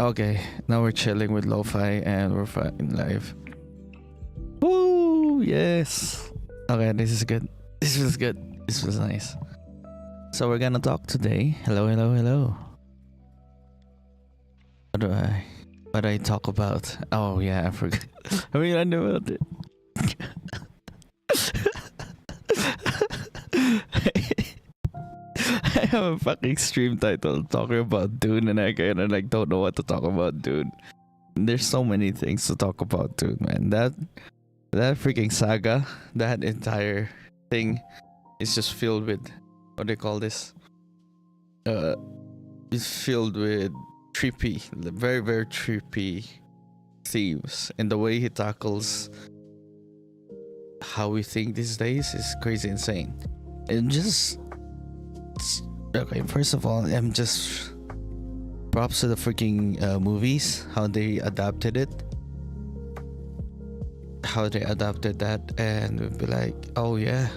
Okay, now we're chilling with lo-fi and we're fucking live. Woo! Yes. Okay, this is good. This feels good. This feels nice. So we're gonna talk today. Hello, hello, hello. What do I talk about? Oh yeah, I forgot. I mean, I know about it. I have a fucking stream title talking about Dune, and I kind of like don't know what to talk about Dune. There's so many things to talk about Dune, man. That freaking saga, that entire thing, is just filled with what do you call this? It's filled with trippy, very very trippy themes, and the way he tackles how we think these days is crazy insane. And just okay, first of all, I'm just props to the freaking movies, how they adapted it, how they adapted that, and we'd be like, oh yeah.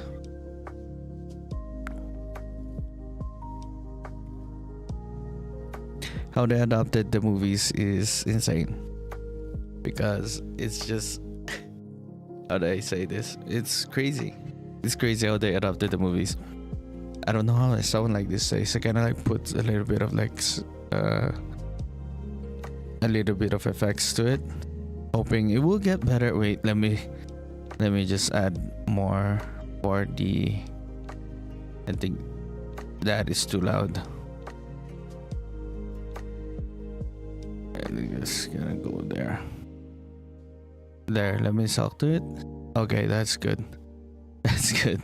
How they adapted the movies is insane, because it's just how do I say this? It's crazy. It's crazy how they adapted the movies. I don't know how I sound like this days. I kind of like put a little bit of like a little bit of effects to it, hoping it will get better. Wait, let me just add more for the. I think that is too loud. I'm just gonna go there. There, let me talk to it. Okay, that's good. That's good.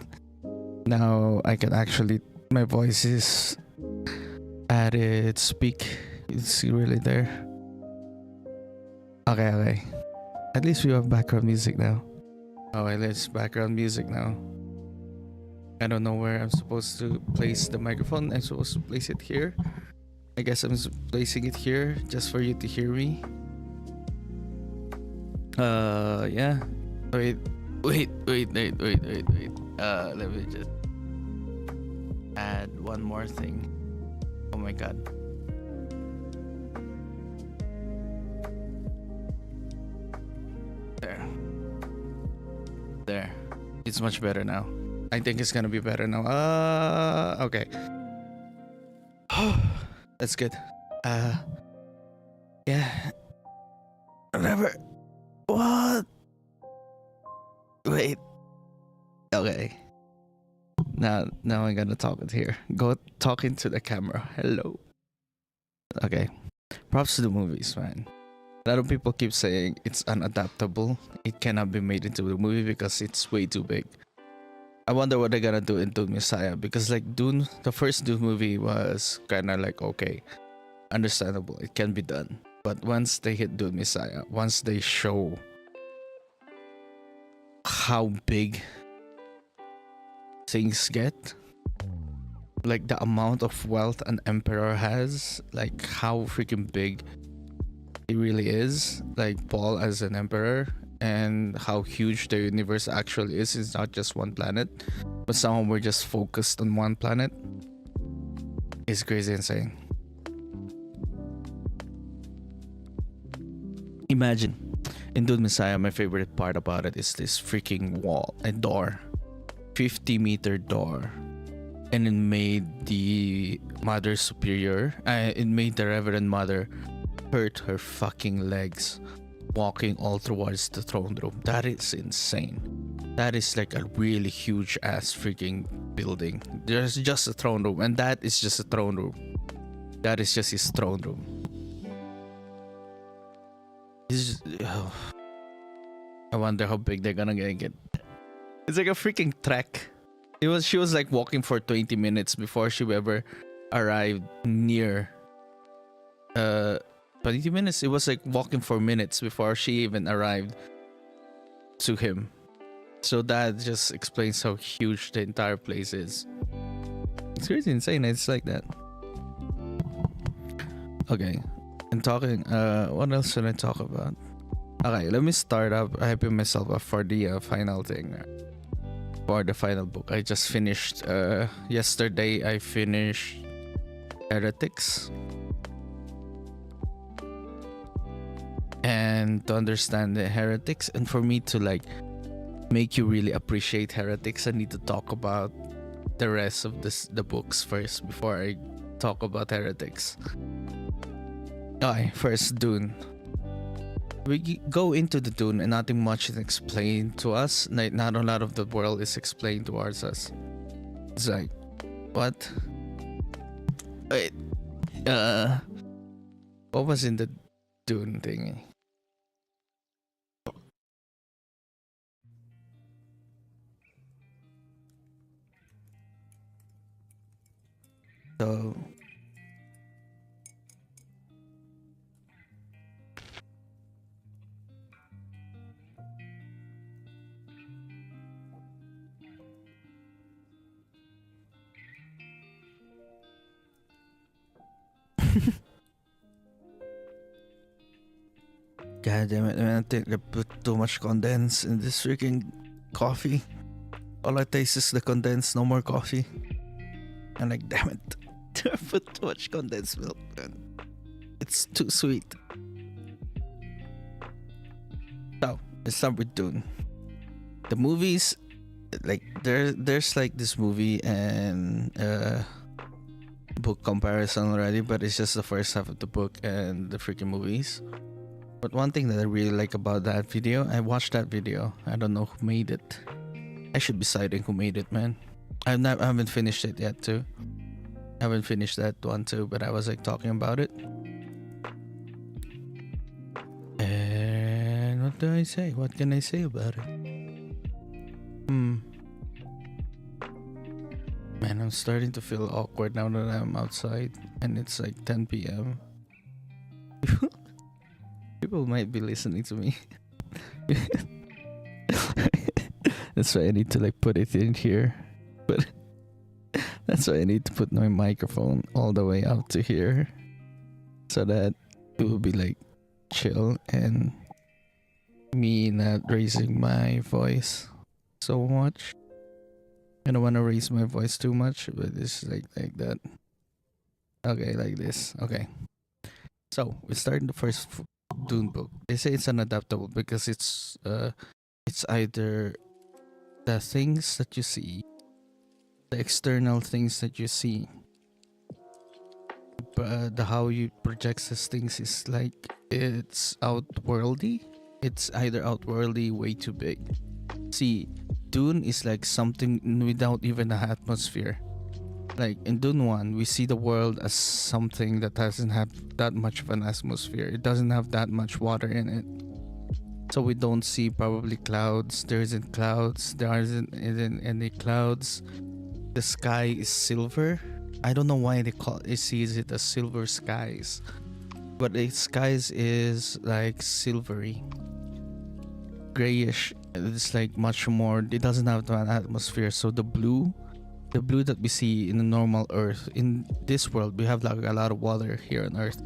Now I can actually, my voice is at its peak. It's really there. Okay. At least we have background music now. Oh, at least background music now. I don't know where I'm supposed to place the microphone. I'm supposed to place it here. I guess I'm placing it here just for you to hear me. Yeah. Wait. Let me just add one more thing. Oh my god. There. It's much better now. I think it's gonna be better now. Okay. That's good. Yeah. Whatever. What? Wait. Okay. Now I'm gonna talk it here. Go talking to the camera. Hello. Okay. Props to the movies, man. A lot of people keep saying it's unadaptable. It cannot be made into a movie because it's way too big. I wonder what they're gonna do in Dune Messiah, because like Dune, the first Dune movie was kind of like okay, understandable. It can be done. But once they hit Dune Messiah, once they show how big things get, like the amount of wealth an emperor has, like how freaking big he really is, like Paul as an emperor, and how huge the universe actually is. It's not just one planet, but somehow we're just focused on one planet. It's crazy insane. Imagine in Dune Messiah, my favorite part about it is this freaking wall, a door, 50-meter door, and it made the Mother Superior, it made the Reverend Mother hurt her fucking legs walking all towards the throne room. That is insane. That is like a really huge ass freaking building. There's just a throne room, and that is just a throne room. That is just his throne room. I wonder how big they're gonna get. It's like a freaking trek. She was like walking for 20 minutes before she ever arrived near 20 minutes. It was like walking for minutes before she even arrived to him. So that just explains how huge the entire place is. It's crazy insane. It's like that. Okay. And talking, what else should I talk about? Okay, let me start up hyping myself up for the final thing. For the final book. I just finished, yesterday I finished Heretics. and to understand the heretics, and for me to like make you really appreciate heretics, I need to talk about the rest of the books first before I talk about heretics. Okay, first Dune. We go into the Dune and nothing much is explained to us. Like not a lot of the world is explained towards us. It's like, what? Wait, what was in the Dune thingy? So God damn it, man, I think I put too much condensed in this freaking coffee. All I taste is the condensed, no more coffee. I'm like, damn it. I put too much condensed milk, man. It's too sweet. So, let's start with Dune. The movies, like, there's like this movie and book comparison already, but it's just the first half of the book and the freaking movies. But one thing that I really like about that video, I watched that video. I don't know who made it. I should be citing who made it, man. I haven't finished it yet too. I haven't finished that one too, but I was like talking about it. And what do I say? What can I say about it? Man, I'm starting to feel awkward now that I'm outside and it's like 10 p.m. People might be listening to me. That's why I need to like put it in here. But that's why I need to put my microphone all the way out to here, so that it will be like chill and me not raising my voice so much. I don't want to raise my voice too much, but it's like that. Okay, like this. Okay. So we start the first Dune book. They say it's unadaptable because it's either the things that you see, the external things that you see, but the how you project these things is like it's outworldly. It's either outworldly, way too big. See, Dune is like something without even an atmosphere. Like in Dune 1, we see the world as something that doesn't have that much of an atmosphere. It doesn't have that much water in it. So we don't see probably clouds. There isn't clouds. There isn't any clouds. The sky is silver. I don't know why it sees it as silver skies. But the skies is like silvery. Grayish. It's like much more. It doesn't have an atmosphere. So the blue that we see in the normal Earth, in this world we have like a lot of water here on Earth,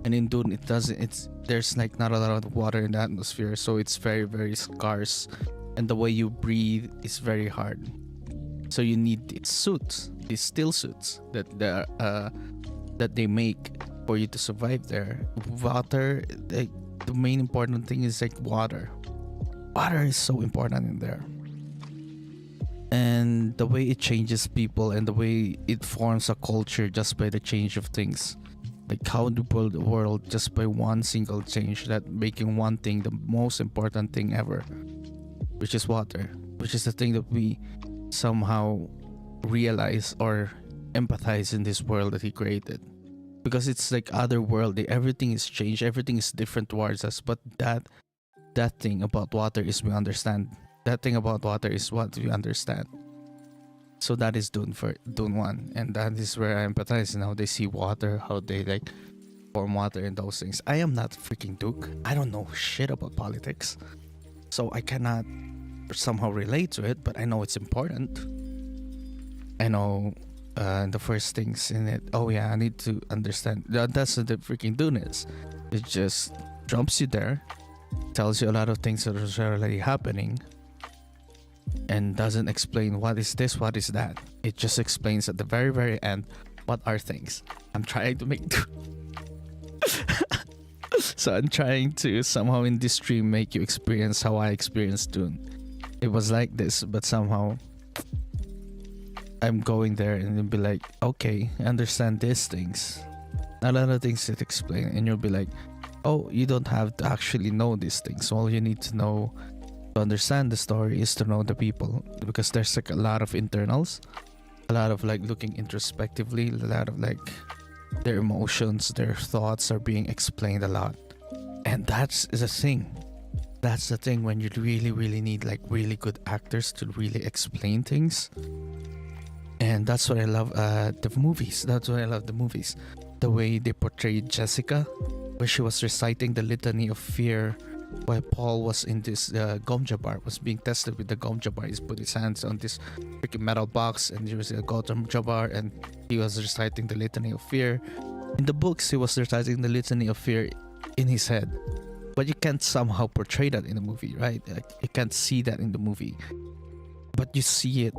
and in Dune it doesn't. There's like not a lot of water in the atmosphere, so it's very very scarce, and the way you breathe is very hard. So you need these suits, these still suits that they make for you to survive there. Water, like the main important thing is like water. Water is so important in there. And the way it changes people and the way it forms a culture just by the change of things, like how to build the world just by one single change, that making one thing the most important thing ever, which is water, which is the thing that we somehow realize or empathize in this world that he created, because it's like otherworldly. Everything is changed, everything is different towards us, but that thing about water is we understand. That thing about water is what we understand. So that is Dune 1, and that is where I empathize in how they see water, how they like form water and those things. I am not freaking Duke. I don't know shit about politics, so I cannot somehow relate to it, but I know it's important. I know the first things in it. Oh yeah, I need to understand. That's what the freaking Dune is. It just drops you there, tells you a lot of things that are already happening, and doesn't explain what is this, what is that. It just explains at the very very end what are things. I'm trying to make So I'm trying to somehow in this stream make you experience how I experienced Dune. It was like this, but somehow I'm going there and it'll be like, okay, I understand these things. A lot of things that explain, and you'll be like, oh, you don't have to actually know these things. All you need to know to understand the story is to know the people, because there's like a lot of internals, a lot of like looking introspectively, a lot of like their emotions, their thoughts are being explained a lot. And that's the thing. That's the thing when you really, really need like really good actors to really explain things. And that's what I love the movies. That's why I love the movies. The way they portrayed Jessica, where she was reciting the litany of fear while Paul was in this gomja bar, was being tested with the gomja bar. He's put his hands on this freaking metal box and there was a gomja bar and he was reciting the litany of fear. In the books, he was reciting the litany of fear in his head. But you can't somehow portray that in the movie, right? Like, you can't see that in the movie. But you see it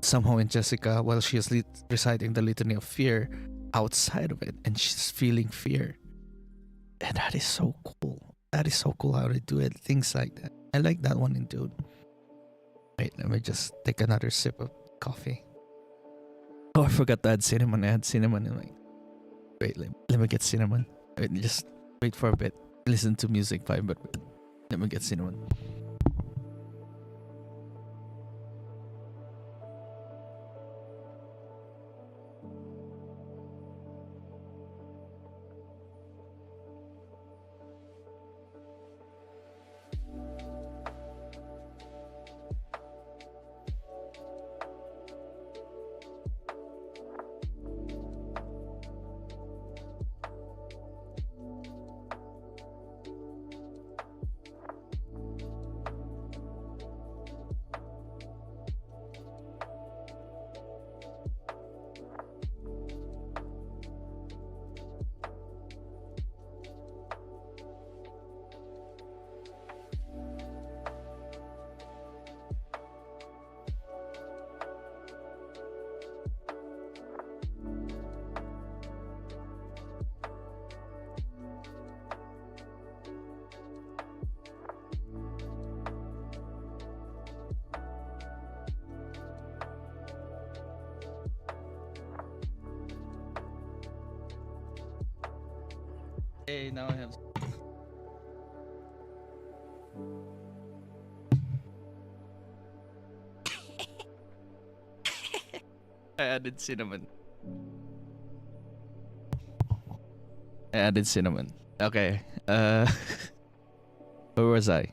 somehow in Jessica while she is reciting the litany of fear outside of it, and she's feeling fear. And that is so cool. That is so cool how they do it. Things like that. I like that one in Dune. Wait, let me just take another sip of coffee. Oh, I forgot to add cinnamon. I had cinnamon in my... Wait, let me get cinnamon. Wait, just wait for a bit. Listen to music vibe, but let me get cinnamon. Hey, now I have... I added cinnamon. Okay. Where was I?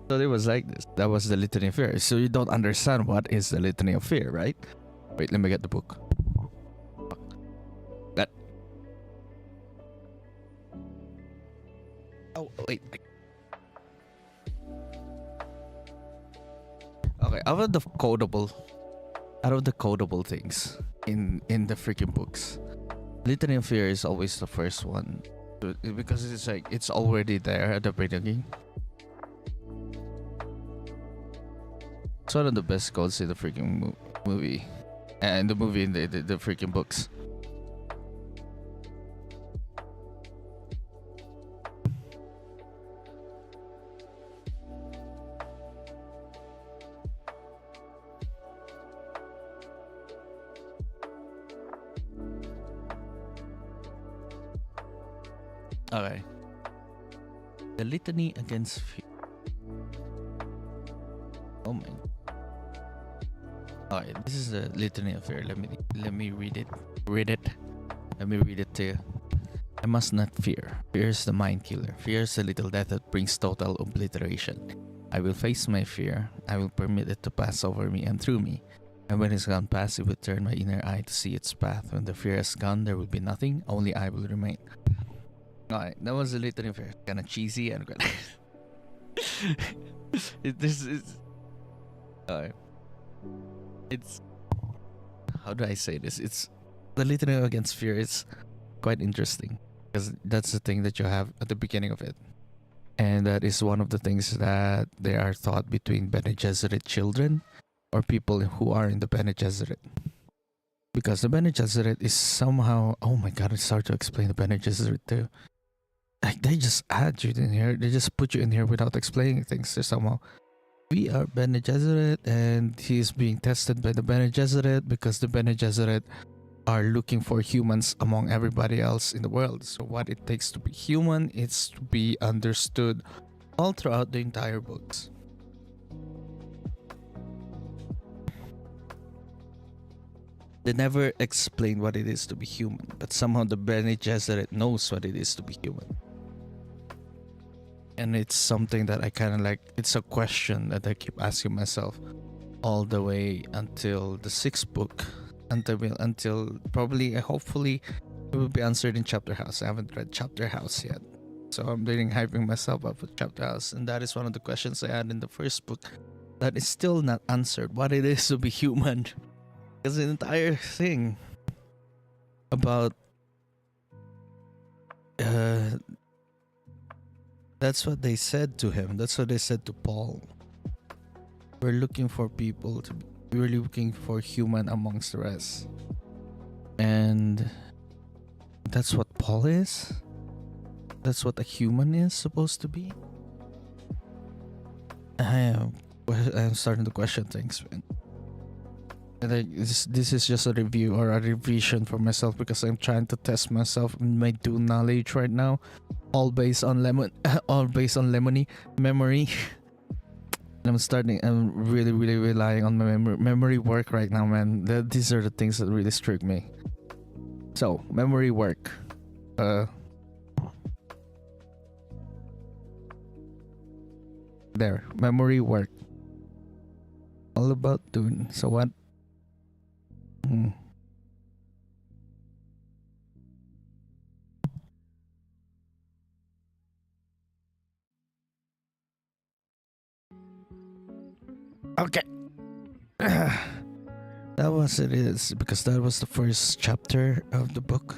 So it was like this. That was the Litany of Fear. So you don't understand what is the Litany of Fear, right? Wait, let me get the book. That. Oh, wait. Okay, out of the codable things in the freaking books, Litany of Fear is always the first one, because it's like it's already there at the beginning. It's one of the best codes in the freaking movie, and the movie in the freaking books. Okay. The Litany against Fear. Oh my. Alright, this is the Litany of Fear. Let me read it. Let me read it to you. I must not fear. Fear is the mind killer. Fear is the little death that brings total obliteration. I will face my fear. I will permit it to pass over me and through me. And when it's gone past, it will turn my inner eye to see its path. When the fear has gone, there will be nothing. Only I will remain. Alright, that was a Litany of Fear. Kind of cheesy and this is... Alright. It's... How do I say this? It's... The Litany against Fear is quite interesting, because that's the thing that you have at the beginning of it. And that is one of the things that they are taught between Bene Gesserit children, or people who are in the Bene Gesserit. Because the Bene Gesserit is somehow... Oh my god, it's hard to explain the Bene Gesserit too. like they just add you in here. They just put you in here without explaining things. They're somehow, we are Bene Gesserit, and he's being tested by the Bene Gesserit because the Bene Gesserit are looking for humans among everybody else in the world. So what it takes to be human is to be understood all throughout the entire books. They never explain what it is to be human, but somehow the Bene Gesserit knows what it is to be human. And it's something that I kind of like, it's a question that I keep asking myself all the way until the 6th book, until probably, hopefully it will be answered in Chapter House. I haven't read Chapter House yet, so I'm really hyping myself up with Chapter House, and that is one of the questions I had in the first book that is still not answered, what it is to be human. Because the entire thing about that's what they said to him. That's what they said to Paul. We're looking for people to be, we're looking for human amongst the rest. And that's what Paul is? That's what a human is supposed to be? I'm starting to question things, man. And this is just a review or a revision for myself because I'm trying to test myself in my Dune knowledge right now, all based on Lemony memory. And I'm really relying on my memory work right now, man. These are the things that really strict me. So memory work. There, memory work. All about Dune. So what? Okay. That was it is because that was the first chapter of the book.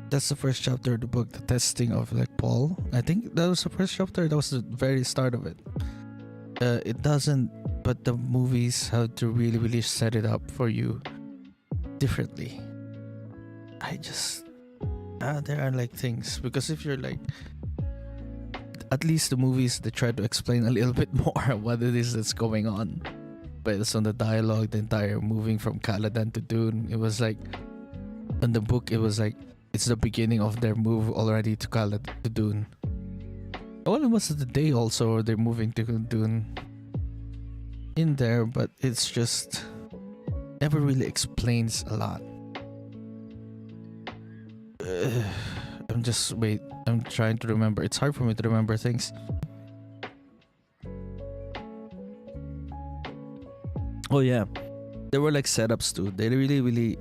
That's the first chapter of the book, the testing of like Paul. I think that was the first chapter. That was the very start of it. It doesn't, but the movies have to really set it up for you differently. I just there are like things, because if you're like, at least the movies, they try to explain a little bit more what it is that's going on based on the dialogue, the entire moving from Caladan to Dune. It was like, in the book it was like it's the beginning of their move already to Caladan to Dune. Well, it was the day also they're moving to Dune in there, but it's just never really explains a lot. I'm trying to remember. It's hard for me to remember things. Oh yeah, there were like setups too. They really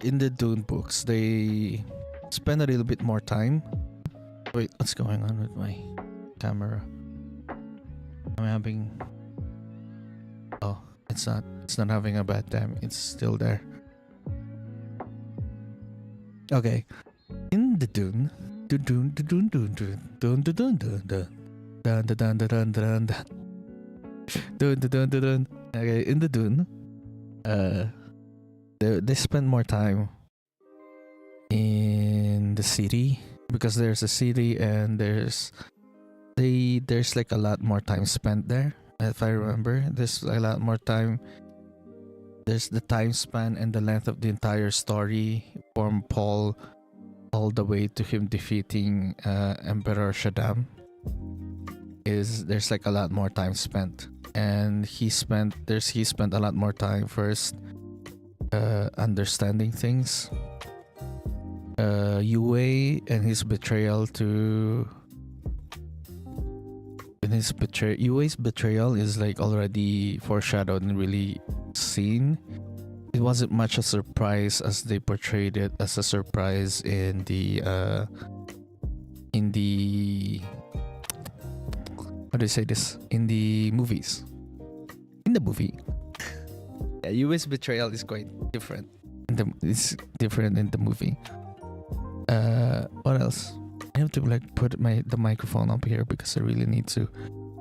in the Dune books they spend a little bit more time. Wait, what's going on with my camera? I'm having, oh, it's not having a bad time. It's still there. Okay, in the Dune, Dune. Okay, in the Dune, they spend more time in the city because there's a city and there's like a lot more time spent there. If I remember, there's a lot more time. There's the time span and the length of the entire story from Paul all the way to him defeating Emperor Shaddam. There's like a lot more time spent, and he spent a lot more time first understanding things. Yue and his betrayal Yue's betrayal is like already foreshadowed and really seen. It wasn't much a surprise as they portrayed it as a surprise in the how do you say this, in the movies. In the movie, yeah, Yue's betrayal is quite different. It's different in the movie. What else? I have to like put the microphone up here because I really need to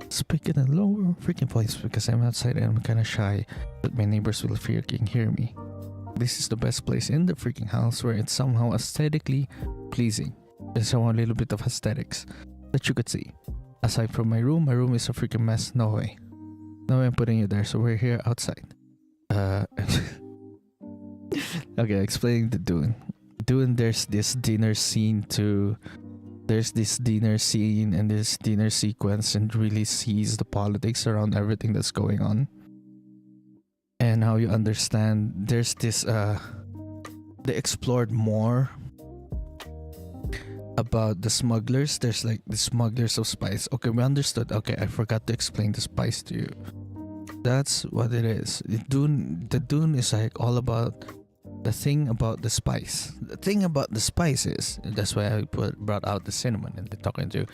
speak in a lower freaking voice because I'm outside and I'm kind of shy that my neighbors will freaking hear me. This is the best place in the freaking house where it's somehow aesthetically pleasing. There's somehow a little bit of aesthetics that you could see. Aside from my room is a freaking mess. No way. No way I'm putting it there. So we're here outside. Okay, explaining the Dune. Dune, there's this dinner scene there's this dinner scene and this dinner sequence, and really sees the politics around everything that's going on. And how you understand there's this they explored more about the smugglers. There's like the smugglers of spice. Okay, we understood. Okay, I forgot to explain the spice to you. That's what it is. The Dune is like all about the thing about the spice. The thing about the spice is, that's why I brought out the cinnamon and the talking to.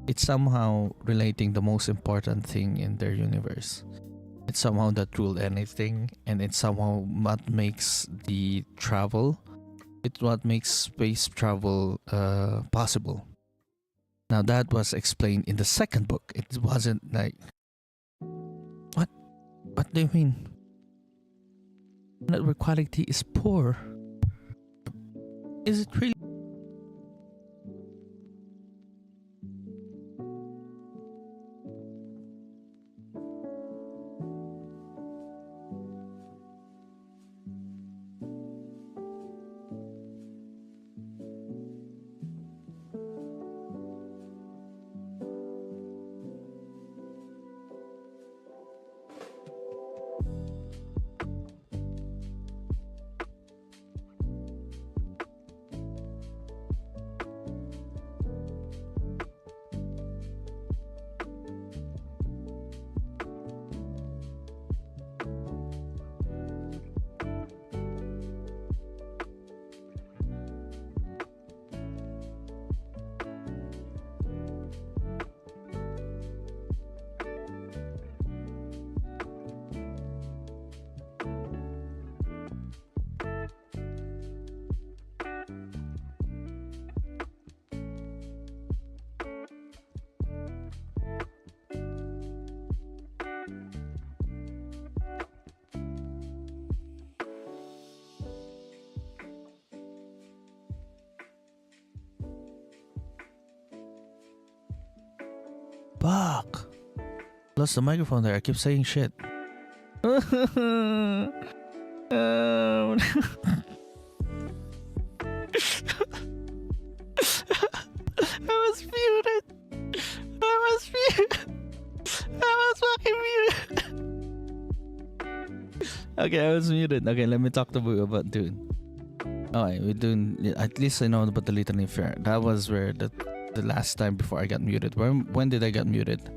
It's somehow relating the most important thing in their universe. It's somehow that ruled anything, and it's somehow what makes the travel. It's what makes space travel possible. Now that was explained in the second book. It wasn't like, what? What do you mean? Network quality is poor. Is it really? Fuck. Lost the microphone there. I keep saying shit. I was muted. I was fucking muted. Okay, I was muted. Okay, let me talk to you about Dune. Alright, we're doing. At least I know about the Litany Fair. That was where the last time before I got muted. When did I get muted?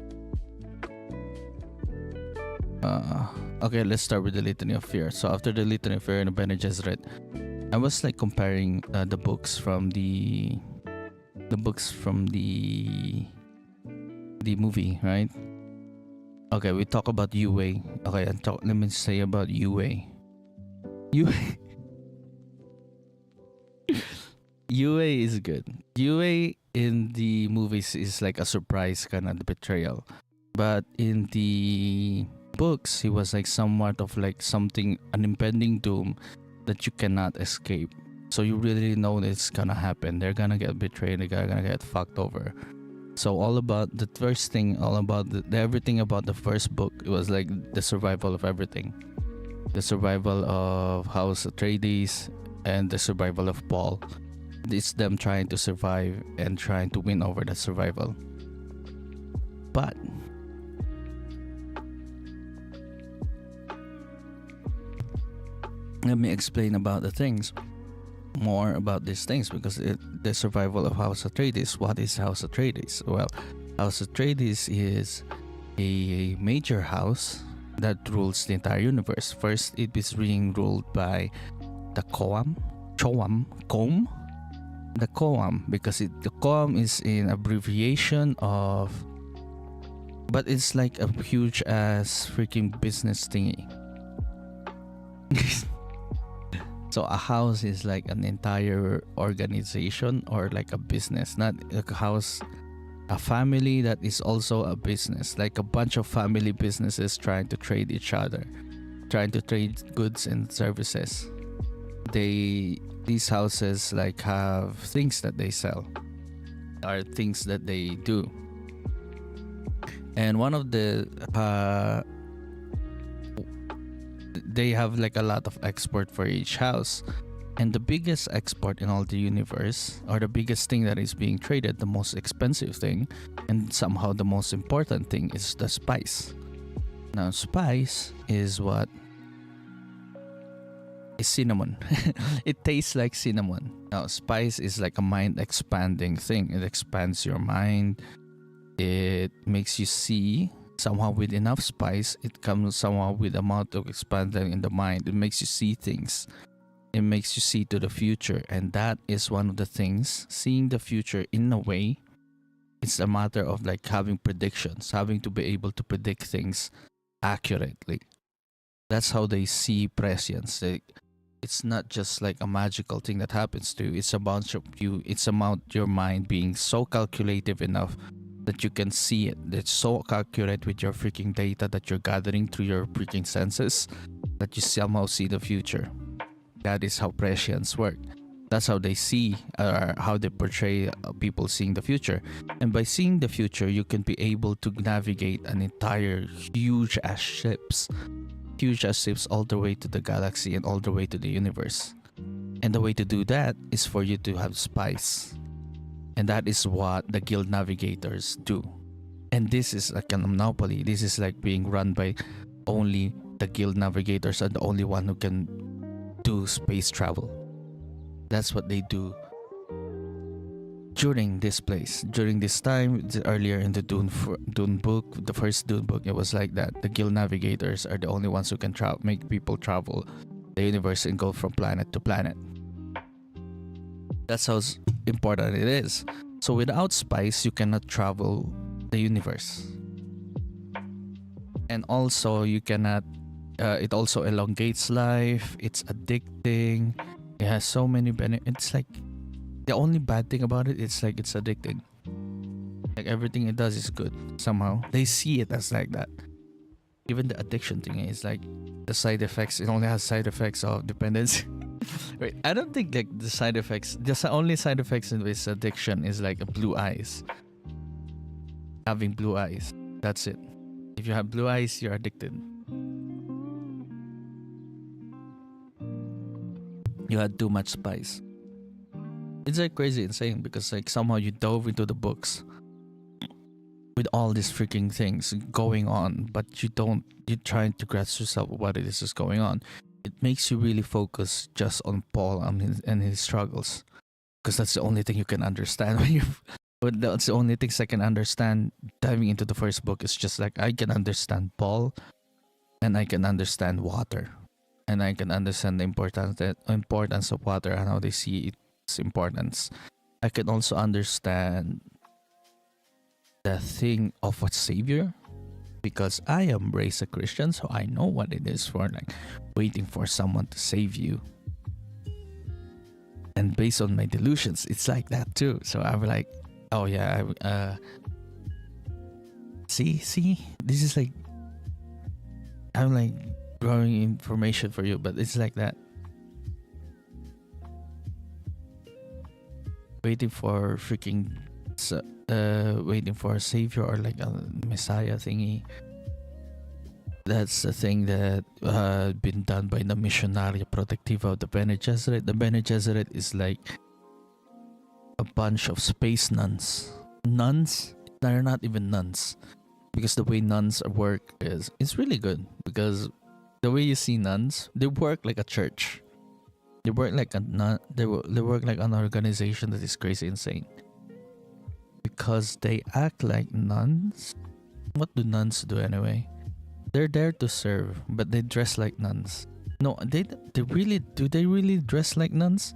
Okay, let's start with the Litany of Fear. So after the Litany of Fear and Bene Gesserit, I was like comparing the books from the movie, right? Okay, we talk about Yue. Okay, let me say about Yue. Yue is good. Yue in the movies is like a surprise kind of betrayal, but in the books he was like somewhat of like something, an impending doom that you cannot escape. So you really know it's gonna happen. They're gonna get betrayed. They're gonna get fucked over. So all about the first thing, all about everything about the first book, it was like the survival of everything. The survival of House Atreides and the survival of Paul. It's them trying to survive and trying to win over that survival. But let me explain about the things, more about these things, because the survival of House Atreides. What is House Atreides? Well, House Atreides is a major house that rules the entire universe. First, it is being ruled by the Coam, the Coam, because the Coam is an abbreviation of, but it's like a huge ass freaking business thingy. So a house is like an entire organization or like a business, not a house, a family that is also a business, like a bunch of family businesses trying to trade each other, trying to trade goods and services. These houses like have things that they sell. are things that they do. And one of the they have like a lot of export for each house, and the biggest export in all the universe, or the biggest thing that is being traded, the most expensive thing and somehow the most important thing, is the spice. Now spice is what is cinnamon. It tastes like cinnamon. Now spice is like a mind expanding thing. It expands your mind. It makes you see somehow. With enough spice, it comes somehow with amount of expanding in the mind. It makes you see things. It makes you see to the future, and that is one of the things. Seeing the future, in a way, it's a matter of like having predictions, having to be able to predict things accurately. That's how they see prescience. It's not just like a magical thing that happens to you. It's about you. It's about your mind being so calculative enough that you can see it. It's so accurate with your freaking data that you're gathering through your freaking senses that you somehow see the future. That is how prescience work. That's how they see, how they portray people seeing the future. And by seeing the future, you can be able to navigate an entire huge ass ships all the way to the galaxy and all the way to the universe. And the way to do that is for you to have spice. And that is what the guild navigators do. And this is like a monopoly. This is like being run by only the guild navigators, are the only one who can do space travel. That's what they do during this place, during this time. Earlier in the Dune book, the first Dune book, it was like that. The guild navigators are the only ones who can make people travel the universe and go from planet to planet. That's how important it is. So without spice, you cannot travel the universe. And also, you cannot. It also elongates life. It's addicting. It has so many benefits. It's like the only bad thing about it. It's like it's addicting. Like everything it does is good somehow. They see it as like that. Even the addiction thing is like the side effects. It only has side effects of dependence. Wait, I don't think like the side effects. The only side effects in this addiction is like blue eyes. Having blue eyes. That's it. If you have blue eyes, you're addicted. You had too much spice. It's like crazy insane because like somehow you dove into the books with all these freaking things going on, but you're trying to grasp yourself what it is going on. It makes you really focus just on Paul and his struggles, because that's the only thing you can understand when you. But that's the only things I can understand diving into the first book. Is just like I can understand Paul, and I can understand water, and I can understand the importance of water and how they see its importance. I can also understand the thing of a savior, because I am raised a Christian, so I know what it is for like waiting for someone to save you. And based on my delusions, it's like that too. So I'm like, oh yeah, see, this is like, I'm like drawing information for you, but it's like that. Waiting for freaking, waiting for a savior or like a messiah thingy. That's the thing that been done by the Missionaria Protectiva of the Bene Gesserit. The Bene Gesserit is like a bunch of space nuns. Nuns? They're not even nuns, because the way nuns work is it's really good, because the way you see nuns, they work like a church. They work like a nun. They work like an organization that is crazy insane, because they act like nuns. What do nuns do anyway? They're there to serve, but they dress like nuns. No, they really do. They really dress like nuns.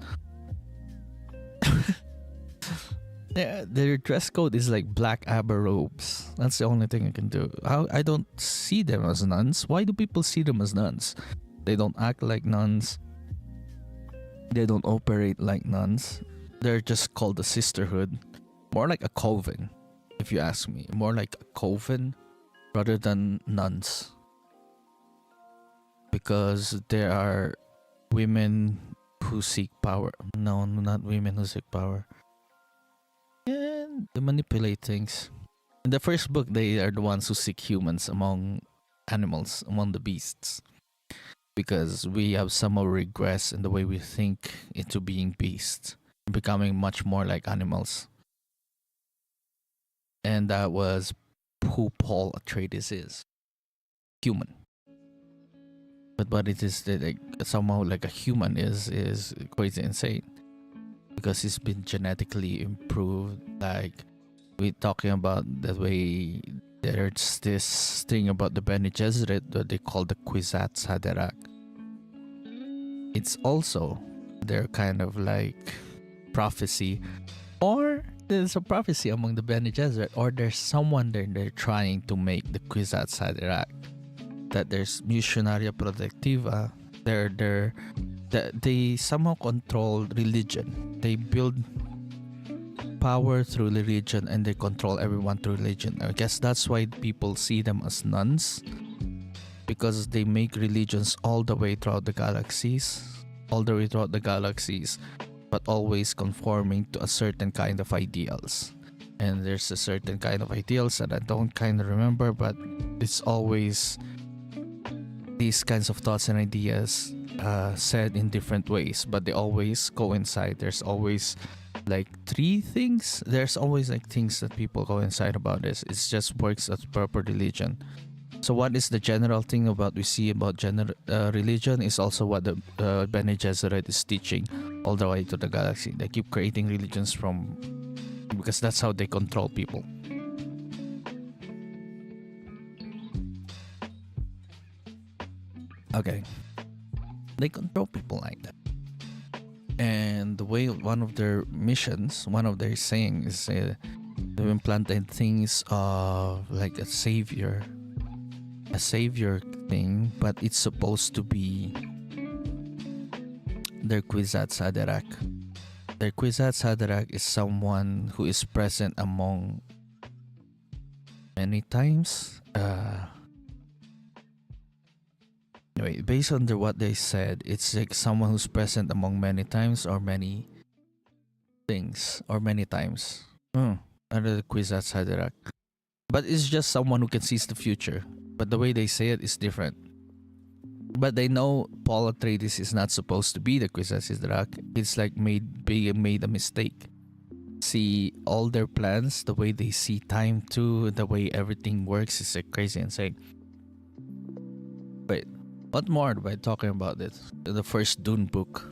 Their dress code is like black aber robes. That's the only thing I can do. I don't see them as nuns. Why do people see them as nuns? They don't act like nuns. They don't operate like nuns. They're just called a sisterhood. More like a coven, if you ask me. More like a coven rather than nuns. Because there are women who seek power. No, not women who seek power. They manipulate things. In the first book, they are the ones who seek humans among animals, among the beasts, because we have somehow regressed in the way we think into being beasts, becoming much more like animals. And that was who Paul Atreides is, human. But what it is that like somehow like a human is quite insane, because he's been genetically improved. Like we're talking about the way there's this thing about the Bene Gesserit that they call the Kwisatz Haderach. It's also their kind of like prophecy, or there's a prophecy among the Bene Gesserit, or there's someone there they're trying to make the Kwisatz Haderach. That there's Missionaria Protectiva. They somehow control religion. They build power through religion, and they control everyone through religion. I guess that's why people see them as nuns, because they make religions all the way throughout the galaxies, but always conforming to a certain kind of ideals. And there's a certain kind of ideals that I don't kind of remember, but it's always these kinds of thoughts and ideas said in different ways, but they always coincide. There's always like three things. There's always like things that people coincide about this. It just works as proper religion. So what is the general thing about we see about religion is also what the Bene Gesserit is teaching all the way to the galaxy. They keep creating religions because that's how they control people. Okay, they control people like that. And the way one of their missions, one of their sayings, they've implanted things of like a savior thing, but it's supposed to be their Kwisatz Haderach. Their Kwisatz Haderach is someone who is present among many times. Anyway, based on what they said, it's like someone who's present among many times or many things or many times. Under the Kwisatz Haderach. But it's just someone who can seize the future. But the way they say it is different. But they know Paul Atreides is not supposed to be the Kwisatz Haderach. It's like made a mistake. See all their plans, the way they see time too, the way everything works is like crazy insane. Wait. What more by talking about this? The first Dune book.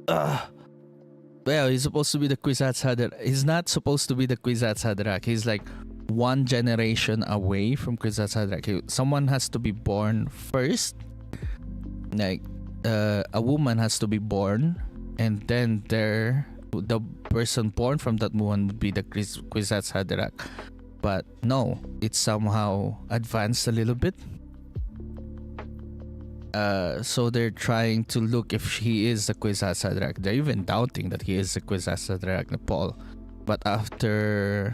Well, he's supposed to be the Kwisatz Haderach. He's not supposed to be the Kwisatz Haderach. He's like one generation away from Kwisatz Haderach. Someone has to be born first. Like a woman has to be born, and then the person born from that woman would be the Kwisatz Haderach. But no, it's somehow advanced a little bit. So they're trying to look if he is the Kwisatz Haderach. They're even doubting that he is the Kwisatz Haderach, Paul. But after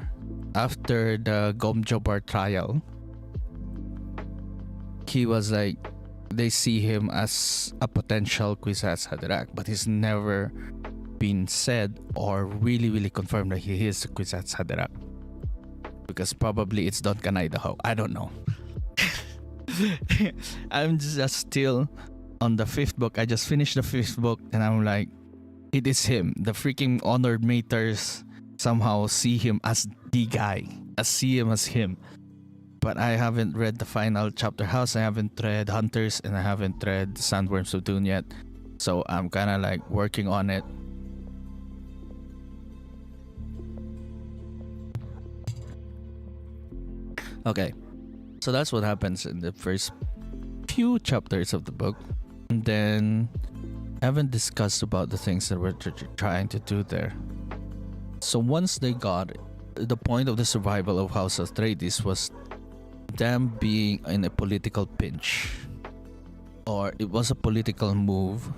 the Gom Jabbar trial, he was like, they see him as a potential Kwisatz Haderach, but he's never been said or really confirmed that he is the Kwisatz Haderach. Because probably it's Don Kanai the Hawk. I don't know. I'm just still on the 5th book. I just finished the 5th book and I'm like, it is him. The freaking honored maters somehow see him as the guy, see him as him. But I haven't read the final chapter house. I haven't read Hunters, and I haven't read Sandworms of Dune yet. So I'm kind of like working on it. Okay. So that's what happens in the first few chapters of the book. And then I haven't discussed about the things that we're trying to do there. So once they got it, the point of the survival of House Atreides was them being in a political pinch. Or it was a political move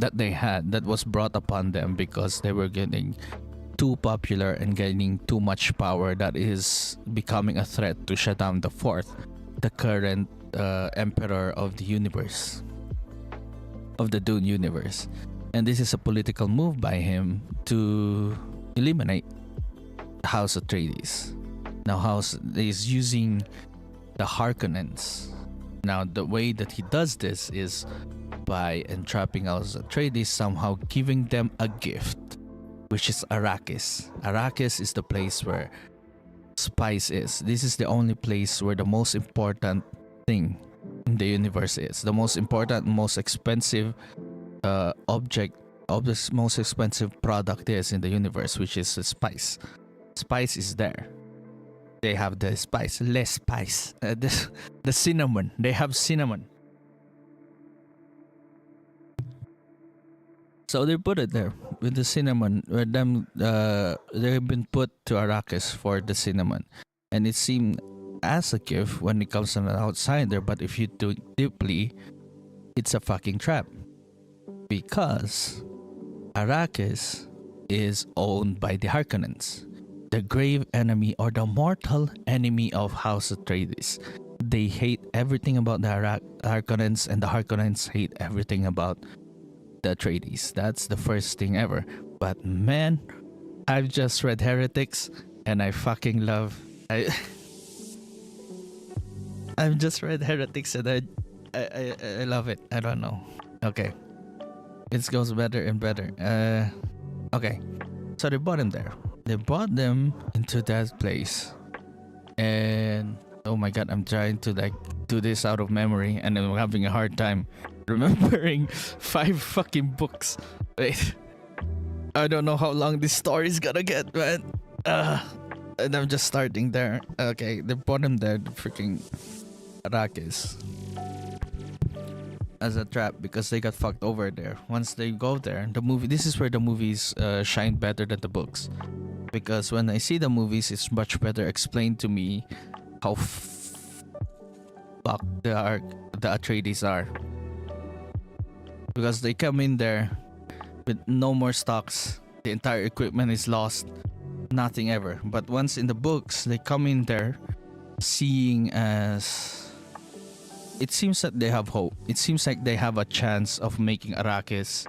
that they had that was brought upon them because they were getting too popular and gaining too much power that is becoming a threat to Shaddam IV, the current emperor of the universe, of the Dune universe. And this is a political move by him to eliminate House Atreides. Now House is using the Harkonnens. Now the way that he does this is by entrapping House Atreides, somehow giving them a gift, which is Arrakis. Arrakis is the place where spice is. This is the only place where the most important thing in the universe is. The most important, most expensive object of this most expensive product is in the universe, which is the spice. Spice is there. They have the spice, less spice. The cinnamon. They have cinnamon. So they put it there with the cinnamon. With them, they've been put to Arrakis for the cinnamon, and it seemed as a gift when it comes from an outsider. But if you do it deeply, it's a fucking trap, because Arrakis is owned by the Harkonnens, the grave enemy or the mortal enemy of House Atreides. They hate everything about the Harkonnens, and the Harkonnens hate everything about the Atreides. That's the first thing ever. But man, I've just read Heretics, and I fucking love. I've just read Heretics, and I love it. I don't know. Okay, it goes better and better. Okay, so they brought him there. They brought them into that place, and oh my god, I'm trying to like do this out of memory, and I'm having a hard time remembering 5 fucking books. Wait, I don't know how long this story is gonna get, man. And I'm just starting there. Okay, they brought him there, the freaking Arrakis, as a trap because they got fucked over there. Once they go there, the movie. This is where the movies shine better than the books, because when I see the movies, it's much better explained to me how fucked the Atreides are, because they come in there with no more stocks. The entire equipment is lost. Nothing ever. But once in the books, they come in there seeing as... It seems that they have hope. It seems like they have a chance of making Arrakis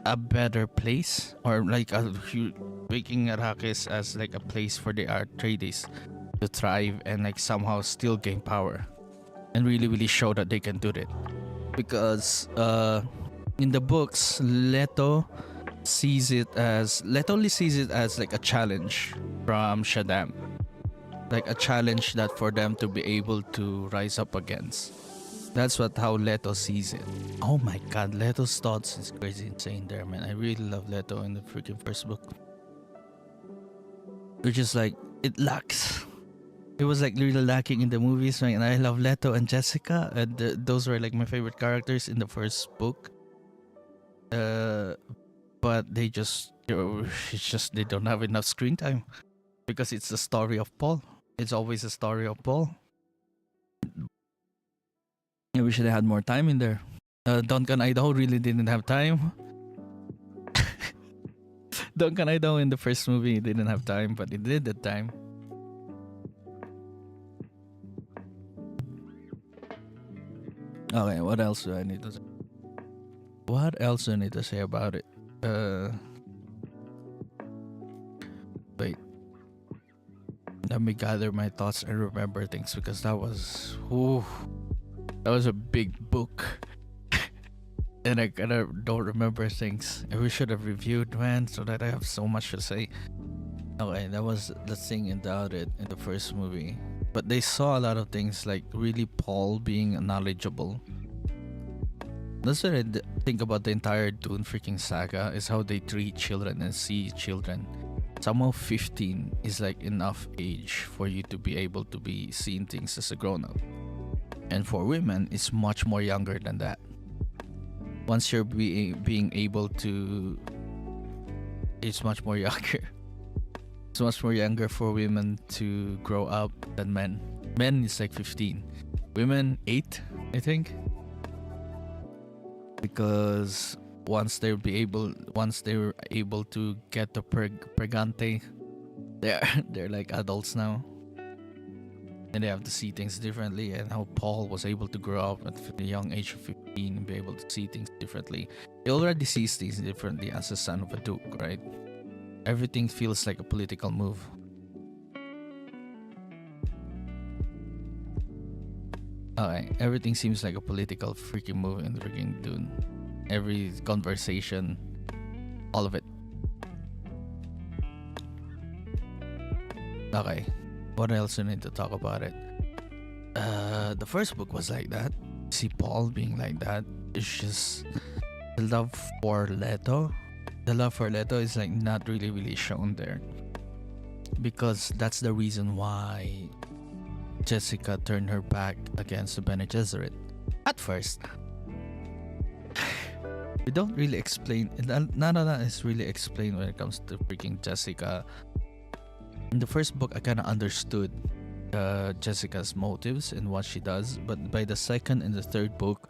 a better place, or like making Arrakis as like a place for the Atreides to thrive and like somehow still gain power and really show that they can do it. Because in the books, Leto only sees it as like a challenge from Shaddam, like a challenge that for them to be able to rise up against. That's how Leto sees it. Oh my god, Leto's thoughts is crazy insane there, man. I really love Leto in the freaking first book. Which is like, it lacks. It was like really lacking in the movies, right? And I love Leto and Jessica, and those were like my favorite characters in the first book. But they just they don't have enough screen time, because it's the story of Paul. It's always a story of Paul. I wish they had more time in there. Duncan Idaho really didn't have time. Duncan Idaho in the first movie didn't have time, but he did the time. Okay, what else do I need to say? What else do I need to say about it? Wait. Let me gather my thoughts and remember things, because that was a big book. And I kinda don't remember things. And we should have reviewed, man, so that I have so much to say. Okay, that was the thing about it in the first movie. But they saw a lot of things, like really Paul being knowledgeable. That's what I think about the entire Dune freaking saga, is how they treat children and see children. Somehow 15 is like enough age for you to be able to be seeing things as a grown-up. And for women, it's much more younger than that. Once you're being able to... It's much more younger. It's much more younger for women to grow up than men. Men is like 15. Women, 8, I think. Because once they're able to get the pregante, they're like adults now, and they have to see things differently. And how Paul was able to grow up at the young age of 15 and be able to see things differently. He already sees things differently as a son of a duke, right? Everything feels like a political move. Okay, everything seems like a political freaking move in freaking Dune. Every conversation, all of it. Okay, what else we need to talk about it? The first book was like that. See Paul being like that. It's just the love for Leto. The love for Leto is like not really shown there, because that's the reason why Jessica turned her back against the Bene Gesserit. At first, we don't really explain. None of that is really explained when it comes to freaking Jessica. In the first book, I kind of understood Jessica's motives and what she does, but by the second and the third book,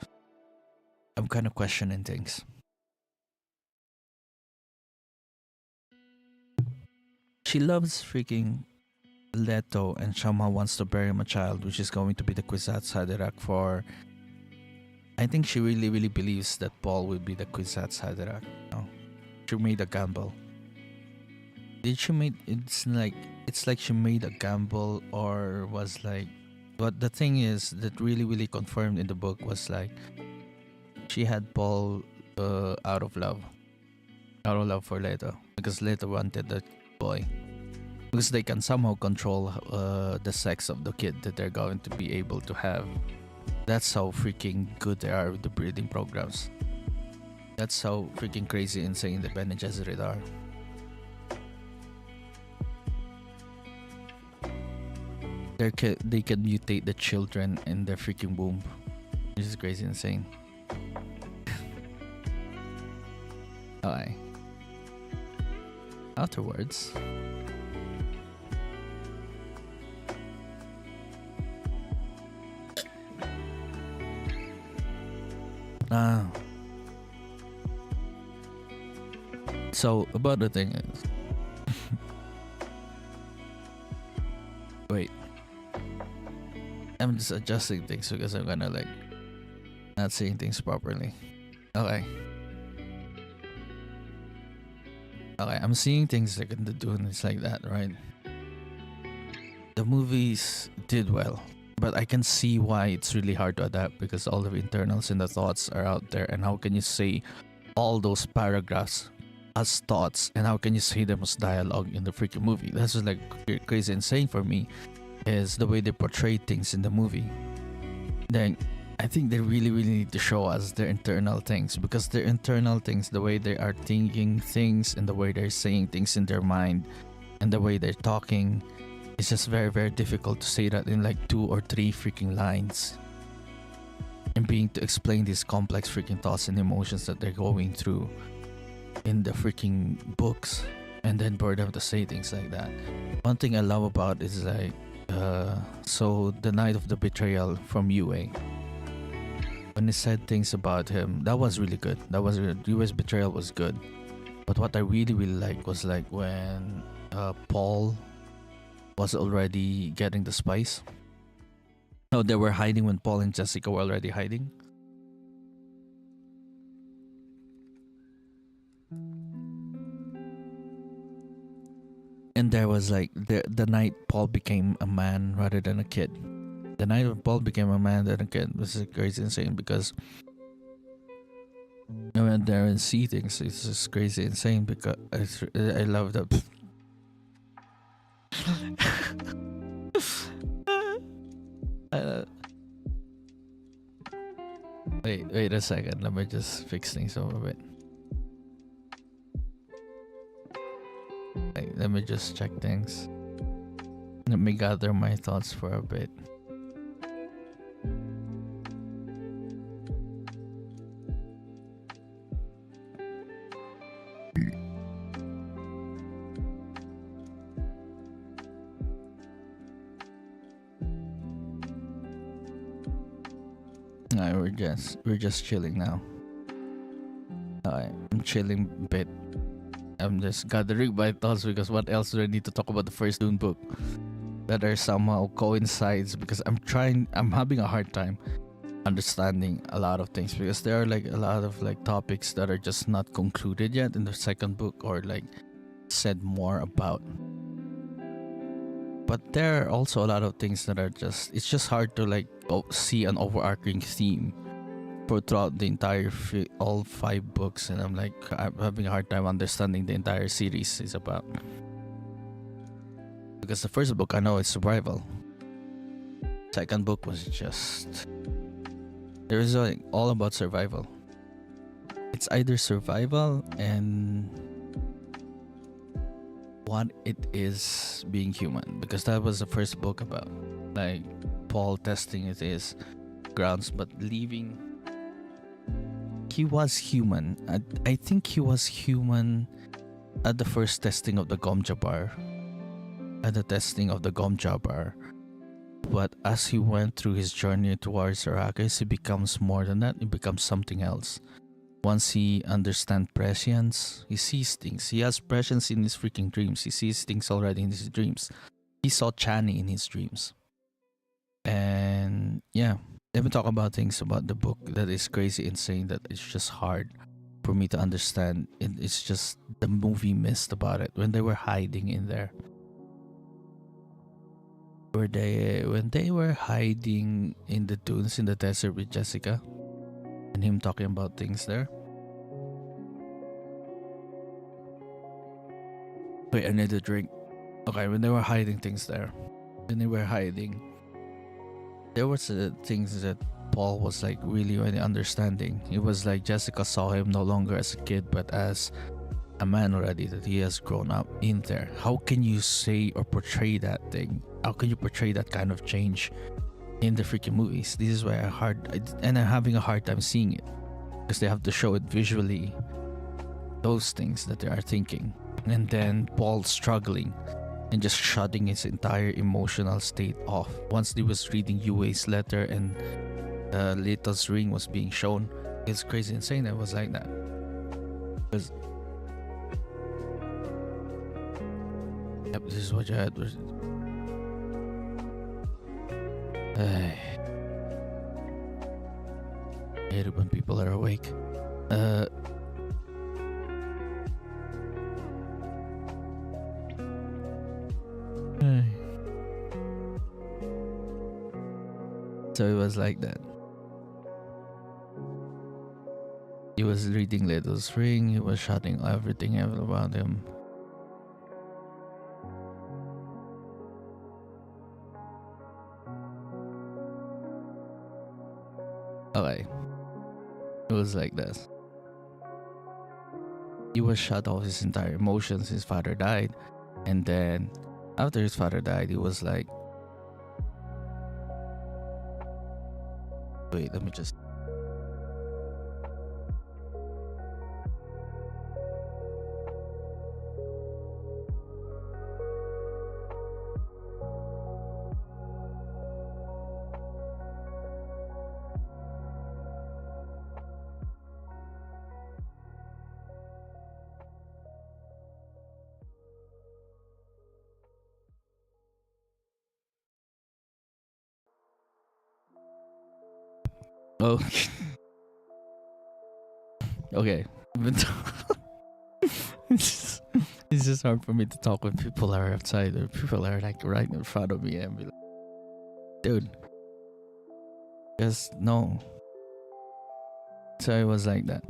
I'm kind of questioning things. She loves freaking Leto and Shama wants to bury him a child, which is going to be the Kwisatz Haderach for... I think she really believes that Paul will be the Kwisatz Haderach. No, she made a gamble. Did she make... It's like she made a gamble, or was like... But the thing is that really confirmed in the book was like she had Paul out of love for Leto, because Leto wanted that boy, because they can somehow control the sex of the kid that they're going to be able to have. That's how freaking good they are with the breeding programs. That's how freaking crazy insane the Bene Gesserit are. They can mutate the children in their freaking womb. This is crazy insane. Okay. Afterwards, so about the thing is wait, I'm just adjusting things because I'm gonna like not saying things properly. Okay, I'm seeing things like in the Dune. It's like that, right? The movies did well, but I can see why it's really hard to adapt, because all the internals and the thoughts are out there, and how can you say all those paragraphs as thoughts, and how can you say them as dialogue in the freaking movie? That's just like crazy insane for me, is the way they portray things in the movie. Then I think they really need to show us their internal things, because their internal things, the way they are thinking things and the way they're saying things in their mind and the way they're talking, it's just very difficult to say that in like 2 or 3 freaking lines, and being to explain these complex freaking thoughts and emotions that they're going through in the freaking books, and then for them to say things like that. One thing I love about is like so the night of the betrayal from UA, when he said things about him, that was really good. That was UA's betrayal was good. But what I really liked was like when Paul was already getting the spice. No, they were hiding when Paul and Jessica were already hiding. And there was like the night Paul became a man rather than a kid. The night when Paul became a man than a kid. This is crazy insane, because I went there and see things. It's just crazy insane, because I love that. Wait a second. Let me just fix things up a bit. Let me just check things. Let me gather my thoughts for a bit. No, we're just chilling now. I'm chilling a bit. I'm just gathering my thoughts, because what else do I need to talk about the first Dune book that are somehow coincides, because I'm having a hard time understanding a lot of things, because there are like a lot of like topics that are just not concluded yet in the second book, or like said more about. But there are also a lot of things that are just, it's just hard to like see an overarching theme for throughout the entire all 5 books, and I'm having a hard time understanding the entire series is about. Because the first book I know is survival. Second book was just, there is like all about survival. It's either survival and what it is being human, because that was the first book about like Paul testing his grounds, but leaving. He was human. I think he was human at the first testing of the Gomja bar. At the testing of the Gomja bar. But as he went through his journey towards Arrakis, he becomes more than that. He becomes something else. Once he understands prescience, he sees things. He has prescience in his freaking dreams. He sees things already in his dreams. He saw Chani in his dreams. And yeah, let me talk about things about the book that is crazy insane, that it's just hard for me to understand. It's just the movie missed about it when they were hiding in there. When they were hiding in the dunes in the desert with Jessica and him talking about things there. Wait, I need a drink. Okay, when they were hiding things there. When they were hiding, there was things that Paul was like really understanding. It was like Jessica saw him no longer as a kid but as a man already, that he has grown up in there. How can you say or portray that thing? How can you portray that kind of change in the freaking movies? This is why I'm having a hard time seeing it, because they have to show it visually, those things that they are thinking, and then Paul struggling and just shutting his entire emotional state off. Once he was reading Yue's letter and Leto's ring was being shown, it's crazy insane. It was like that. Because yep, this is what you had. I hate it when people are awake. So it was like that. He was reading Leto's ring. He was shutting everything about him. Okay. It was like this. He was shut off his entire emotions. His father died. And then after his father died, he was like, wait, let me just... Oh. Okay. It's just hard for me to talk when people are outside or people are like right in front of me and be like, dude, just no. So it was like that.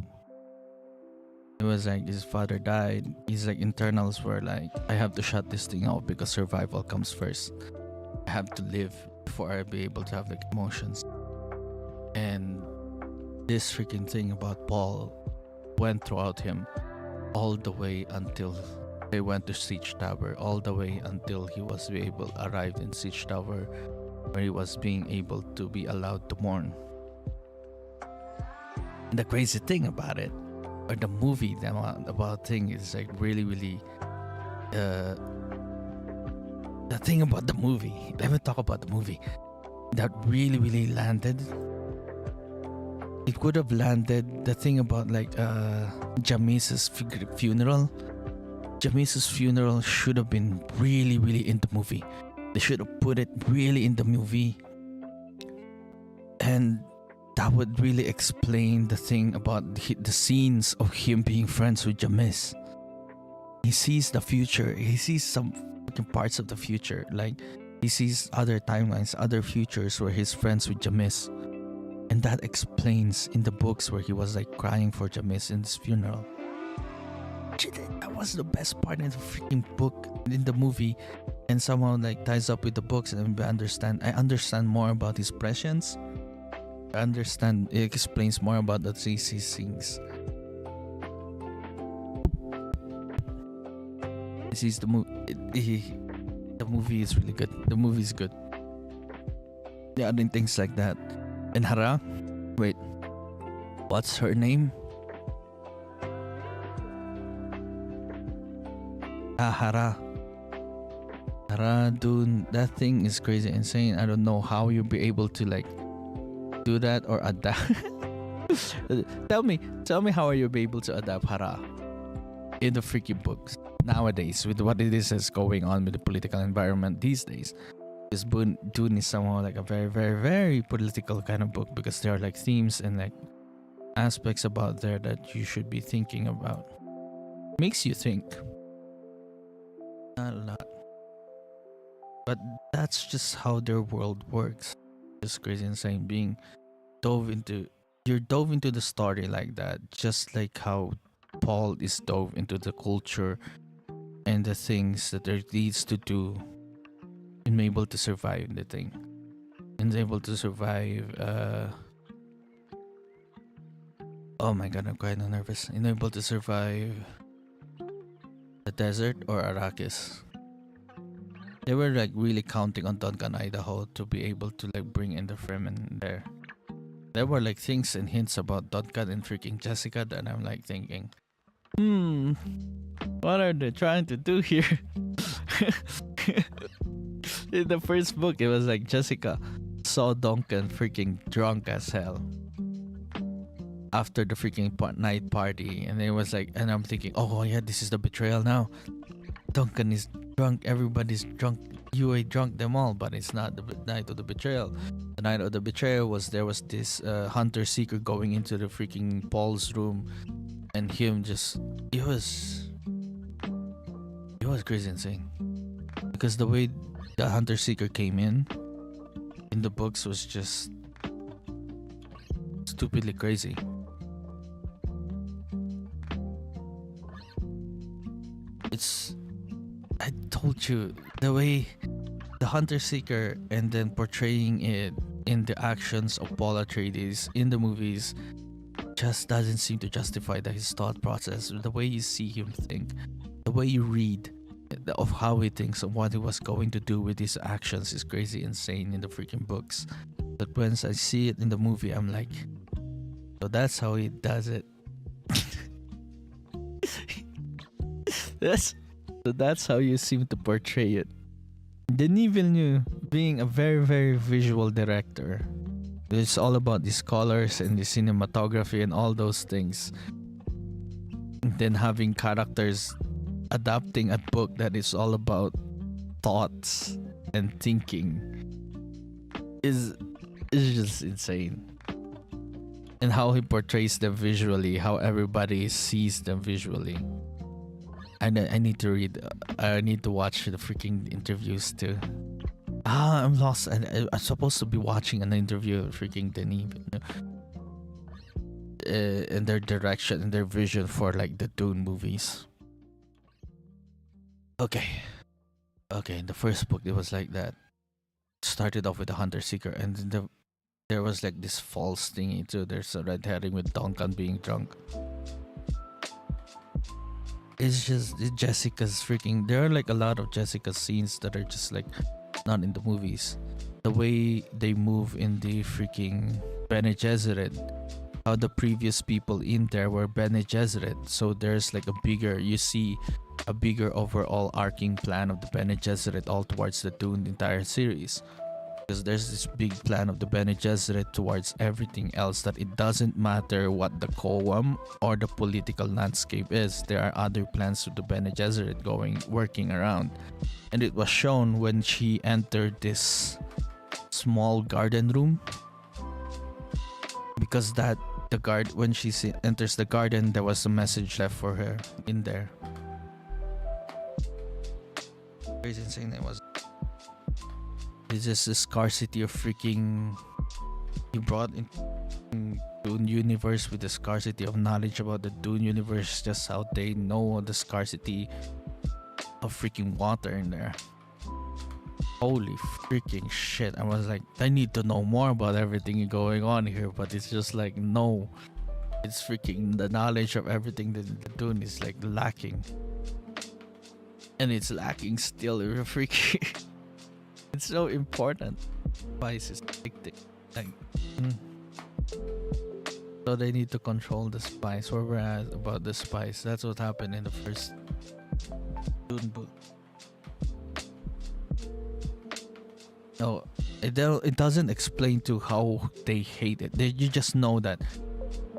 It was like his father died. His like internals were like, I have to shut this thing off because survival comes first. I have to live before I be able to have like emotions. And this freaking thing about Paul went throughout him all the way until they went to Siege Tower, all the way until he was arrived in Siege Tower, where he was being able to be allowed to mourn. And the crazy thing about it, or the movie about thing, is like really, really the thing about the movie. Let me talk about the movie that really, really landed. It could have landed the thing about like Jamis's funeral. Jamis's funeral should have been really, really in the movie. They should have put it really in the movie, and that would really explain the thing about the scenes of him being friends with Jamis. He sees the future. He sees some fucking parts of the future. Like he sees other timelines, other futures where he's friends with Jamis. And that explains in the books where he was like crying for Jamis in his funeral. That was the best part in the freaking book, in the movie, and somehow like ties up with the books, and I understand more about his prescience. I understand it explains more about the CC things. This is the movie. The movie is really good. The movie is good. Yeah, other things like that. And Hara, wait, what's her name? Hara, Dune. That thing is crazy, insane. I don't know how you'll be able to like do that or adapt. tell me how are you be able to adapt Hara in the freaking books nowadays with what it is going on with the political environment these days. Because Dune is somehow like a very, very, very political kind of book, because there are like themes and like aspects about there that you should be thinking about. Makes you think. Not a lot. But that's just how their world works. Just crazy, insane. You're dove into the story like that, just like how Paul is dove into the culture and the things that there needs to do and be able to survive the thing. And able to survive oh my god, I'm quite nervous. And able to survive the desert or Arrakis. They were like really counting on Duncan, Idaho to be able to like bring in the Fremen there. There were like things and hints about Duncan and freaking Jessica that I'm like thinking, what are they trying to do here? In the first book, it was like Jessica saw Duncan freaking drunk as hell after the freaking night party, and it was like, and I'm thinking, oh yeah, this is the betrayal now. Duncan is drunk, everybody's drunk, UA drunk them all, but it's not the night of the betrayal. The night of the betrayal was there was this hunter seeker going into the freaking Paul's room, and him just it was crazy, insane, because the way the hunter seeker came in the books was just stupidly crazy. I told you, the way the hunter seeker and then portraying it in the actions of Paul Atreides in the movies just doesn't seem to justify his thought process. The way you see him think, the way you read of how he thinks and what he was going to do with his actions is crazy, insane in the freaking books. But once I see it in the movie, I'm like, so that's how he does it. That's how you seem to portray it. Denis Villeneuve, being a very, very visual director, it's all about these colors and the cinematography and all those things. And then having characters adapting a book that is all about thoughts and thinking is just insane. And how he portrays them visually, how everybody sees them visually. I need to read. I need to watch the freaking interviews too. I'm lost. I'm supposed to be watching an interview of freaking Denis and their direction and their vision for like the Dune movies. Okay. In the first book, it was like that. Started off with the hunter seeker, and there was like this false thingy too. There's a red herring with Duncan being drunk. It's just Jessica's freaking. There are like a lot of Jessica scenes that are just like not in the movies. The way they move in the freaking Bene Gesserit, how the previous people in there were Bene Gesserit. So there's like you see a bigger overall arcing plan of the Bene Gesserit all towards the Dune entire series. Because there's this big plan of the Bene Gesserit towards everything else, that it doesn't matter what the Koam or the political landscape is. There are other plans of the Bene Gesserit working around. And it was shown when she entered this small garden room. Because when she enters the garden, there was a message left for her in there. crazy insane. It was. It's just the scarcity of freaking. He brought in Dune universe with the scarcity of knowledge about the Dune universe, just how they know the scarcity of freaking water in there. Holy freaking shit. I was like, I need to know more about everything going on here, but it's just like, no. It's freaking the knowledge of everything that the Dune is like lacking. And it's lacking still. Freaking. It's so important. Spice is addicting. Like, so they need to control the spice. Where we're at about the spice. That's what happened in the first Dune book. No, it doesn't explain to how they hate it. You just know that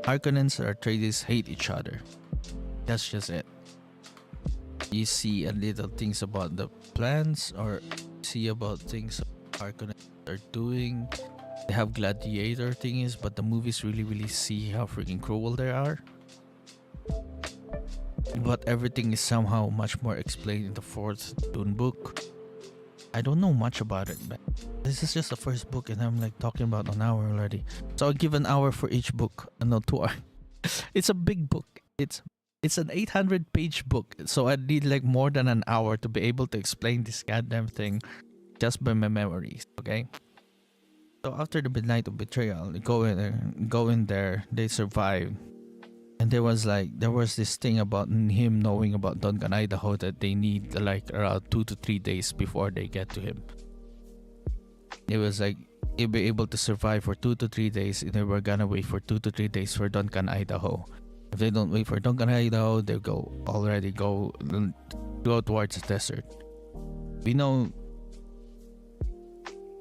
Harkonnens or Atreides hate each other. That's just it. You see a little things about the plans, or see about things Harkonnens are doing. They have gladiator thingies, but the movies really see how freaking cruel they are. But everything is somehow much more explained in the fourth Dune book. I don't know much about it, but this is just the first book and I'm like talking about an hour already. So I'll give an hour for each book. No, 2 hours. It's a big book. It's an 800-page book. So I need like more than an hour to be able to explain this goddamn thing just by my memories, okay? So after the midnight of betrayal, they go in there, they survive. And there was this thing about him knowing about Duncan, Idaho, that they need like around 2 to 3 days before they get to him. It was like he'll be able to survive for 2 to 3 days, and they were gonna wait for 2 to 3 days for Duncan, Idaho. If they don't wait for Duncan, Idaho, they go towards the desert. We know.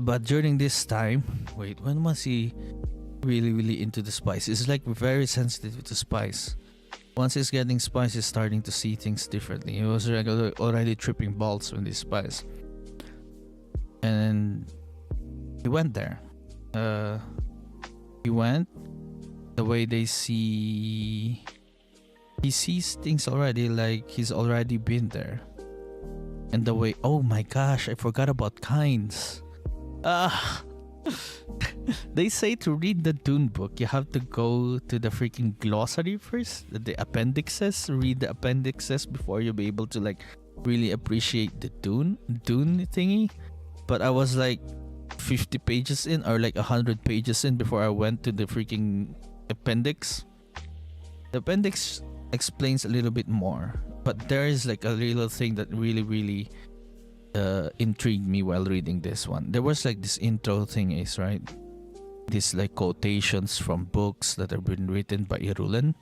But during this time, wait, when was he really into the spice? It's like very sensitive to spice. Once he's getting spice, he's starting to see things differently. He was already tripping balls with this spice. And he went there. He went. The way they see, he sees things already, like he's already been there. And the way, oh my gosh, I forgot about kinds. They say to read the Dune book, you have to go to the freaking glossary first, the appendixes. Read the appendixes before you'll be able to like really appreciate the Dune thingy. But I was like 50 pages in, or like 100 pages in, before I went to the freaking appendix. The appendix explains a little bit more, but there is like a little thing that really intrigued me while reading this one. There was like this intro thing is, right? These like quotations from books that have been written by Irulan.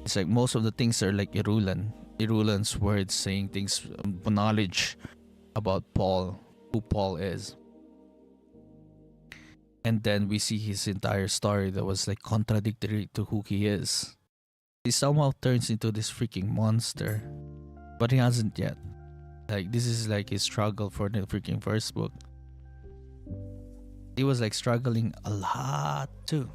It's like most of the things are like Irulan's words, saying things, knowledge about Paul, who Paul is. And then we see his entire story that was like contradictory to who he is. He somehow turns into this freaking monster, but he hasn't yet. Like, this is like his struggle for the freaking first book. He was like struggling a lot too.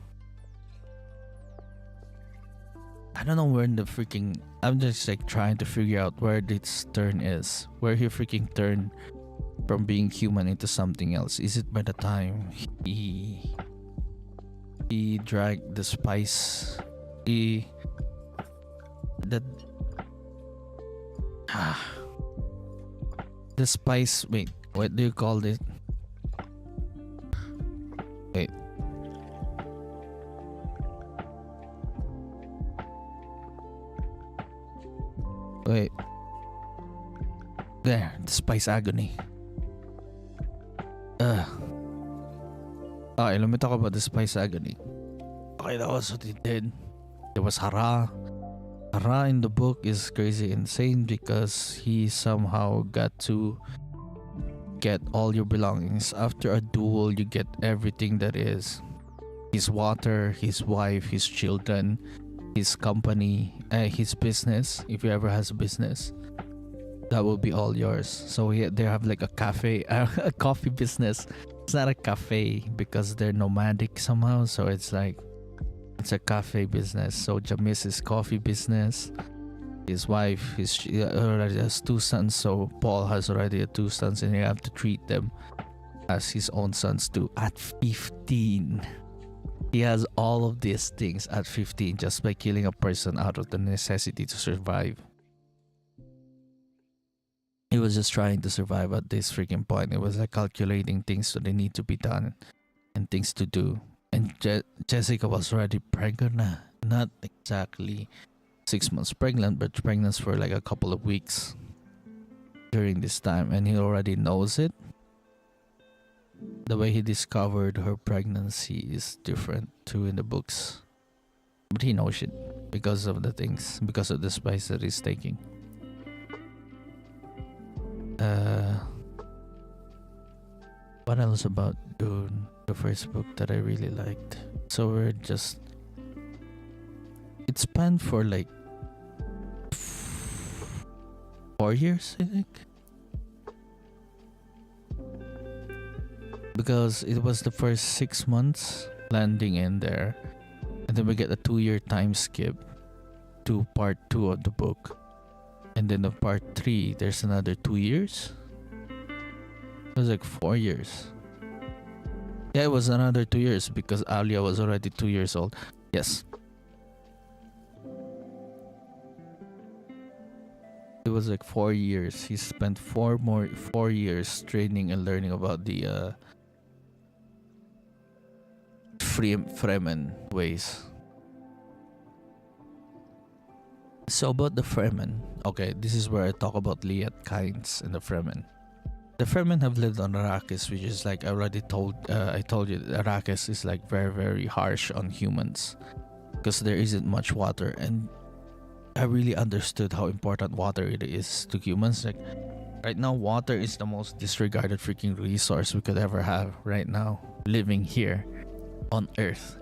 I don't know where in the freaking... I'm just like trying to figure out where this turn is. Where he freaking turned from being human into something else. Is it by the time he drank the spice? The spice, wait, what do you call it? Wait. Wait. There, the spice agony. Okay, let me talk about the spice agony. Okay, that was what he did. There was Hara. Hara in the book is crazy insane because he somehow got to get all your belongings. After a duel, you get everything that is his water, his wife, his children, his company, his business. If he ever has a business, that will be all yours. So they have like a cafe, a coffee business. It's not a cafe because they're nomadic somehow. So it's like, it's a cafe business. So Jamis's coffee business, his wife, she already has two sons, so Paul has already two sons, and you have to treat them as his own sons too. At 15, he has all of these things at 15 just by killing a person out of the necessity to survive. He was just trying to survive at this freaking point. It was like calculating things that they need to be done and things to do. And Jessica was already pregnant, not exactly 6 months pregnant, but pregnant for like a couple of weeks during this time, and he already knows it. The way he discovered her pregnancy is different too in the books, but he knows it because of the things, because of the spice that he's taking. What else about Dune, the first book that I really liked? So we're just, it spanned for like 4 years, I think, because it was the first 6 months landing in there, and then we get a 2-year time skip to part 2 of the book, and then the part 3 there's another 2 years. It was like 4 years. Yeah, it was another 2 years because Alia was already 2 years old. Yes. It was like 4 years. He spent 4 years training and learning about the Fremen ways. So about the Fremen, okay, this is where I talk about Liet Kynes and the Fremen. The Fremen have lived on Arrakis, which is like I already told you that Arrakis is like very, very harsh on humans because there isn't much water, and I really understood how important water it is to humans. Like right now, water is the most disregarded freaking resource we could ever have right now, living here on Earth.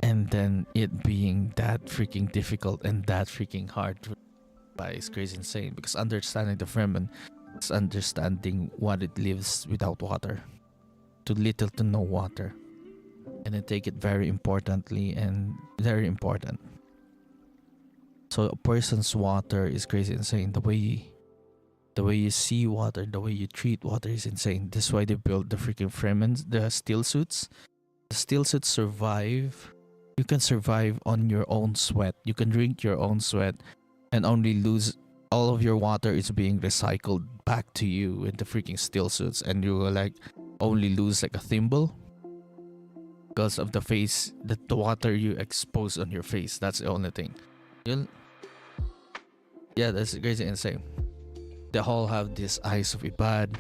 And then it being that freaking difficult and that freaking hard to buy is crazy insane, because understanding the Fremen is understanding what it lives without water, to little to no water, and they take it very importantly and very important. So a person's water is crazy insane. The way you see water, the way you treat water is insane. This is why they build the freaking Fremen, the steel suits. The steel suits survive. You can survive on your own sweat. You can drink your own sweat and only lose all of your water is being recycled back to you in the freaking steel suits, and you will like only lose like a thimble because of the face, the water you expose on your face. That's the only thing. Yeah, that's crazy insane. They all have this eyes of Ibad.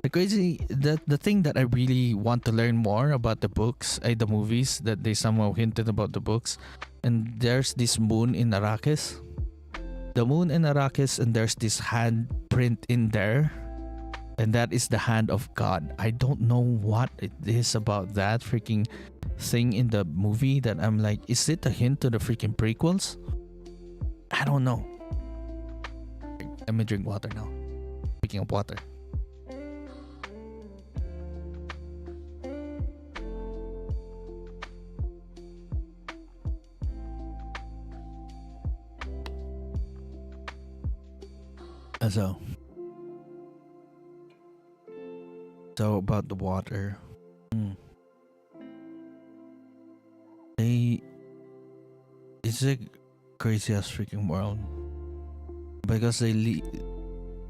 The thing that I really want to learn more about the books, the movies that they somehow hinted about the books, and there's this moon in Arrakis. The moon in Arrakis, and there's this handprint in there, and that is the hand of God. I don't know what it is about that freaking thing in the movie that I'm like, is it a hint to the freaking prequels? I don't know. Let me drink water now. Speaking of water. So about the water. It's a crazy ass freaking world, because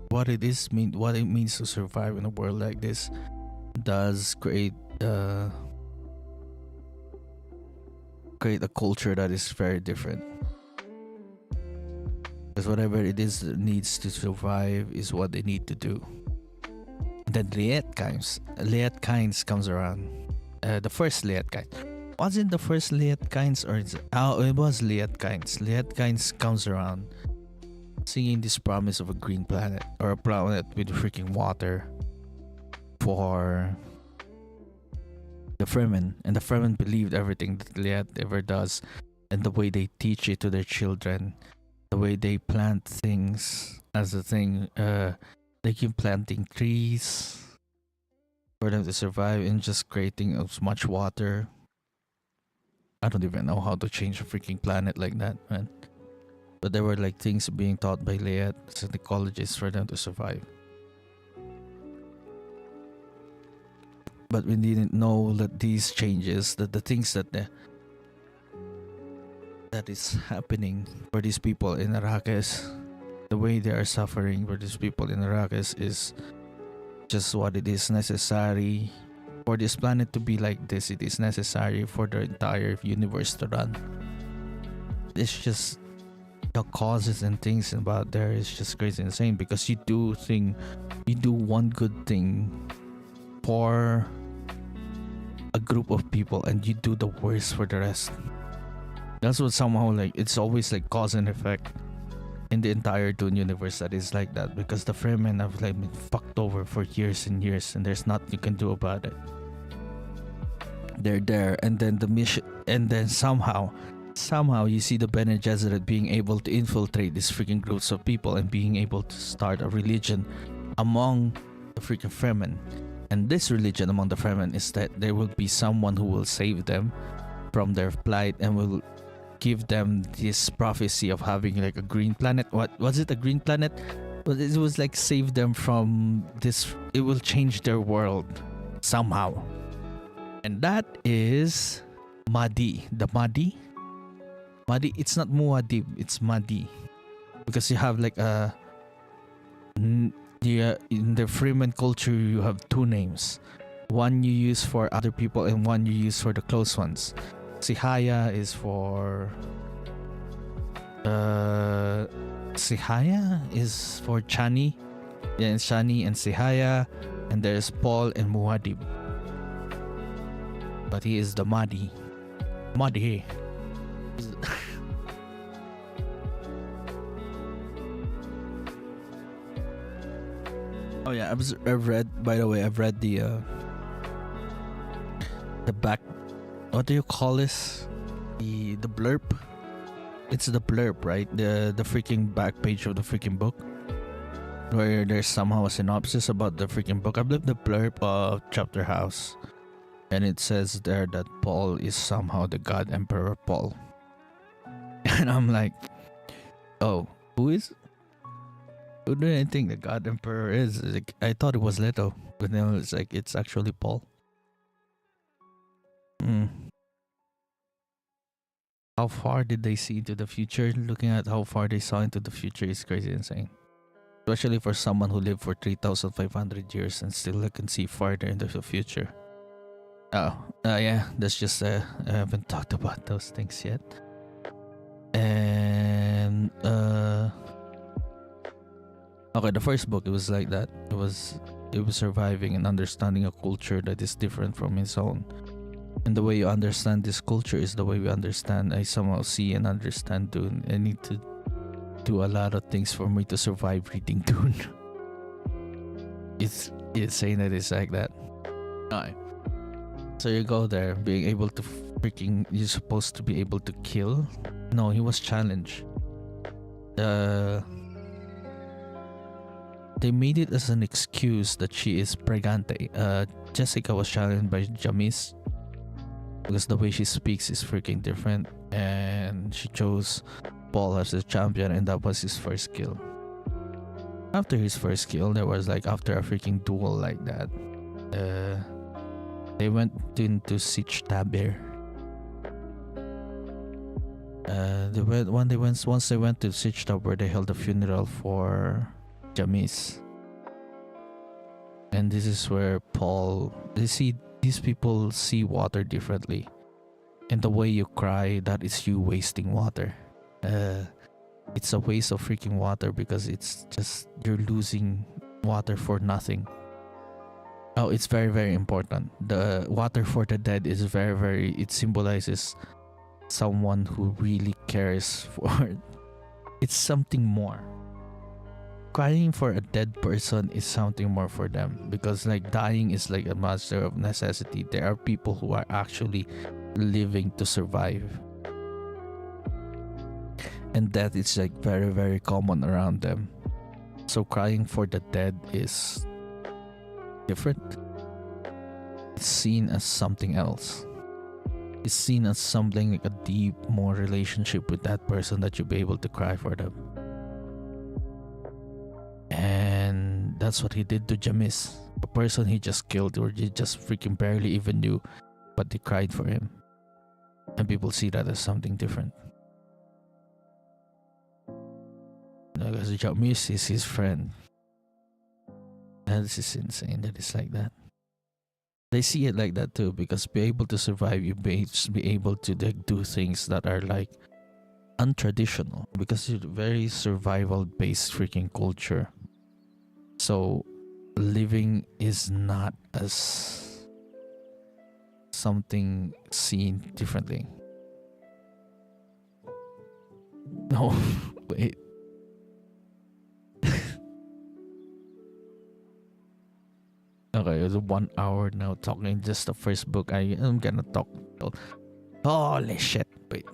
what it means to survive in a world like this does create a culture that is very different. Because whatever it is that needs to survive is what they need to do. Then Liet Kynes comes around. The first Liet Kynes. Was it the first Liet Kynes, or it was Liet Kynes. Liet Kynes comes around singing this promise of a green planet, or a planet with freaking water for the Fremen. And the Fremen believed everything that Liet ever does, and the way they teach it to their children, the way they plant things as a thing. They keep planting trees for them to survive, and just creating as much water. I don't even know how to change a freaking planet like that, man. But there were like things being taught by Leia, psychologists, for them to survive. But we didn't know that these changes, that the things that is happening for these people in Arrakis, the way they are suffering for these people in Arrakis is just what it is necessary for this planet to be like this. It is necessary for the entire universe to run. It's just the causes and things about there is just crazy insane, because you do one good thing for a group of people and you do the worst for the rest. That's what somehow, like, it's always like cause and effect in the entire Dune universe that is like that, because the Fremen have like been fucked over for years and years and there's nothing you can do about it. They're there, and then the mission, and then somehow you see the Bene Gesserit being able to infiltrate these freaking groups of people and being able to start a religion among the freaking Fremen. And this religion among the Fremen is that there will be someone who will save them from their plight and will give them this prophecy of having like a green planet. What was it? A green planet? But it was like save them from this. It will change their world somehow. And that is Mahdi. The Mahdi. It's not Muad'Dib, it's Mahdi. Because you have like in the Freeman culture, you have two names. One you use for other people and one you use for the close ones. Sihaya is for Chani. Yeah, it's Chani and Sihaya, and there's Paul and Muad'Dib. But he is the Mahdi. Mahdi. Oh yeah, I've read. By the way, I've read the back. What do you call this? The blurb. It's the blurb, right? The freaking back page of the freaking book, where there's somehow a synopsis about the freaking book. I believe the blurb of Chapter House, and it says there that Paul is somehow the God Emperor Paul. And I'm like, oh, who do I think the God Emperor is? Like, I thought it was Leto, but then it's like it's actually Paul. How far did they see into the future? Looking at how far they saw into the future is crazy insane. Especially for someone who lived for 3,500 years and still can see farther into the future. Yeah, that's just I haven't talked about those things yet. And okay, the first book, it was like that. It was surviving and understanding a culture that is different from his own. And the way you understand this culture is the way we understand. I somehow see and understand Dune. I need to do a lot of things for me to survive reading Dune. It's saying that it's like that. Alright. So you go there, being able to you're supposed to be able to kill. No, he was challenged. They made it as an excuse that she is pregante. Jessica was challenged by Jamis because the way she speaks is freaking different, and she chose Paul as a champion, and that was his first kill. After his first kill, there was like after a freaking duel like that, they went into Siege Tabir. Once they went to Siege Tabir, they held a funeral for Jamis. And this is where these people see water differently. And the way you cry, that is you wasting water. It's a waste of freaking water because it's just you're losing water for nothing. Oh, it's very, very important. The water for the dead is very, it symbolizes someone who really cares for it's something more. Crying for a dead person is something more for them, because like dying is like a matter of necessity. There are people who are actually living to survive, and that is like very, very common around them. So crying for the dead is different. It's seen as something else. is seen as something like a deep, more relationship with that person that you'll be able to cry for them. And that's what he did to Jamis, a person he just killed or he just freaking barely even knew, but they cried for him. And people see that as something different. Because Jamis is his friend. That is insane that it's like that. They see it like that too, because be able to survive, you be able to like, do things that are like untraditional, because it's a very survival based freaking culture. So living is not as something seen differently. No, wait. Okay, it's 1 hour now talking just the first book. I'm gonna talk. Holy shit, wait.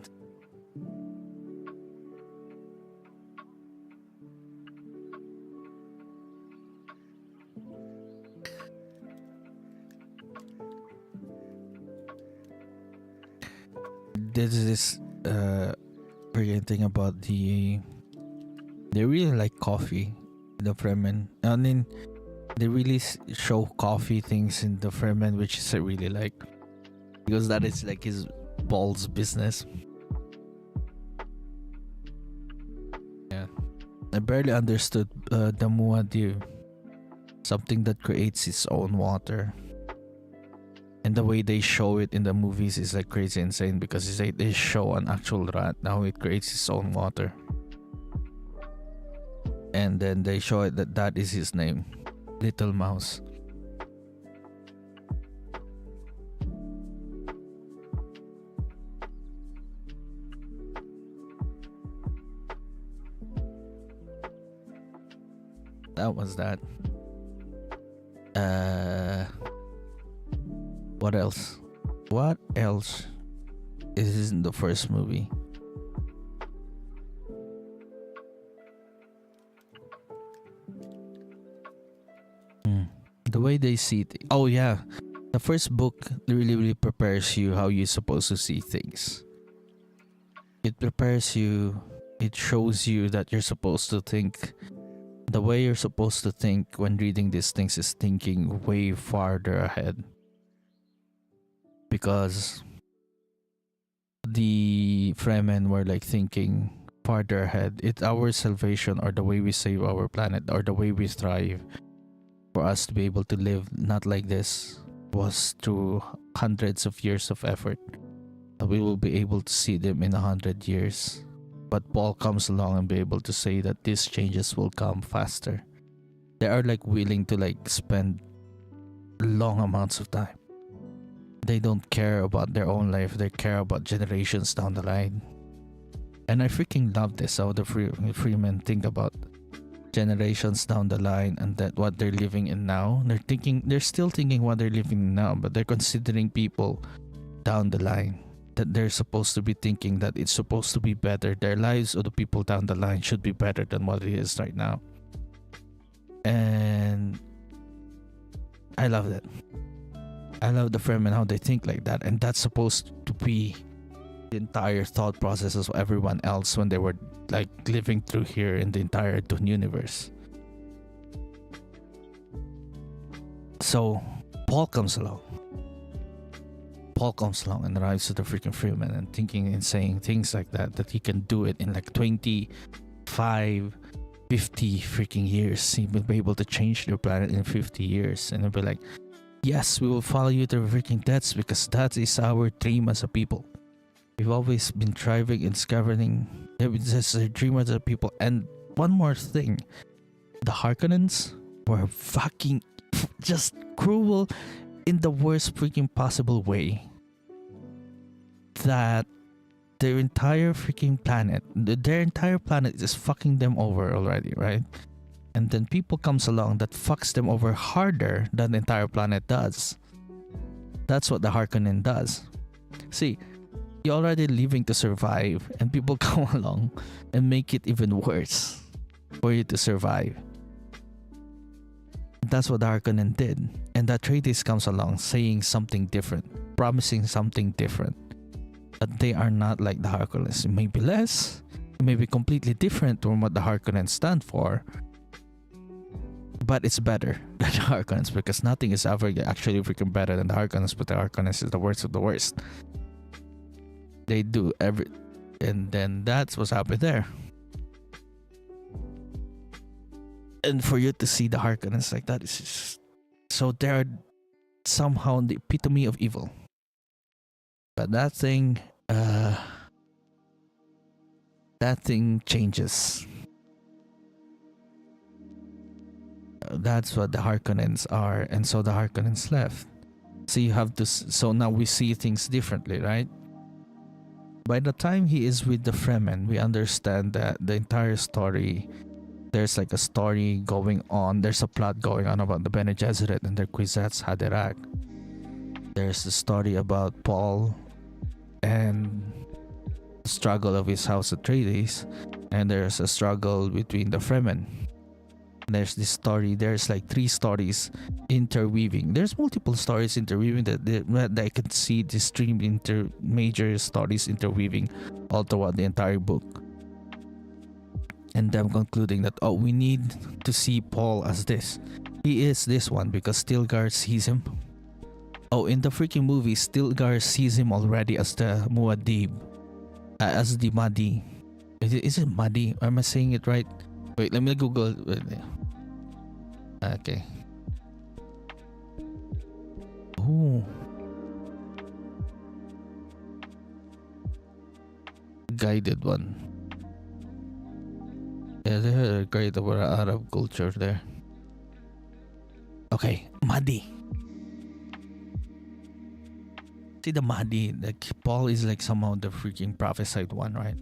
This is freaking thing about they really like coffee, the Fremen. I mean, they really show coffee things in the Fremen, which is I really like, because that is like his Paul's business. Yeah, I barely understood the Muad'Dib, something that creates its own water. And the way they show it in the movies is like crazy insane, because it's like they show an actual rat now it creates its own water, and then they show it that is his name, Little Mouse. That was that. What else? What else is in the first movie? The way they see it. Oh yeah, the first book really prepares you how you're supposed to see things. It prepares you. It shows you that you're supposed to think. The way you're supposed to think when reading these things is thinking way farther ahead. Because the Fremen were like thinking farther ahead. It's our salvation, or the way we save our planet, or the way we thrive, for us to be able to live not like this, was through hundreds of years of effort. We will be able to see them in 100 years. But Paul comes along and be able to say that these changes will come faster. They are like willing to like spend long amounts of time. They don't care about their own life. They care about generations down the line. And I freaking love this, how the Freemen think about generations down the line, and that what they're living in now. They're still thinking what they're living in now, but they're considering people down the line, that they're supposed to be thinking that it's supposed to be better. Their lives of the people down the line should be better than what it is right now. And I love that. I love the Fremen, how they think like that, and that's supposed to be the entire thought processes of everyone else when they were like living through here in the entire Dune universe. So Paul comes along and arrives to the freaking Freeman and thinking and saying things like that he can do it in like 25, 50 freaking years. He will be able to change their planet in 50 years, and he'll be like, yes, we will follow you to freaking deaths, because that is our dream as a people. We've always been thriving and discovering. It's a dream as a people. And one more thing, the Harkonnens were fucking just cruel in the worst freaking possible way. That their entire freaking planet, is fucking them over already, right? And then people comes along that fucks them over harder than the entire planet does. That's what the Harkonnen does. See, you're already living to survive, and people come along and make it even worse for you to survive. That's what the Harkonnen did. And that Atreides comes along saying something different, promising something different. But they are not like the Harkonnens. It may be less, it may be completely different from what the Harkonnens stand for, but it's better than the Harkonnens because nothing is ever actually freaking better than the Harkonnens, but the Harkonnens is the worst of the worst. They do every, and then that's what's happened there. And for you to see the Harkonnens like that is just, so they're somehow the epitome of evil. But that thing changes. That's what the Harkonnens are, and so the Harkonnens left. So you have to. So now we see things differently, right? By the time he is with the Fremen, we understand that the entire story. There's like a story going on. There's a plot going on about the Bene Gesserit and their Kwisatz Haderach. There's the story about Paul and the struggle of his house Atreides, and there's a struggle between the Fremen. There's this story. There's like 3 stories interweaving. There's multiple stories interweaving that I can see these 3 major stories interweaving all throughout the entire book. And them concluding that, oh, we need to see Paul as this. He is this one because Stilgar sees him. Oh, in the freaking movie, Stilgar sees him already as the Muad'Dib. As the Mahdi. Is it Mahdi? Am I saying it right? Wait, let me Google. Okay. Ooh. Guided one. Yeah, they're great about Arab culture there. Okay, Mahdi. See the Mahdi, like Paul is like somehow the freaking prophesied one, right?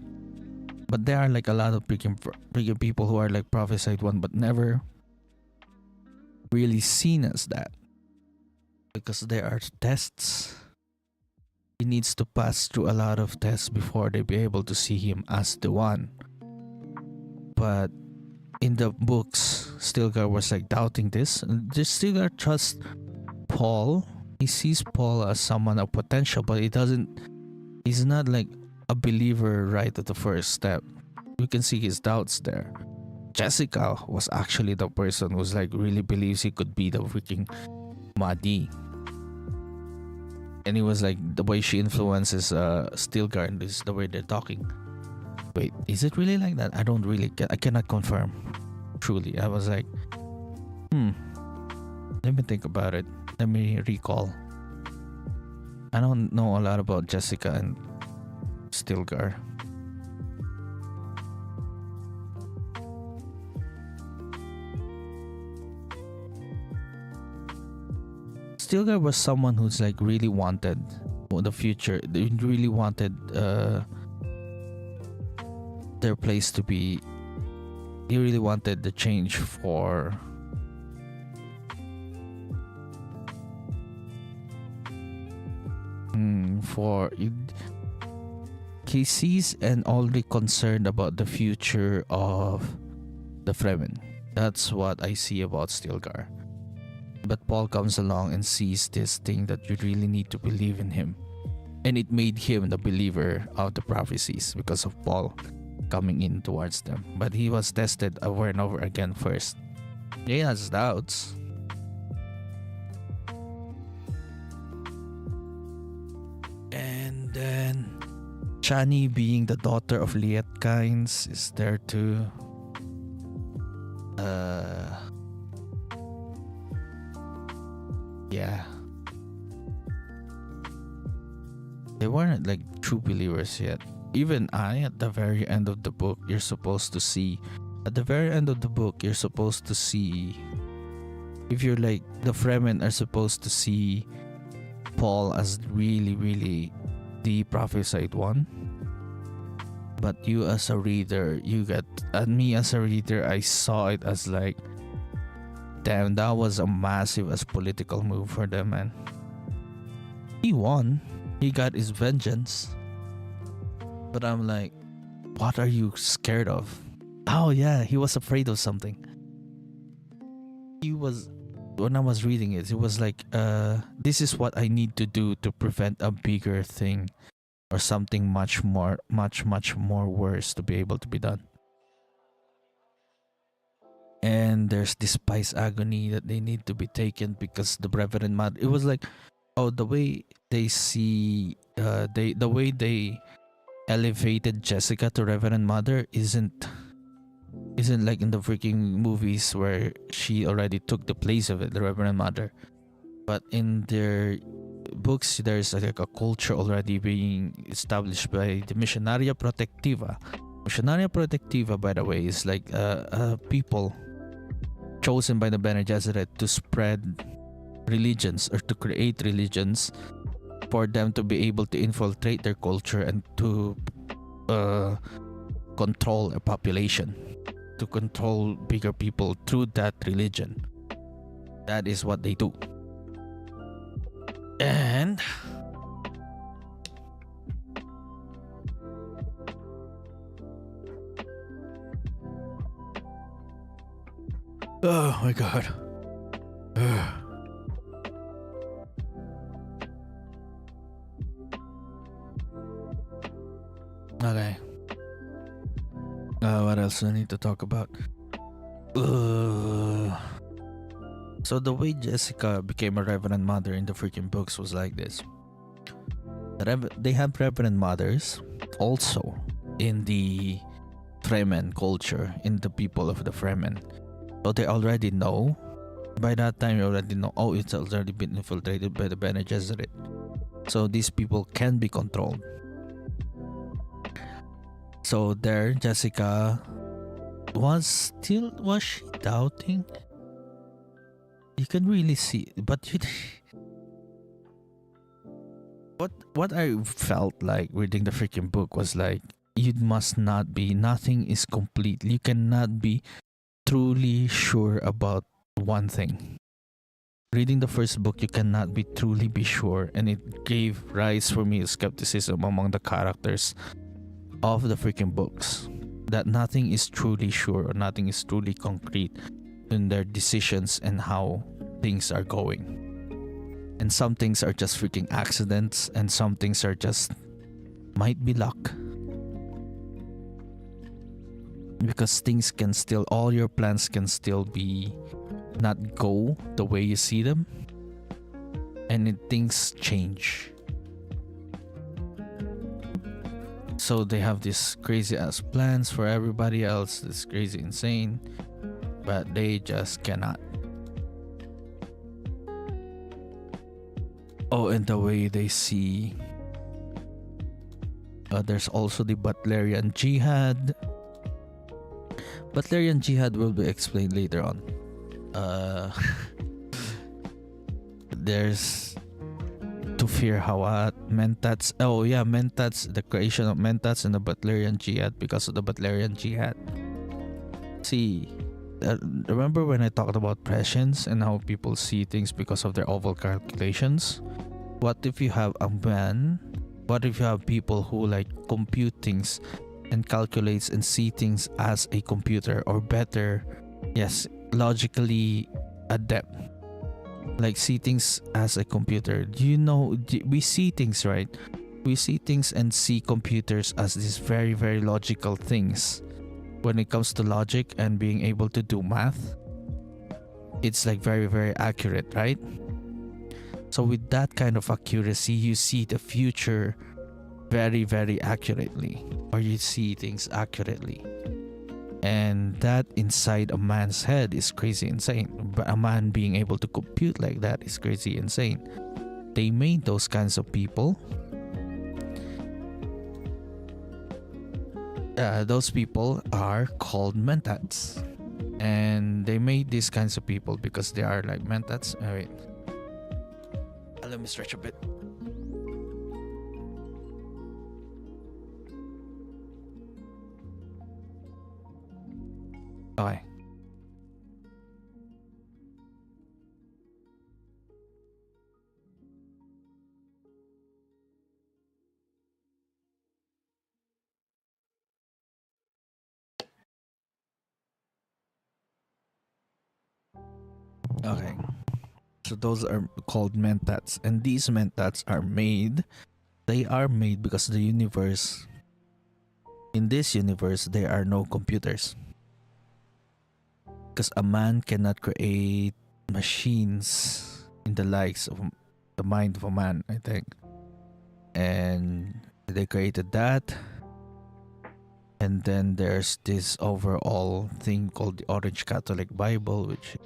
But there are like a lot of freaking people who are like prophesied one, but never really seen as that. Because there are tests. He needs to pass through a lot of tests before they be able to see him as the one. But in the books, Stilgar was like doubting this. Stilgar trusts Paul. He sees Paul as someone of potential, but he's not like a believer right at the first step. You can see his doubts there. Jessica was actually the person who's like really believes he could be the freaking Mahdi. And it was like the way she influences Stilgar, and this is the way they're talking. Wait, is it really like that? I don't really I cannot confirm. Truly, I was like, let me think about it. Let me recall. I don't know a lot about Jessica and Stilgar. Stilgar was someone who's like really wanted the future. They really wanted their place to be. He really wanted the change for he sees and only concerned about the future of the Fremen. That's what I see about Stilgar. But Paul comes along and sees this thing that you really need to believe in him, and it made him the believer of the prophecies because of Paul coming in towards them. But he was tested over and over again first. He has doubts. And then Chani, being the daughter of Liet Kynes, is there too. Yeah. They weren't like true believers yet. Even at the very end of the book, you're supposed to see. At the very end of the book, you're supposed to see. If you're like, the Fremen are supposed to see Paul as really, really the prophesied one. But you as a reader, and me as a reader, I saw it as like, damn, that was a massive as political move for them, man. He won. He got his vengeance. But I'm like, what are you scared of? Oh yeah, he was afraid of something. He was, when I was reading it, it was like, this is what I need to do to prevent a bigger thing or something much more worse to be able to be done. And there's this spice agony that they need to be taken because the Reverend Mother. It was like, oh, the way they see, the way they elevated Jessica to Reverend Mother isn't like in the freaking movies where she already took the place of it, the Reverend Mother. But in their books, there's like a culture already being established by the Missionaria Protectiva. Missionaria Protectiva, by the way, is like people chosen by the Bene Gesserit to spread religions or to create religions for them to be able to infiltrate their culture and to control a population, to control bigger people through that religion. That is what they do. And oh my god. Okay. What else do I need to talk about? So the way Jessica became a Reverend Mother in the freaking books was like this. They have Reverend Mothers also in the Fremen culture, in the people of the Fremen. So they already know. By that time, you already know, oh, it's already been infiltrated by the Bene Gesserit. So these people can be controlled. So there, Jessica was she doubting? You can really see, but what I felt like reading the freaking book was like, you must not be, nothing is complete. You cannot be truly sure about one thing. Reading the first book, you cannot be truly be sure, and it gave rise for me to skepticism among the characters of the freaking books, that nothing is truly sure or nothing is truly concrete in their decisions and how things are going. And some things are just freaking accidents, and some things are just might be luck. Because things can still, all your plans can still be not go the way you see them, and things change. So they have this crazy ass plans for everybody else, this crazy insane, but they just cannot. Oh, and the way they see, there's also the Butlerian Jihad. Butlerian Jihad will be explained later on. There's Tufir Hawat, Mentats. Oh yeah, Mentats, the creation of Mentats and the Butlerian Jihad because of the Butlerian Jihad. See, remember when I talked about prescience and how people see things because of their oval calculations? What if you have a man? What if you have people who like compute things and calculates and see things as a computer, or better, yes, logically adept, like see things as a computer? Do you know, we see things, right? We see things and see computers as these very, very logical things. When it comes to logic and being able to do math, it's like very, very accurate, right? So with that kind of accuracy, you see the future very, very accurately, or you see things accurately. And that inside a man's head is crazy insane. But a man being able to compute like that is crazy insane. They made those kinds of people. Those people are called mentats. And they made these kinds of people because they are like mentats. Oh, wait. Let me stretch a bit. Okay. Okay. So those are called mentats, and these mentats are made They are made because in this universe, there are no computers. Because a man cannot create machines in the likes of the mind of a man, I think. And they created that. And then there's this overall thing called the Orange Catholic Bible, which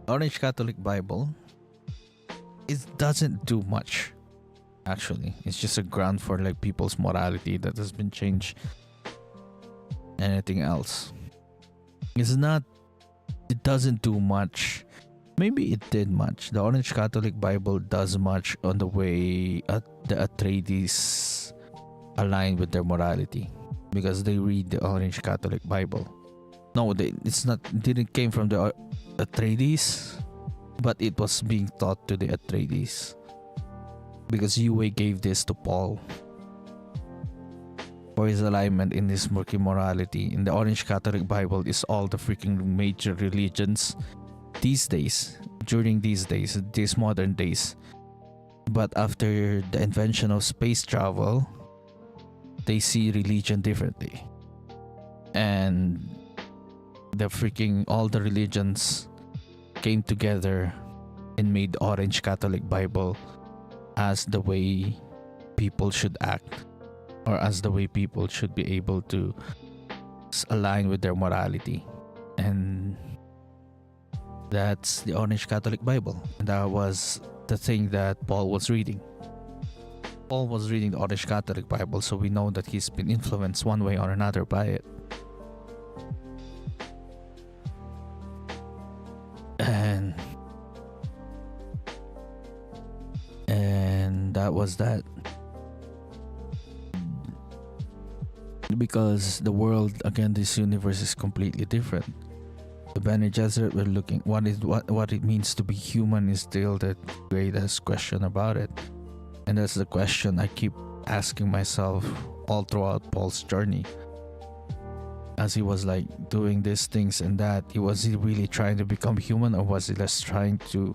Orange Catholic Bible, it doesn't do much. Actually, it's just a ground for like people's morality that has been changed. Anything else, it doesn't do much. Maybe it did much. The Orange Catholic Bible does much on the way the Atreides align with their morality, because they read the Orange Catholic Bible. No, it's not. It didn't came from the Atreides, but it was being taught to the Atreides, because Yue gave this to Paul for his alignment in this murky morality. In the Orange Catholic Bible is all the freaking major religions these days, during these days, these modern days. But after the invention of space travel, they see religion differently. And all the religions came together and made the Orange Catholic Bible as the way people should act, or as the way people should be able to align with their morality. And that's the Orange Catholic Bible. And that was the thing that Paul was reading. Paul was reading the Orange Catholic Bible, so we know that he's been influenced one way or another by it. And that was that. Because the world, again, this universe is completely different. The Bene Gesserit were looking what it means to be human is still the greatest question about it. And that's the question I keep asking myself all throughout Paul's journey. As he was like doing these things and that, was he really trying to become human, or was he just trying to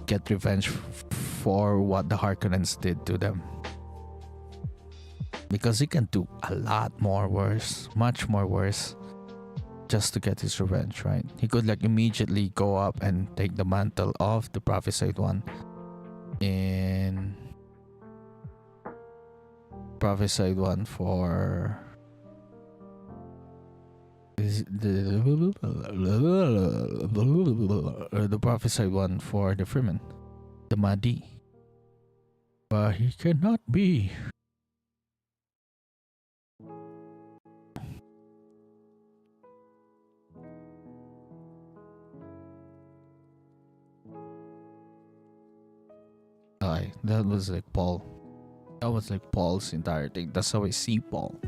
get revenge for what the Harkonnens did to them? Because he can do a lot more worse, much more worse, just to get his revenge, right? He could like immediately go up and take the mantle of the prophesied one in prophesied one for the prophesied one for the Freeman, the Mahdi. But he cannot be. That was like Paul. That was like Paul's entire thing. That's how I see Paul.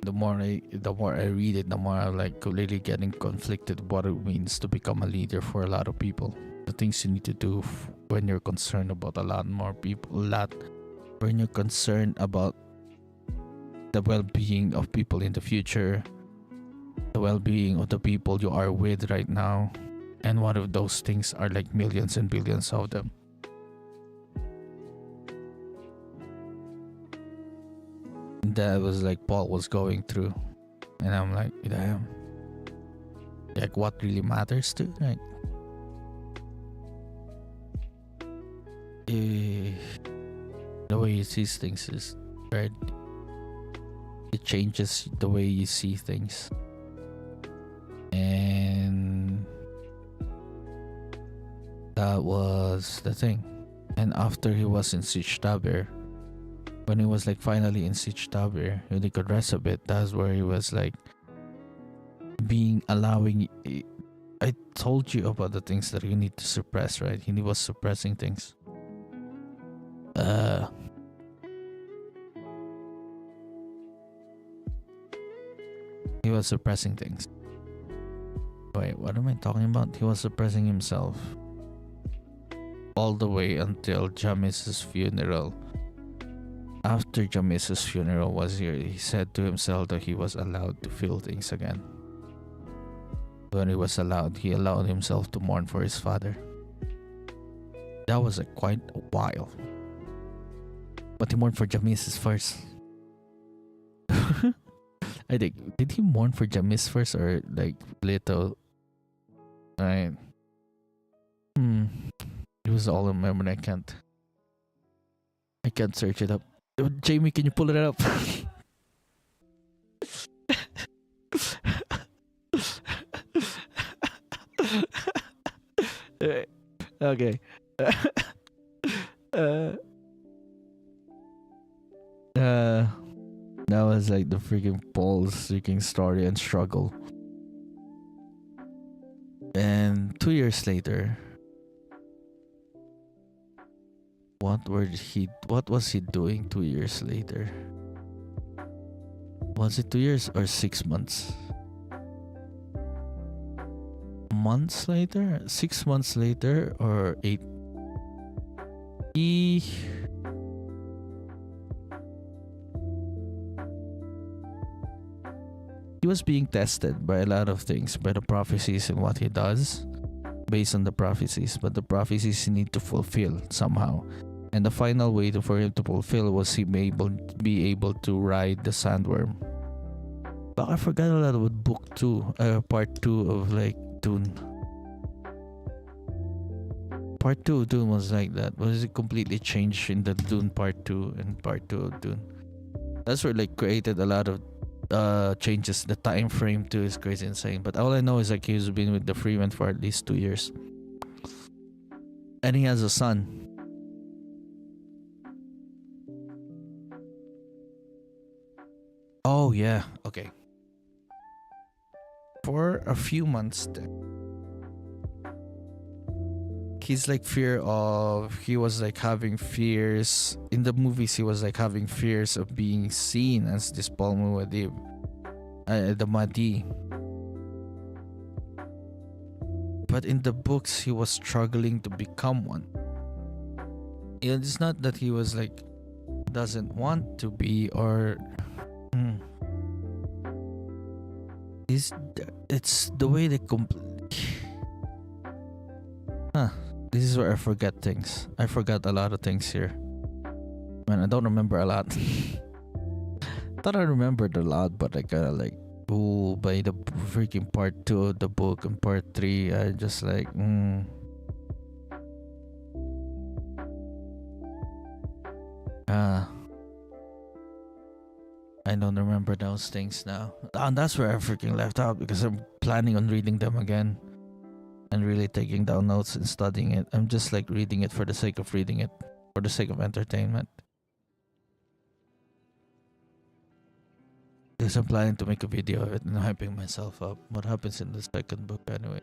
The more I read it, the more I'm like really getting conflicted what it means to become a leader for a lot of people. The things you need to do when you're concerned about a lot more people. When you're concerned about the well-being of people in the future, the well-being of the people you are with right now, and one of those things are like millions and billions of them. That was like Paul was going through, and I'm like, damn, like what really matters to, right? The way he sees things is right. It changes the way you see things, and that was the thing. And after he was in Siege Tabir, when he was like finally in Siege Tabir, when he could rest a bit, that's where he was like allowing. I told you about the things that you need to suppress, right? He was suppressing things. He was suppressing things. Wait, what am I talking about? He was suppressing himself all the way until Jamis's funeral. After Jamis's funeral was here, he said to himself that he was allowed to feel things again. When he was allowed, he allowed himself to mourn for his father. that was like quite a while. But he mourned for Jamis first. I think, did he mourn for Jamis first or like little? Right. It was all in memory. I can't search it up. Jamie, can you pull it up? Okay. That was like the freaking Paul's freaking story and struggle. And 2 years later, what was he doing 2 years later? Was it 2 years or 6 months? Months later? 6 months later or 8? He was being tested by a lot of things, by the prophecies and what he does based on the prophecies, but the prophecies he need to fulfill somehow. And the final way for him to fulfill was he be able to ride the sandworm. But I forgot a lot about book 2, part 2 of like Dune. Part 2 of Dune was like that. Was it completely changed in the Dune part 2 and part 2 of Dune? That's where like created a lot of changes. The time frame too is crazy insane. But all I know is like he's been with the Freeman for at least 2 years. And he has a son. Oh yeah, okay. For a few months then, he's like he was like having fears in the movies. He was like having fears of being seen as this Paul Muad'Dib, the Mahdi. But in the books he was struggling to become one. It's not that he was like doesn't want to be or it's the way they this is where I forget things. I forgot a lot of things here. Man, I don't remember a lot. Thought I remembered a lot, but I gotta like, by the freaking part 2 of the book and part 3, I just like, I don't remember those things now. And that's where I freaking left out because I'm planning on reading them again. And really taking down notes and studying it. I'm just like reading it for the sake of reading it, for the sake of entertainment. Because I'm planning to make a video of it and hyping myself up. What happens in the second book anyway?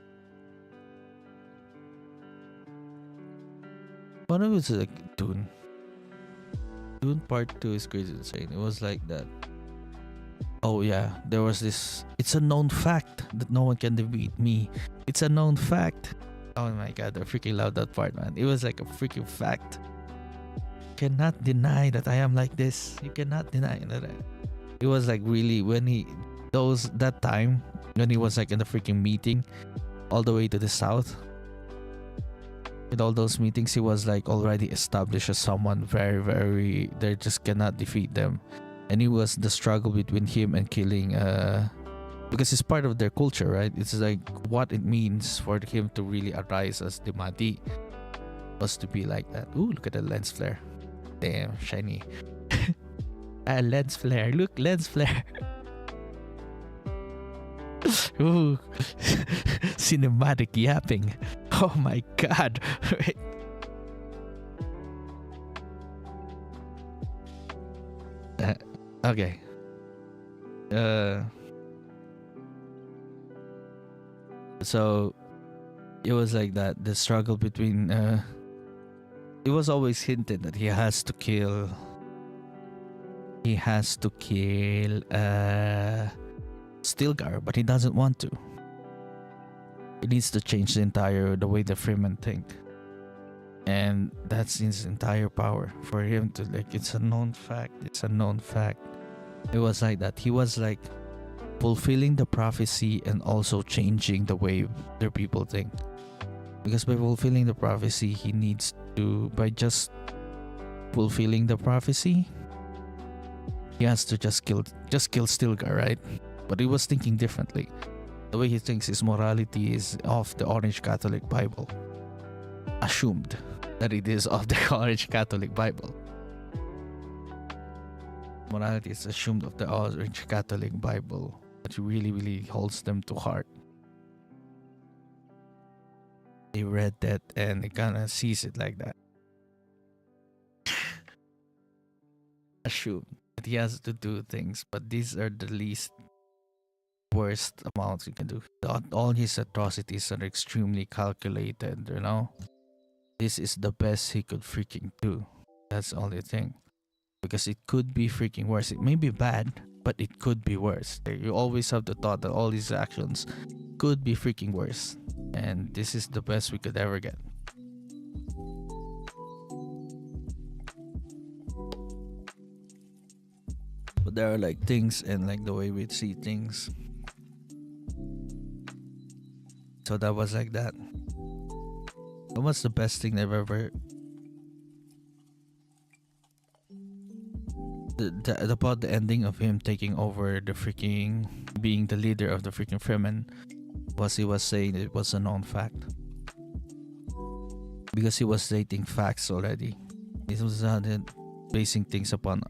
One of it's like Dune. Dune part 2 is crazy insane. It was like that. Oh yeah, there was this. It's a known fact that no one can defeat me. It's a known fact. Oh my god, I freaking love that part, man. It was like a freaking fact. You cannot deny that I am like this. You cannot deny that. It was like really when that time when he was like in the freaking meeting all the way to the south. With all those meetings, he was like already established as someone very, very. They just cannot defeat them. And it was the struggle between him and killing because it's part of their culture, right? It's like what it means for him to really arise as the Mahdi was to be like that. Ooh, look at the lens flare. Damn, shiny. Lens flare. Look, lens flare. Ooh, cinematic yapping. Oh my god. Wait. Okay. So it was like that, the struggle between it was always hinted that he has to kill Stilgar, but he doesn't want to. He needs to change the way the Freemen think. And that's his entire power for him to like, it's a known fact. It was like that. He was like fulfilling the prophecy and also changing the way their people think. Because by fulfilling the prophecy, he needs to by just fulfilling the prophecy. He has to just kill Stilgar, right? But he was thinking differently. The way he thinks his morality is of the Orange Catholic Bible. Assumed that it is of the Orange Catholic Bible. Morality is assumed of the Orange Catholic Bible, but he really, really holds them to heart. He read that and he kind of sees it like that. Assumed that he has to do things, but these are the least worst amounts he can do. All his atrocities are extremely calculated, you know? This is the best he could freaking do. That's the only thing. Because it could be freaking worse. It may be bad, but it could be worse. You always have the thought that all these actions could be freaking worse. And this is the best we could ever get. But there are like things and like the way we see things. So that was like that. That was the best thing I've ever. About the ending of him taking over the freaking being the leader of the freaking Fremen was he was saying it was a known fact because he was stating facts already. He was basing things upon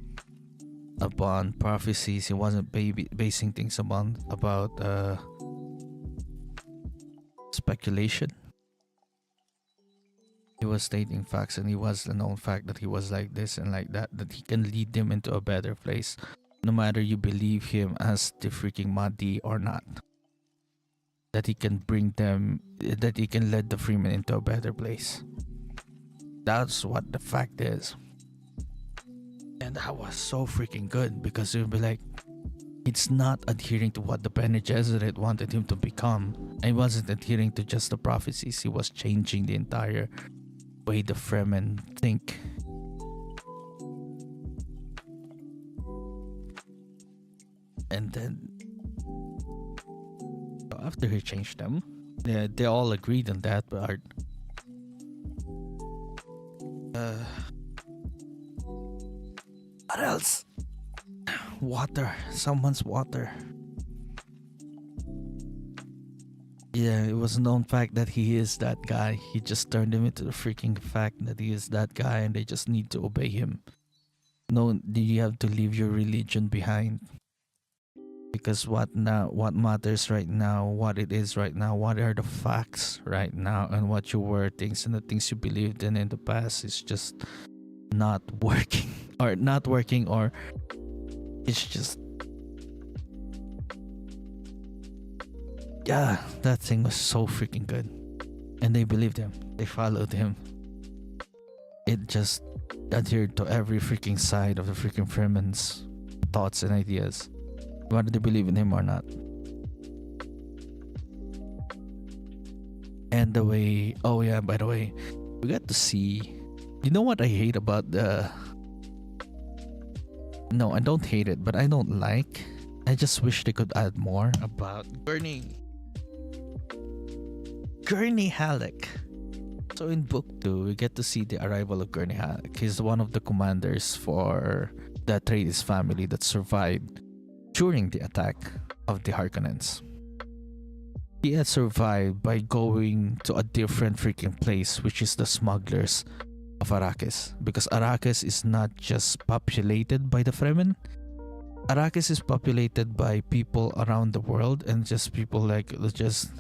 prophecies. He wasn't basing things about speculation. He was stating facts, and he was the known fact that he was like this and like that, that he can lead them into a better place, no matter you believe him as the freaking Mahdi or not. That he can bring them, that he can lead the Freemen into a better place. That's what the fact is. And that was so freaking good, because it would be like, it's not adhering to what the Bene Gesserit wanted him to become. And he wasn't adhering to just the prophecies. He was changing the entire way the Fremen think. And then after he changed them, they all agreed on that, but what else? Water. Someone's water. Yeah, it was a known fact that he is that guy. He just turned him into the freaking fact that he is that guy, and they just need to obey him. No, you have to leave your religion behind. Because what matters right now, what it is right now, what are the facts right now, and what you were things and the things you believed in the past is just not working, or it's just, yeah, that thing was so freaking good. And they believed him. They followed him. It just adhered to every freaking side of the freaking Fremen's thoughts and ideas, whether they believe in him or not. And the way, oh yeah, by the way, we got to see, you know what I hate about no, I don't hate it, but I don't like, I just wish they could add more about Gurney Halleck. So in book 2, we get to see the arrival of Gurney Halleck. He's one of the commanders for the Atreides family that survived during the attack of the Harkonnens. He had survived by going to a different freaking place, which is the smugglers of Arrakis. Because Arrakis is not just populated by the Fremen. Arrakis is populated by people around the world, and just people like just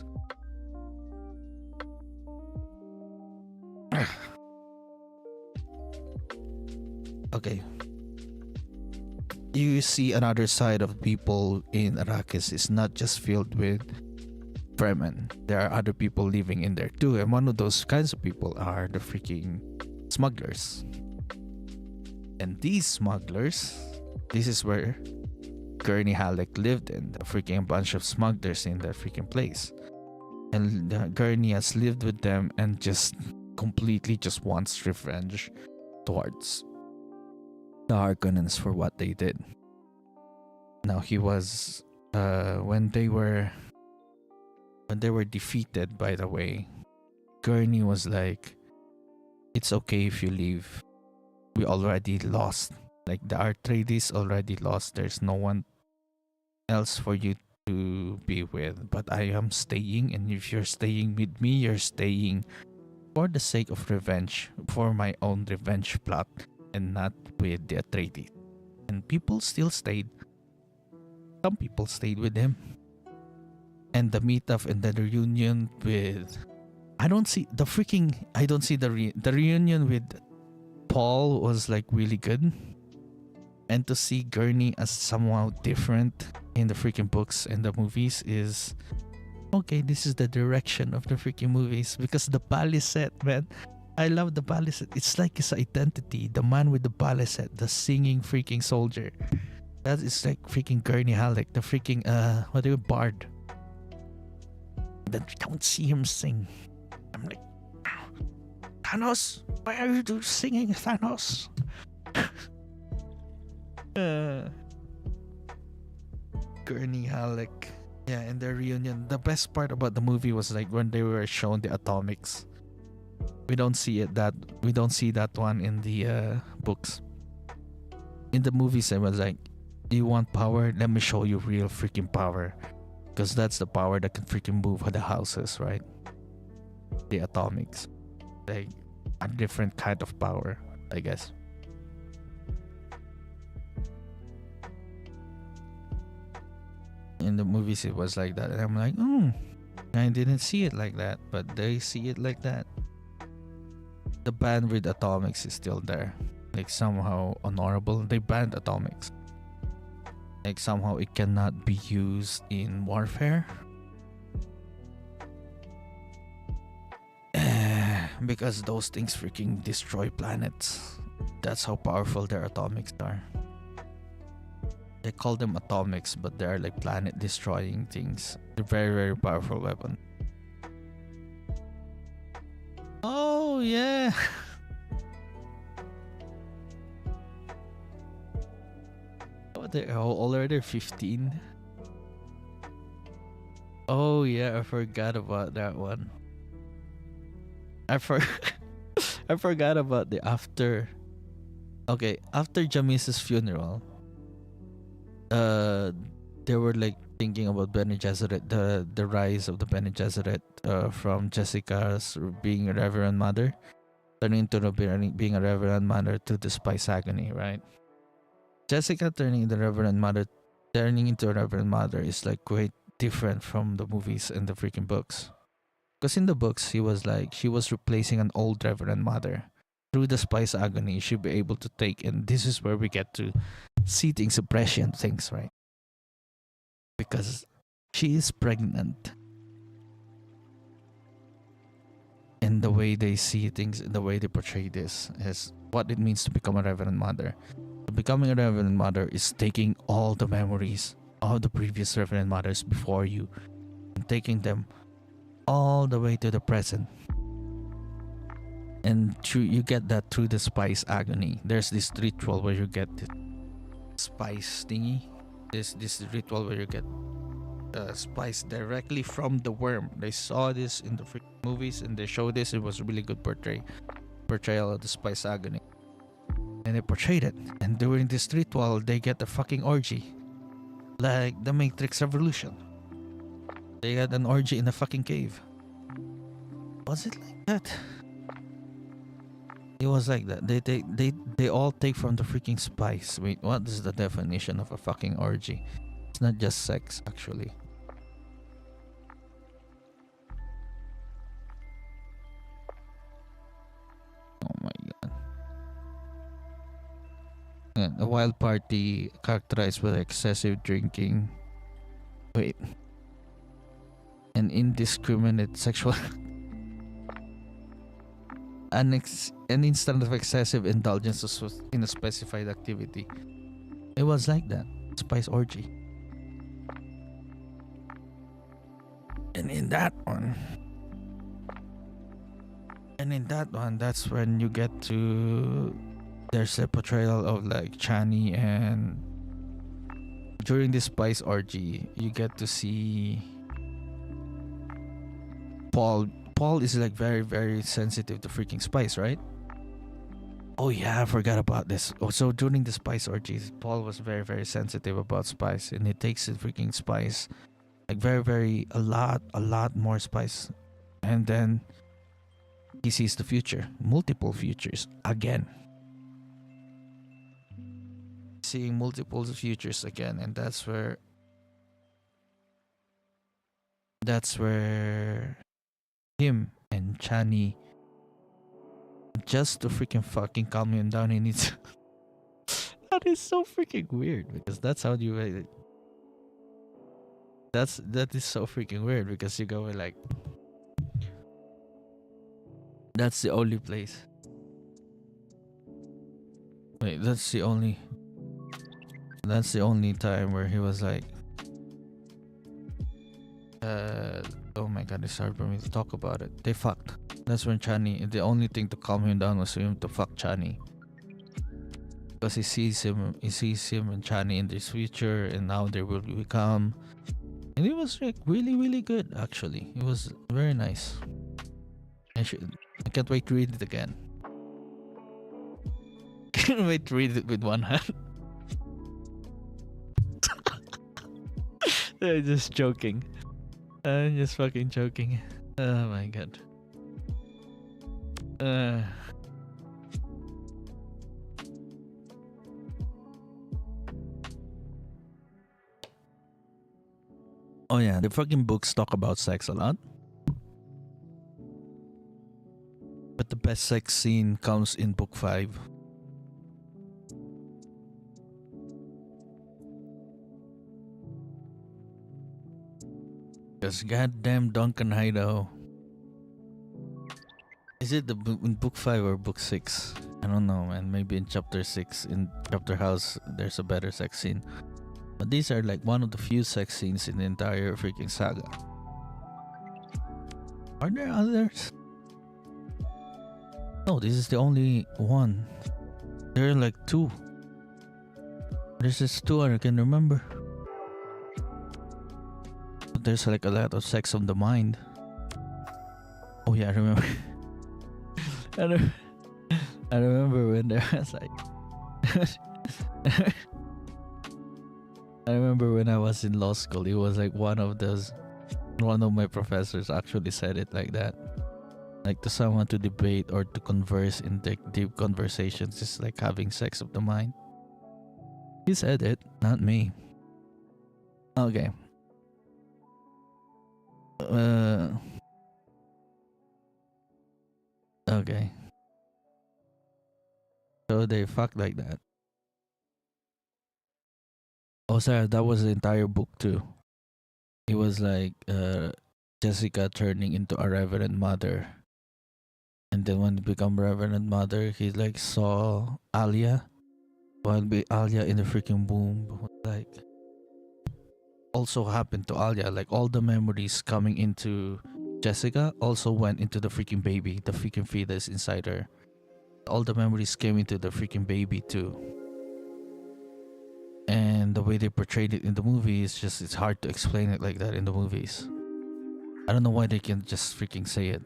okay. You see another side of people in Arrakis is not just filled with Fremen. There are other people living in there too, and one of those kinds of people are the freaking smugglers. And these smugglers, this is where Gurney Halleck lived in, the freaking bunch of smugglers in that freaking place. And Gurney has lived with them and just completely just wants revenge towards the Harkonnens for what they did. Now he was when they were defeated, by the way, Gurney was like, it's okay if you leave. We already lost. Like the Atreides already lost. There's no one else for you to be with. But I am staying, and if you're staying with me, you're staying for the sake of revenge, for my own revenge plot, and not with the Atreides. And people still stayed. Some people stayed with him. And the meetup and the reunion with, I don't see the freaking, I don't see the reunion with Paul was like really good. And to see Gurney as somehow different in the freaking books and the movies is okay. This is the direction of the freaking movies, because the palisade, man, I love the palisade. It's like his identity, the man with the palisade, the singing freaking soldier. That is like freaking Gurney Halleck, the freaking what do you bard. Then we don't see him sing. I'm like, Thanos, why are you singing, Thanos? Gurney Halleck. Yeah, and the reunion. The best part about the movie was like when they were shown the atomics. We don't see that one in the books. In the movies, I was like, you want power? Let me show you real freaking power. Because that's the power that can freaking move the houses, right? The atomics. Like a different kind of power, I guess. In the movies, it was like that. And I'm like, I didn't see it like that. But they see it like that. The ban with atomics is still there. Like somehow honorable. They banned atomics. Like somehow it cannot be used in warfare. Because those things freaking destroy planets. That's how powerful their atomics are. They call them atomics, but they are like planet destroying things. They're very, very powerful weapon. Oh yeah. Oh, they're already 15. Oh yeah, I forgot about that one. I forgot about the after. Okay, after Jamis's funeral, they were like thinking about Bene Gesserit, the rise of the Bene Gesserit, from Jessica's being a Reverend Mother, turning into being a Reverend Mother to the Spice Agony, right? Jessica turning into Reverend Mother is like quite different from the movies and the freaking books. Because in the books, she was replacing an old Reverend Mother. Through the Spice Agony, she'll be able to take, and this is where we get to see things, suppression things, right? Because she is pregnant. And the way they see things, the way they portray this, is what it means to become a Reverend Mother. Becoming a Reverend Mother is taking all the memories of the previous Reverend Mothers before you and taking them all the way to the present. And you get that through the Spice Agony. There's this ritual where you get the spice thingy. This ritual where you get spice directly from the worm. They saw this in the movies and they showed this. It was a really good portrayal of the Spice Agony. And they portrayed it. And during this ritual, they get a fucking orgy. Like the Matrix Revolution. They had an orgy in a fucking cave. Was it like that? It was like that. They all take from the freaking spice. Wait, what is the definition of a fucking orgy? It's not just sex, actually. Oh my god. And a wild party characterized with excessive drinking. Wait. An indiscriminate sexual an instant of excessive indulgence in a specified activity. It was like that. Spice orgy. And in that one, that's when you get to, there's a portrayal of like Chani, and during this spice orgy, you get to see Paul is like very, very sensitive to freaking spice, right? Oh yeah, I forgot about this. Oh, so during the spice orgies, Paul was very, very sensitive about spice, and he takes the freaking spice, like very, very a lot more spice, and then he sees the future, multiple futures again, seeing multiple futures again, and that's where him and Chani, just to freaking fucking calm him down, he needs. That is so freaking weird because that's how you that is so freaking weird because you go like that's the only place. Wait, that's the only time where he was like oh my god, it's hard for me to talk about it. They fucked. That's when Chani, the only thing to calm him down was for him to fuck Chani. Because he sees him and Chani in this future and now they will become, and it was like really, really good actually. It was very nice. I can't wait to read it again. Can't wait to read it with one hand. I'm just joking. I'm just fucking joking. Oh my god. Oh yeah, the fucking books talk about sex a lot. But the best sex scene comes in book 5. Because goddamn Duncan Idaho. Is it in book 5 or book 6? I don't know, man. Maybe in chapter 6, in chapter house, there's a better sex scene. But these are like one of the few sex scenes in the entire freaking saga. Are there others? No, this is the only one. There are like 2. There's just 2 I can remember. But there's like a lot of sex on the mind. Oh yeah, I remember. I remember when there was like I remember when I was in law school, it was like one of my professors actually said it like that. Like to someone to debate or to converse in deep conversations is like having sex of the mind. He said it, not me. Okay. Okay. So they fucked like that. Oh, sorry, that was the entire book too. It was like Jessica turning into a reverend mother. And then when he become reverend mother, he like saw Alia. While be Alia in the freaking womb. Like also happened to Alia. Like all the memories coming into Jessica also went into the freaking baby, the freaking fetus inside her. All the memories came into the freaking baby too. And the way they portrayed it in the movie is just, it's hard to explain it like that in the movies. I don't know why they can just freaking say it.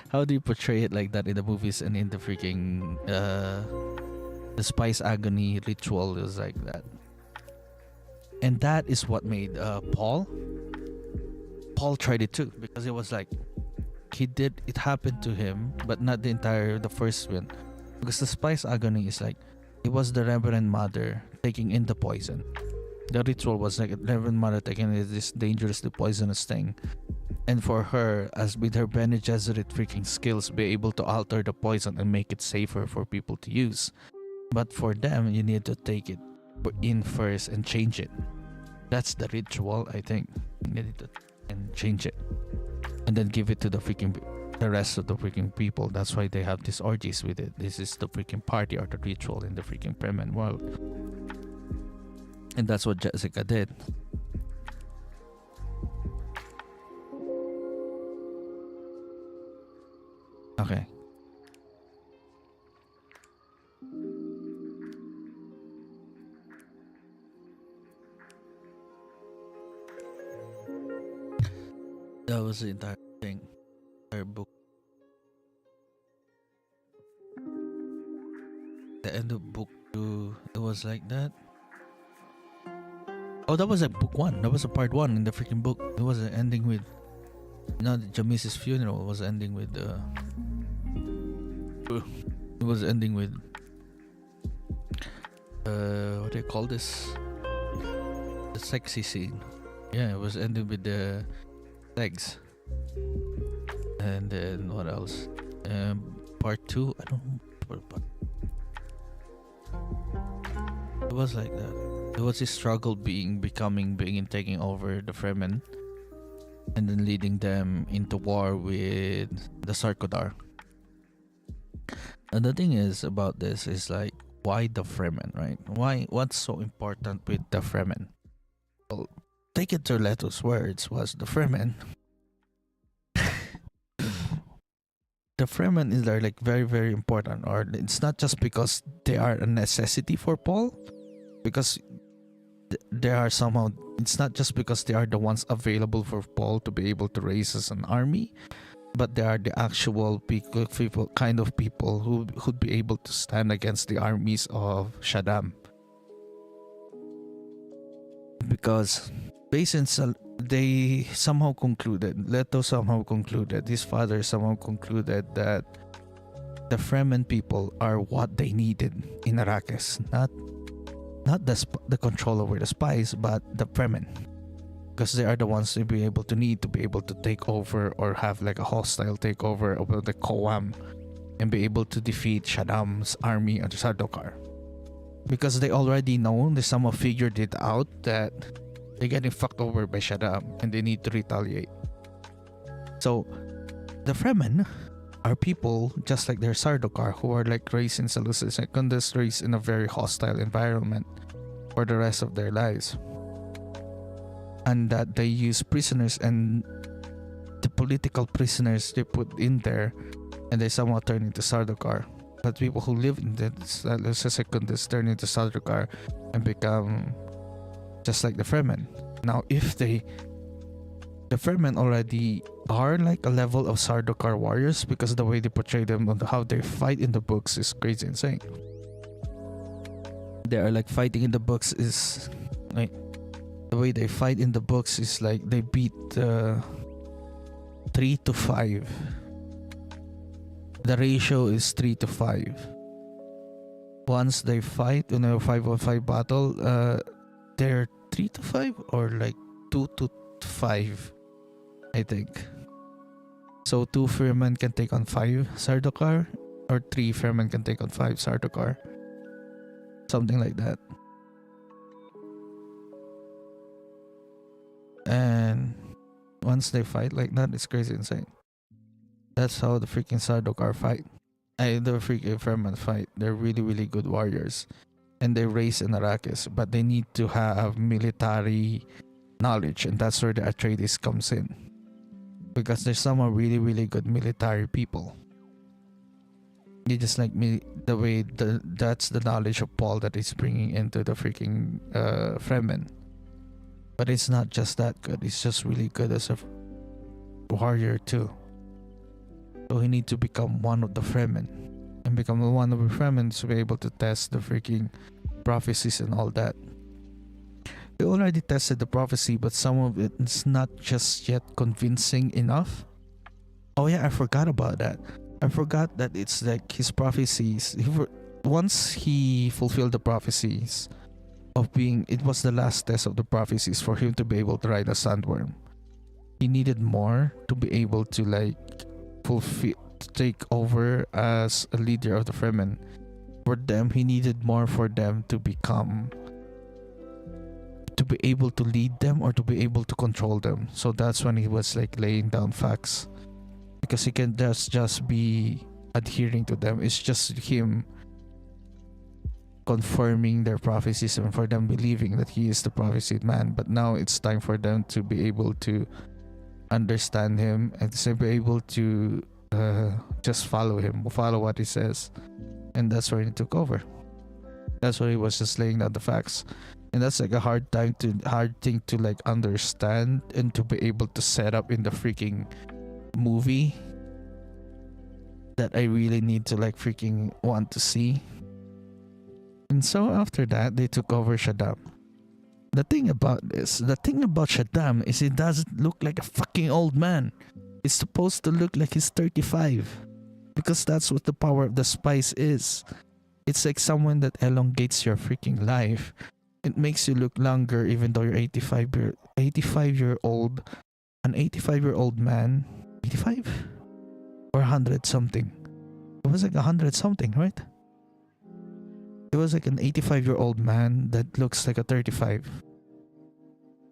How do you portray it like that in the movies and in the freaking the spice agony ritual is like that. And that is what made Paul tried it too, because it was like it happened to him, but not the first one, because the spice agony is like it was the reverend mother taking in the poison. The ritual was like a reverend mother taking this dangerously poisonous thing, and for her, as with her Bene Gesserit freaking skills, be able to alter the poison and make it safer for people to use. But for them, you need to take it in first and change it. That's the ritual, I think. You need to and change it, and then give it to the rest of the freaking people. That's why they have these orgies with it. This is the freaking party or the ritual in the freaking Fremen world, and that's what Jessica did. Okay. That was the entire thing, entire book. the end of book 2, it was like that. Oh, that was like book 1. That was a part 1 in the freaking book. It was ending with, Jamis's funeral was ending with it was ending with what do you call this? The sexy scene. Yeah, it was ending with the legs. And then what else? Part 2, I don't know. It was like that. It was his struggle being and taking over the Fremen, and then leading them into war with the Sarkodar. And the thing is about this is like, why the Fremen, right? What's so important with the Fremen? Well, take it to Leto's words, was the Fremen. The Fremen is like very, very important, or it's not just because they are a necessity for Paul, because they are somehow, it's not just because they are the ones available for Paul to be able to raise as an army, but they are the actual people kind of people who would be able to stand against the armies of Shaddam. Because they somehow concluded, Leto somehow concluded, his father somehow concluded that the Fremen people are what they needed in Arrakis, not the control over the spies, but the Fremen, because they are the ones to be able to take over, or have like a hostile takeover over the Koam, and be able to defeat Shaddam's army under Sardaukar. Because they already know, they somehow figured it out that they're getting fucked over by Shaddam and they need to retaliate. So the Fremen are people just like their Sardaukar, who are like raised in Seleucus Secundus, raised in a very hostile environment for the rest of their lives, and that they use prisoners, and the political prisoners they put in there, and they somehow turn into Sardaukar. But people who live in the Seleucus Secundus turn into Sardaukar and become just like the Fremen. Now, if the Fremen already are like a level of Sardaukar warriors, because the way they portray them and how they fight in the books is crazy insane. They are like fighting in the books is like, the way they fight in the books is like they beat 3 to 5. The ratio is 3 to 5. Once they fight in a 5-on-5 battle, they're 3 to 5 or like 2 to 5, I think. So 2 Fremen can take on 5 Sardaukar, or 3 Fremen can take on 5 Sardaukar. Something like that. And once they fight like that, it's crazy insane. That's how the freaking Sardaukar fight. The freaking Fremen fight. They're really, really good warriors. And they race in Arrakis, but they need to have military knowledge, and that's where the Atreides comes in. Because there's some really, really good military people. They just like me, the way that's the knowledge of Paul that he's bringing into the freaking Fremen. But it's not just that good, it's just really good as a warrior too. So he needs to become one of the Fremen, and become one of the Fremen to be able to test the freaking prophecies and all that. They already tested the prophecy, but some of it is not just yet convincing enough. Oh yeah, I forgot about that. I forgot that it's like his prophecies. Once he fulfilled the prophecies of being, it was the last test of the prophecies for him to be able to ride a sandworm. He needed more to be able to like fulfill, to take over as a leader of the Fremen. For them, he needed more for them to become, to be able to lead them or to be able to control them. So that's when he was like laying down facts, because he can just be adhering to them. It's just him confirming their prophecies and for them believing that he is the prophesied man. But now it's time for them to be able to understand him and to be able to just follow him, follow what he says. And that's where he took over. That's why he was just laying down the facts. And that's like a hard thing to like understand and to be able to set up in the freaking movie, that I really need to like freaking want to see. And so after that, they took over Shaddam. The thing about Shaddam is he doesn't look like a fucking old man. He's supposed to look like he's 35. Because that's what the power of the spice is. It's like someone that elongates your freaking life. It makes you look longer even though you're 85-year-old. An 85-year-old man. 85? Or 100 something. It was like 100 something, right? It was like an 85-year-old man that looks like a 35.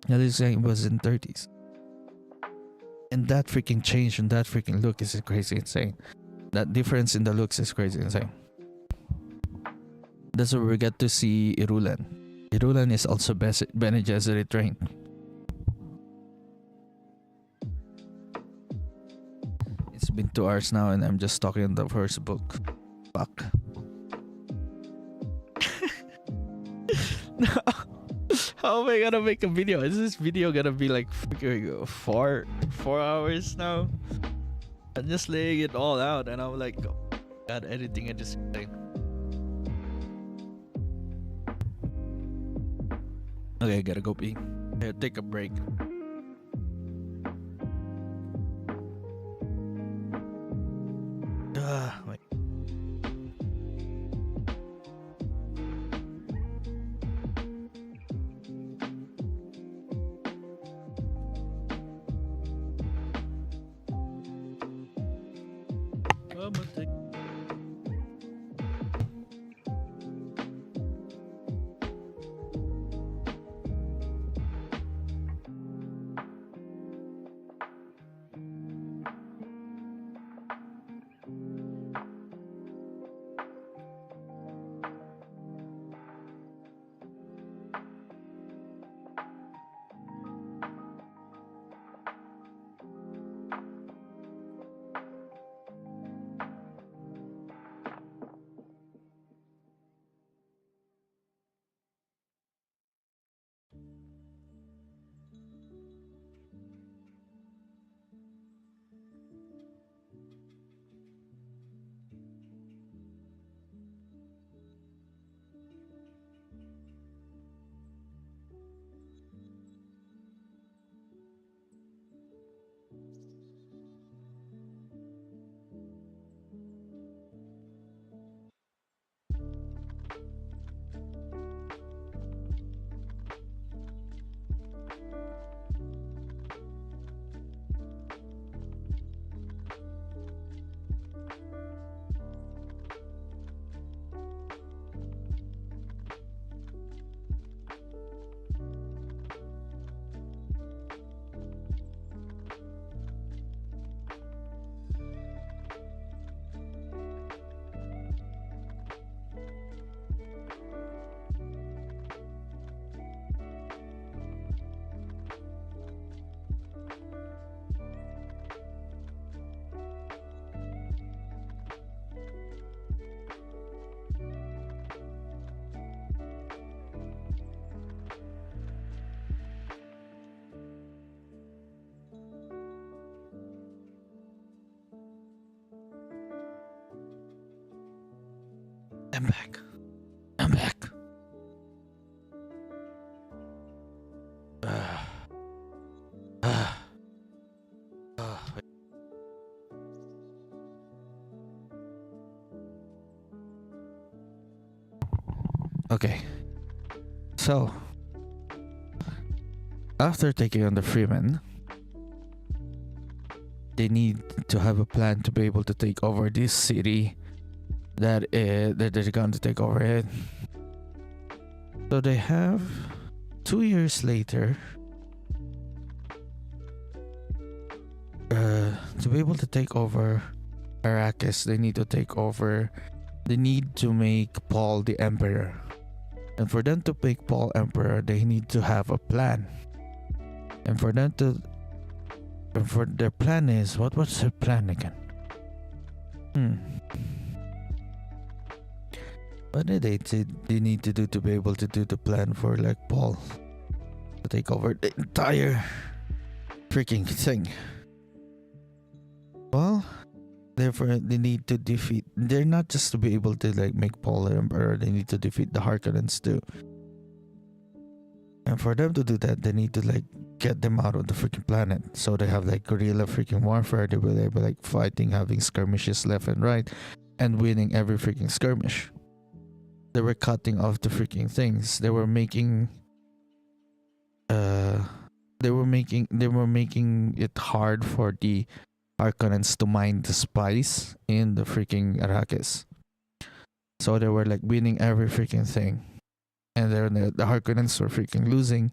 At least he was in 30s. And that freaking change and that freaking look is crazy insane. That difference in the looks is crazy insane. That's where we get to see Irulan. Irulan is also Bene Gesserit trained. It's been 2 hours now and I'm just talking the first book. Fuck. How am I gonna make a video? Is this video gonna be like freaking 4 hours now? I'm just laying it all out and I'm like, oh, God, editing and just like. Okay, gotta go pee. Here, take a break. Wait. I'm back. I'm back. Okay. So, after taking on the Freemen, they need to have a plan to be able to take over this city that they're going to take over it. So they have 2 years later to be able to take over Arrakis. They need to make Paul the Emperor. And for them to make Paul Emperor, they need to have a plan. And for their plan is, what's their plan again? What did they need to do to be able to do the plan for like Paul to take over the entire freaking thing? Well, Therefore, they need to defeat. They're not just to be able to like make Paul the emperor. They need to defeat the Harkonnens too. And for them to do that, they need to like get them out of the freaking planet. So they have like guerrilla freaking warfare. They were like fighting, having skirmishes left and right, and winning every freaking skirmish. They were cutting off the freaking things. They were making it hard for the Harkonnens to mine the spice in the freaking Arrakis. So they were like winning every freaking thing. And then the Harkonnens were freaking losing.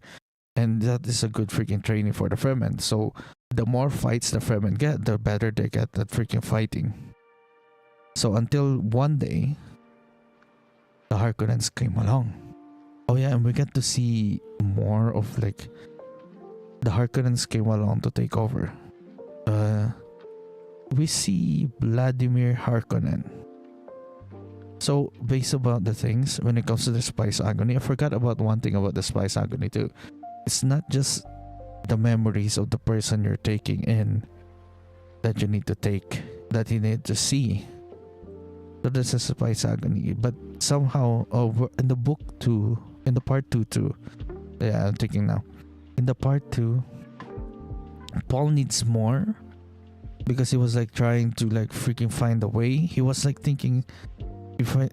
And that is a good freaking training for the Fremen. So the more fights the Fremen get, the better they get at freaking fighting. So until one day, the Harkonnens came along. Oh yeah, and we get to see more of like the Harkonnens came along to take over. We see Vladimir Harkonnen. So based about the things when it comes to the Spice Agony, I forgot about one thing about the Spice Agony too. It's not just the memories of the person you're taking in that you need to take, that you need to see. So this is Spice Agony. But somehow in the book 2, in the part 2 too. Yeah, I'm thinking now. In the part 2, Paul needs more because he was like trying to like freaking find a way. He was like thinking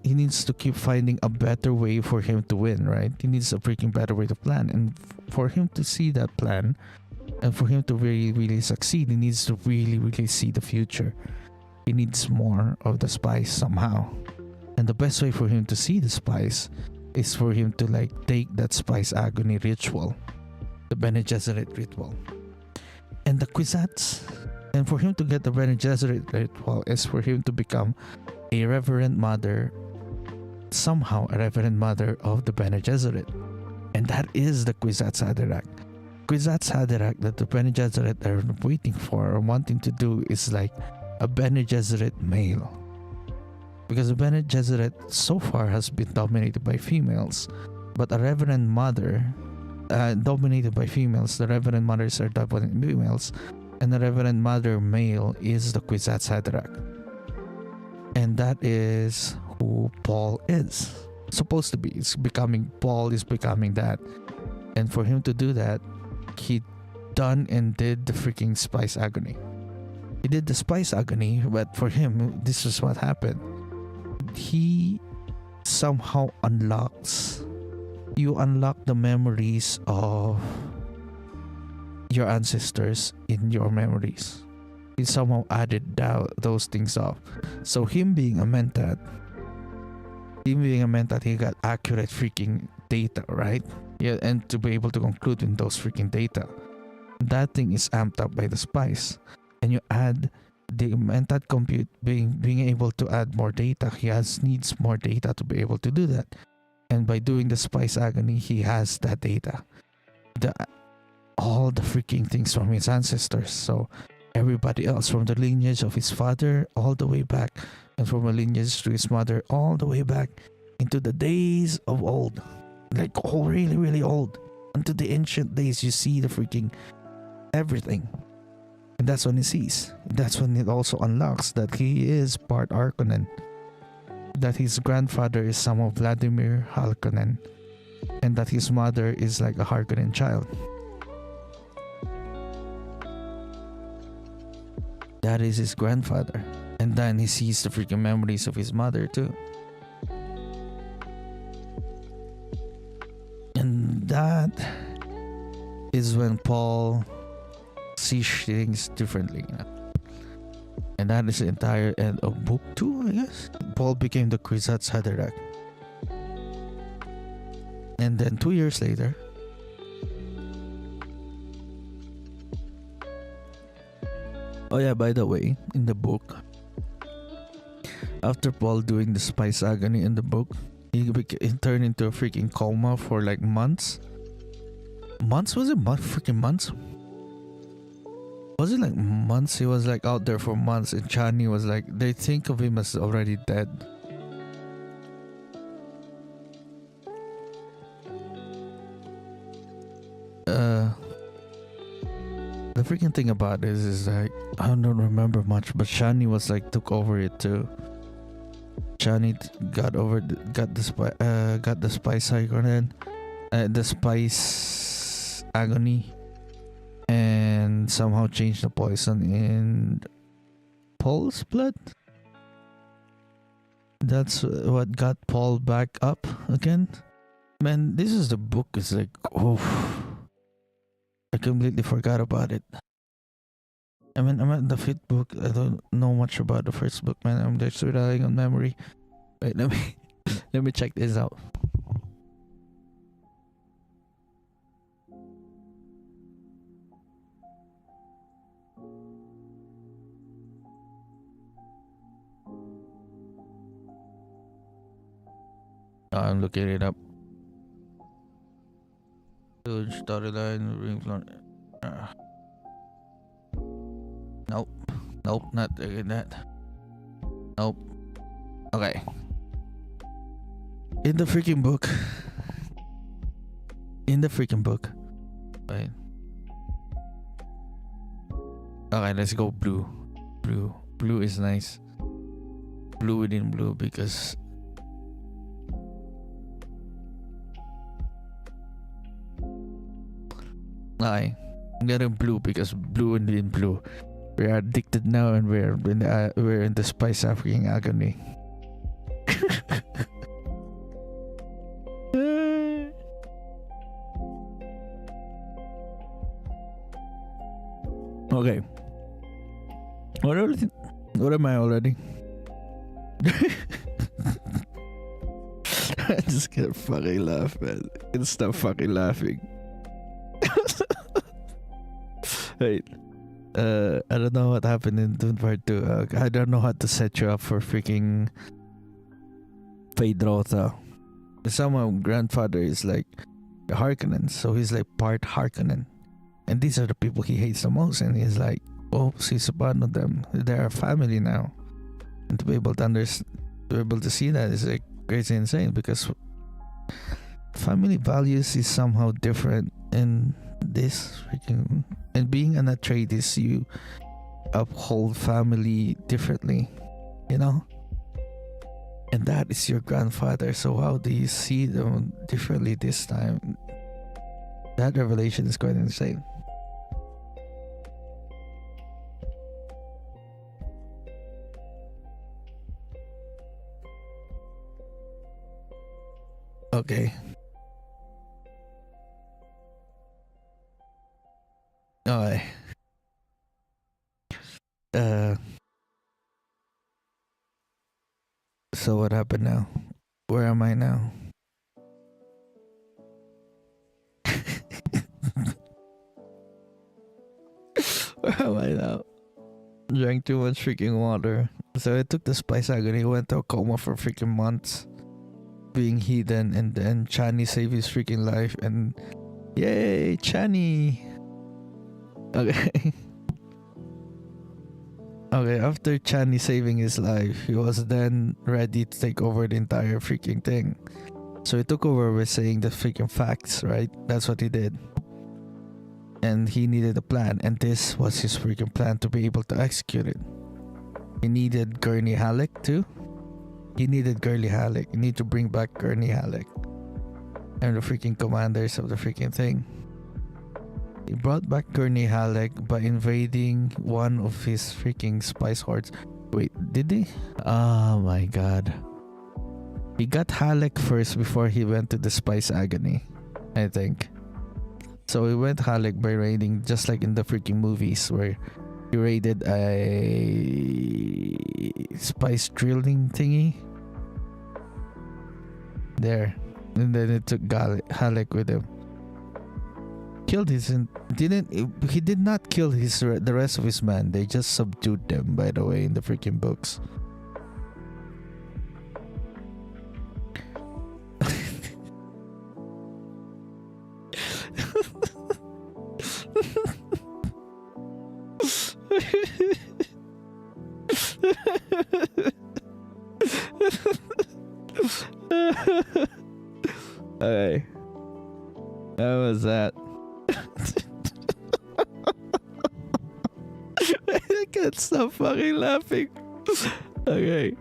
he needs to keep finding a better way for him to win, right? He needs a freaking better way to plan. And for him to see that plan and for him to really, really succeed, he needs to really, really see the future. He needs more of the spice somehow. And the best way for him to see the spice is for him to like take that Spice Agony ritual, the Bene Gesserit ritual, and the Kwisatz. And for him to get the Bene Gesserit ritual is for him to become a reverend mother, somehow a reverend mother of the Bene Gesserit. And that is the Kwisatz Haderach. Kwisatz Haderach that the Bene Gesserit are waiting for or wanting to do is like a Bene Gesserit male. Because the Bene Gesserit so far has been dominated by females, but a reverend mother dominated by females. The reverend mothers are dominated by females, and the reverend mother male is the Kwisatz Haderach. And that is who Paul is supposed to be. Paul is becoming that. And for him to do that, he done and did the freaking Spice Agony. He did the Spice Agony, but for him, this is what happened. He somehow unlocks the memories of your ancestors in your memories. He somehow added those things up. So him being a Mentat, he got accurate freaking data, right? Yeah, and to be able to conclude in those freaking data, that thing is amped up by the spice. And you add the Mentat compute being able to add more data. He needs more data to be able to do that. And by doing the Spice Agony, he has that data. All the freaking things from his ancestors. So everybody else from the lineage of his father all the way back, and from a lineage to his mother all the way back into the days of old. Like really, really old. Into the ancient days, you see the freaking everything. And that's when he sees. That's when it also unlocks that he is part Harkonnen. That his grandfather is some of Vladimir Harkonnen. And that his mother is like a Harkonnen child. That is his grandfather. And then he sees the freaking memories of his mother too. And that is when Paul sees things differently, you know? And that is the entire end of book 2, I guess. Paul became the Kwisatz Haderach. And then 2 years later, oh yeah, by the way, in the book, after Paul doing the Spice Agony in the book, he turned into a freaking coma for like months. Months? Was it freaking months? Was it like months? He was like out there for months, and Chani was like, they think of him as already dead. The freaking thing about this is like I don't remember much, but Shani was like took over it too. Shani got the spice hygronen, the spice agony, and somehow changed the poison in Paul's blood. That's what got Paul back up again. Man, this is the book. It's like, oh, I completely forgot about it. I mean, I'm at the fifth book. I don't know much about the first book, man. I'm just relying on memory. Wait, let me check this out. I'm looking it up. Storyline. Nope, not doing that. Nope. Okay. In the freaking book. Right. Okay, let's go blue. Blue is nice. Blue within blue because I'm getting blue because blue and in blue. We are addicted now, and we're in the spice African agony. Okay. What am I already? I just can't fucking laugh, man. I can't stop fucking laughing. Wait. I don't know what happened in Dune Part 2. I don't know how to set you up for freaking Pedrota. Somehow grandfather is like a Harkonnen, so he's like part Harkonnen. And these are the people he hates the most, and he's like, oh, he's one of them. They're a family now. And to be able to see that is like crazy insane, because family values is somehow different in this freaking, and being an Atreides, you uphold family differently, you know, and that is your grandfather. So how do you see them differently this time? That revelation is quite insane. Okay. Alright. So what happened now? Where am I now? Where am I now? Drank too much freaking water. So I took the spice agony, went to a coma for freaking months, being hidden, and then Chani saved his freaking life, and yay, Chani! Okay. Okay, after Chani saving his life, he was then ready to take over the entire freaking thing. So he took over with saying the freaking facts, right? That's what he did. And he needed a plan, and this was his freaking plan to be able to execute it. He needed Gurney Halleck too. He needed Gurney Halleck. You need to bring back Gurney Halleck and the freaking commanders of the freaking thing. He brought back Gurney Halleck by invading one of his freaking spice hordes. Wait, did he? Oh my god. He got Halleck first before he went to the spice agony, I think. So he went Halleck by raiding, just like in the freaking movies where he raided a spice drilling thingy. There. And then it took Halleck with him. Killed his he did not kill the rest of his men. They just subdued them, by the way, in the freaking books. Okay. How was that? can't stop fucking laughing. Okay.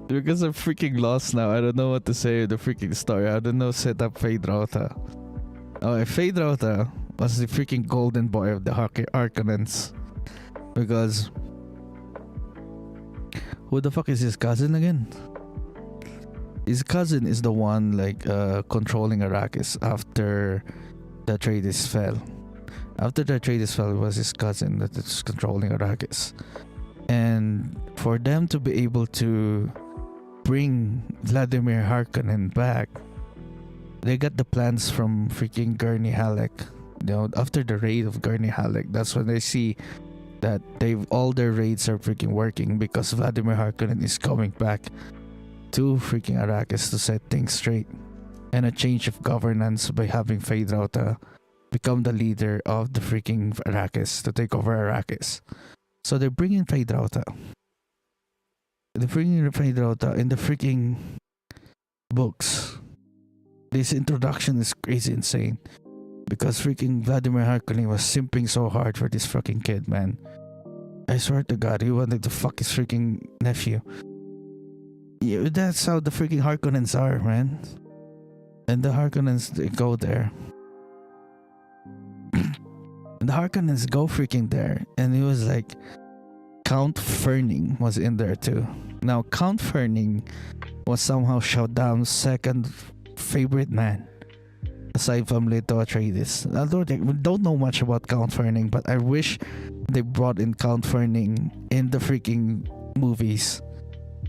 Because I'm freaking lost now. I don't know what to say the freaking story. I don't know set up Fade Rauta. Okay, Fade Rauta was the freaking golden boy of the Harkonnens. Because who the fuck is his cousin again? His cousin is the one like controlling Arrakis after the Atreides fell. After the Atreides fell, it was his cousin that is controlling Arrakis. And for them to be able to bring Vladimir Harkonnen back, they got the plans from freaking Gurney Halleck. You know, after the raid of Gurney Halleck, that's when they see that all their raids are freaking working because Vladimir Harkonnen is coming back to freaking Arrakis to set things straight. And a change of governance by having Fade Rauta become the leader of the freaking Arrakis to take over Arrakis. So they're bringing Fade Rauta. They're bringing Fade Rauta in the freaking books. This introduction is crazy insane. Because freaking Vladimir Harkonnen was simping so hard for this fucking kid, man. I swear to God, he wanted to fuck his freaking nephew. Yeah, that's how the freaking Harkonnens are, man. And the Harkonnens, they go there. And the Harkonnens go freaking there. And it was like Count Ferning was in there too. Now Count Ferning was somehow Showdown's second favorite man, aside from Leto Atreides. We don't know much about Count Ferning, but I wish they brought in Count Ferning in the freaking movies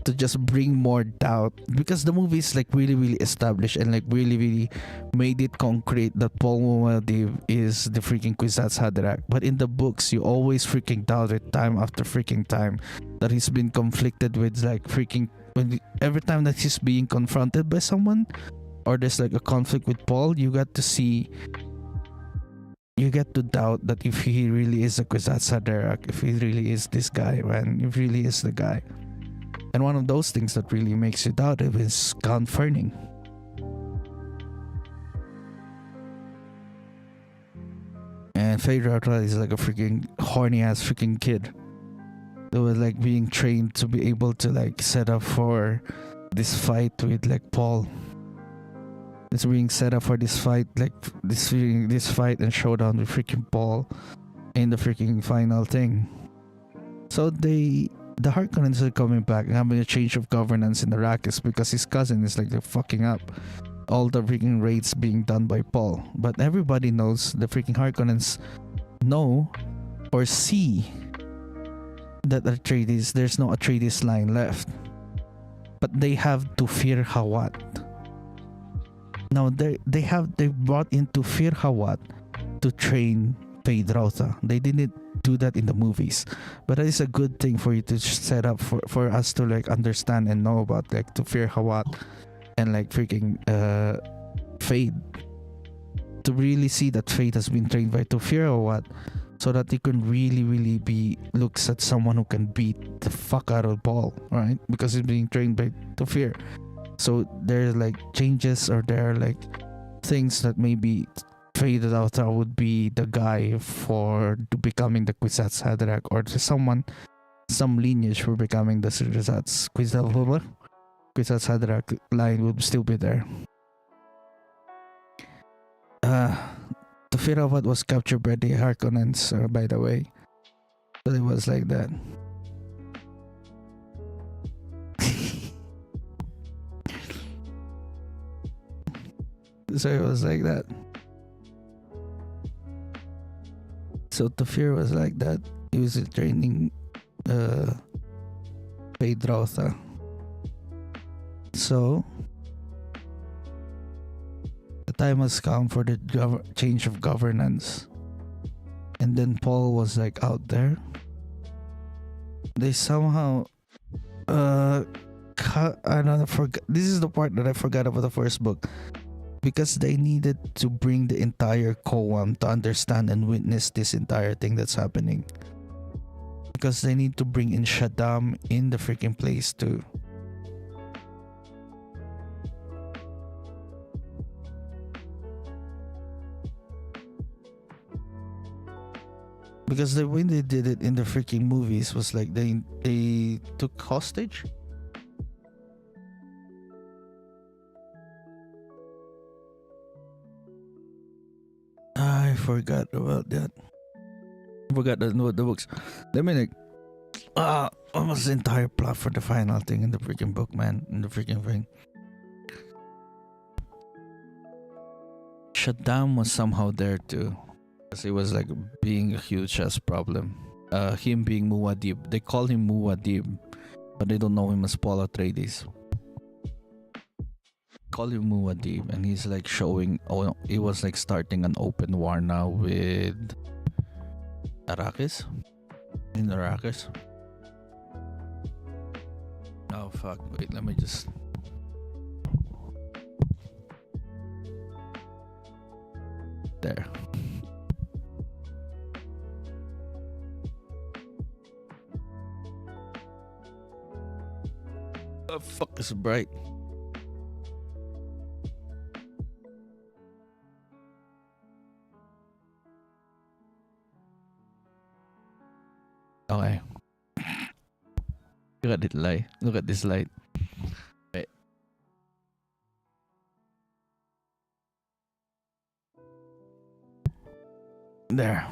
to just bring more doubt, because the movies like really established and like really made it concrete that Paul Muad'Dib is the freaking Kwisatz Haderach. But in the books, you always freaking doubt it time after freaking time that he's been conflicted with like freaking every time that he's being confronted by someone or there's like a conflict with Paul, you get to doubt that if he really is a Kwisatz Haderach, if he really is this guy, man, if he really is the guy. And one of those things that really makes you doubt it is Count Ferning. And Fade Rauta is like a freaking horny ass freaking kid that was like being trained to be able to like set up for this fight with like Paul. It's being set up for this fight, like this fight and showdown with freaking Paul in the freaking final thing. So the Harkonnens are coming back and having a change of governance in Arrakis because his cousin is like they're fucking up all the freaking raids being done by Paul. But everybody knows, the freaking Harkonnens know or see that there's no Atreides line left. But they have to fear Hawat. Now they brought into Fir Hawat to train Fade Rauta. They didn't do that in the movies, but that is a good thing for you to set up for us to like understand and know about like to Fir Hawat and like freaking Fade, to really see that Fade has been trained by Tufir Hawat, so that he can really be looks at someone who can beat the fuck out of Paul, right? Because he's being trained by Tufir. So there's like changes, or there are like things that maybe Fade Rauta would be the guy for becoming the Kwisatz Haderach, or to some lineage for becoming the Kwisatz Haderach line would still be there. Tufir Hawat was captured by the Harkonnens, by the way. So it was like that. So it was like that. So Tufir was like that. He was training Fade Rauta. So the time has come for the change of governance. And then Paul was like out there. They somehow I don't know, this is the part that I forgot about the first book. Because they needed to bring the entire Koam to understand and witness this entire thing that's happening. Because they need to bring in Shaddam in the freaking place too. because the way they did it in the freaking movies was like they took hostage. I forgot about that. Forgot the books. Let me like almost the entire plot for the final thing in the freaking book, man. In the freaking thing. Shaddam was somehow there too. Because it was like being a huge ass problem. Him being Muad'Dib. They call him Muad'Dib, but they don't know him as Paul Atreides. Call him Muad'Dib, and he's like showing. Oh, he was like starting an open war now with Arrakis. In Arrakis. Oh fuck! Wait, let me just. There. Oh fuck! It's bright. Okay. Look at this light. Look at this light. Wait. There.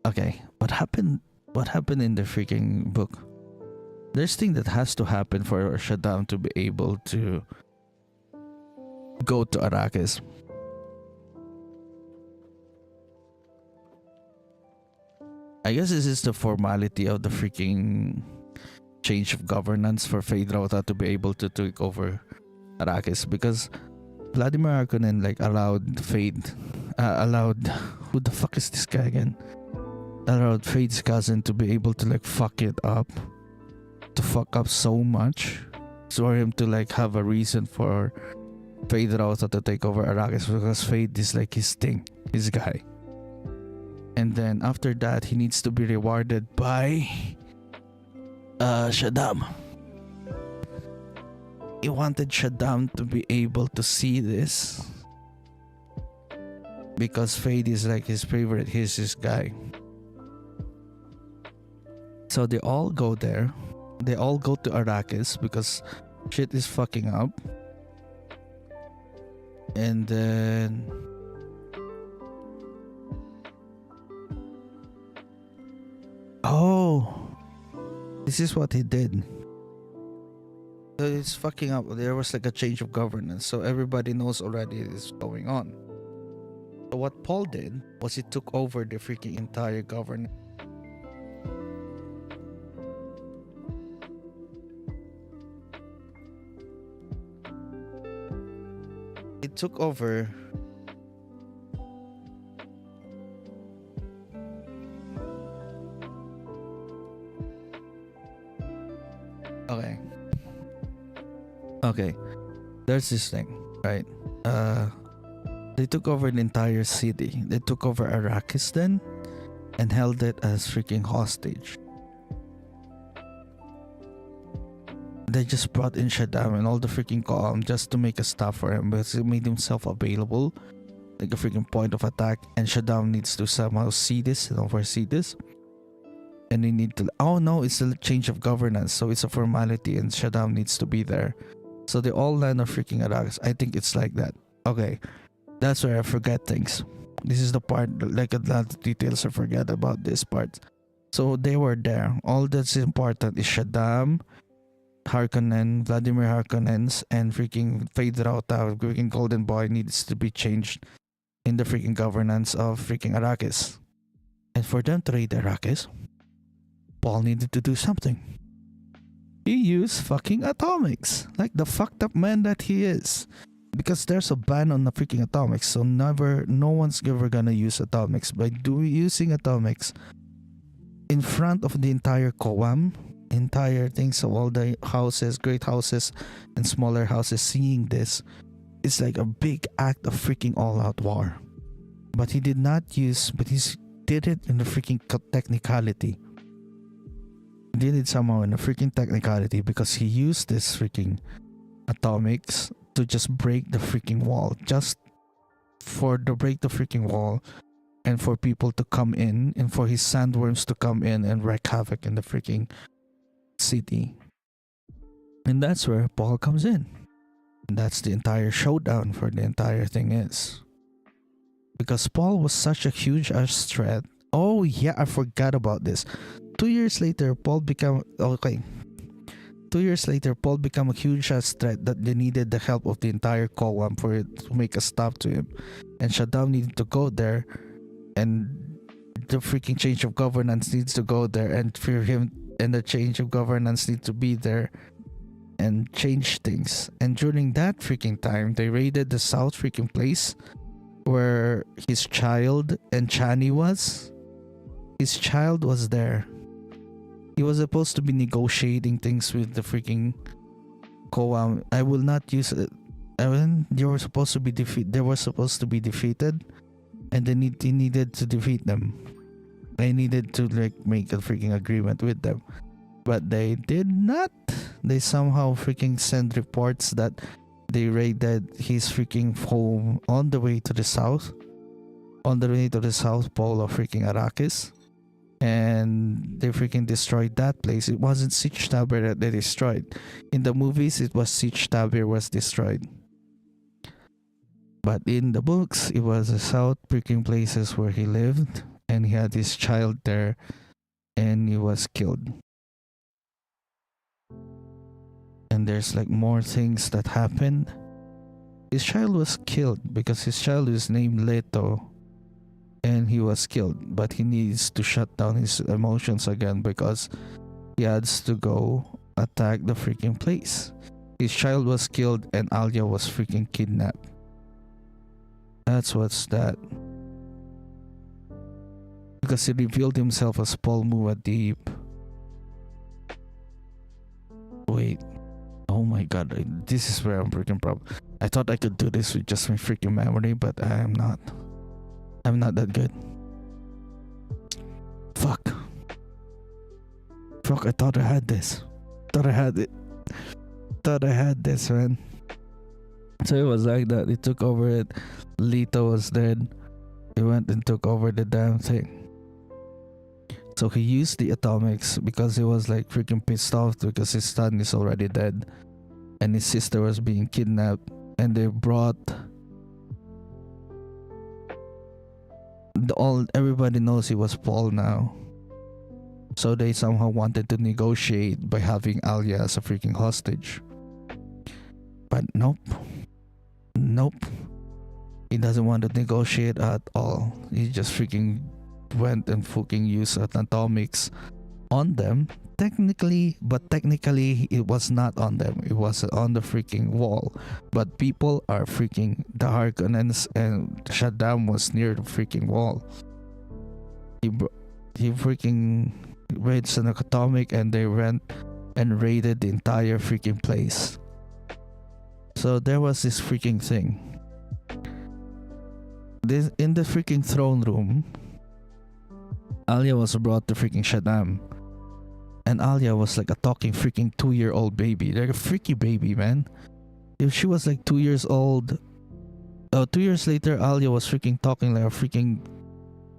Okay. What happened? What happened in the freaking book? There's thing that has to happen for Shaddam to be able to go to Arrakis. I guess this is the formality of the freaking change of governance for Feyd-Rautha to be able to take over Arrakis, because Vladimir Harkonnen like allowed who the fuck is this guy again? Allowed Feyd's cousin to be able to like fuck up so much, for him to like have a reason for Feyd-Rautha to take over Arrakis, because Feyd is like his thing, his guy. And then after that, he needs to be rewarded by Shaddam. He wanted Shaddam to be able to see this, because Feyd is like his favorite, he's his guy. So they all go there. They all go to Arrakis because shit is fucking up. And then this is what he did. So it's fucking up. There was like a change of governance, so everybody knows already it's going on. So what Paul did was he took over the freaking entire governance. He took over Okay, there's this thing, right? They took over the entire city. They took over Arrakis then and held it as freaking hostage. They just brought in Shaddam and all the freaking calm just to make a stop for him, because he made himself available, like a freaking point of attack, and Shaddam needs to somehow see this and oversee this. And they need to, oh no, it's a change of governance, so it's a formality and Shaddam needs to be there. So they all land on freaking Arrakis. I think it's like that. Okay, that's where I forget things. This is the part, like a lot of details I forget about this part. So they were there. All that's important is Shaddam, Harkonnen, Vladimir Harkonnens, and freaking Feyd-Rautha, freaking Golden Boy needs to be changed in the freaking governance of freaking Arrakis. And for them to raid Arrakis, Paul needed to do something. He used fucking atomics, like the fucked up man that he is. Because there's a ban on the freaking atomics, so no one's ever gonna use atomics. By using atomics in front of the entire Koam, entire things, so all the houses, great houses and smaller houses seeing this, it's like a big act of freaking all-out war. But he did not use, but he did it in the freaking technicality. Did it somehow in a freaking technicality, because he used this freaking atomics to just break the freaking wall. Just for the break the freaking wall, and for people to come in and for his sandworms to come in and wreak havoc in the freaking city. And that's where Paul comes in. And that's the entire showdown for the entire thing is. Because Paul was such a huge ass threat. Oh yeah, I forgot about this. 2 years later, Paul became okay. 2 years later, Paul became a huge ass threat that they needed the help of the entire Coam for it to make a stop to him. And Shaddam needed to go there, and the freaking change of governance needs to go there, and for him and the change of governance need to be there and change things. And during that freaking time, they raided the south freaking place where his child and Chani was. His child was there. He was supposed to be negotiating things with the freaking Koam. I will not use it. I mean, they were supposed to be They were supposed to be defeated, and they needed to defeat them. They needed to like make a freaking agreement with them, but they did not. They somehow freaking sent reports that they raided his freaking home on the way to the south, on the way to the south pole of freaking Arrakis. And they freaking destroyed that place. It wasn't Siege Tower that they destroyed. In the movies, it was Siege Tower was destroyed. But in the books, it was the south freaking places where he lived. And he had his child there. And he was killed. And there's like more things that happened. His child was killed because his child is named Leto. And he was killed, but he needs to shut down his emotions again because he has to go attack the freaking place. His child was killed and Alia was freaking kidnapped. That's what's that. Because he revealed himself as Paul Muad'Dib. Wait. Oh my god, this is where I'm freaking problem. I thought I could do this with just my freaking memory, but I am not. I'm not that good. Fuck, I thought I had this. Thought I had it. Thought I had this, man. So it was like that. He took over it. Leto was dead. He went and took over the damn thing. So he used the atomics because he was like freaking pissed off because his son is already dead. And his sister was being kidnapped. And they brought... everybody knows he was Paul now. So they somehow wanted to negotiate by having Alia as a freaking hostage. But nope. He doesn't want to negotiate at all. He just freaking went and fucking used atomics on them. Technically it was not on them. It was on the freaking wall. But people are freaking the Harkonnens, and Shaddam was near the freaking wall. He freaking raised an atomic and they went and raided the entire freaking place. So there was this freaking thing. In the freaking throne room, Alia was brought to freaking Shaddam. And Alia was like a talking freaking 2-year-old baby. Like a freaky baby, man. If she was like 2 years old, 2 years later, Alia was freaking talking like a freaking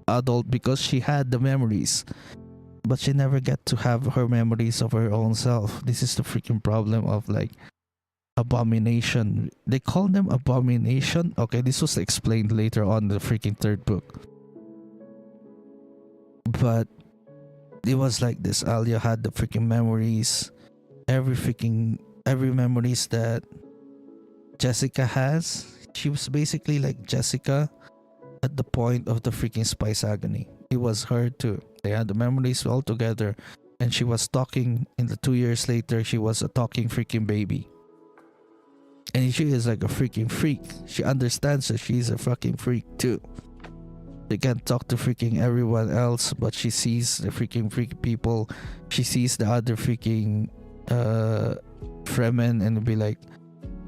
adult because she had the memories. But she never got to have her memories of her own self. This is the freaking problem of like abomination. They call them abomination. Okay, this was explained later on in the freaking third book. But it was like this. Alia had the freaking memories. Every memories that Jessica has. She was basically like Jessica at the point of the freaking spice agony. It was her too. They had the memories all together. And she was talking in the 2 years later. She was a talking freaking baby. And she is like a freaking freak. She understands that she's a fucking freak too. She can't talk to freaking everyone else, but she sees the freaking freak people. She sees the other freaking Fremen and be like,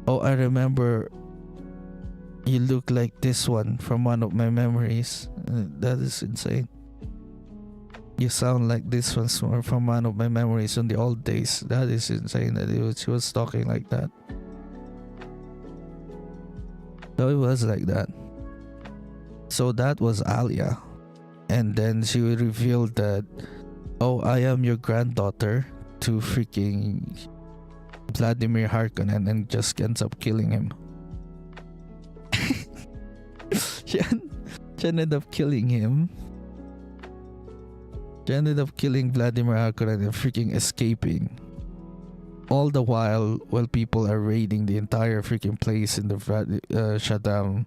oh, I remember you look like this one from one of my memories. That is insane. You sound like this one from one of my memories in the old days. That is insane that she was talking like that. So it was like that. So that was Alia. And then she will reveal that, oh, I am your granddaughter to freaking Vladimir Harkonnen, and just ends up killing him. she, she ended up killing him. She ended up killing Vladimir Harkonnen and freaking escaping. All the while people are raiding the entire freaking place in the shut down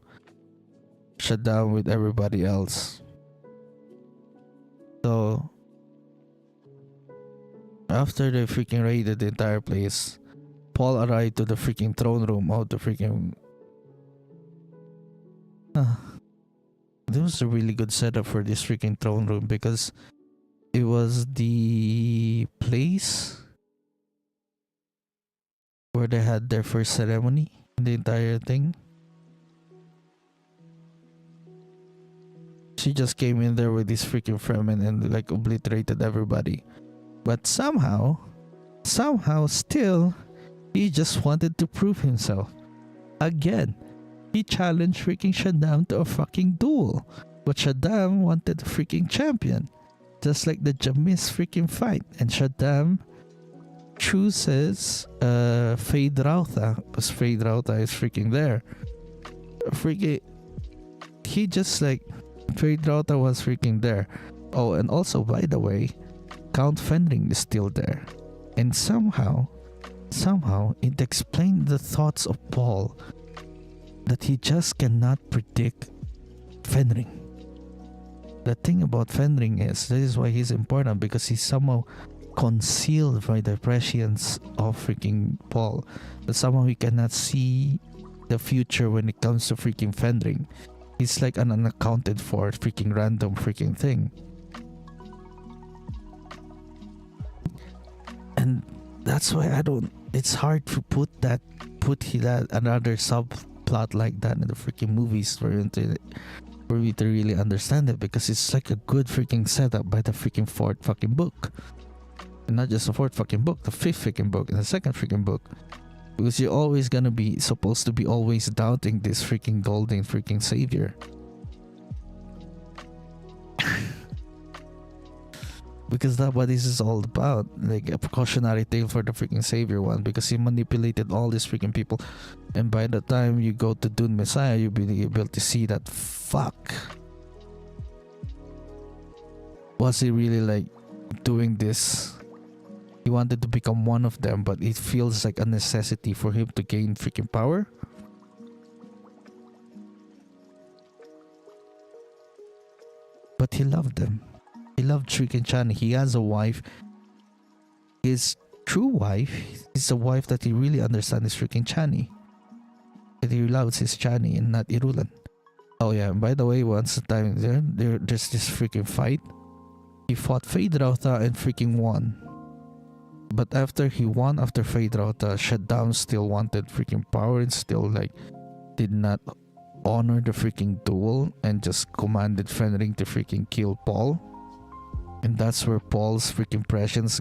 with everybody else. So after they freaking raided the entire place, Paul arrived to the freaking throne room of the freaking. This was a really good setup for this freaking throne room, because it was the place where they had their first ceremony in the entire thing. She just came in there with this freaking Fremen and like obliterated everybody. But somehow still, he just wanted to prove himself. Again, he challenged freaking Shaddam to a fucking duel. But Shaddam wanted a freaking champion. Just like the Jamis freaking fight. And Shaddam chooses Fade Rautha, because Fade Rautha is freaking there. He just like, Fade Rautha was freaking there. Oh, and also, by the way, Count Fenring is still there. And somehow it explained the thoughts of Paul that he just cannot predict Fenring. The thing about Fenring is, this is why he's important, because he's somehow concealed by the prescience of freaking Paul. But somehow he cannot see the future when it comes to freaking Fenring. He's like an unaccounted for freaking random freaking thing. And that's why it's hard to put that another subplot like that in the freaking movies for me to really understand it, because it's like a good freaking setup by the freaking fourth fucking book. And not just the fourth fucking book, the fifth freaking book and the second freaking book. Because you're always gonna be supposed to be always doubting this freaking golden freaking savior. Because that's what this is all about. Like a precautionary tale for the freaking savior one, because he manipulated all these freaking people. And by the time you go to Dune Messiah, you'll be able to see that, fuck, was he really like doing this? He wanted to become one of them, but it feels like a necessity for him to gain freaking power. But he loved them. He loved freaking Chani. He has a wife. His true wife is a wife that he really understands, is freaking Chani. That he loves his Chani and not Irulan. Oh yeah, and by the way, once the time there's this freaking fight. He fought Fade Rautha and freaking won. But after he won, after Fade Rautha, Shaddam still wanted freaking power and still like did not honor the freaking duel and just commanded Fenring to freaking kill Paul. And that's where Paul's freaking prescience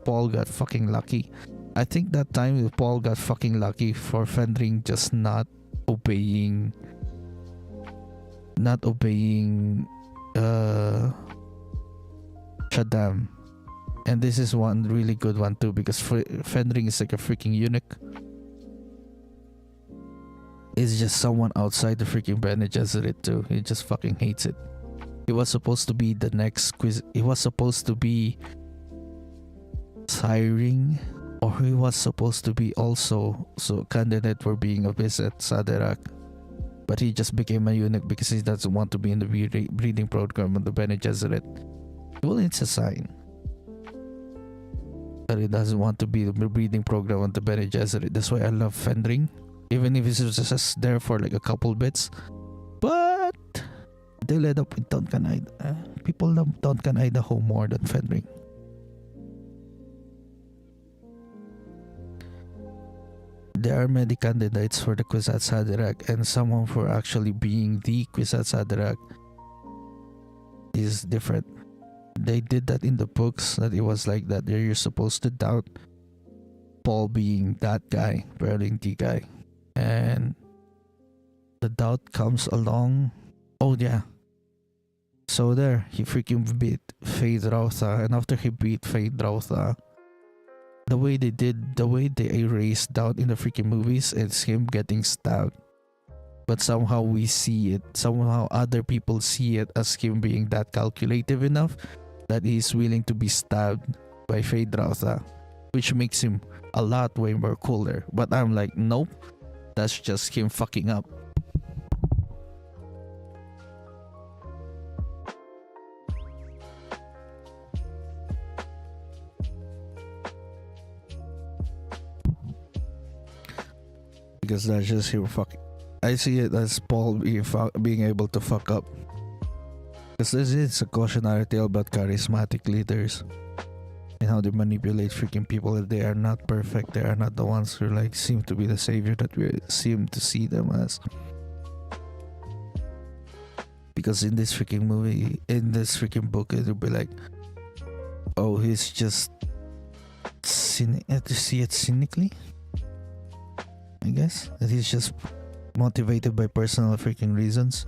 Paul got fucking lucky. I think that time Paul got fucking lucky for Fenring just not obeying Shaddam. And this is one really good one too, because Fenring is like a freaking eunuch. He's just someone outside the freaking Bene Gesserit too. He just fucking hates it. He was supposed to be the next quiz. He was supposed to be siring, or he was supposed to be also candidate for being a visit Saderak. But he just became a eunuch because he doesn't want to be in the breeding program of the Bene Gesserit. Well, it's a sign that he doesn't want to be the breeding program of the Bene Gesserit. That's why I love Fenring, even if he's just there for like a couple bits. But they led up with Tonkan Ida. People love Tonkan Idaho more than Fenring. There are many candidates for the Kwisatz Haderach, and someone for actually being the Kwisatz Haderach is different. They did that in the books, that it was like that. You're supposed to doubt Paul being that guy, Berlin the guy. And the doubt comes along. Oh yeah. So there, he freaking beat Fade Rausa, and after he beat Fade Rausa, the way they erased down in the freaking movies, it's him getting stabbed. But somehow we see it, somehow other people see it as him being that calculative enough that he's willing to be stabbed by Fade Rausa, which makes him a lot way more cooler. But I'm like, nope, that's just him fucking up. Because that's just him fucking. I see it as Paul being able to fuck up. Because this is a cautionary tale about charismatic leaders and how they manipulate freaking people. They are not perfect. They are not the ones who like seem to be the savior that we seem to see them as. Because in this freaking movie, in this freaking book, it'll be like, oh, he's just to see it cynically, I guess, that he's just motivated by personal freaking reasons.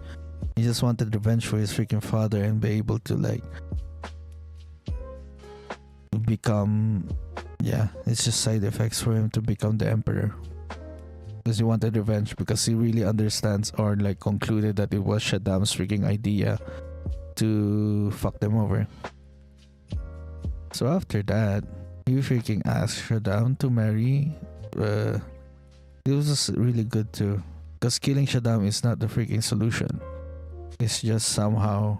He just wanted revenge for his freaking father and be able to like become, yeah, it's just side effects for him to become the emperor. Because he wanted revenge, because he really understands or like concluded that it was Shaddam's freaking idea to fuck them over. So after that, he freaking asked Shaddam to marry. It was just really good too, because killing Shaddam is not the freaking solution. It's just somehow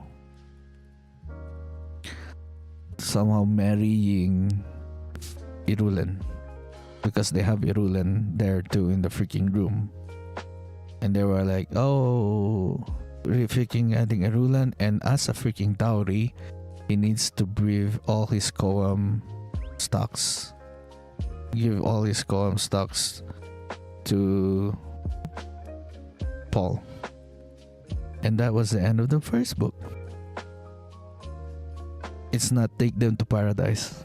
marrying Irulan, because they have Irulan there too in the freaking room, and they were like, oh, we're freaking adding Irulan, and as a freaking dowry, he needs to breathe all his koam stocks, give all his koam stocks to Paul. And that was the end of the first book. It's not take them to paradise.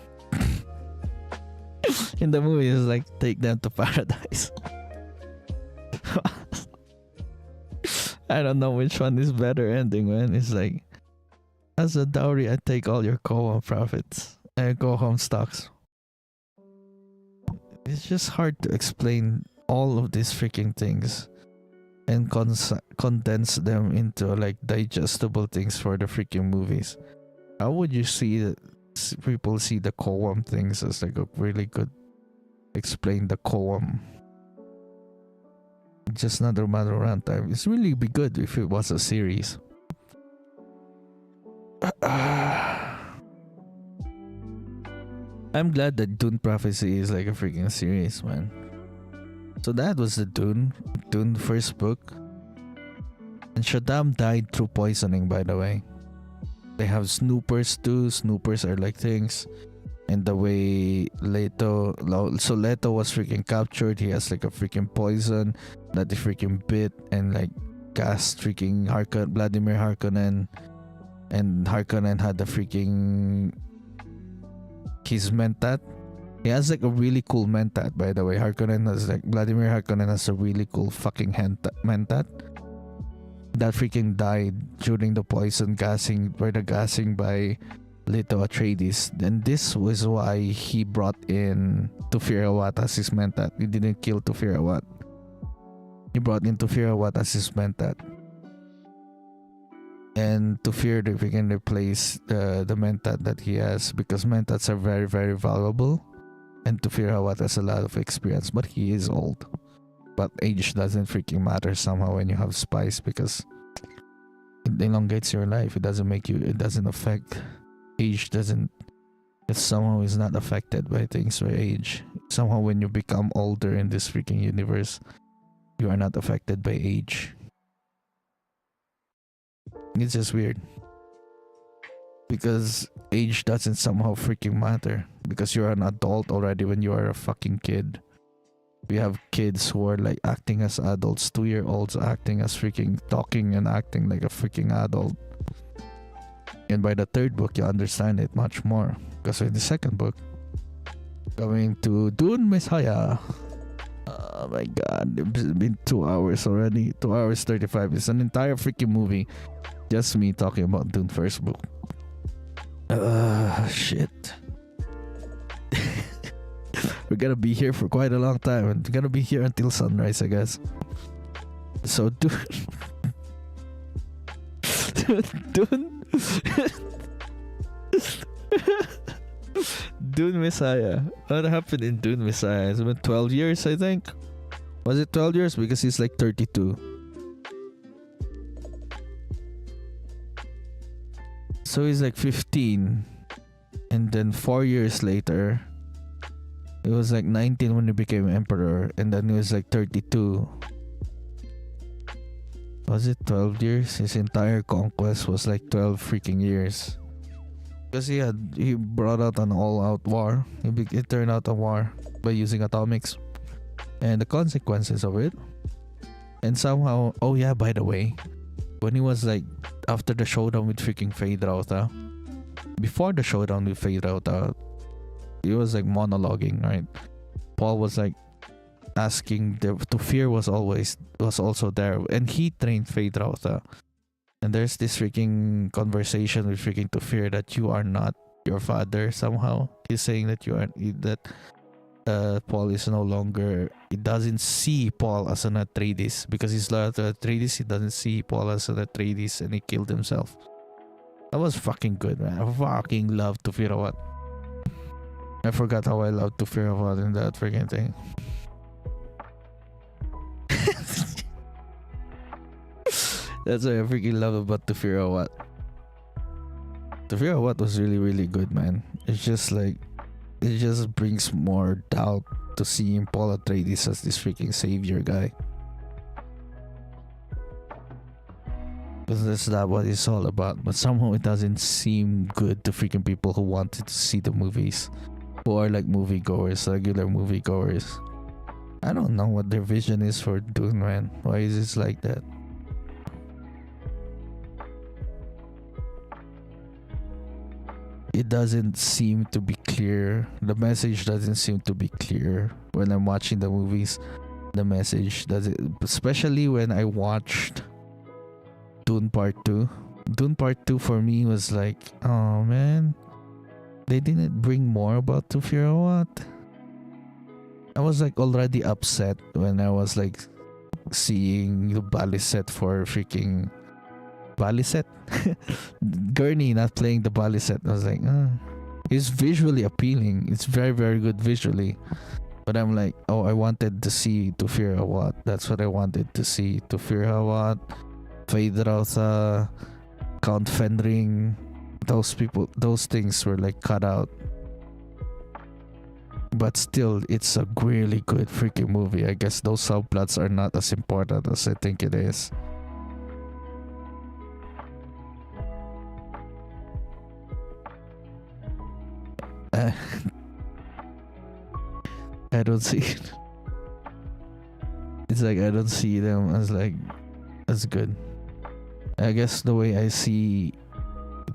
In the movie, it's like take them to paradise. I don't know which one is better ending, man. It's like, as a dowry, I take all your koam profits and go home stocks. It's just hard to explain all of these freaking things and condense them into like digestible things for the freaking movies. How would you see people see the koam things as like a really good explain the koam? Just another matter of runtime. It's really be good if it was a series. I'm glad that Dune Prophecy is like a freaking series, man. So that was the Dune first book. And Shaddam died through poisoning, by the way. They have snoopers too. Snoopers are like things. And the way Leto was freaking captured. He has like a freaking poison that he freaking bit and like gassed freaking Vladimir Harkonnen. And Harkonnen had the freaking his mentat. He has like a really cool mentat, by the way. Vladimir Harkonnen has a really cool fucking mentat that freaking died during the poison gassing by Leto Atreides. And this was why he brought in Tufir Awat as his mentat. He didn't kill Tufir Awat. He brought in Tufir Awat as his mentat. And Tufir, they freaking replace the mentat that he has, because mentats are very, very valuable. And Tufir Awat has a lot of experience, but he is old. But age doesn't freaking matter somehow when you have spice, because it elongates your life. It doesn't affect age. It somehow is not affected by things by age. Somehow when you become older in this freaking universe, you are not affected by age. It's just weird, because age doesn't somehow freaking matter, because you're an adult already when you are a fucking kid. We have kids who are like acting as adults, 2-year-olds acting as freaking talking and acting like a freaking adult. And by the third book, you understand it much more, because in the second book, going to Dune Messiah. Oh my god, it's been 2 hours already. 2 hours 35. It's an entire freaking movie. Just me talking about Dune first book. Shit. We're gonna be here for quite a long time, and we're gonna be here until sunrise, I guess. So Dune. Dune. Dune Messiah. What happened in Dune Messiah? It's been 12 years, I think. Was it 12 years? Because he's like 32. So he's like 15. And then 4 years later, he was like 19 when he became emperor. And then he was like 32. Was it 12 years? His entire conquest was like 12 freaking years. Because he brought out an all-out war. He turned out a war by using atomics. And the consequences of it. And somehow, oh yeah, by the way, when he was like, after the showdown with freaking Feyd-Rautha, before the showdown with Feyd-Rautha, he was like monologuing, right? Paul was like asking, Tufir was also there, and he trained Feyd-Rautha. And there's this freaking conversation with freaking Tufir that you are not your father somehow. He's saying that Paul is no longer, he doesn't see Paul as an Atreides because he's loyal to Atreides. He doesn't see Paul as an Atreides, and he killed himself. That was fucking good, man. I fucking love Tufir Awad. I forgot how I loved Tufir Awad in that freaking thing. That's what I freaking love about Tufir Awad. Tufir Awad was really, really good, man. It's just like, it just brings more doubt to seeing Paul Atreides as this freaking savior guy. Because that's not what it's all about. But somehow it doesn't seem good to freaking people who wanted to see the movies. Who are like moviegoers, regular moviegoers. I don't know what their vision is for Dune, man. Why is it like that? It doesn't seem to be clear. The message doesn't seem to be clear when I'm watching the movies. The message doesn't, especially when I watched Dune Part 2. Dune Part 2 for me was like, oh man, they didn't bring more about Tufir Awad. I was like already upset when I was like seeing the Balisette for freaking Balisette. Gurney not playing the Balisette. I was like, it's visually appealing. It's very, very good visually. But I'm like, oh, I wanted to see Tufir Awad. That's what I wanted to see. Tufir Awad, Feyd-Rautha, Count Fenring. Those people, those things were like cut out. But still, it's a really good freaking movie. I guess those subplots are not as important as I think it is. I don't see it. It's like I don't see them as like as good. I guess the way I see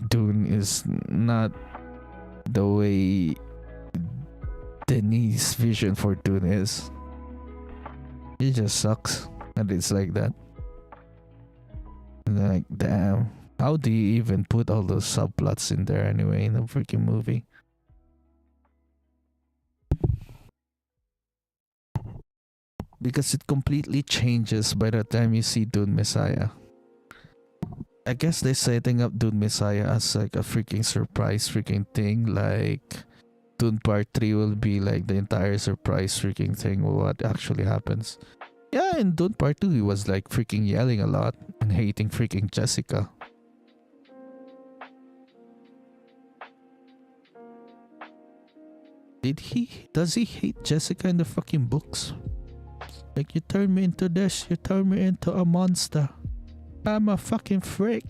Dune is not the way Denis' vision for Dune is. It just sucks and it's like that. And like, damn, how do you even put all those subplots in there anyway in a freaking movie? Because it completely changes by the time you see Dune Messiah. I guess they're setting up Dune Messiah as like a freaking surprise freaking thing. Like Dune Part 3 will be like the entire surprise freaking thing of what actually happens. Yeah, in Dune Part 2 he was like freaking yelling a lot and hating freaking Jessica. Does he hate Jessica in the fucking books? Like, you turn me into this, you turn me into a monster. I'm a fucking freak.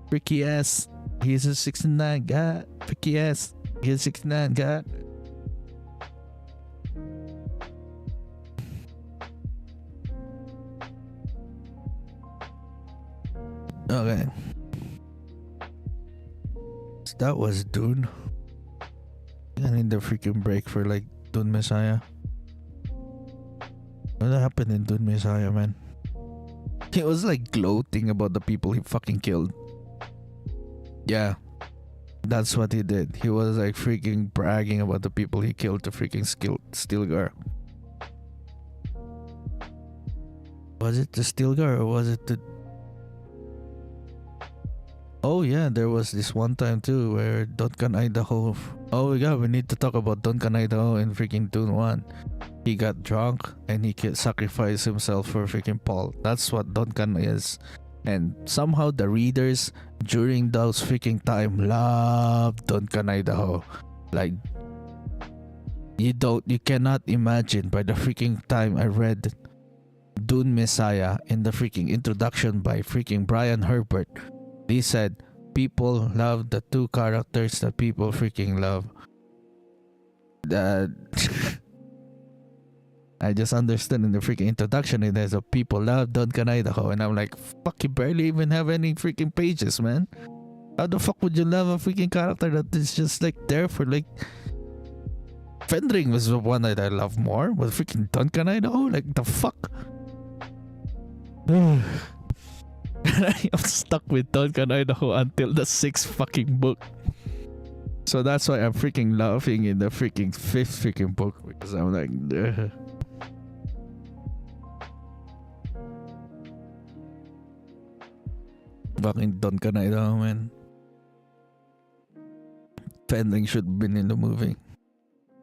Freaky ass. He's a 69 god. Freaky ass. He's a 69 god. Okay. So that was Dune. I need the freaking break for like Dune Messiah. What happened in Dune Messiah, man? He was like gloating about the people he fucking killed. Yeah, that's what he did. He was like freaking bragging about the people he killed to freaking Stilgar. Was it the Stilgar or was it the... Oh yeah, there was this one time too where Duncan Idaho... Oh yeah, we need to talk about Duncan Idaho in freaking Dune 1. He got drunk and he sacrificed himself for freaking Paul. That's what Duncan is. And somehow the readers during those freaking time love Duncan Idaho. Like, you cannot imagine by the freaking time I read Dune Messiah in the freaking introduction by freaking Brian Herbert. He said people love the two characters that people freaking love. That I just understood in the freaking introduction it there's a people love Duncan Idaho, and I'm like, fuck, you barely even have any freaking pages, man. How the fuck would you love a freaking character that is just like there for like... Fendring was the one that I love more, but freaking Duncan Idaho, like the fuck. And I am stuck with Duncan Idaho until the 6th fucking book. So that's why I'm freaking laughing in the freaking 5th freaking book, because I'm like, ugh. Fucking Duncan Idaho, man. Fendling should have been in the movie.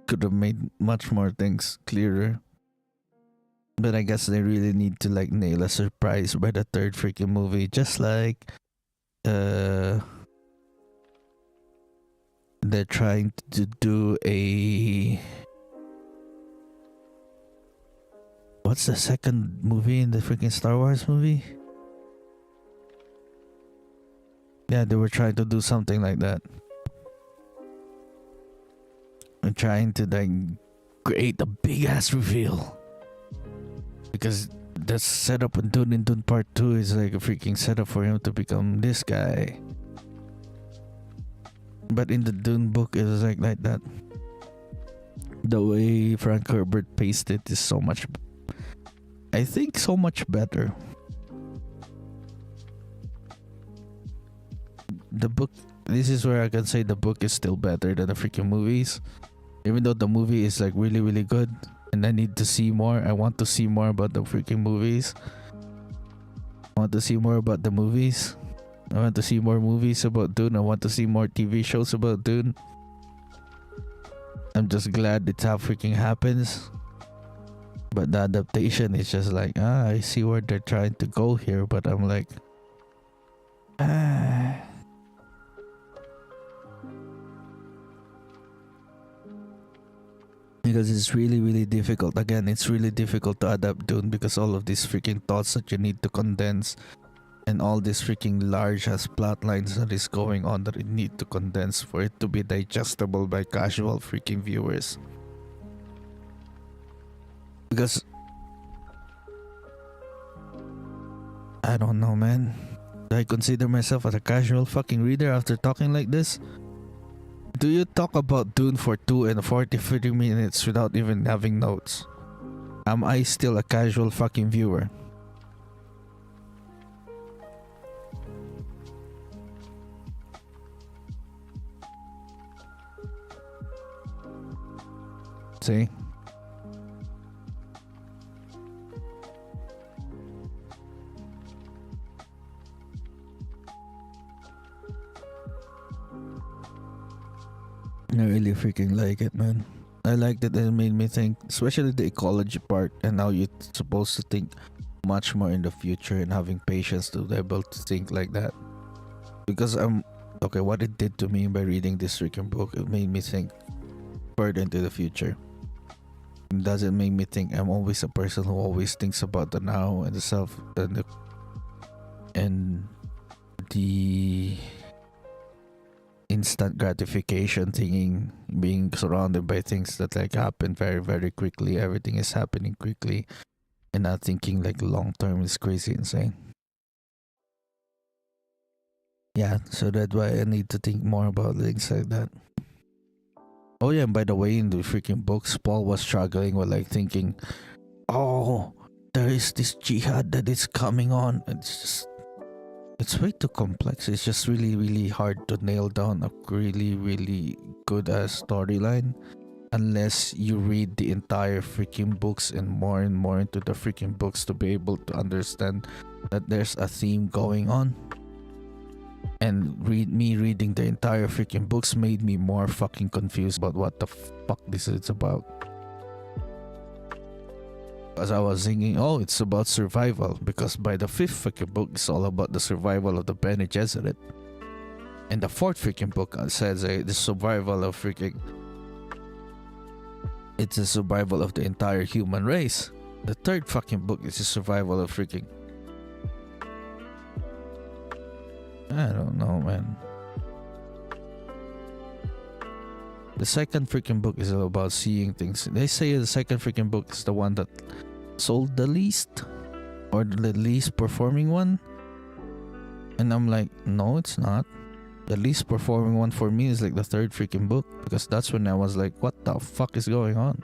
Could have made much more things clearer. But I guess they really need to like nail a surprise by the 3rd freaking movie. Just like they're trying to do a... What's the 2nd movie in the freaking Star Wars movie? Yeah, they were trying to do something like that. And trying to like create a big ass reveal. Because the setup in Dune Part 2 is like a freaking setup for him to become this guy. But in the Dune book it was like that. The way Frank Herbert paced it is so much, I think, so much better. The book, this is where I can say the book is still better than the freaking movies. Even though the movie is like really, really good. And I need to see more. I want to see more about the freaking movies. I want to see more about the movies. I want to see more movies about Dune. I want to see more TV shows about Dune. I'm just glad it's how freaking happens. But the adaptation is just like, I see where they're trying to go here. But I'm like, because it's really, really difficult. Again, it's really difficult to adapt Dune because all of these freaking thoughts that you need to condense and all these freaking large ass plot lines that is going on that you need to condense for it to be digestible by casual freaking viewers. Because I don't know, man. Do I consider myself as a casual fucking reader after talking like this? Do you talk about Dune for 2 and 40 minutes without even having notes? Am I still a casual fucking viewer? See? I really freaking like it, man. I liked it. It made me think, especially the ecology part, and how you're supposed to think much more in the future and having patience to be able to think like that. Because okay, what it did to me by reading this freaking book, it made me think further into the future. It doesn't make me think I'm always a person who always thinks about the now and the self and the instant gratification thinking, being surrounded by things that like happen very, very quickly. Everything is happening quickly, and not thinking like long term is crazy insane. Yeah, so that's why I need to think more about things like that. Oh yeah, and by the way, in the freaking books, Paul was struggling with like thinking, oh, there is this jihad that is coming on. It's way too complex. It's just really, really hard to nail down a really, really good storyline unless you read the entire freaking books and more into the freaking books to be able to understand that there's a theme going on. And reading the entire freaking books made me more fucking confused about what the fuck this is about. As I was thinking, oh, it's about survival, because by the 5th freaking book, it's all about the survival of the Bene Gesserit. And the 4th freaking book says the survival of freaking... It's the survival of the entire human race. The 3rd fucking book is the survival of freaking... I don't know, man. The 2nd freaking book is all about seeing things. They say the 2nd freaking book is the one that sold the least, or the least performing one. And I'm like, no, it's not. The least performing one for me is like the 3rd freaking book, because that's when I was like, what the fuck is going on?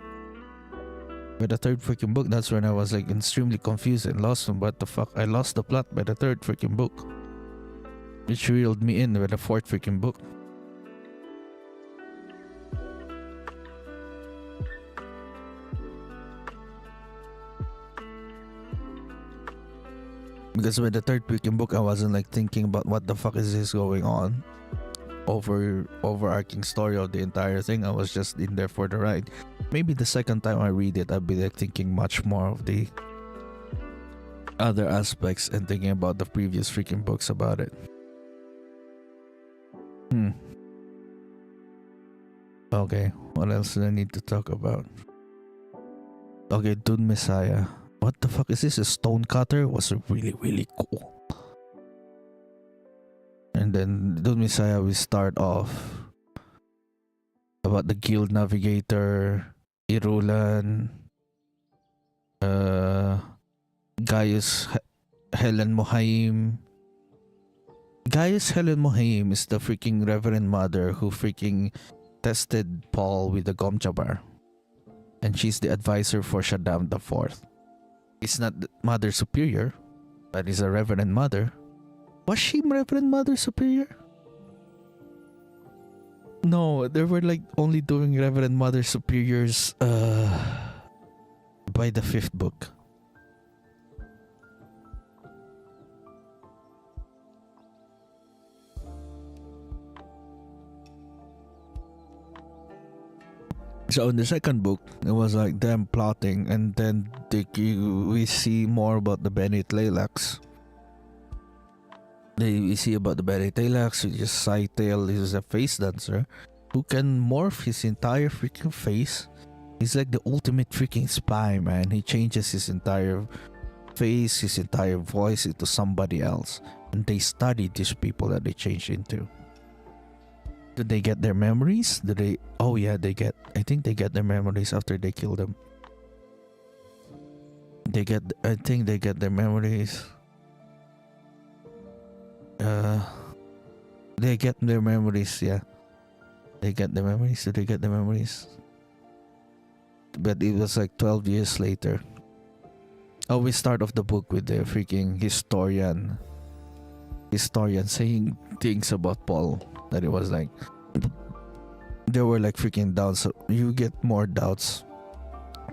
By the 3rd freaking book, that's when I was like extremely confused and lost on what the fuck. I lost the plot by the 3rd freaking book, which reeled me in with the 4th freaking book. Because with the 3rd freaking book, I wasn't like thinking about what the fuck is this going on. Overarching story of the entire thing. I was just in there for the ride. Maybe the 2nd time I read it, I'll be like thinking much more of the other aspects and thinking about the previous freaking books about it. Okay, what else do I need to talk about? Okay, Dune Messiah. What the fuck is this? A stonecutter? Was really, really cool. And then Dune Messiah, we start off about the Guild Navigator, Irulan, Gaius Helen Mohaim. Gaius Helen Mohaim is the freaking Reverend Mother who freaking tested Paul with the Gomcha bar. And she's the advisor for Shaddam the Fourth. It's not the Mother Superior, but is a Reverend Mother. Was she Reverend Mother Superior? No, they were like only doing Reverend Mother Superiors by the 5th book. So in the 2nd book, it was like them plotting, and then we see more about the Bene Tleilax. We see about the Bene Tleilax, which is Scytale. He is a face dancer who can morph his entire freaking face. He's like the ultimate freaking spy, man. He changes his entire face, his entire voice into somebody else. And they study these people that they change into. Did they get their memories? Oh yeah, I think they get their memories after they kill them. I think they get their memories. They get their memories, yeah. They get their memories. Did they get their memories? But it was like 12 years later. Oh, we start off the book with the freaking historian saying things about Paul. That it was like, there were like freaking doubts. You get more doubts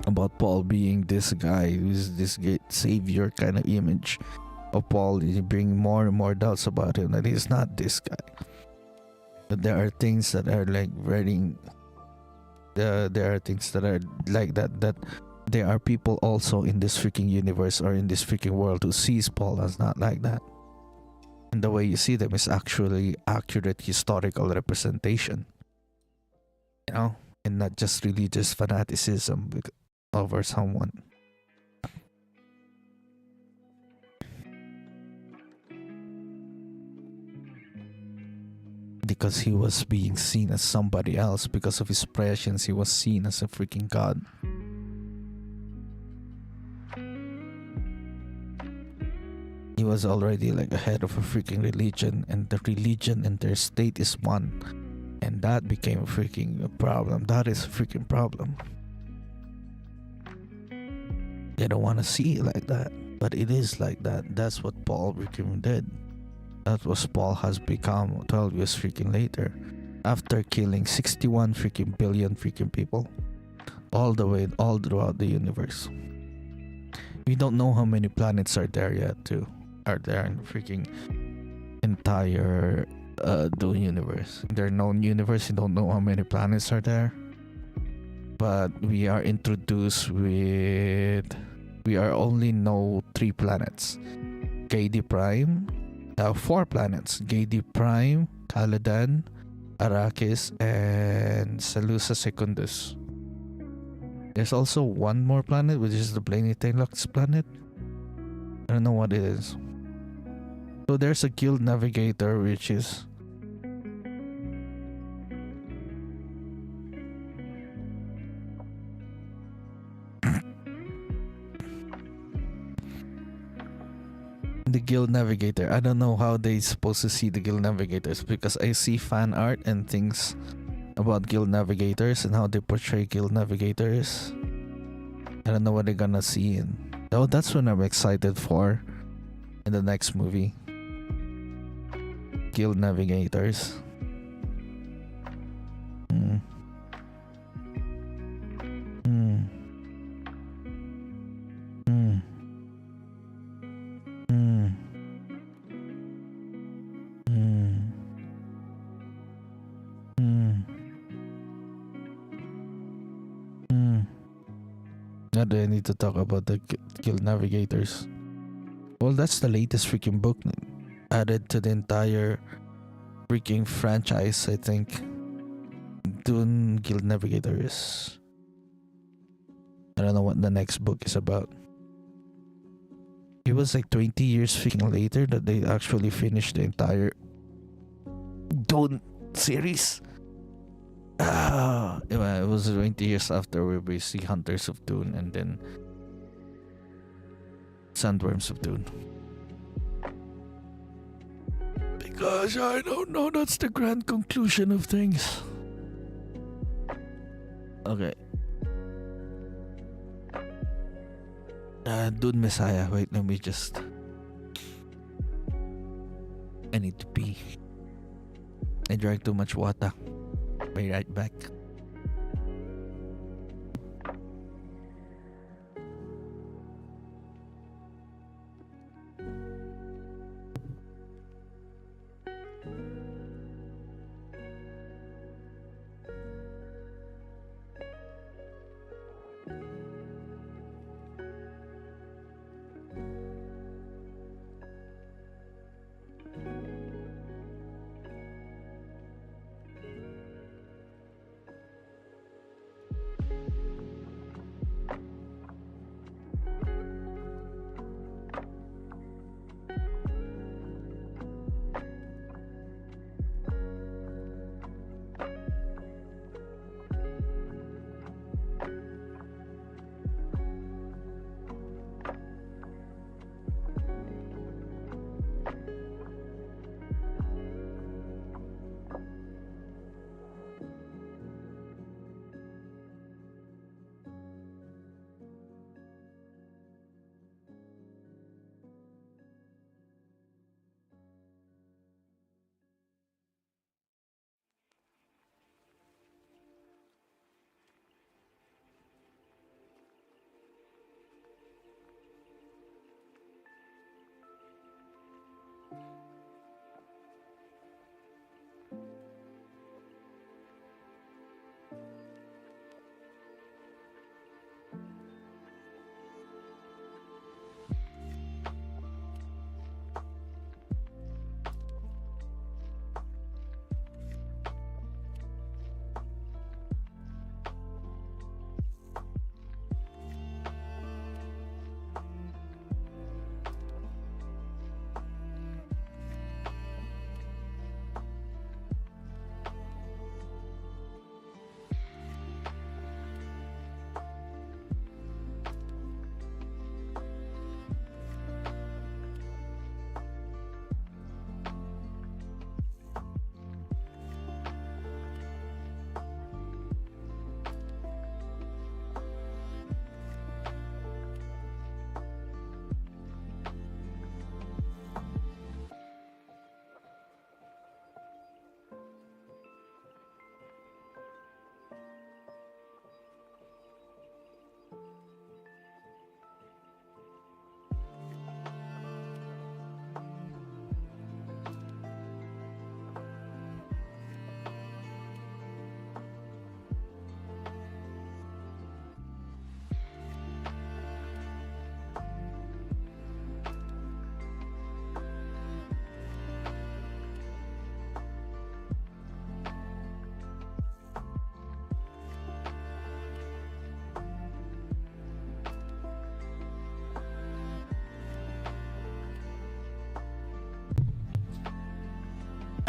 about Paul being this guy who's this great savior kind of image of Paul. You bring more and more doubts about him, that he's not this guy. But there are things that are like very there are things that are like that there are people also in this freaking universe or in this freaking world who sees Paul as not like that. And the way you see them is actually accurate historical representation. You know? And not just religious fanaticism over someone. Because he was being seen as somebody else. Because of his prescience, he was seen as a freaking god. He was already like a head of a freaking religion, and the religion and their state is one, and that became a freaking problem. That is a freaking problem. They don't want to see it like that, but it is like that. That's what Paul freaking did. That was Paul has become 12 years freaking later, after killing 61 freaking billion freaking people, all throughout the universe. We don't know how many planets are there yet, too. Are there in the freaking entire Dune universe? In their known universe, you don't know how many planets are there. But we are introduced with. We are only know 3 planets: Gadi Prime, 4 planets: Gadi Prime, Caladan, Arrakis, and Salusa Secundus. There's also one more planet, which is the Planetalox planet. I don't know what it is. So there's a guild navigator, which is the guild navigator. I don't know how they supposed to see the guild navigators, because I see fan art and things about guild navigators and how they portray guild navigators. I don't know what they're gonna see, and that's what I'm excited for in the next movie. Guild navigators. Mm. Mm. Mm. Mm. Mm. Mm. Mm. Now do I need to talk about the guild navigators? Well, that's the latest freaking book added to the entire freaking franchise, I think. Dune Guild Navigators. I don't know what the next book is about. It was like 20 years freaking later that they actually finished the entire Dune series. It was 20 years after we see Hunters of Dune and then Sandworms of Dune. Because I don't know, that's the grand conclusion of things. Okay. Dune Messiah. Wait, let me just. I need to pee. I drank too much water. Be right back.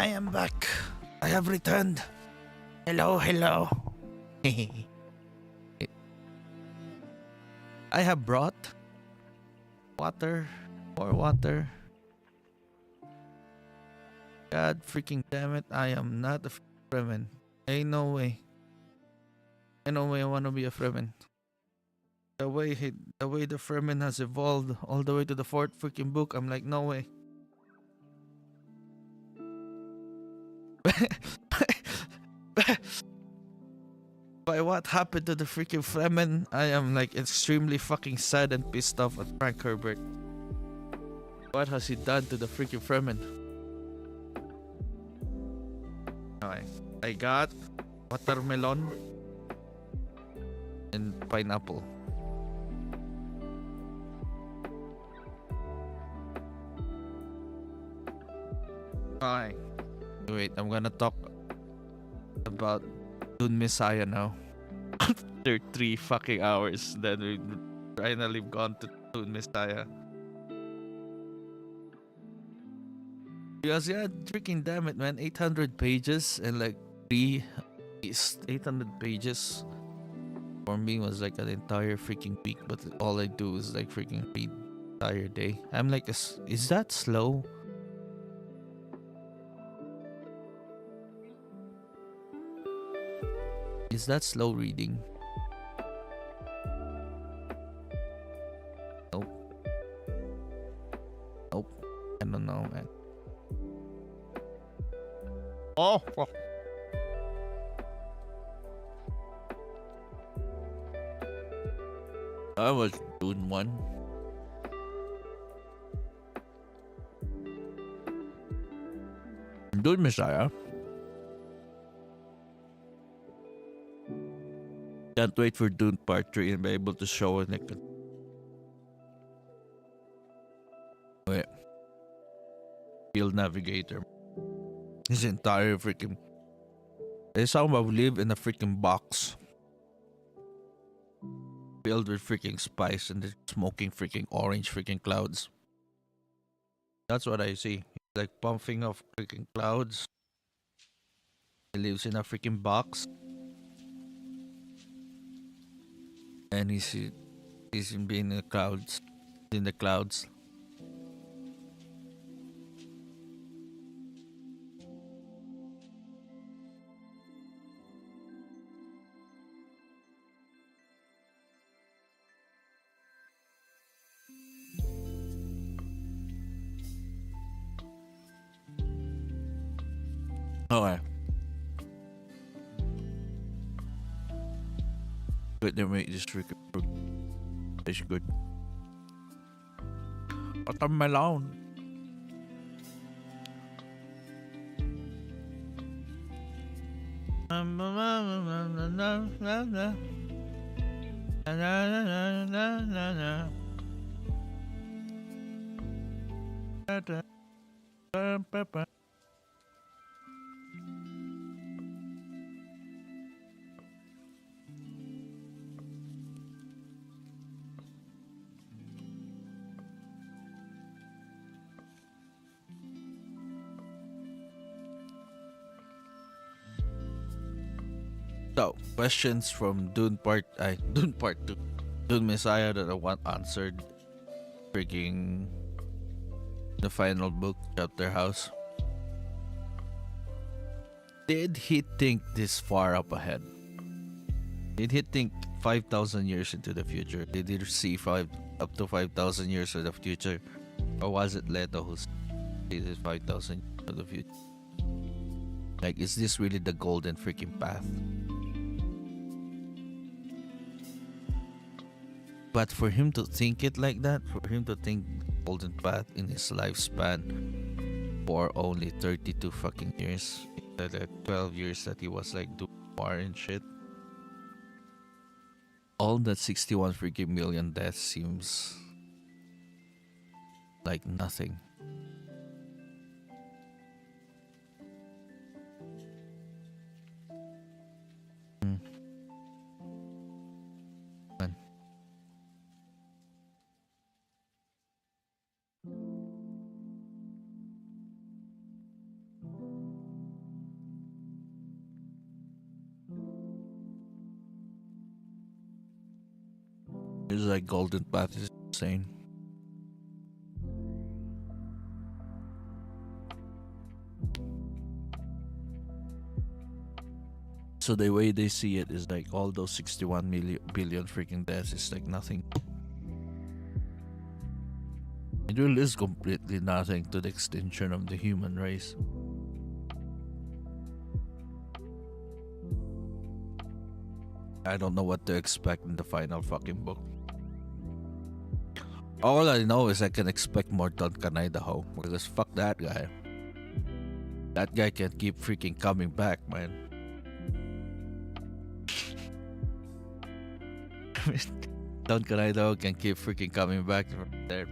I am back. I have returned. Hello, hello. I have brought water, more water. God freaking damn it, I am not a Fremen. Ain't no way. Ain't no way I wanna be a Fremen. The way the Fremen has evolved all the way to the fourth freaking book, I'm like, no way. By what happened to the freaking Fremen, I am like extremely fucking sad and pissed off at Frank Herbert. What has he done to the freaking Fremen? Okay. I got watermelon and pineapple. Okay. Wait, I'm gonna talk about Dune Messiah now. After 3 fucking hours, then we finally gone to Dune Messiah. Because yeah, freaking damn it, man, 800 pages and like 800 pages for me was like an entire freaking week. But all I do is like freaking read the entire day. I'm like, is that slow? Is that slow reading? Nope. Nope. I don't know, man. Oh, fuck. I was Dune 1. Dune Messiah. Can't wait for Dune Part 3 and be able to show it like a field navigator. His entire freaking. They somehow live in a freaking box filled with freaking spice and they're smoking freaking orange freaking clouds. That's what I see. He's like pumping off freaking clouds. He lives in a freaking box. And he's in being in the clouds. In the clouds. Okay. But they make this freaking fruit. It's good. Watermelon. So, questions from Dune Part 2. Dune Messiah that I want answered. Freaking the final book, Chapter House. Did he think this far up ahead? Did he think 5,000 years into the future? Did he see up to 5,000 years in the future? Or was it Leto who sees 5,000 years in the future? Like, is this really the golden freaking path? But for him to think it like that, for him to think golden path in his lifespan for only 32 fucking years, the 12 years that he was like doing war and shit, all that 61 freaking million deaths seems like nothing. It's like Golden Path is insane. So the way they see it is like all those 61 billion freaking deaths is like nothing. It really is completely nothing to the extinction of the human race. I don't know what to expect in the final fucking book. All I know is I can expect more Duncan Idaho because fuck that guy. That guy can keep freaking coming back, man. Duncan Idaho can keep freaking coming back from there.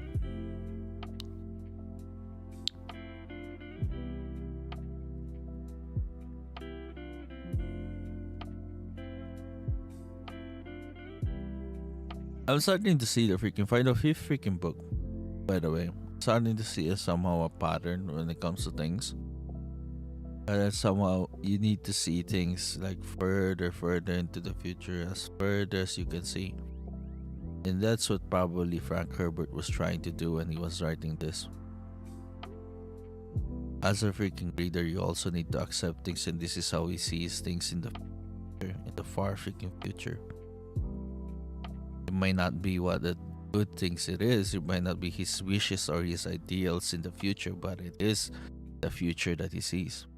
I'm starting to see the freaking final fifth freaking book. By the way, I'm starting to see somehow a pattern when it comes to things. And then somehow you need to see things like further into the future, as further as you can see. And that's what probably Frank Herbert was trying to do when he was writing this. As a freaking reader, you also need to accept things, and this is how he sees things in the future, in the far freaking future. It might not be what the good things it is. It might not be his wishes or his ideals in the future, but it is the future that he sees.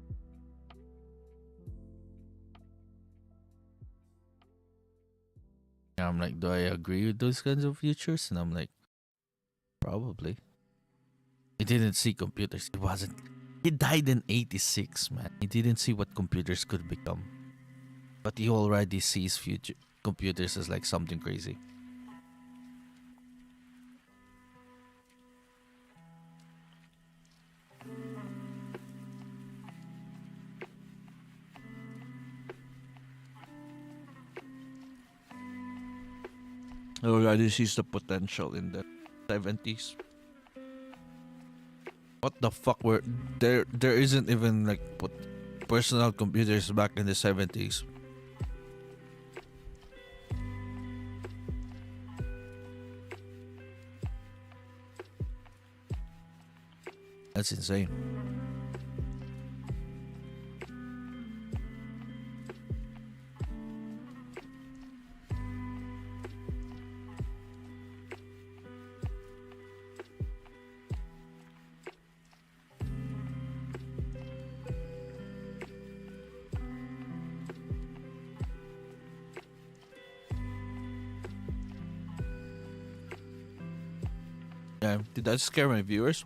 And I'm like, do I agree with those kinds of futures? And I'm like, probably. He didn't see computers. He wasn't. He died in 86, man. He didn't see what computers could become. But he already sees future computers as like something crazy. He already sees the potential in the 70s. What the fuck were there isn't even like personal computers back in the 70s. That's insane. Yeah, did that scare my viewers?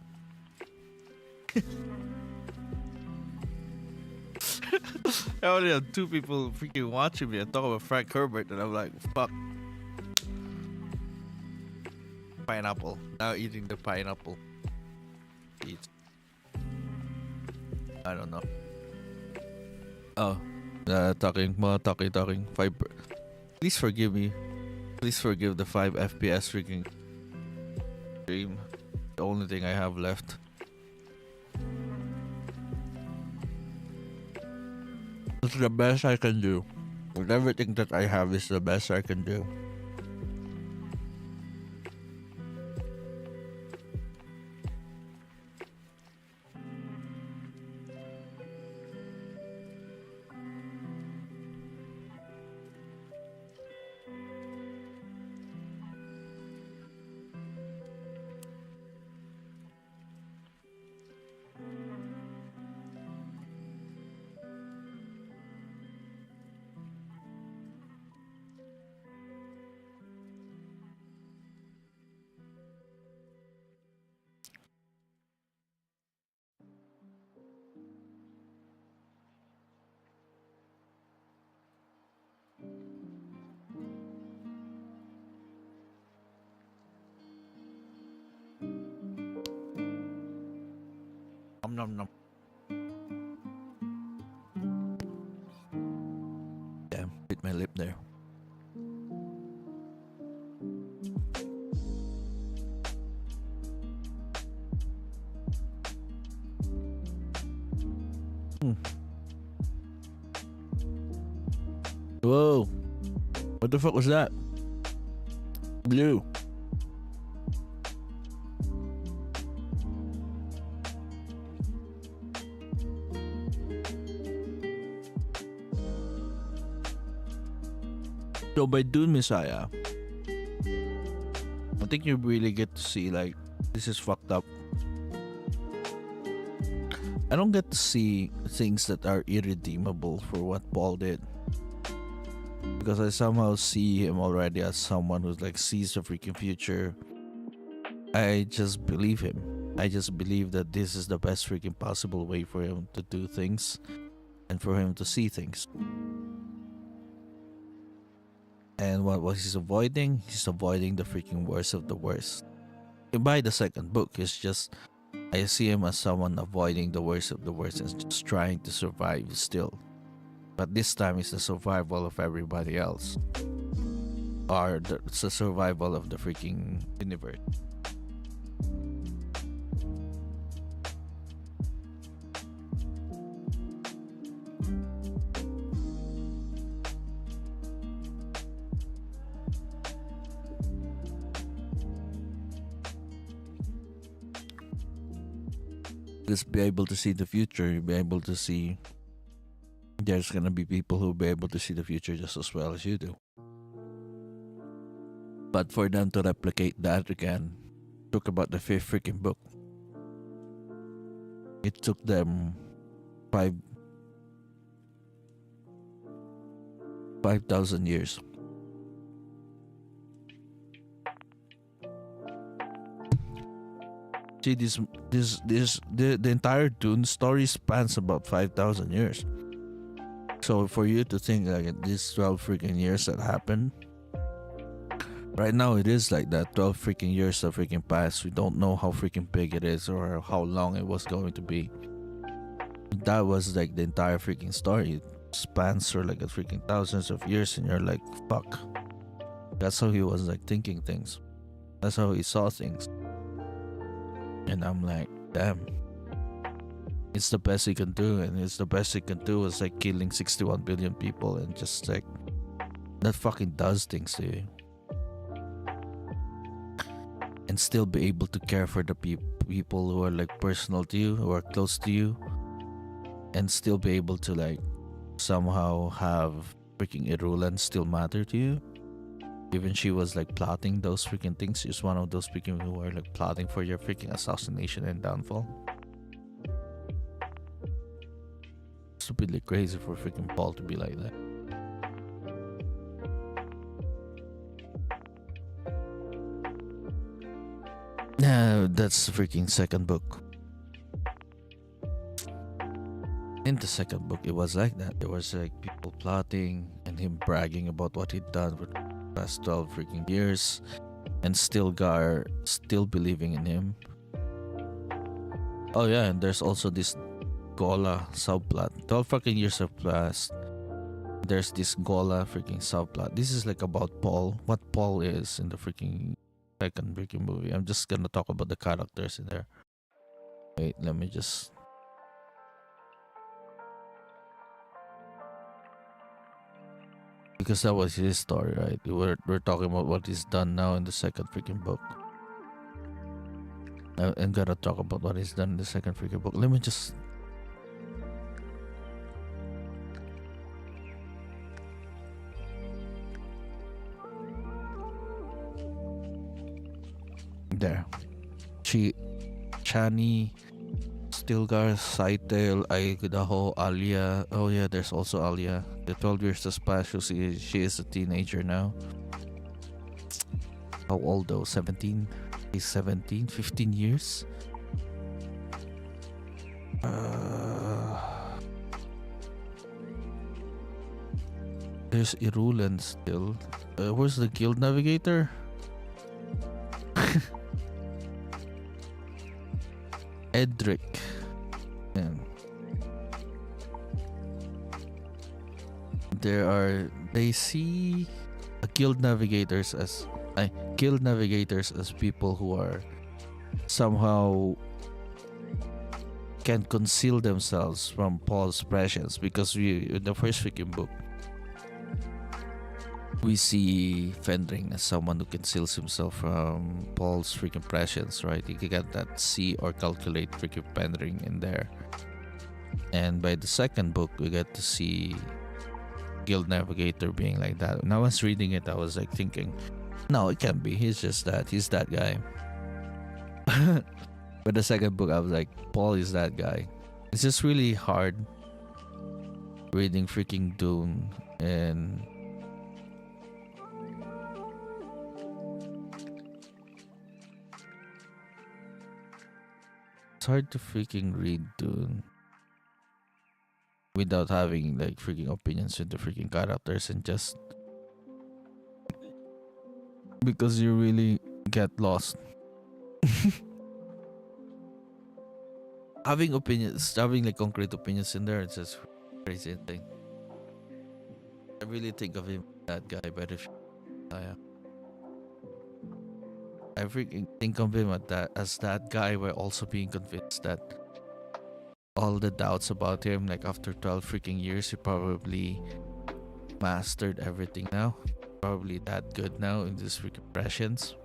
I only have 2 people freaking watching me and talking about Frank Herbert, and I'm like, fuck. Pineapple. Now eating the pineapple. Eat. I don't know. Oh, talking. 5. Please forgive me. Please forgive the 5 FPS freaking stream. The only thing I have left. It's the best I can do. With everything that I have is the best I can do. Nom nom. Damn, bit my lip there. Whoa. What the fuck was that? Blue. So by Dune Messiah, I think you really get to see like this is fucked up. I don't get to see things that are irredeemable for what Paul did. Because I somehow see him already as someone who's like sees the freaking future. I just believe him. I just believe that this is the best freaking possible way for him to do things and for him to see things. And what he's avoiding? He's avoiding the freaking worst of the worst. And by the second book, it's just I see him as someone avoiding the worst of the worst and just trying to survive still. But this time it's the survival of everybody else. Or it's the survival of the freaking universe. Just be able to see the future, you'll be able to see there's gonna be people who'll be able to see the future just as well as you do. But for them to replicate that again, took about the fifth freaking book. It took them 5,000 years. See, the entire Dune story spans about 5,000 years. So for you to think like these 12 freaking years that happened, right now it is like that. 12 freaking years have freaking passed. We don't know how freaking big it is or how long it was going to be. That was like the entire freaking story. It spans for like a freaking thousands of years, and you're like, fuck. That's how he was like thinking things. That's how he saw things. And I'm like, damn. It's the best he can do, and it's the best he can do is like killing 61 billion people, and just like that fucking does things to you. And still be able to care for the people who are like personal to you, who are close to you, and still be able to like somehow have freaking Irulan still matter to you. Even she was like plotting those freaking things. She's one of those people who are like plotting for your freaking assassination and downfall. Stupidly crazy for freaking Paul to be like that. Yeah, that's the freaking second book. In the second book, it was like that. There was like people plotting and him bragging about what he'd done for the past 12 freaking years, and still believing in him. Oh yeah, and there's also this Gola subplot. 12 freaking years have passed. There's this Gola freaking subplot. This is like about Paul, what Paul is in the freaking second freaking movie. I'm just gonna talk about the characters in there. Wait, let me just. Because that was his story, right? We're talking about what he's done now in the second freaking book. I'm gonna talk about what he's done in the second freaking book. Let me just. There. Chani, Stilgar, Saitel, Idaho, Alia. Oh yeah, there's also Alia. The 12 years has passed. She is a teenager now. How old though? 17? He's 17? 15 years? There's Irulan still. Where's the guild navigator? Edric. Man. They see guild navigators as people who are somehow can conceal themselves from Paul's presence, because in the first freaking book we see Fendring as someone who conceals himself from Paul's freaking presence, right? You can get that see or calculate freaking Fendring in there. And by the second book, we get to see Guild Navigator being like that. When I was reading it, I was like thinking, no, it can't be. He's just that. He's that guy. But the second book, I was like, Paul is that guy. It's just really hard reading freaking Dune, and it's hard to freaking read Dune without having like freaking opinions with the freaking characters, and just because you really get lost. Having opinions, having like concrete opinions in there, it's just crazy thing. I really think of him that guy, but if I freaking think of him as that guy, while also being convinced that all the doubts about him, like after 12 freaking years, he probably mastered everything now. Probably that good now in this freaking prescience.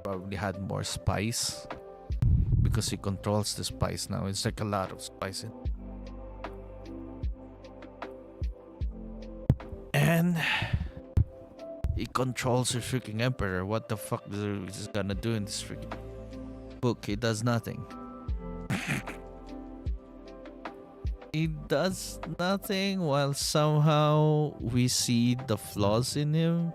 Probably had more spice because he controls the spice now. It's like a lot of spice in. And he controls the freaking emperor. What the fuck is he gonna do in this freaking book? He does nothing. He does nothing, while somehow we see the flaws in him.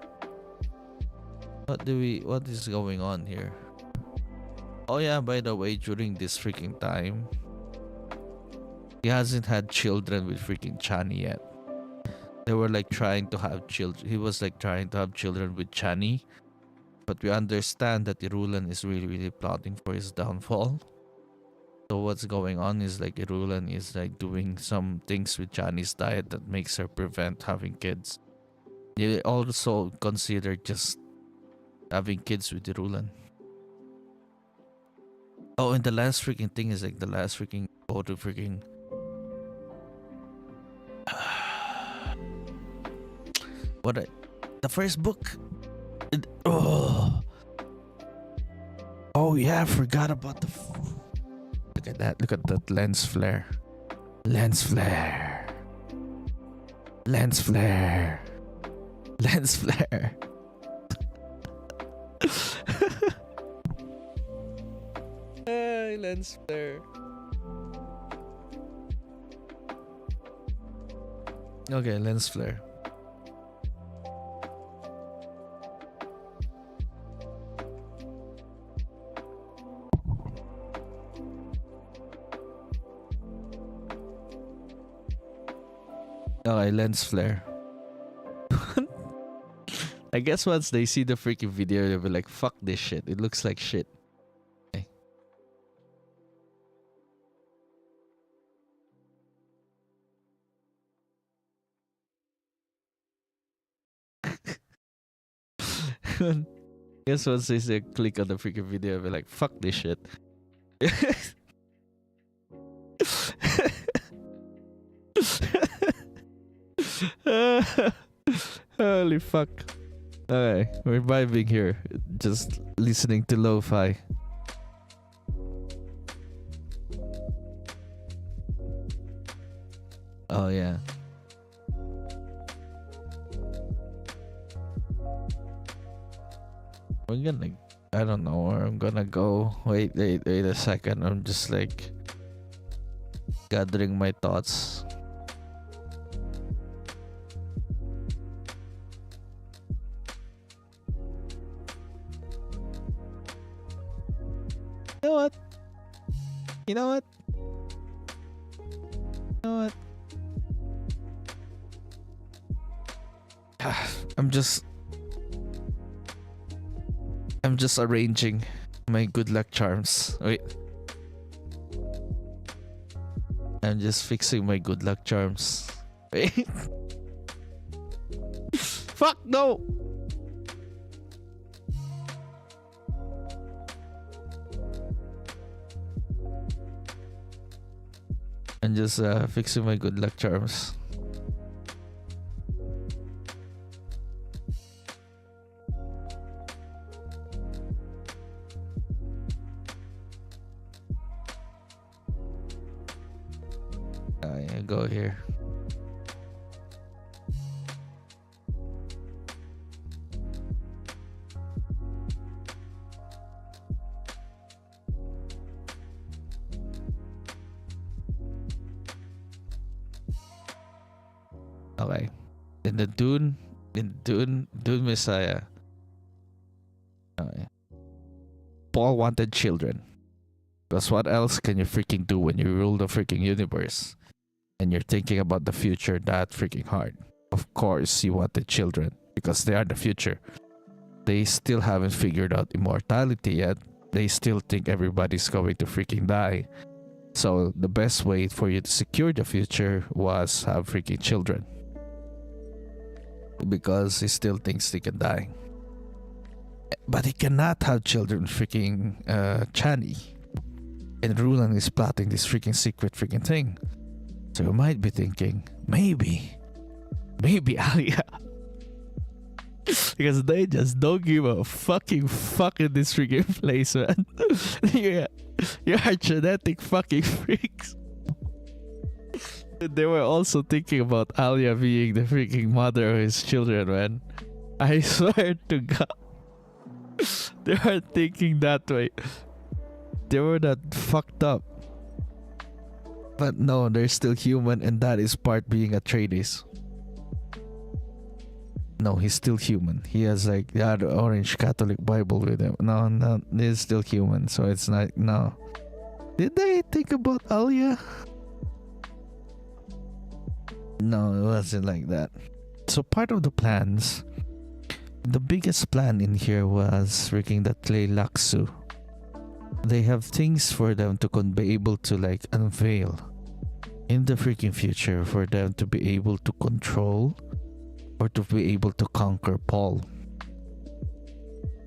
What is going on here? Oh yeah, by the way, during this freaking time, he hasn't had children with freaking Chani yet. They were like trying to have children. He was like trying to have children with Chani, but we understand that Irulan is really plotting for his downfall. So what's going on is like Irulan is like doing some things with Chani's diet that makes her prevent having kids. They also consider just having kids with Irulan. Oh, and the last freaking thing is like the last freaking photo freaking. The first book. Oh yeah, I forgot about the. Look at that! Look at that lens flare. Lens flare. Lens flare. Lens flare. Hey, lens flare. Okay, lens flare. Okay, lens flare. I guess once they see the freaking video, they'll be like, fuck this shit. It looks like shit. Okay. Guess once they say click on the freaking video, they'll be like, fuck this shit. Holy fuck. Okay, we're vibing here. Just listening to lo-fi. Oh yeah. We're gonna, I don't know where I'm gonna go. Wait a second. I'm just like gathering my thoughts. You know what? You know what? You know what? I'm just arranging my good luck charms. Wait. I'm just fixing my good luck charms. Wait. Fuck no! I'm just fixing my good luck charms. I go here. Okay. In the Dune Messiah. Okay. Paul wanted children. Because what else can you freaking do when you rule the freaking universe? And you're thinking about the future that freaking hard. Of course, you wanted children. Because they are the future. They still haven't figured out immortality yet. They still think everybody's going to freaking die. So the best way for you to secure the future was have freaking children. Because he still thinks they can die. But he cannot have children with freaking Chani. And Rulan is plotting this freaking secret freaking thing. So you might be thinking, maybe Alia. Because they just don't give a fucking fuck in this freaking place, man. You're genetic fucking freaks. They were also thinking about Alia being the freaking mother of his children, man. I swear to God. They were thinking that way. They were that fucked up. But no, they're still human, and that is part being Atreides. No, he's still human. He has like the orange Catholic Bible with him. No, he's still human, so it's not, no. Did they think about Alia? No, it wasn't like that. So part of the plans, the biggest plan in here was freaking the Tleilaxu. They have things for them to be able to like unveil in the freaking future for them to be able to control or to be able to conquer Paul.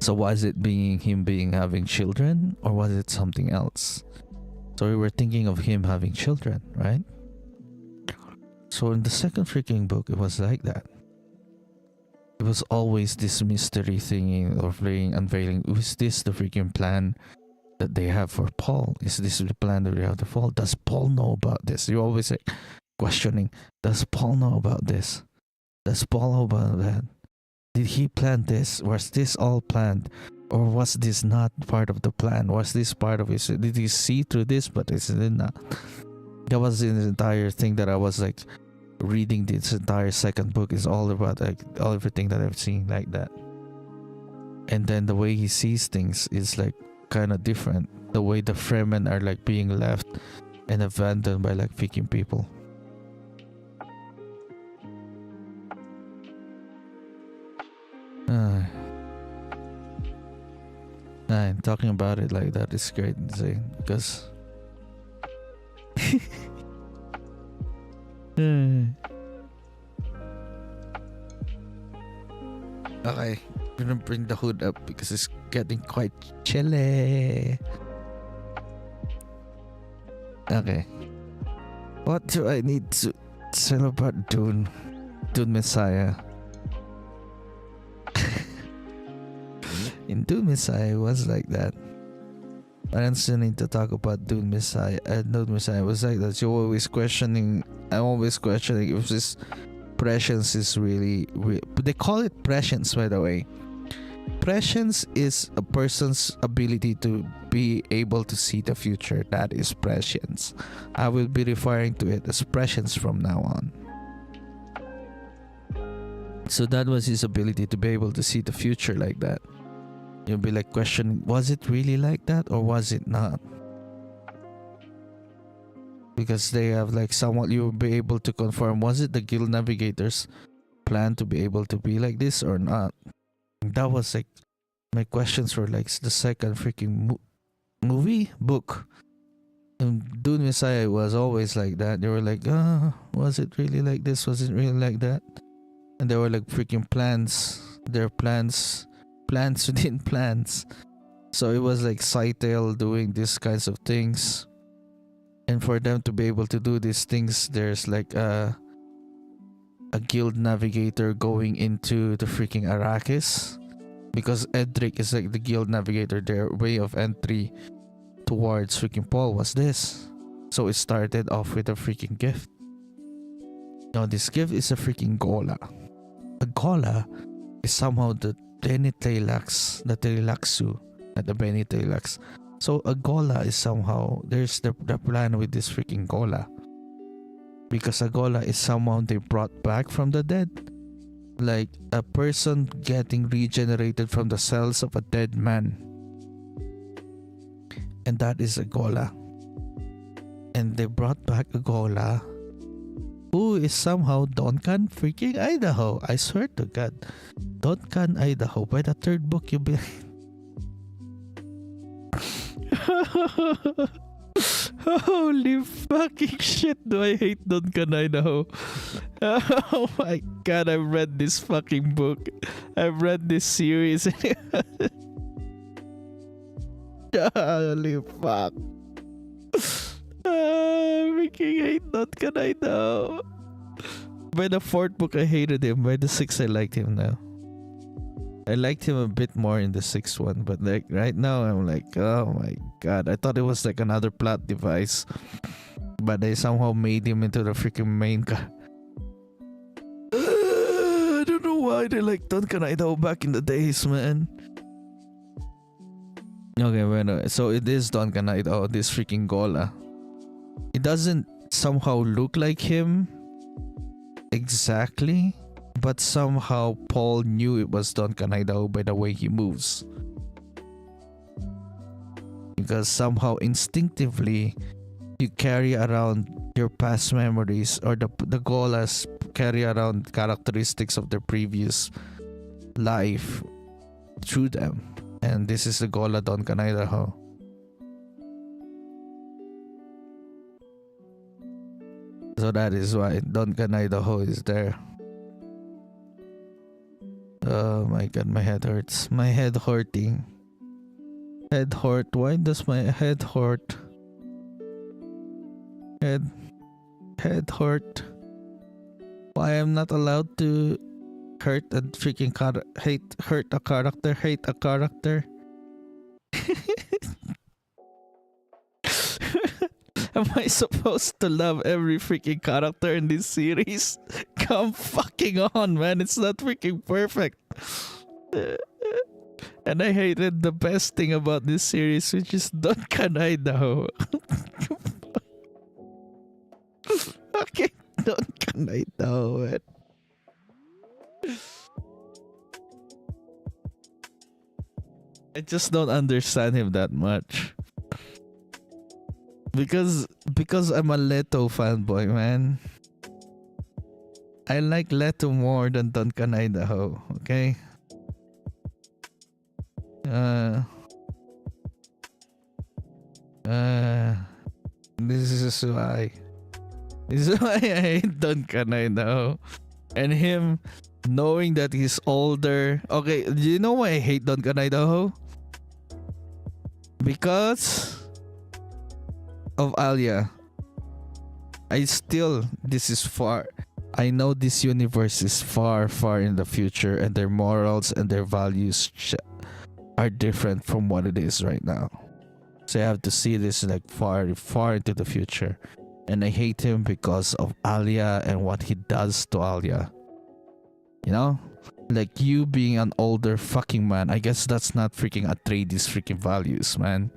So was it him having children, or was it something else? So we were thinking of him having children, right? So in the second freaking book, it was like that. It was always this mystery thing or unveiling. Is this the freaking plan that they have for Paul? Is this the plan that they have for Paul? Does Paul know about this? You're always like questioning, does Paul know about this? Does Paul know about that? Did he plan this? Was this all planned? Or was this not part of the plan? Was this part of it? Did he see through this, but is it not? That was the entire thing that I was like reading. This entire second book is all about like everything that I've seen like that. And then the way he sees things is like kind of different. The way the Fremen are like being left and abandoned by like freaking people. Talking about it like that is great insane because okay, I'm gonna bring the hood up because it's getting quite chilly. Okay, what do I need to celebrate Dune Messiah? In Dune Messiah, it was like that. I don't still need to talk about Dune Messiah. Dune Messiah was like that. You're always questioning. I'm always questioning if this prescience is really real. But they call it prescience, by the way. Prescience is a person's ability to be able to see the future. That is prescience. I will be referring to it as prescience from now on. So that was his ability to be able to see the future like that. You'll be like questioning, was it really like that or was it not? Because they have like somewhat, you'll be able to confirm, was it the Guild Navigator's plan to be able to be like this or not? That was like, my questions were like the second freaking book. And Dune Messiah was always like that. They were like, was it really like this? Was it really like that? And there were like freaking plans. Their plans within plans. So it was like Scytale doing these kinds of things. And for them to be able to do these things, there's like a guild navigator going into the freaking Arrakis. Because Edric is like the guild navigator. Their way of entry towards freaking Paul was this. So it started off with a freaking gift. No, this gift is a freaking gola. A gola is somehow the Benitelax, the Telaxu, not the Benitelax. So a gola is somehow, there's the plan with this freaking gola. Because a gola is someone they brought back from the dead. Like a person getting regenerated from the cells of a dead man. And that is a gola. And they brought back a gola who is somehow Duncan freaking Idaho. I swear to God. Duncan Idaho. By the third book you'll be holy fucking shit, do I hate Duncan Idaho. Oh my God, I've read this fucking book. I've read this series. Holy fuck. I freaking hate Duncan Idaho. By the fourth book I hated him. By the sixth I liked him now. I liked him a bit more in the sixth one, but like right now I'm like, oh my God, I thought it was like another plot device, but they somehow made him into the freaking main guy. I don't know why they like Duncan Idaho back in the days, man. Okay, well, so it is Duncan Idaho, this freaking Gola. It doesn't somehow look like him exactly, but somehow Paul knew it was Duncan Idaho by the way he moves. Because somehow instinctively you carry around your past memories, or the Golas carry around characteristics of their previous life through them. And this is the Gola Duncan Idaho. So that is why Duncan Idaho is there. Oh my God, my head hurts. My head hurting. Head hurt. Why does my head hurt? Head hurt. Why I'm not allowed to hurt a freaking hurt a character. Am I supposed to love every freaking character in this series? Come fucking on, man. It's not freaking perfect. And I hated the best thing about this series, which is Duncan Idaho. Okay, Duncan Idaho, man. I just don't understand him that much. Because I'm a Leto fanboy, man. I like Leto more than Duncan Idaho, okay? This is why. This is why I hate Duncan Idaho. And him knowing that he's older. Okay, do you know why I hate Duncan Idaho? Because of Alia. I know this universe is far, far in the future, and their morals and their values are different from what it is right now. So I have to see this like far, far into the future. And I hate him because of Alia and what he does to Alia. You know? Like you being an older fucking man. I guess that's not freaking Atreides freaking values, man.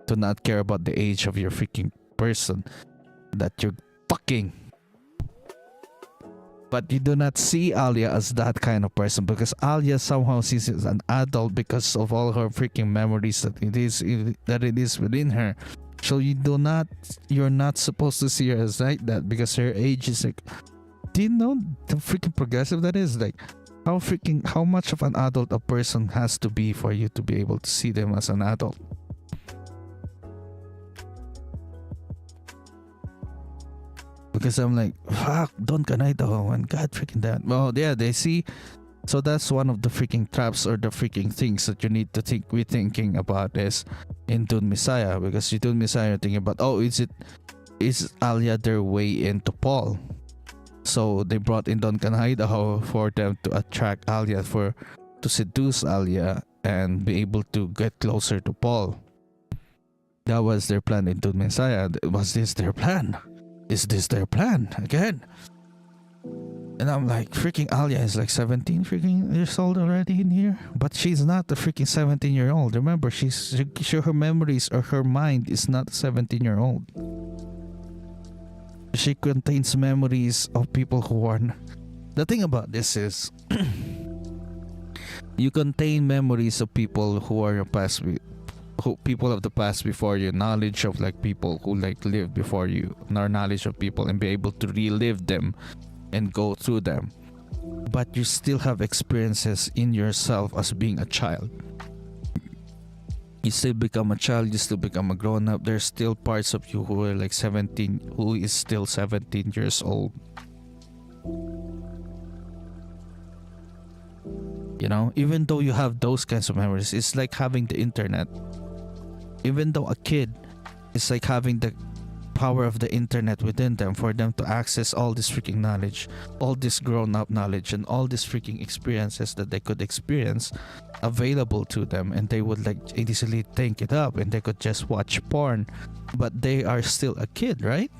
To not care about the age of your freaking person that you're fucking. But you do not see Alia as that kind of person, because Alia somehow sees as an adult because of all her freaking memories that it is within her. So you're not supposed to see her as like that, because her age is like, do you know the freaking progressive that is? Like how much of an adult a person has to be for you to be able to see them as an adult. Because I'm like, fuck, Duncan Idaho, and God freaking damn. Well, yeah, they see. So that's one of the freaking traps or the freaking things that you need to be thinking about is in Dune Messiah. Because in Dune Messiah, you're thinking about, is Alia their way into Paul? So they brought in Duncan Idaho for them to attract Alia, to seduce Alia and be able to get closer to Paul. That was their plan in Dune Messiah. Was this their plan? Is this their plan again? And I'm like, freaking Alia is like 17 freaking years old already in here. But she's not a freaking 17-year-old. Remember, her memories or her mind is not a 17-year-old. She contains memories of people who are... The thing about this is... you contain memories of people who are your past... people of the past before you, knowledge of like people who like lived before you, or knowledge of people, and be able to relive them and go through them. But you still have experiences in yourself as being a child. You still become a child, you still become a grown up. There's still parts of you who are like 17, who is still 17 years old. You know, even though you have those kinds of memories, it's like having the internet. Even though a kid is like having the power of the internet within them, for them to access all this freaking knowledge, all this grown-up knowledge, and all these freaking experiences that they could experience available to them, and they would like easily think it up, and they could just watch porn, but they are still a kid, right?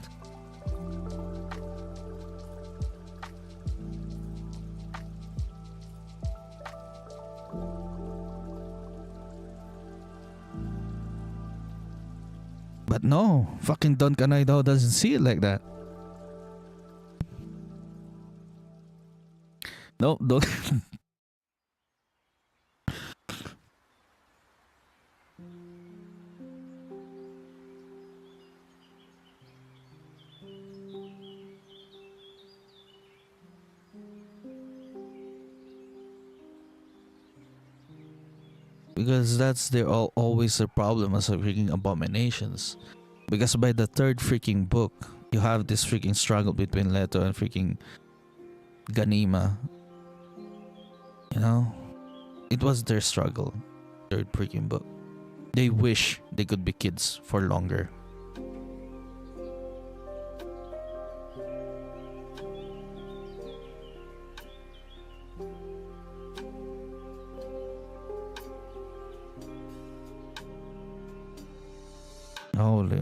But no, fucking Don Canaido doesn't see it like that. No, don't. Because that's always the problem as a freaking abominations. Because by the third freaking book, you have this freaking struggle between Leto and freaking Ganima. You know? It was their struggle. Third freaking book. They wish they could be kids for longer. Holy.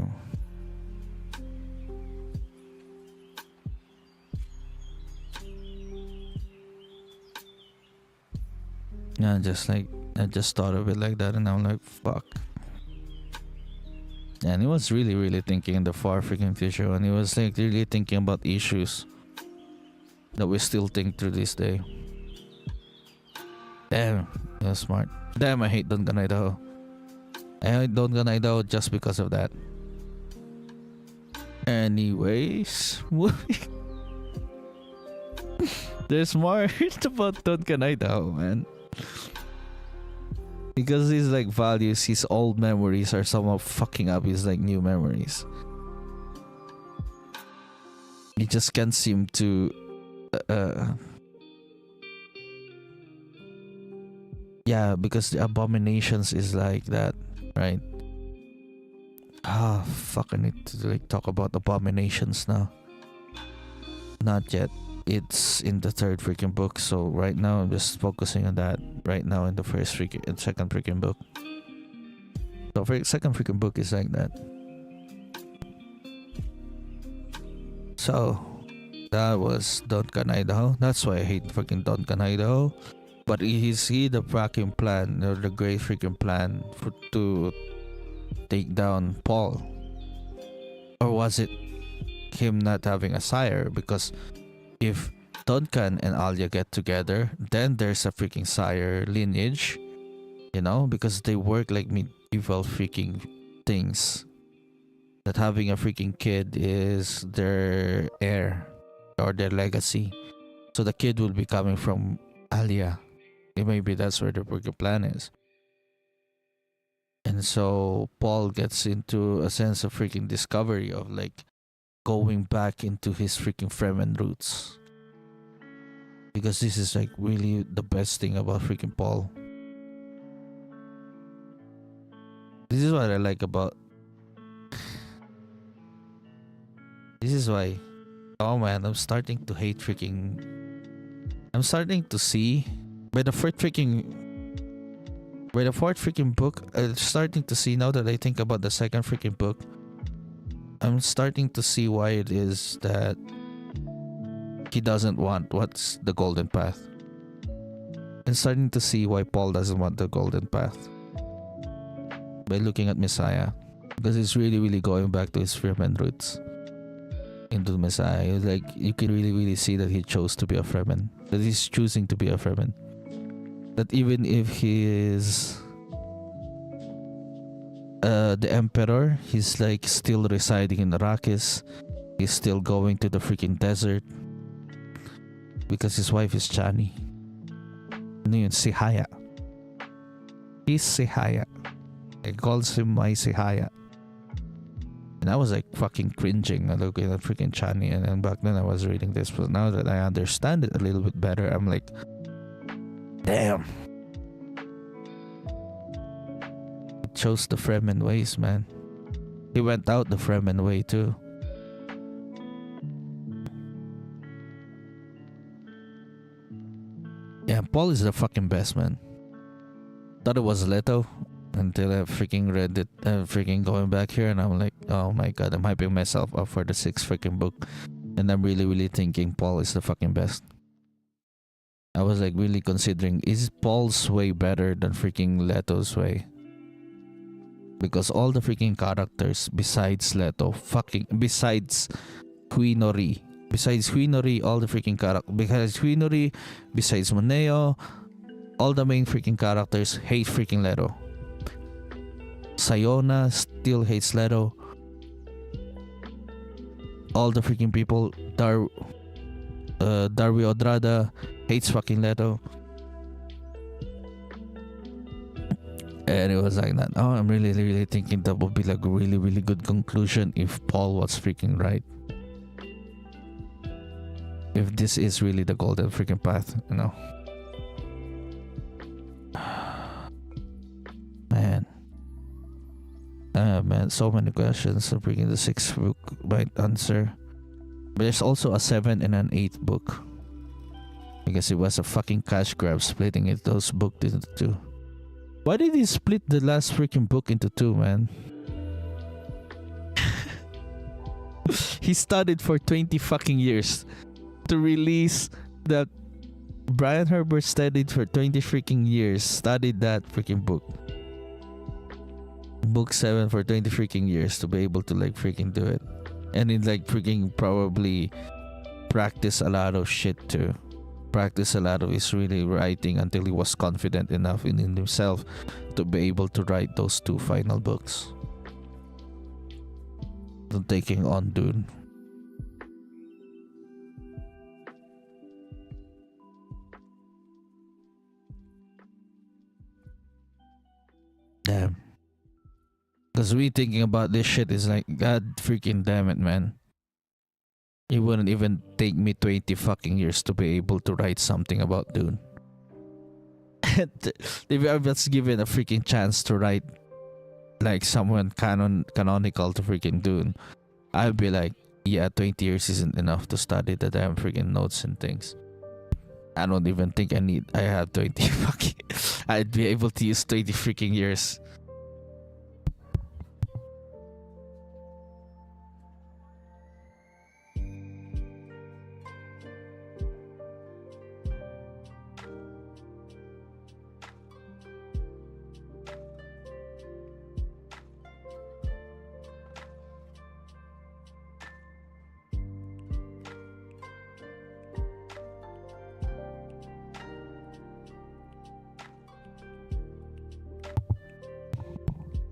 Yeah, I just thought of it like that, and I'm like, fuck. And he was really thinking in the far freaking future, and he was like really thinking about issues that we still think through this day. Damn, that's smart. Damn, I hate Don Ganaido. I hate Don Ganaido just because of that. Anyways, there's more about Don Ganaido, man. Because his like values, his old memories are somehow fucking up his like new memories. He just can't seem to yeah, because the abominations is like that, right? Ah, fuck, I need to like talk about abominations now. Not yet. It's in the third freaking book, so right now I'm just focusing on that right now in the second freaking book. So second freaking book is like that. So that was Don Canaido. That's why I hate freaking Don Canaido. But is he the fucking plan, or the great freaking plan to take down Paul? Or was it him not having a sire? Because if Duncan and Alia get together, then there's a freaking sire lineage, you know, because they work like medieval freaking things. That having a freaking kid is their heir or their legacy. So the kid will be coming from Alia. Maybe that's where the freaking plan is. And so Paul gets into a sense of freaking discovery of like going back into his freaking Fremen roots. Because this is like really the best thing about freaking Paul. This is what I like about... This is why... Oh man, I'm starting to hate freaking... I'm starting to see... By the fourth freaking book, I'm starting to see, now that I think about the second freaking book, I'm starting to see why it is that he doesn't want what's the golden path. And starting to see why Paul doesn't want the golden path by looking at Messiah, because he's really, really going back to his Fremen roots into Messiah. Like, you can really, really see that he chose to be a Fremen, that he's choosing to be a Fremen, that even if he is the Emperor, he's like still residing in Arrakis. He's still going to the freaking desert because his wife is Chani. Ano yun? Sihaya. He's Sihaya. He calls him my Sihaya. And I was like fucking cringing looking at freaking Chani. And then back then I was reading this, but now that I understand it a little bit better, I'm like, damn. He chose the Fremen ways, man. He went out the Fremen way too. Yeah, Paul is the fucking best, man. Thought it was Leto until I freaking read it, freaking going back here, and I'm like, oh my god, I'm hyping myself up for the 6th freaking book, and I'm really, really thinking Paul is the fucking best. I was like really considering, is Paul's way better than freaking Leto's way? Because all the freaking characters besides Leto, besides Huinori, all the freaking characters, besides Huinori, besides Moneo, all the main freaking characters hate freaking Leto. Sayona still hates Leto. All the freaking people, Darby Odrada hates fucking Leto. And it was like that. Oh, I'm really, really thinking that would be like a really, really good conclusion if Paul was freaking right. If this is really the golden freaking path, you know. Man, so many questions. So bringing the 6th book might answer. But there's also a 7 and an 8th book. Because it was a fucking cash grab splitting it, those books into 2. Why did he split the last freaking book into 2, man? He studied for 20 fucking years to release that. Brian Herbert studied for 20 freaking years, studied that freaking book. Book 7 for 20 freaking years to be able to like freaking do it. And it like freaking probably practice a lot of shit too. Practice a lot of his really writing until he was confident enough in himself to be able to write those 2 final books. To taking on Dune. Damn. Because we thinking about this shit is like, god freaking damn it, man. It wouldn't even take me 20 fucking years to be able to write something about Dune. If I was given a freaking chance to write like someone canonical to freaking Dune, I'd be like, yeah, 20 years isn't enough to study the damn freaking notes and things. I don't even think I have 20 fucking... I'd be able to use 20 freaking years.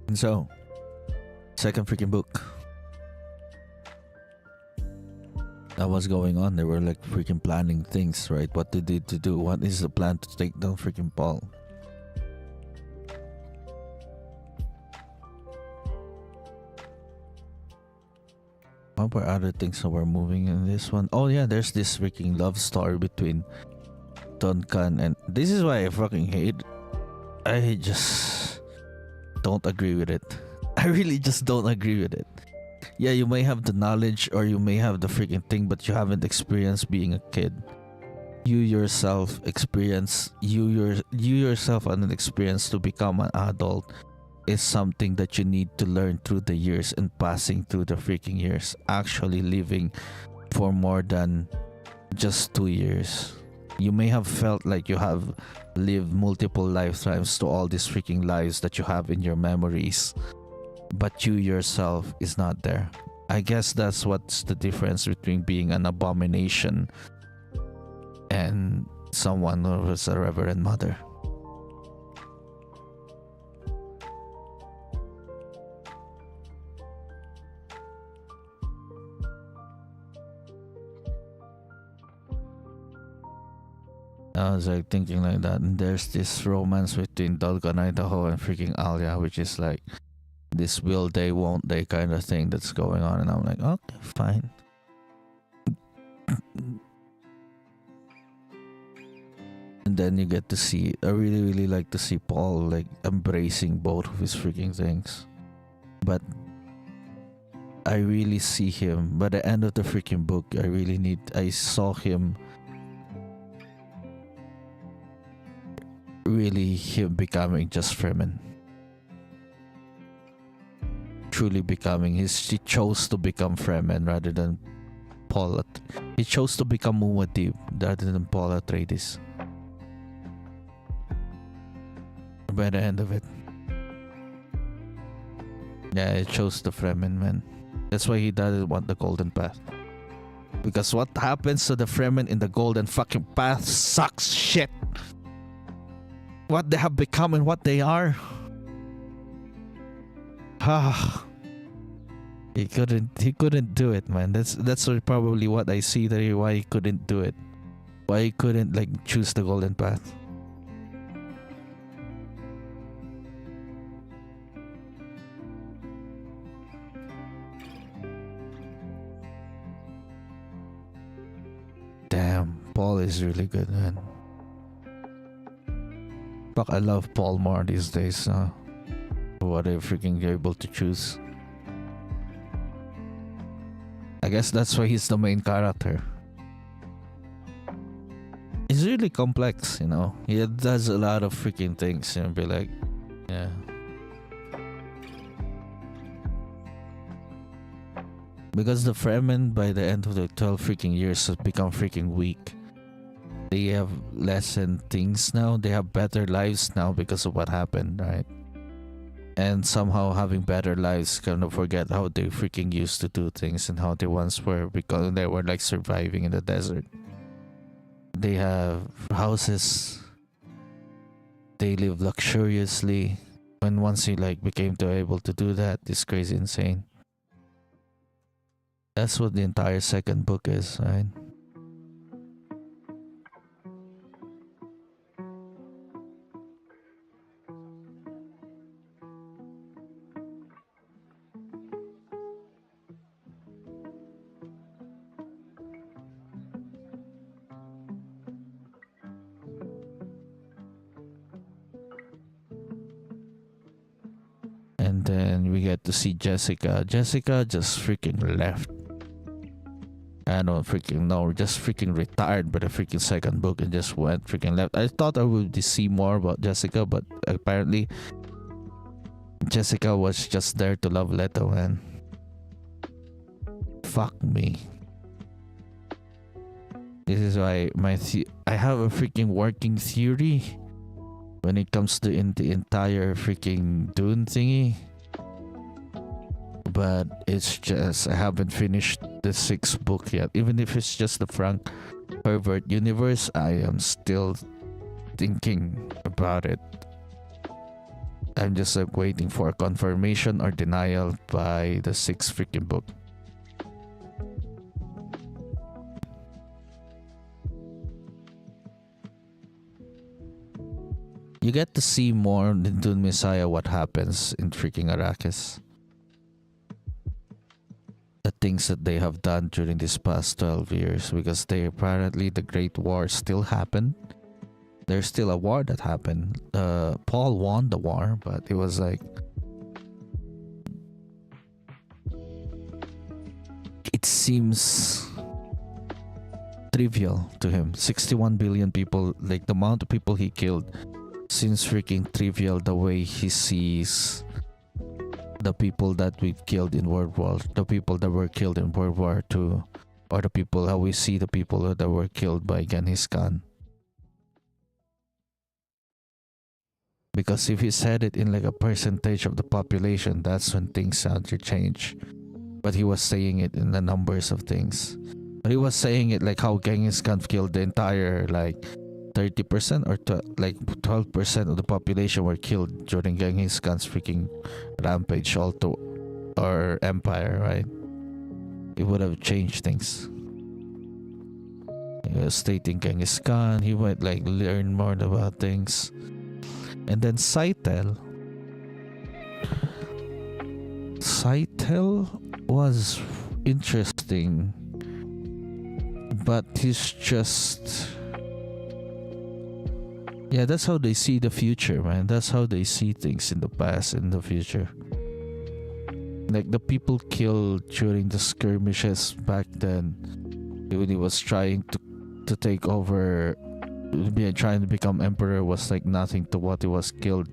And so, 2nd freaking book. That was going on. They were like freaking planning things, right? What they did to do. What is the plan to take down freaking Paul? What were other things that were moving in this one? Oh yeah, there's this freaking love story between Duncan and... This is why I fucking hate... I just... don't agree with it. I really just don't agree with it. Yeah, you may have the knowledge or you may have the freaking thing, but you haven't experienced being a kid. You yourself experience, you yourself and an experience to become an adult is something that you need to learn through the years and passing through the freaking years. Actually living for more than just 2 years. You may have felt like you have lived multiple lifetimes to all these freaking lives that you have in your memories, but you yourself is not there. I guess that's what's the difference between being an abomination and someone who was a reverend mother. I was like thinking like that, and there's this romance between Dolgan Idaho and freaking Alia, which is like this will they, won't they kind of thing that's going on, and I'm like, okay, fine. And then you get to see, I really, really like to see Paul like embracing both of his freaking things. But I really see him, by the end of the freaking book, I saw him really him becoming just Fremen. Truly becoming. He chose to become Fremen rather than Paul. He chose to become Muad'Dib rather than Paul Atreides. By the end of it. Yeah, he chose the Fremen, man. That's why he doesn't want the Golden Path. Because what happens to the Fremen in the Golden fucking Path sucks shit. What they have become and what they are. He couldn't do it, man. That's probably what I see there, why he couldn't do it. Why he couldn't like choose the Golden Path. Damn, Paul is really good, man. Fuck, I love Paul more these days. What they're freaking able to choose. I guess that's why he's the main character. He's really complex, you know. He does a lot of freaking things, and be like, yeah. Because the Fremen, by the end of the 12 freaking years, have become freaking weak. They have lessened things now. They have better lives now because of what happened, right? And somehow having better lives kind of forget how they freaking used to do things and how they once were, because they were like surviving in the desert. They have houses. They live luxuriously. When once he like became to able to do that, it's crazy insane. That's what the entire second book is, right? And then we get to see Jessica. Jessica just freaking left. I don't freaking know, just freaking retired by the freaking second book and just went freaking left. I thought I would see more about Jessica, but apparently Jessica was just there to love Leto, man. Fuck me. This is why I have a freaking working theory when it comes to the entire freaking Dune thingy. But it's just, I haven't finished the 6th book yet. Even if it's just the Frank Herbert universe, I am still thinking about it. I'm just like waiting for confirmation or denial by the 6th freaking book. You get to see more in Dune Messiah what happens in freaking Arrakis. The things that they have done during this past 12 years, because they apparently the Great War still happened. There's still a war that happened. Paul won the war, but it was like, it seems trivial to him. 61 billion people, like the amount of people he killed, seems freaking trivial the way he sees the people that we've killed in the people that were killed in World War II or the people, how we see the people that were killed by Genghis Khan. Because if he said it in like a percentage of the population, that's when things start to change. But he was saying it in the numbers of things. But he was saying it like how Genghis Khan killed the entire like 30% or like 12% of the population were killed during Genghis Khan's freaking rampage or empire, right? It would have changed things. He was stating Genghis Khan, he would like learn more about things. And then Saitel was interesting, but he's just, yeah, that's how they see the future, man. That's how they see things in the past and the future. Like the people killed during the skirmishes back then, when he was trying to take over, trying to become emperor, was like nothing to what he was killed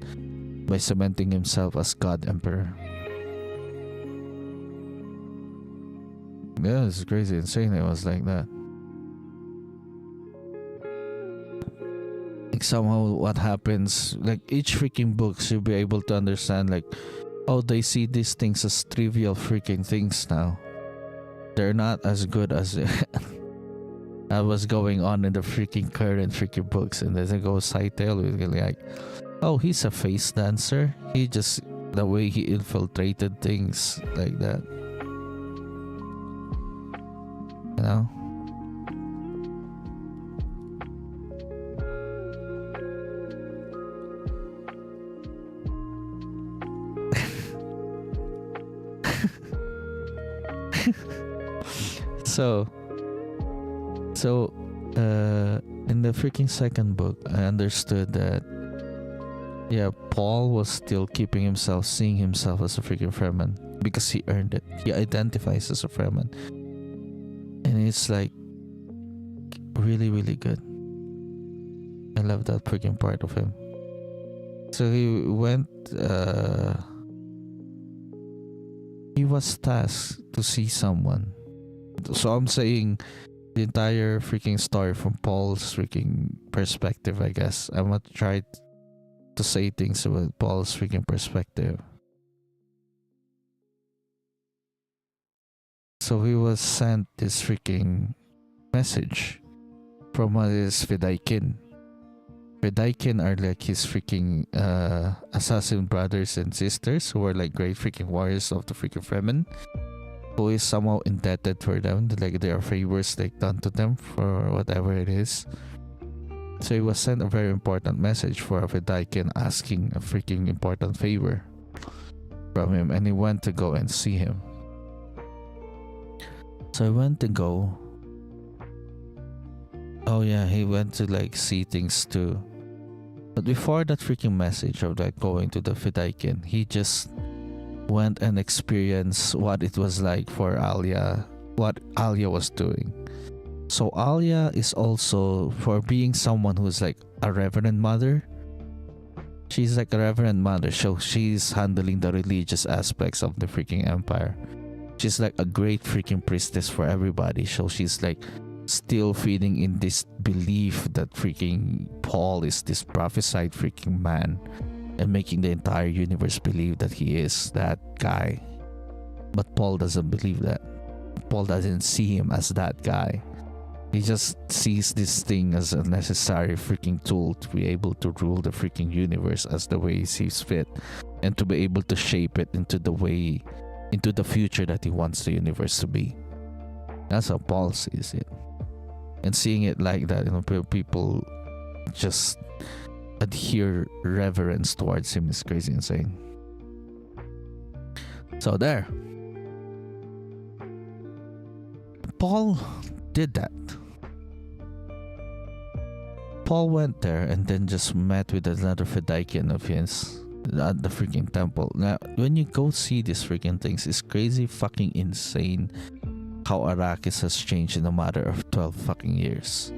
by cementing himself as God Emperor. Yeah, it's crazy, insane. It was like that. Like somehow what happens, like each freaking book should be able to understand like, oh, they see these things as trivial freaking things now. They're not as good as that was going on in the freaking current freaking books. And then they go Saitel with like, oh, he's a face dancer. He just, the way he infiltrated things like that. You know? So in the freaking second book, I understood that, yeah, Paul was still keeping himself, seeing himself as a freaking Fremen because he earned it. He identifies as a Fremen, and it's like really, really good. I love that freaking part of him. So he went. He was tasked to see someone. So I'm saying the entire freaking story from Paul's freaking perspective, I guess. I'm gonna try to say things about Paul's freaking perspective. So he was sent this freaking message from his Fedaykin. Fedaykin are like his freaking assassin brothers and sisters who are like great freaking warriors of the freaking Fremen, who is somehow indebted for them, like there are favors like done to them for whatever it is. So he was sent a very important message for a Fedaykin asking a freaking important favor from him, and he went to go and see him. So I went to go. Oh yeah, he went to like see things too. But before that freaking message of like going to the Fedaykin, he just went and experienced what it was like for Alia, what Alia was doing. So Alia is also, for being someone who's like a reverend mother, she's like a reverend mother, so she's handling the religious aspects of the freaking empire. She's like a great freaking priestess for everybody, so she's like still feeding in this belief that freaking Paul is this prophesied freaking man, and making the entire universe believe that he is that guy. But Paul doesn't believe that. Paul doesn't see him as that guy. He just sees this thing as a necessary freaking tool to be able to rule the freaking universe as the way he sees fit, and to be able to shape it into the way, into the future that he wants the universe to be. That's how Paul sees it. And seeing it like that, you know, people just adhere reverence towards him is crazy insane. So there, Paul did that. Paul went there and then just met with another Fedaykin of his at the freaking temple. Now, when you go see these freaking things, it's crazy fucking insane how Arrakis has changed in a matter of 12 fucking years.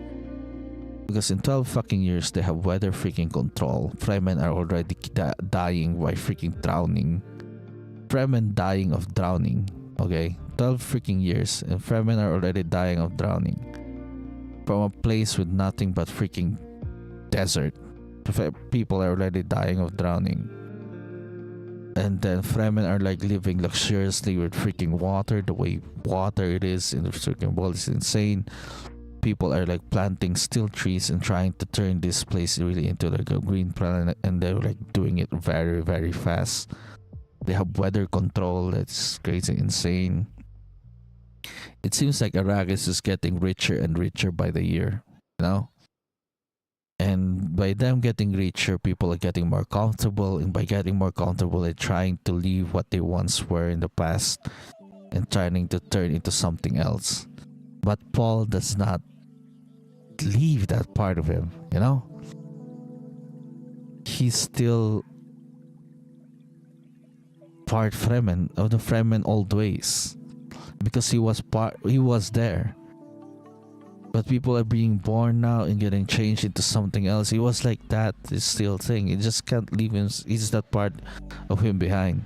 Because in 12 fucking years, they have weather freaking control. Fremen are already dying by freaking drowning. Fremen dying of drowning, okay? 12 freaking years, and Fremen are already dying of drowning. From a place with nothing but freaking desert. People are already dying of drowning. And then Fremen are like living luxuriously with freaking water. The way water it is in the freaking world is insane. People are like planting still trees and trying to turn this place really into like a green planet, and they're like doing it very, very fast. They have weather control that's crazy insane. It seems like Arrakis is getting richer and richer by the year, you know? And by them getting richer, people are getting more comfortable, and by getting more comfortable, they're trying to leave what they once were in the past and trying to turn into something else. But Paul does not leave that part of him, you know? He's still part Fremen, of the Fremen old ways, because he was there. But people are being born now and getting changed into something else. He was like that, this still thing. He just can't leave him. He's that part of him behind.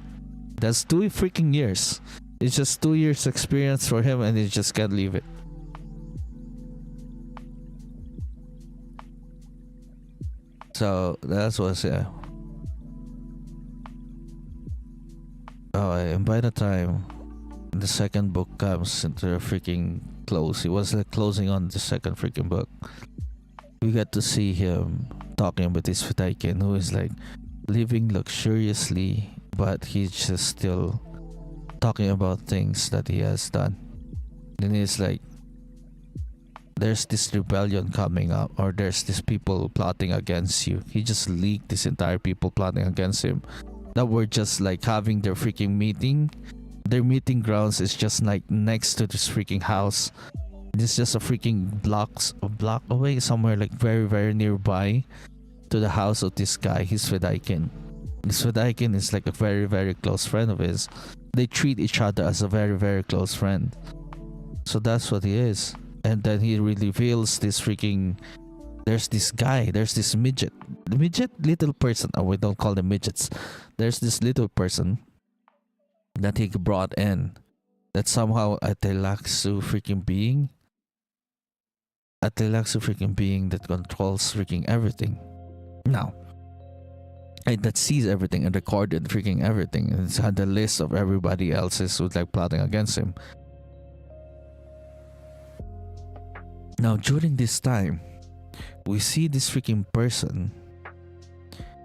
That's 2 freaking years. It's just 2 years experience for him, and he just can't leave it. So that's what's Oh, and by the time the second book comes into the freaking close, it was like closing on the second freaking book. We got to see him talking with this Fedaykin who is like living luxuriously, but he's just still talking about things that he has done. And he's like, there's this rebellion coming up, or there's these people plotting against you. He just leaked this entire people plotting against him that were just like having their freaking meeting. Their meeting grounds is just like next to this freaking house. It's just a block away, somewhere like very, very nearby to the house of this guy, his Fedaykin. This Fedaykin is like a very, very close friend of his. They treat each other as a very, very close friend. So that's what he is. And then he reveals this freaking... There's this guy, there's this midget. The midget, little person. Oh, we don't call them midgets. There's this little person that he brought in, that somehow a Tleilaxu freaking being. A Tleilaxu freaking being that controls freaking everything. Now, and that sees everything and recorded freaking everything. And it's had the list of everybody else's who's like plotting against him. Now, during this time, we see this freaking person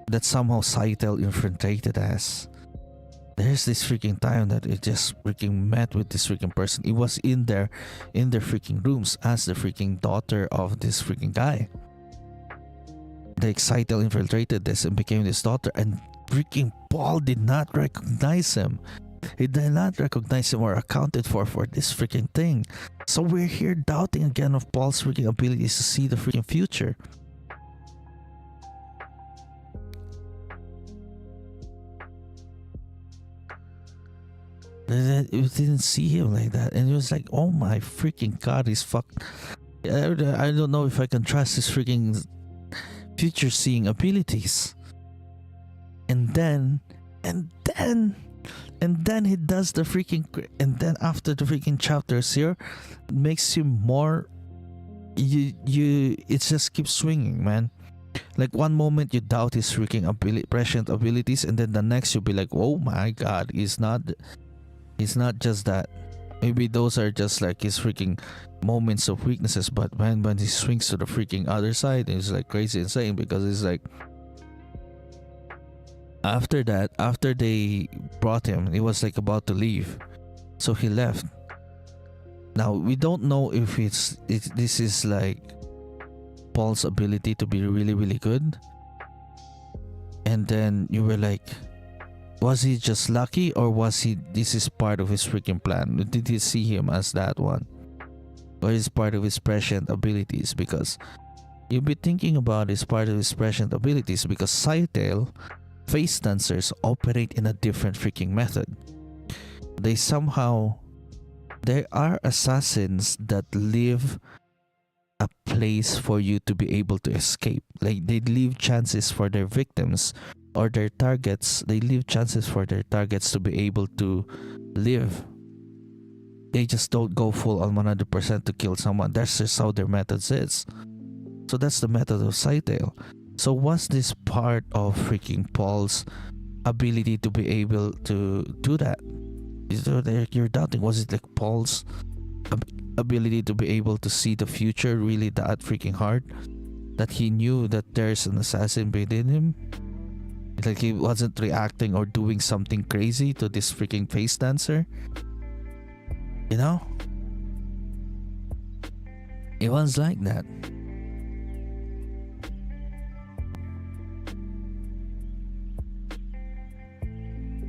that somehow Scytale infiltrated as. There's this freaking time that it just freaking met with this freaking person. It was in their freaking rooms as the freaking daughter of this freaking guy. The Scytale infiltrated this and became this daughter, and freaking Paul did not recognize him. He did not recognize him or accounted for this freaking thing. So we're here doubting again of Paul's freaking abilities to see the freaking future. We didn't see him like that, and it was like, oh my freaking god, he's fucked. I don't know if I can trust his freaking future seeing abilities. And then he does the freaking, and then after the freaking chapters here, it makes him more, it just keeps swinging, man. Like one moment you doubt his freaking prescient abilities, and then the next you'll be like, oh my god, he's not just that. Maybe those are just like his freaking moments of weaknesses, but man, when he swings to the freaking other side, it's like crazy insane, because it's like, after that, after they brought him, he was like about to leave, so he left. Now we don't know if this is like Paul's ability to be really, really good, and then you were like, was he just lucky, or was this is part of his freaking plan? Did you see him as that one, or is part of his prescient abilities? Because you'll be thinking about is part of his prescient abilities, because Scytale face dancers operate in a different freaking method. There are assassins that leave a place for you to be able to escape. Like they leave chances for their victims or their targets. They leave chances for their targets to be able to live. they just don't go full on 100% to kill someone. That's just how their methods is. So that's the method of Scytale. So was this part of freaking Paul's ability to be able to do that? Is there like you're doubting? Was it like Paul's ability to be able to see the future really that freaking hard? That he knew that there's an assassin within him? Like he wasn't reacting or doing something crazy to this freaking face dancer? You know? It was like that.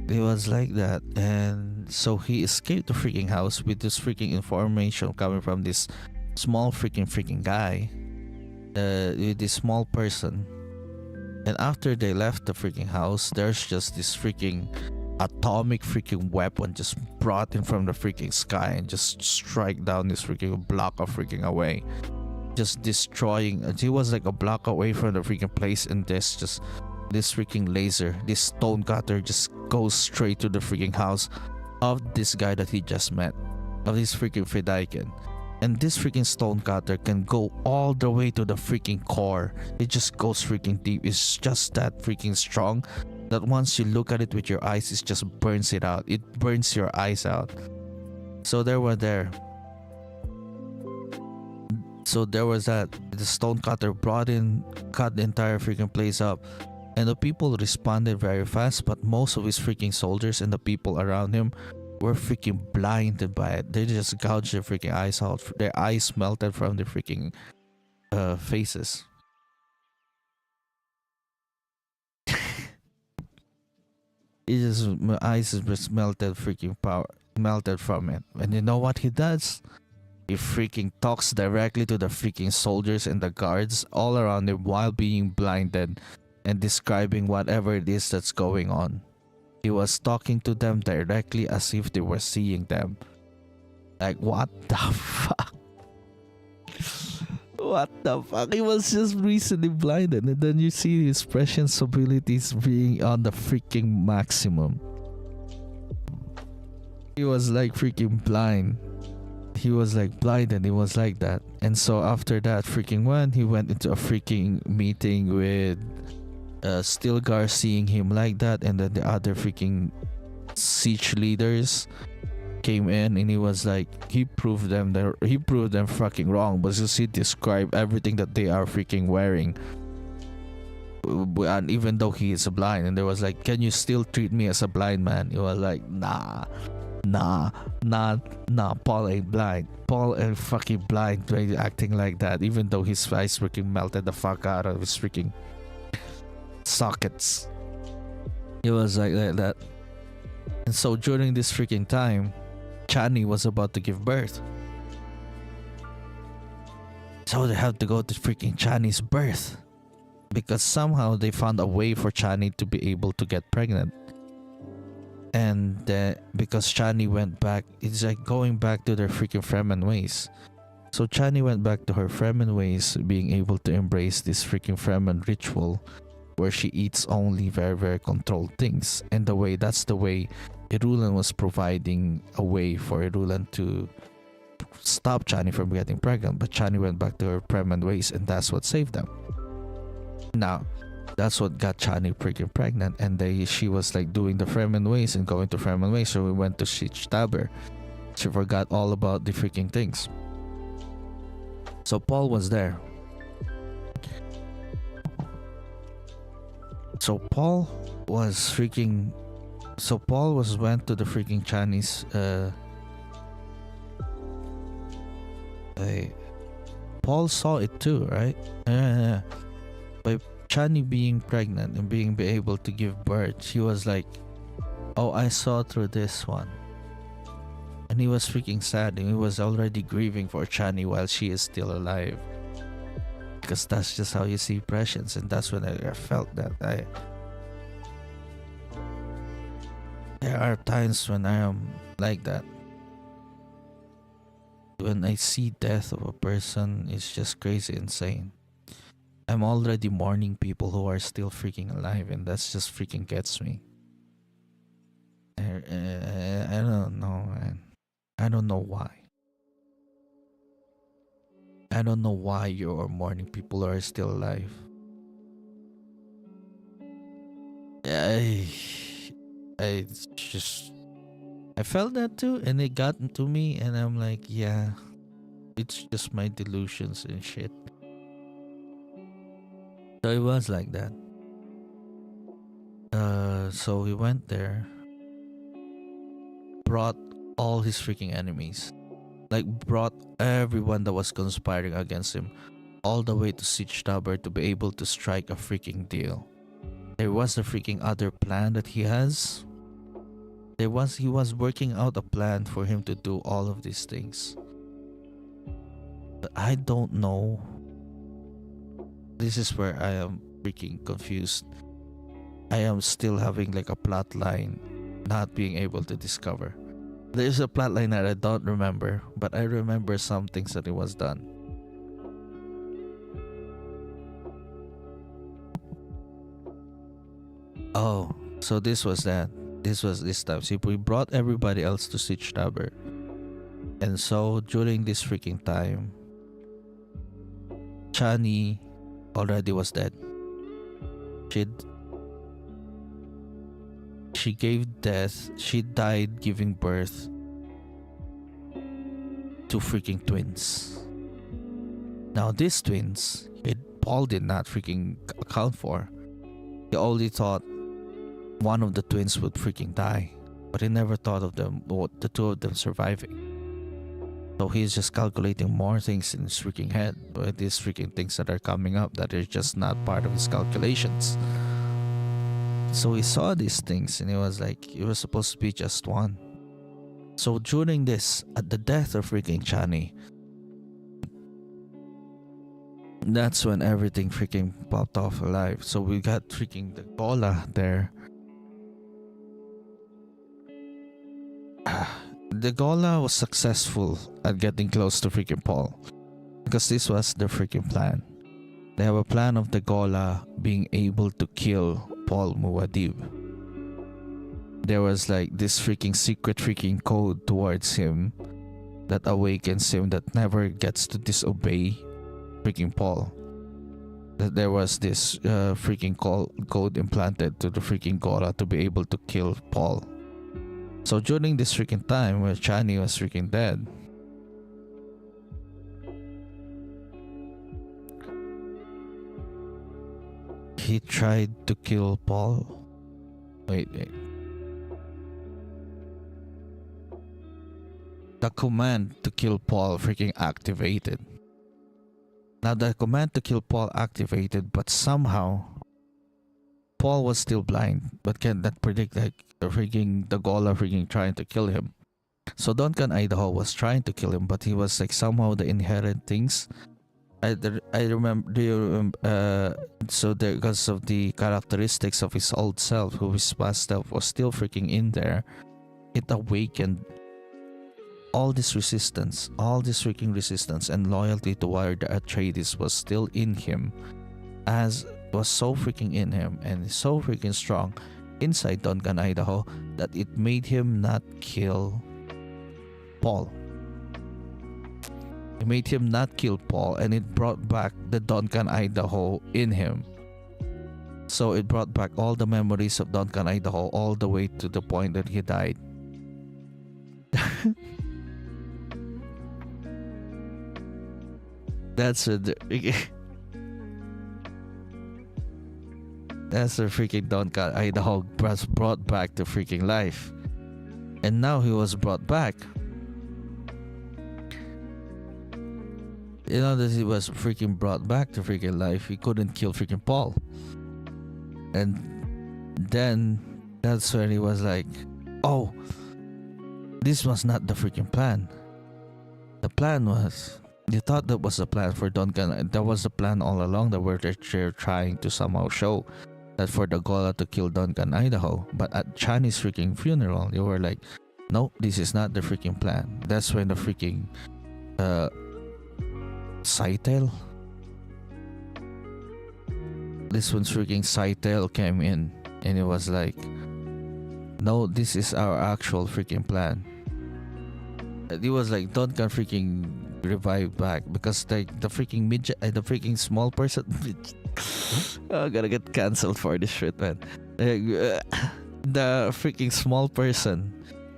It was like that, and so he escaped the freaking house with this freaking information coming from this small freaking guy, with this small person. And after they left the freaking house, there's just this freaking atomic freaking weapon just brought in from the freaking sky and just strike down this freaking block of freaking away, just destroying. He was like a block away from the freaking place, and this freaking laser, this stone cutter just goes straight to the freaking house of this guy that he just met, of this freaking Fedaykin. And this freaking stone cutter can go all the way to the freaking core. It just goes freaking deep. It's just that freaking strong that once you look at it with your eyes, it just burns it out. It burns your eyes out. So there was that. The stone cutter brought in, cut the entire freaking place up. And the people responded very fast, but most of his freaking soldiers and the people around him were freaking blinded by it. They just gouged their freaking eyes out. Their eyes melted from their freaking faces. My eyes just melted melted from it. And you know what he does? He freaking talks directly to the freaking soldiers and the guards all around him while being blinded and describing whatever it is that's going on. He was talking to them directly as if they were seeing them. Like, what the fuck? What the fuck? He was just recently blinded, and then you see his prescience abilities being on the freaking maximum. He was like freaking blind. He was like blind, and he was like that. And so after that freaking one, he went into a freaking meeting with Stilgar, seeing him like that, and then the other freaking siege leaders came in, and he was like, he proved them fucking wrong, but just he described everything that they are freaking wearing, and even though he is blind, and they was like, can you still treat me as a blind man? He was like, nah, Paul ain't blind. Paul ain't fucking blind, acting like that, even though his eyes freaking melted the fuck out of his freaking sockets. It was like that. And so during this freaking time, Chani was about to give birth. So they have to go to freaking Chani's birth, because somehow they found a way for Chani to be able to get pregnant. And because Chani went back, it's like going back to their freaking Fremen ways. So Chani went back to her Fremen ways, being able to embrace this freaking Fremen ritual where she eats only very, very controlled things. And that's the way Irulan was providing a way for Irulan to stop Chani from getting pregnant. But Chani went back to her Fremen ways, and that's what saved them. Now, that's what got Chani freaking pregnant, and she was like doing the Fremen ways and going to Fremen ways. So we went to Siege Taber. She forgot all about the freaking things. So Paul was there. So Paul was went to the freaking Chinese Paul saw it too, right? Yeah. By Chani being pregnant and being able to give birth, she was like, oh, I saw through this one. And he was freaking sad, and he was already grieving for Chani while she is still alive. Because that's just how you see prescience, and that's when I felt that there are times when I am like that. When I see death of a person, it's just crazy insane. I'm already mourning people who are still freaking alive, and that's just freaking gets me. I don't know, man. I I don't know why. I don't know why your morning people are still alive. I, I just, I felt that too, and it got into me, and I'm like, yeah, it's just my delusions and shit. So it was like that. So he went there, brought all his freaking enemies, like brought everyone that was conspiring against him, all the way to Siege Tower to be able to strike a freaking deal. There was a freaking other plan that he has. He was working out a plan for him to do all of these things. But I don't know. This is where I am freaking confused. I am still having like a plot line, not being able to discover. There's a plot line that I don't remember, but I remember some things that it was done. Oh, so this was that. This was this time. See, we brought everybody else to Siege Tower. And so during this freaking time, Chani already was dead. She gave death. She died giving birth to freaking twins. Now these twins, Paul did not freaking account for. He only thought one of the twins would freaking die, but he never thought of the two of them surviving. So he's just calculating more things in his freaking head, with these freaking things that are coming up that are just not part of his calculations. So he saw these things and he was like, it was supposed to be just one. So during this, at the death of freaking Chani, that's when everything freaking popped off alive. So we got freaking the Gola there. The Gola was successful at getting close to freaking Paul, because this was the freaking plan. They have a plan of the Gola being able to kill Paul Muad'Dib. There was like this freaking secret freaking code towards him that awakens him, that never gets to disobey freaking Paul. That there was this freaking code implanted to the freaking Gola to be able to kill Paul. So during this freaking time where Chani was freaking dead, he tried to kill Paul. Wait. The command to kill Paul freaking activated. Now the command to kill Paul activated, but somehow Paul was still blind, but cannot predict like the Gola freaking trying to kill him. So Duncan Idaho was trying to kill him, but he was like somehow the inherent things. I remember. Do you remember? So because of the characteristics of his old self, who his past self was still freaking in there, it awakened all this resistance, all this freaking resistance and loyalty toward the Atreides was still in him, as was so freaking in him and so freaking strong inside Duncan Idaho that it made him not kill Paul. It made him not kill Paul, and it brought back the Duncan Idaho in him. So it brought back all the memories of Duncan Idaho all the way to the point that he died. That's a freaking Duncan Idaho was brought back to freaking life. And now he was brought back. You know that he was freaking brought back to freaking life. He couldn't kill freaking Paul. And then that's when he was like, oh, this was not the freaking plan. The plan was, you thought that was the plan for Duncan. That was the plan all along, that they're trying to somehow show that for the Gola to kill Duncan Idaho. But at Chani's freaking funeral, you were like, no, this is not the freaking plan. That's when the freaking Scytale, this one's freaking Scytale came in, and it was like, no, this is our actual freaking plan. He was like, don't can freaking revive back because like the freaking midget, the freaking small person. Oh, I'm gonna get cancelled for this shit, man. The freaking small person,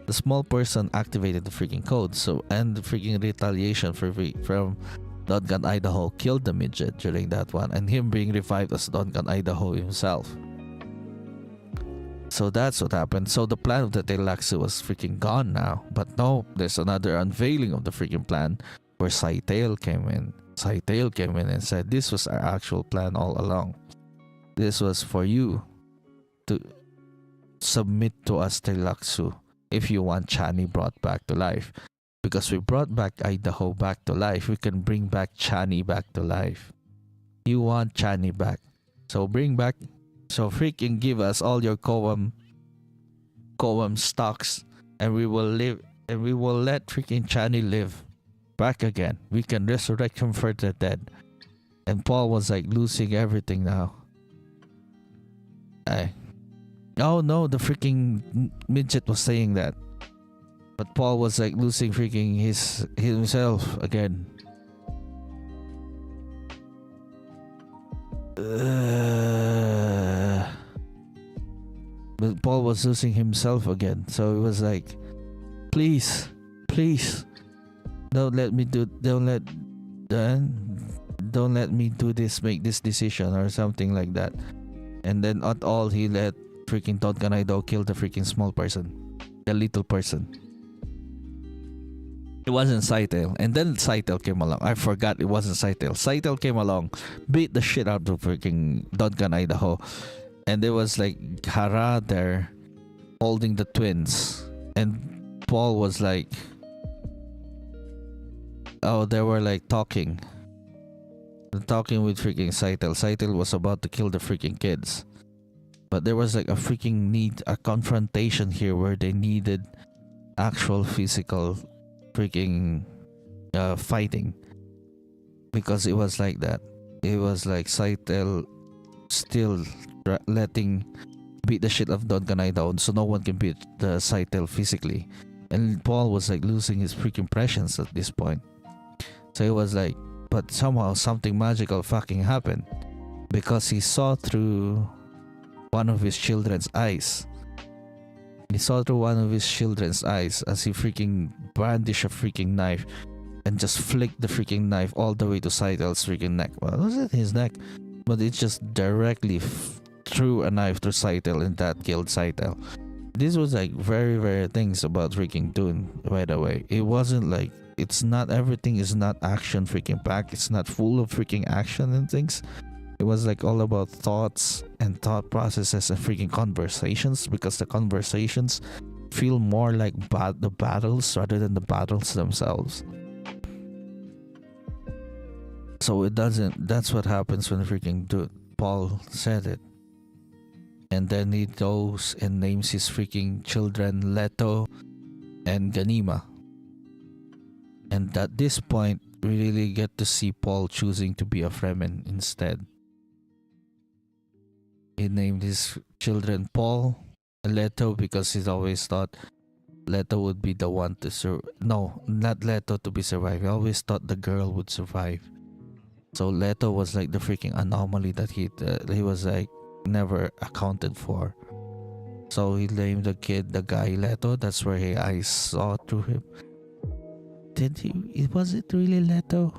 the small person activated the freaking code. So and the freaking retaliation from Duncan Idaho killed the midget during that one, and him being revived as Duncan Idaho himself. So that's what happened. So the plan of the Tleilaxu was freaking gone now. But no, there's another unveiling of the freaking plan where Scytale came in. Scytale came in and said, this was our actual plan all along. This was for you to submit to us, Tleilaxu, if you want Chani brought back to life. Because we brought back Idaho back to life, we can bring back Chani back to life. You want Chani back. So bring back... So freaking give us all your Koam stocks, and we will live, and we will let freaking Chani live back again. We can resurrect him for the dead. And Paul was like losing everything now. Oh no, the freaking midget was saying that. But Paul was like losing freaking himself again. But Paul was losing himself again, so it was like, please, don't let me do this, make this decision or something like that. And then at all, he let freaking Duncan Idaho kill the freaking small person, the little person. It wasn't Scytale. And then Scytale came along. I forgot it wasn't Scytale. Scytale came along, beat the shit out of freaking Duncan Idaho. And there was like Hara there holding the twins. And Paul was like... Oh, they were like talking. Talking with freaking Scytale. Scytale was about to kill the freaking kids. But there was like a freaking a confrontation here where they needed actual physical freaking fighting, because it was like that. It was like Scytale still letting beat the shit of Duncan Idaho, so no one can beat the Scytale physically, and Paul was like losing his freaking presence at this point. So it was like, but somehow something magical fucking happened, because he saw through one of his children's eyes. He saw through one of his children's eyes as he freaking brandished a freaking knife and just flicked the freaking knife all the way to Scytale's freaking neck. Well, was it his neck? But it just directly threw a knife through Scytale, and that killed Scytale. This was like very, very things about freaking Dune, by the way. It wasn't like, it's not, everything is not action freaking packed. It's not full of freaking action and things. It was like all about thoughts and thought processes and freaking conversations, because the conversations feel more like the battles rather than the battles themselves. So it doesn't, that's what happens when freaking Paul said it. And then he goes and names his freaking children Leto and Ganima. And at this point, we really get to see Paul choosing to be a Fremen instead. He named his children Paul and Leto because he's always thought Leto would be the one to no, not Leto to be survived. He always thought the girl would survive. So Leto was like the freaking anomaly that he was like never accounted for. So he named the kid the guy Leto. That's where I saw through him. Was it really Leto?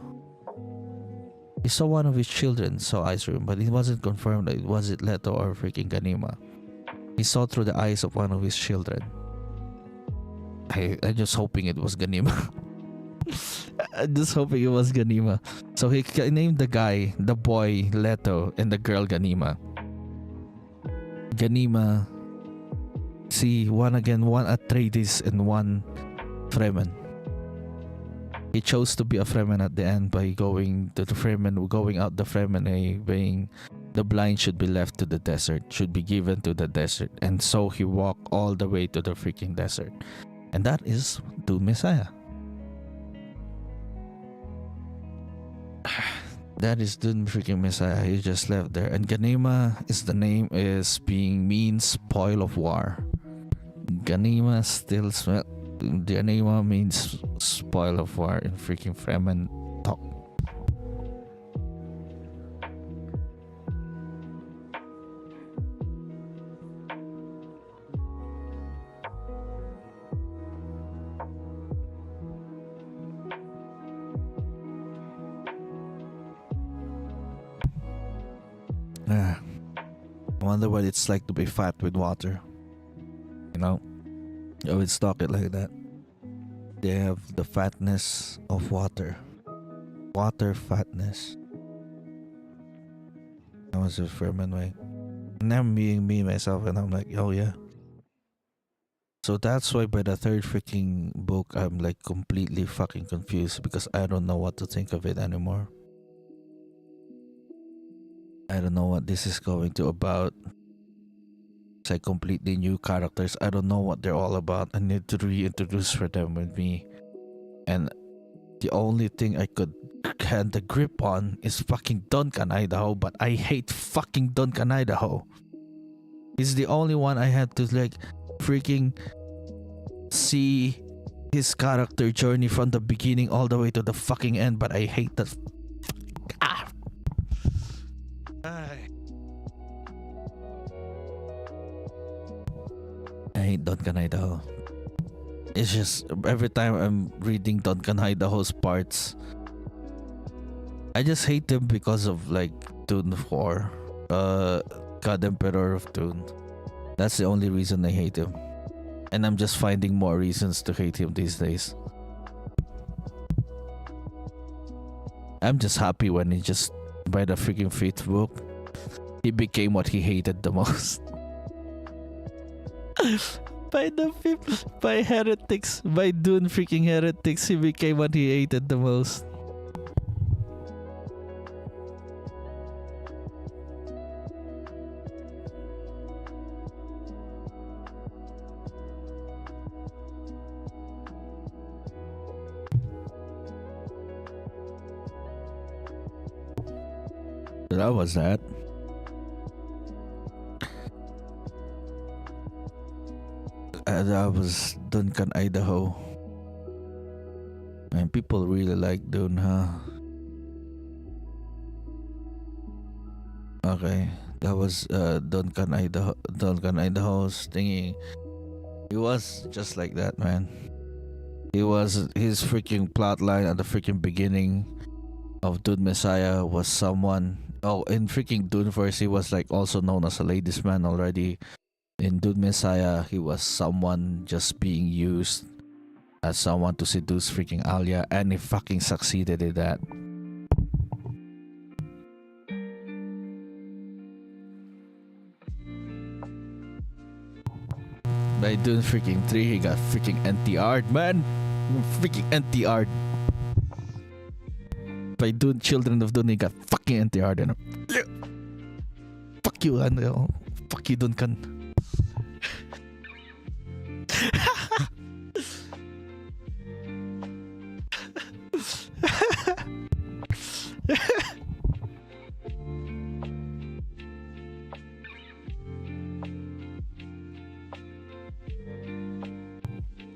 He saw one of his children saw eyes through him, but it wasn't confirmed that it was Leto or freaking Ganima. He saw through the eyes of one of his children. I'm just hoping it was Ganima. I'm just hoping it was Ganima. So he named the guy, the boy Leto, and the girl Ganima. Ganima, see, one Atreides and one Fremen. He chose to be a Fremen at the end by going out the Fremen, being the blind should be left to the desert, should be given to the desert. And so he walked all the way to the freaking desert. And that is Dune Messiah. That is Dune freaking Messiah. He just left there. And Ganima is the name, means spoil of war. Ganima Ganima means spoil of war in freaking Fremen talk. I wonder what it's like to be fat with water. You know? I would stock it like that. They have the fatness of water. Water fatness. That was a Fremen way. And I'm being me myself and I'm like, oh yeah. So that's why by the third freaking book I'm like completely fucking confused because I don't know what to think of it anymore. I don't know what this is going to about. It's like completely new characters. I don't know what they're all about. I need to reintroduce for them with me. And the only thing I could get the grip on is fucking Duncan, Idaho. But I hate fucking Duncan, Idaho. He's the only one I had to like freaking see his character journey from the beginning all the way to the fucking end. But I hate that. I hate Duncan, Idaho. It's just every time I'm reading Duncan, Idaho's parts, I just hate him because of like Dune 4, God Emperor of Dune. That's the only reason I hate him, and I'm just finding more reasons to hate him these days. I'm just happy when he just by the freaking fifth book, he became what he hated the most. By heretics, by Dune freaking heretics, he became what he hated the most. So that was that. That was Duncan, Idaho. And people really like Dune, huh? Okay, that was Duncan, Idaho. Duncan, Idaho's thingy. He was just like that, man. He was his freaking plotline at the freaking beginning of Dune Messiah was someone. Oh, in freaking Dune First, he was like also known as a ladies' man already. In Dune Messiah, he was someone just being used as someone to seduce freaking Alia, and he fucking succeeded in that. By Dune freaking 3, he got freaking NTR'd, man. Freaking NTR'd. By Dune Children of Dune, he got fucking NTR'd. And fuck you, ano. Fuck you, Duncan.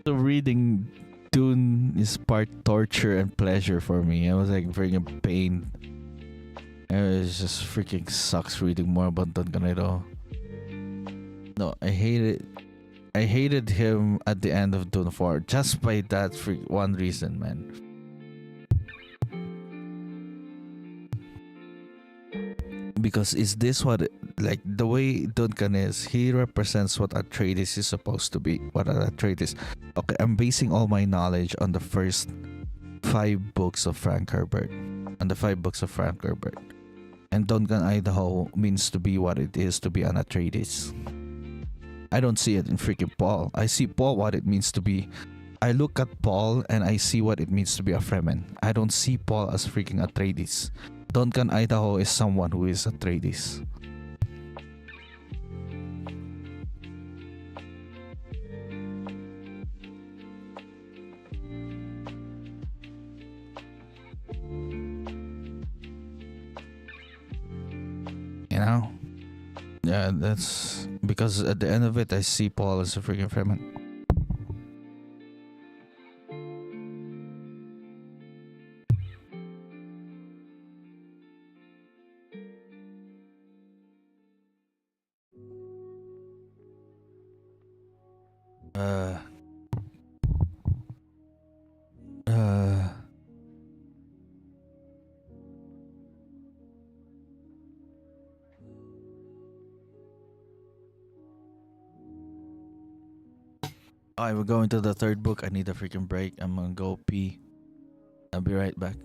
So reading Dune is part torture and pleasure for me. I was like freaking pain. It just freaking sucks reading more about Duncan Idaho. No, I hated him at the end of Dune 4 just by that one reason, man. Because is this what like the way Duncan is, he represents what Atreides is supposed to be. What Atreides. Okay, I'm basing all my knowledge on the first 5 books of Frank Herbert. On the 5 books of Frank Herbert. And Duncan Idaho means to be what it is to be an Atreides. I don't see it in freaking Paul. I see Paul what it means to be. I look at Paul and I see what it means to be a Fremen. I don't see Paul as freaking Atreides. Duncan Idaho is someone who is Atreides. You know? Yeah, that's because at the end of it, I see Paul as a freaking Fremen. Alright, we're going to the third book. I need a freaking break. I'm gonna go pee. I'll be right back.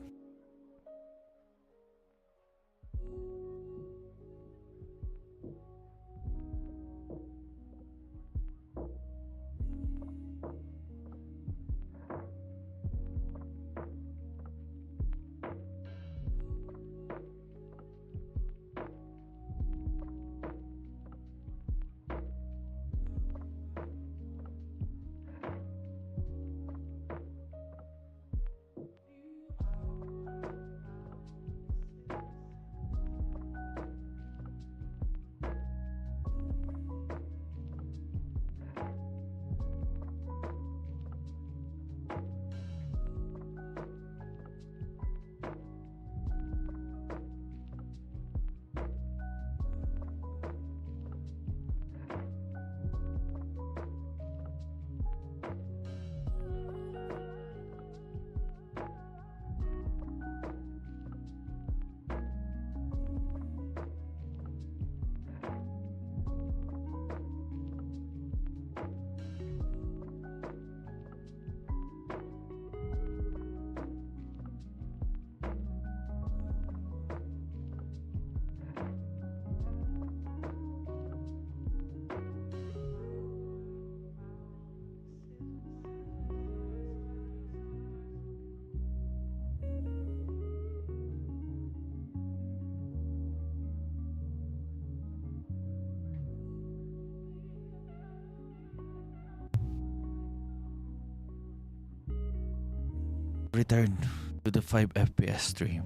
Return to the 5 FPS stream.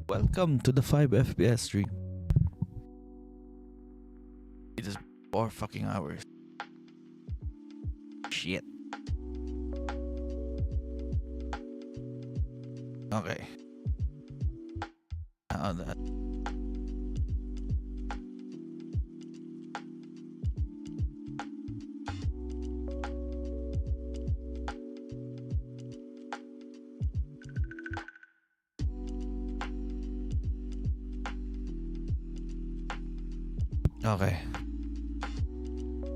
Welcome to the 5 FPS stream. It is 4 fucking hours. Shit. Okay. Now that. Okay.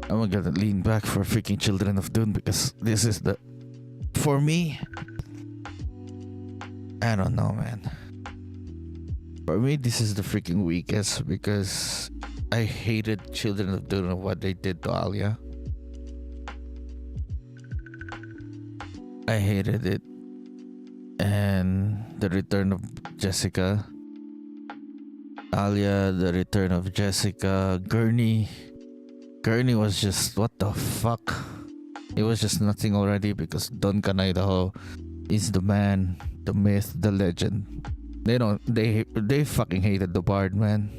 I'm gonna lean back for freaking Children of Dune because this is the. For me, I don't know, man. For me, this is the freaking weakest because I hated Children of Dune and what they did to Alia. I hated it. And the return of Jessica. Alia, the return of Jessica, Gurney. Gurney was just, what the fuck? It was just nothing already because Duncan, Idaho is the man, the myth, the legend. They fucking hated the Bard, man.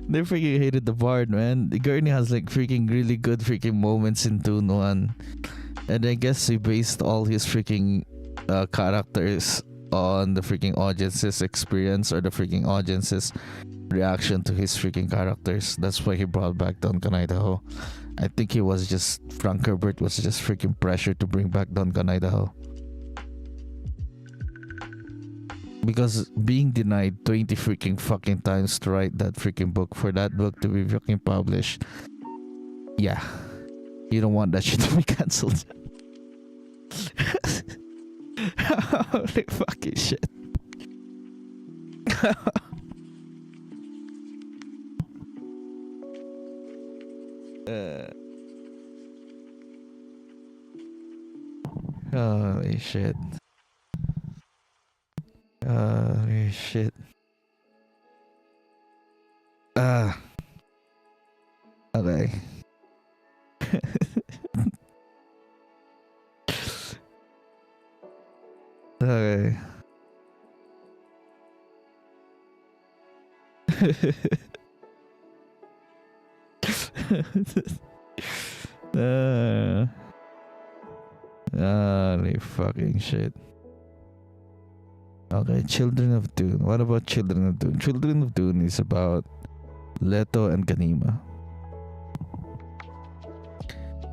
They freaking hated the Bard, man. Gurney has like freaking really good freaking moments in Dune 1. And I guess he based all his freaking characters on the freaking audience's experience or the freaking audience's reaction to his freaking characters. That's why he brought back Duncan, Idaho. I think Frank Herbert was just freaking pressured to bring back Duncan, Idaho. Because being denied 20 freaking fucking times to write that freaking book for that book to be freaking published. Yeah. You don't want that shit to be cancelled. Holy fucking shit. Holy shit. Holy shit. Okay. Okay. Holy fucking shit. Okay, Children of Dune. What about Children of Dune? Children of Dune is about Leto and Ganima.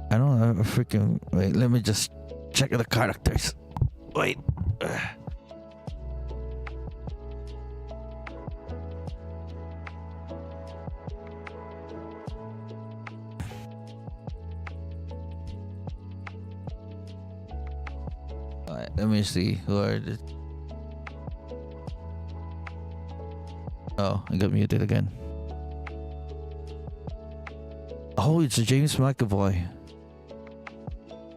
I don't know, freaking... Wait, let me just check the characters. Wait. Let me see. Who are the... Oh, I got muted again. Oh, it's James McAvoy.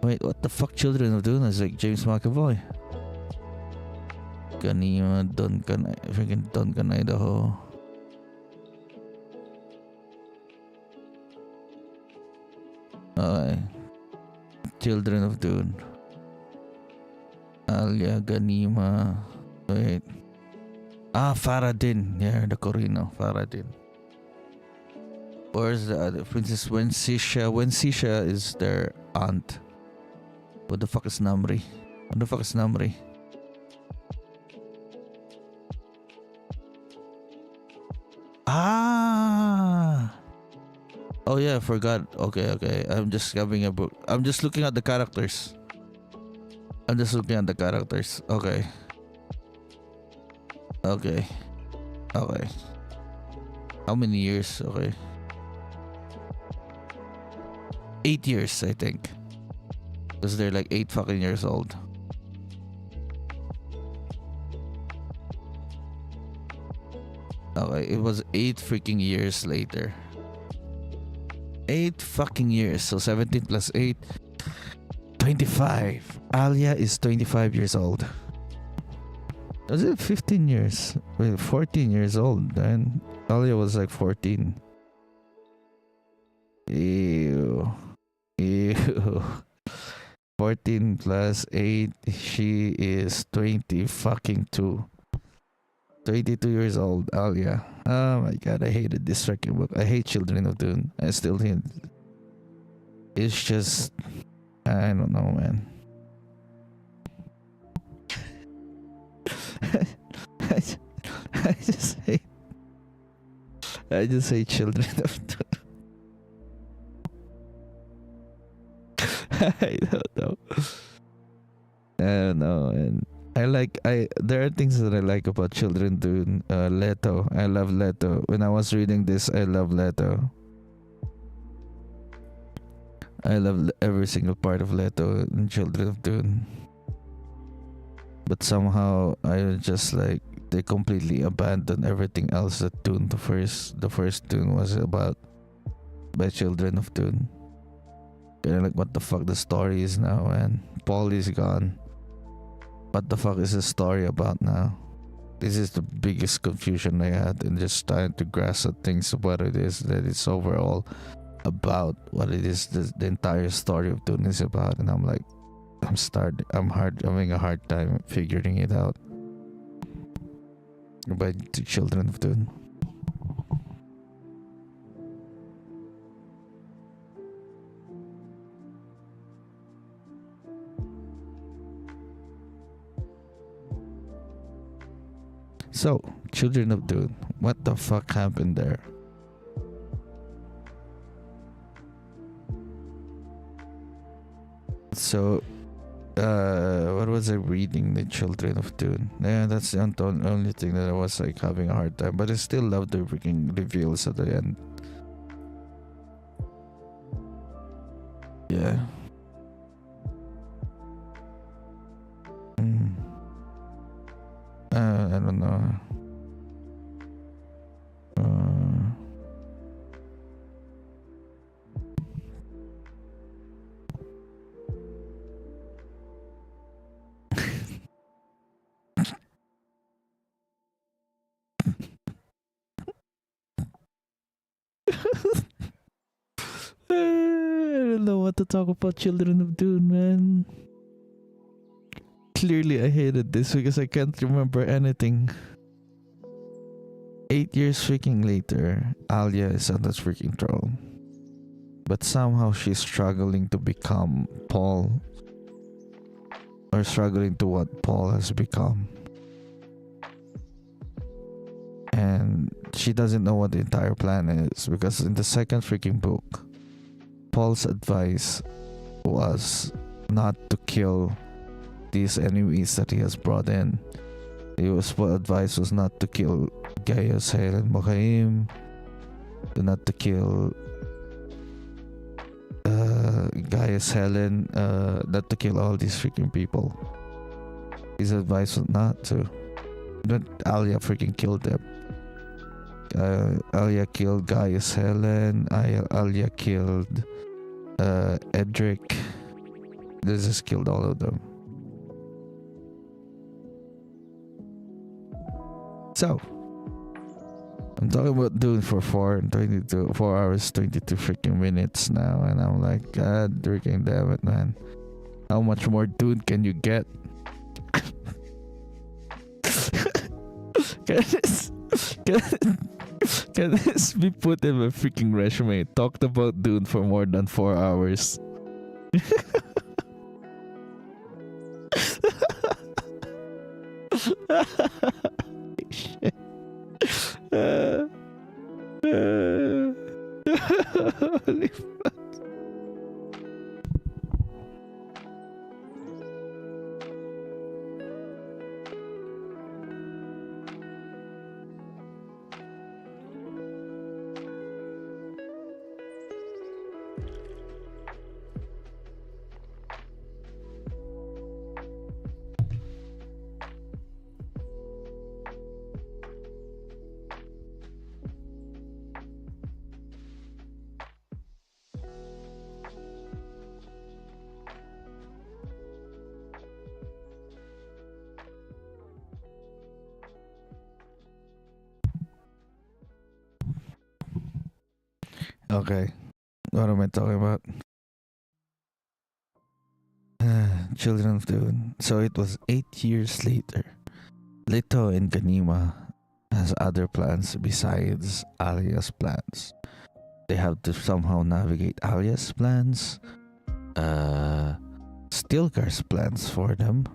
Wait, what the fuck? Children of Dune is like James McAvoy. Ganima, Duncan, freaking Duncan, Idaho. Okay. Children of Dune. Alia, Ganima. Wait. Faradin. Yeah, the Corino. Faradin. Where's the other? Princess Wensisha. Wensisha is their aunt. What the fuck is Namri? What the fuck is Namri? Ah! Oh yeah, I forgot. Okay. I'm just having a book. I'm just looking at the characters. Okay. How many years? Okay. 8 years, I think. Because they're like 8 fucking years old. Okay, it was 8 freaking years later. 8 fucking years. So 17 plus 8. 25. Alia is 25 years old. Was it 15 years? Wait, 14 years old. Then Alia was like 14. Ew. 14 plus 8. She is 20 fucking 2. 22 years old, Alia. Oh my god, I hated this freaking book. I hate Children of Dune. I still hate it. It's just... I don't know, man. I just hate Children of Dune. I don't know, and there are things that I like about Children Dune. Leto. I love Leto. When I was reading this, I love Leto. I love every single part of Leto in Children of Dune. But somehow I was just like, they completely abandoned everything else that Dune, the first Dune was about, by Children of Dune. Kind of like, what the fuck the story is now, man. Paul is gone. What the fuck is the story about now? This is the biggest confusion I had in just trying to grasp at things, what it is that it's overall about, what it is the entire story of Dune is about. And I'm like, I'm having a hard time figuring it out by the Children of Dune. So, Children of Dune, what the fuck happened there? So, what was I reading? The Children of Dune. Yeah, that's the only thing that I was like having a hard time. But I still love the freaking reveals at the end. Yeah. I don't know. I don't know what to talk about Children of Dune, man. Clearly I hated this because I can't remember anything. 8 years freaking later, Alia is on this freaking throne. But somehow she's struggling to become Paul. Or struggling to what Paul has become. And she doesn't know what the entire plan is. Because in the second freaking book, Paul's advice was not to kill these enemies that he has brought in. His advice was not to kill Gaius, Helen, Mokaim, not to kill Gaius, Helen, not to kill all these freaking people. His advice was not to. But Alia freaking killed them. Alia killed Gaius Helen. Alia killed Edric. They just killed all of them. So, I'm talking about Dune for 4 hours 22 freaking minutes now, and I'm like, God freaking damn it, man. How much more Dune can you get? Can this be put in my freaking resume? Talked about Dune for more than 4 hours. Shit. Holy fuck. Okay, what am I talking about? Children of Dune. So it was 8 years later. Leto and Ganima has other plans besides Alia's plans. They have to somehow navigate Alia's plans, Stilgar's plans for them,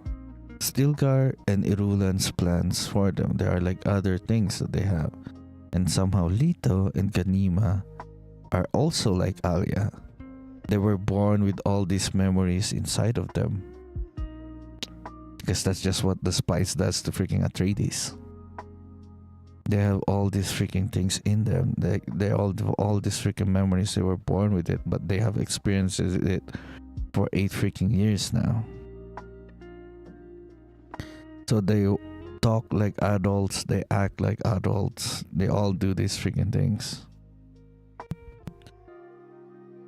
Stilgar and Irulan's plans for them. There are like other things that they have. And somehow Leto and Ganima are also like Alia. They were born with all these memories inside of them. Because that's just what the spice does to freaking Atreides. They have all these freaking things in them. They all these freaking memories. They were born with it, but they have experienced it for 8 freaking years now. So they talk like adults. They act like adults. They all do these freaking things.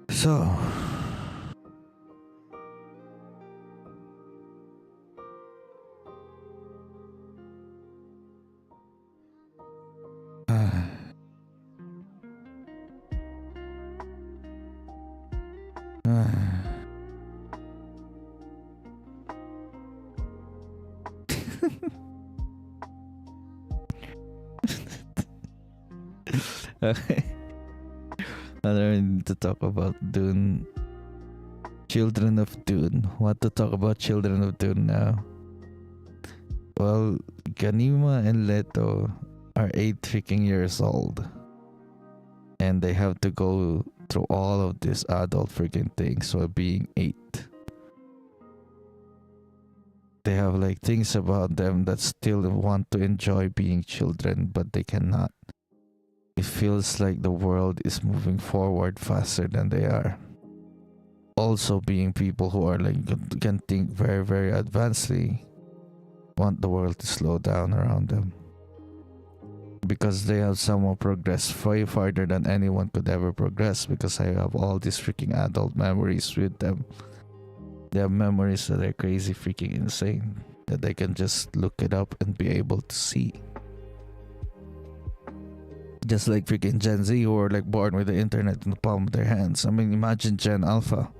So, okay. I need to talk about Dune. Children of Dune. What to talk about Children of Dune now? Well, Ganima and Leto are 8 freaking years old. And they have to go through all of these adult freaking things while being 8. They have like things about them that still want to enjoy being children, but they cannot. It feels like the world is moving forward faster than they are. Also, being people who are like can think very, very advancedly, want the world to slow down around them. Because they have somehow progressed way farther than anyone could ever progress, because I have all these freaking adult memories with them. They have memories that are crazy freaking insane, that they can just look it up and be able to see. Just like freaking Gen Z, who are like born with the internet in the palm of their hands. I mean, imagine Gen Alpha.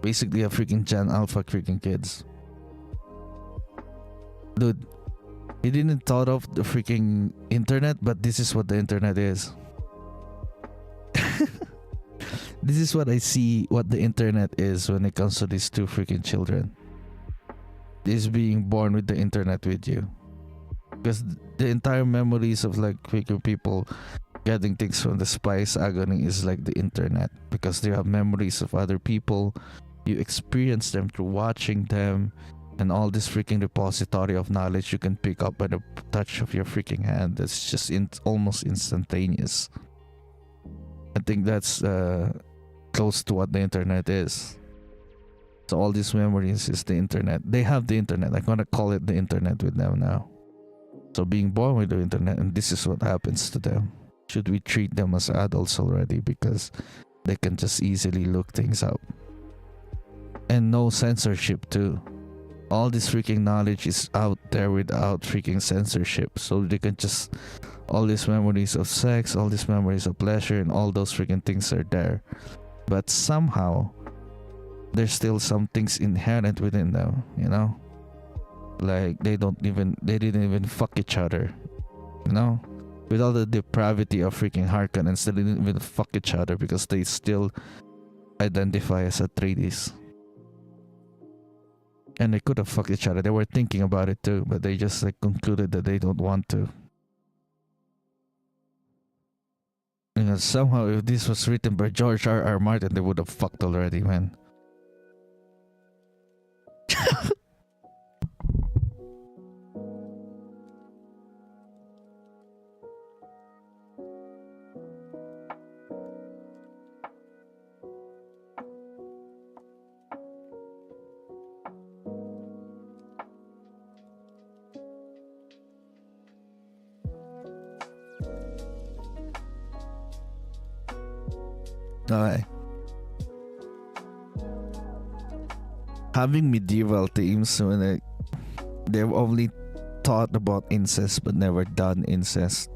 Basically a freaking Gen Alpha freaking kids. Dude, he didn't thought of the freaking internet, but this is what the internet is. This is what I see what the internet is when it comes to these 2 freaking children. This being born with the internet with you. Because the entire memories of like freaking people getting things from the spice agony is like the internet. Because they have memories of other people. You experience them through watching them. And all this freaking repository of knowledge you can pick up by the touch of your freaking hand. That's just almost instantaneous. I think that's close to what the internet is. So all these memories is the internet. They have the internet. I'm gonna call it the internet with them now. So being born with the internet, and this is what happens to them. Should we treat them as adults already because they can just easily look things up? And no censorship too. All this freaking knowledge is out there without freaking censorship. So they can just, all these memories of sex, all these memories of pleasure, and all those freaking things are there. But somehow, there's still some things inherent within them, you know? Like they didn't even fuck each other, you know? With all the depravity of freaking Harkonnens, they didn't even fuck each other because they still identify as Atreides. And they could have fucked each other. They were thinking about it too, but they just like concluded that they don't want to. And somehow, if this was written by George R.R. Martin, they would have fucked already, man. Okay. Having medieval themes when they've only thought about incest but never done incest.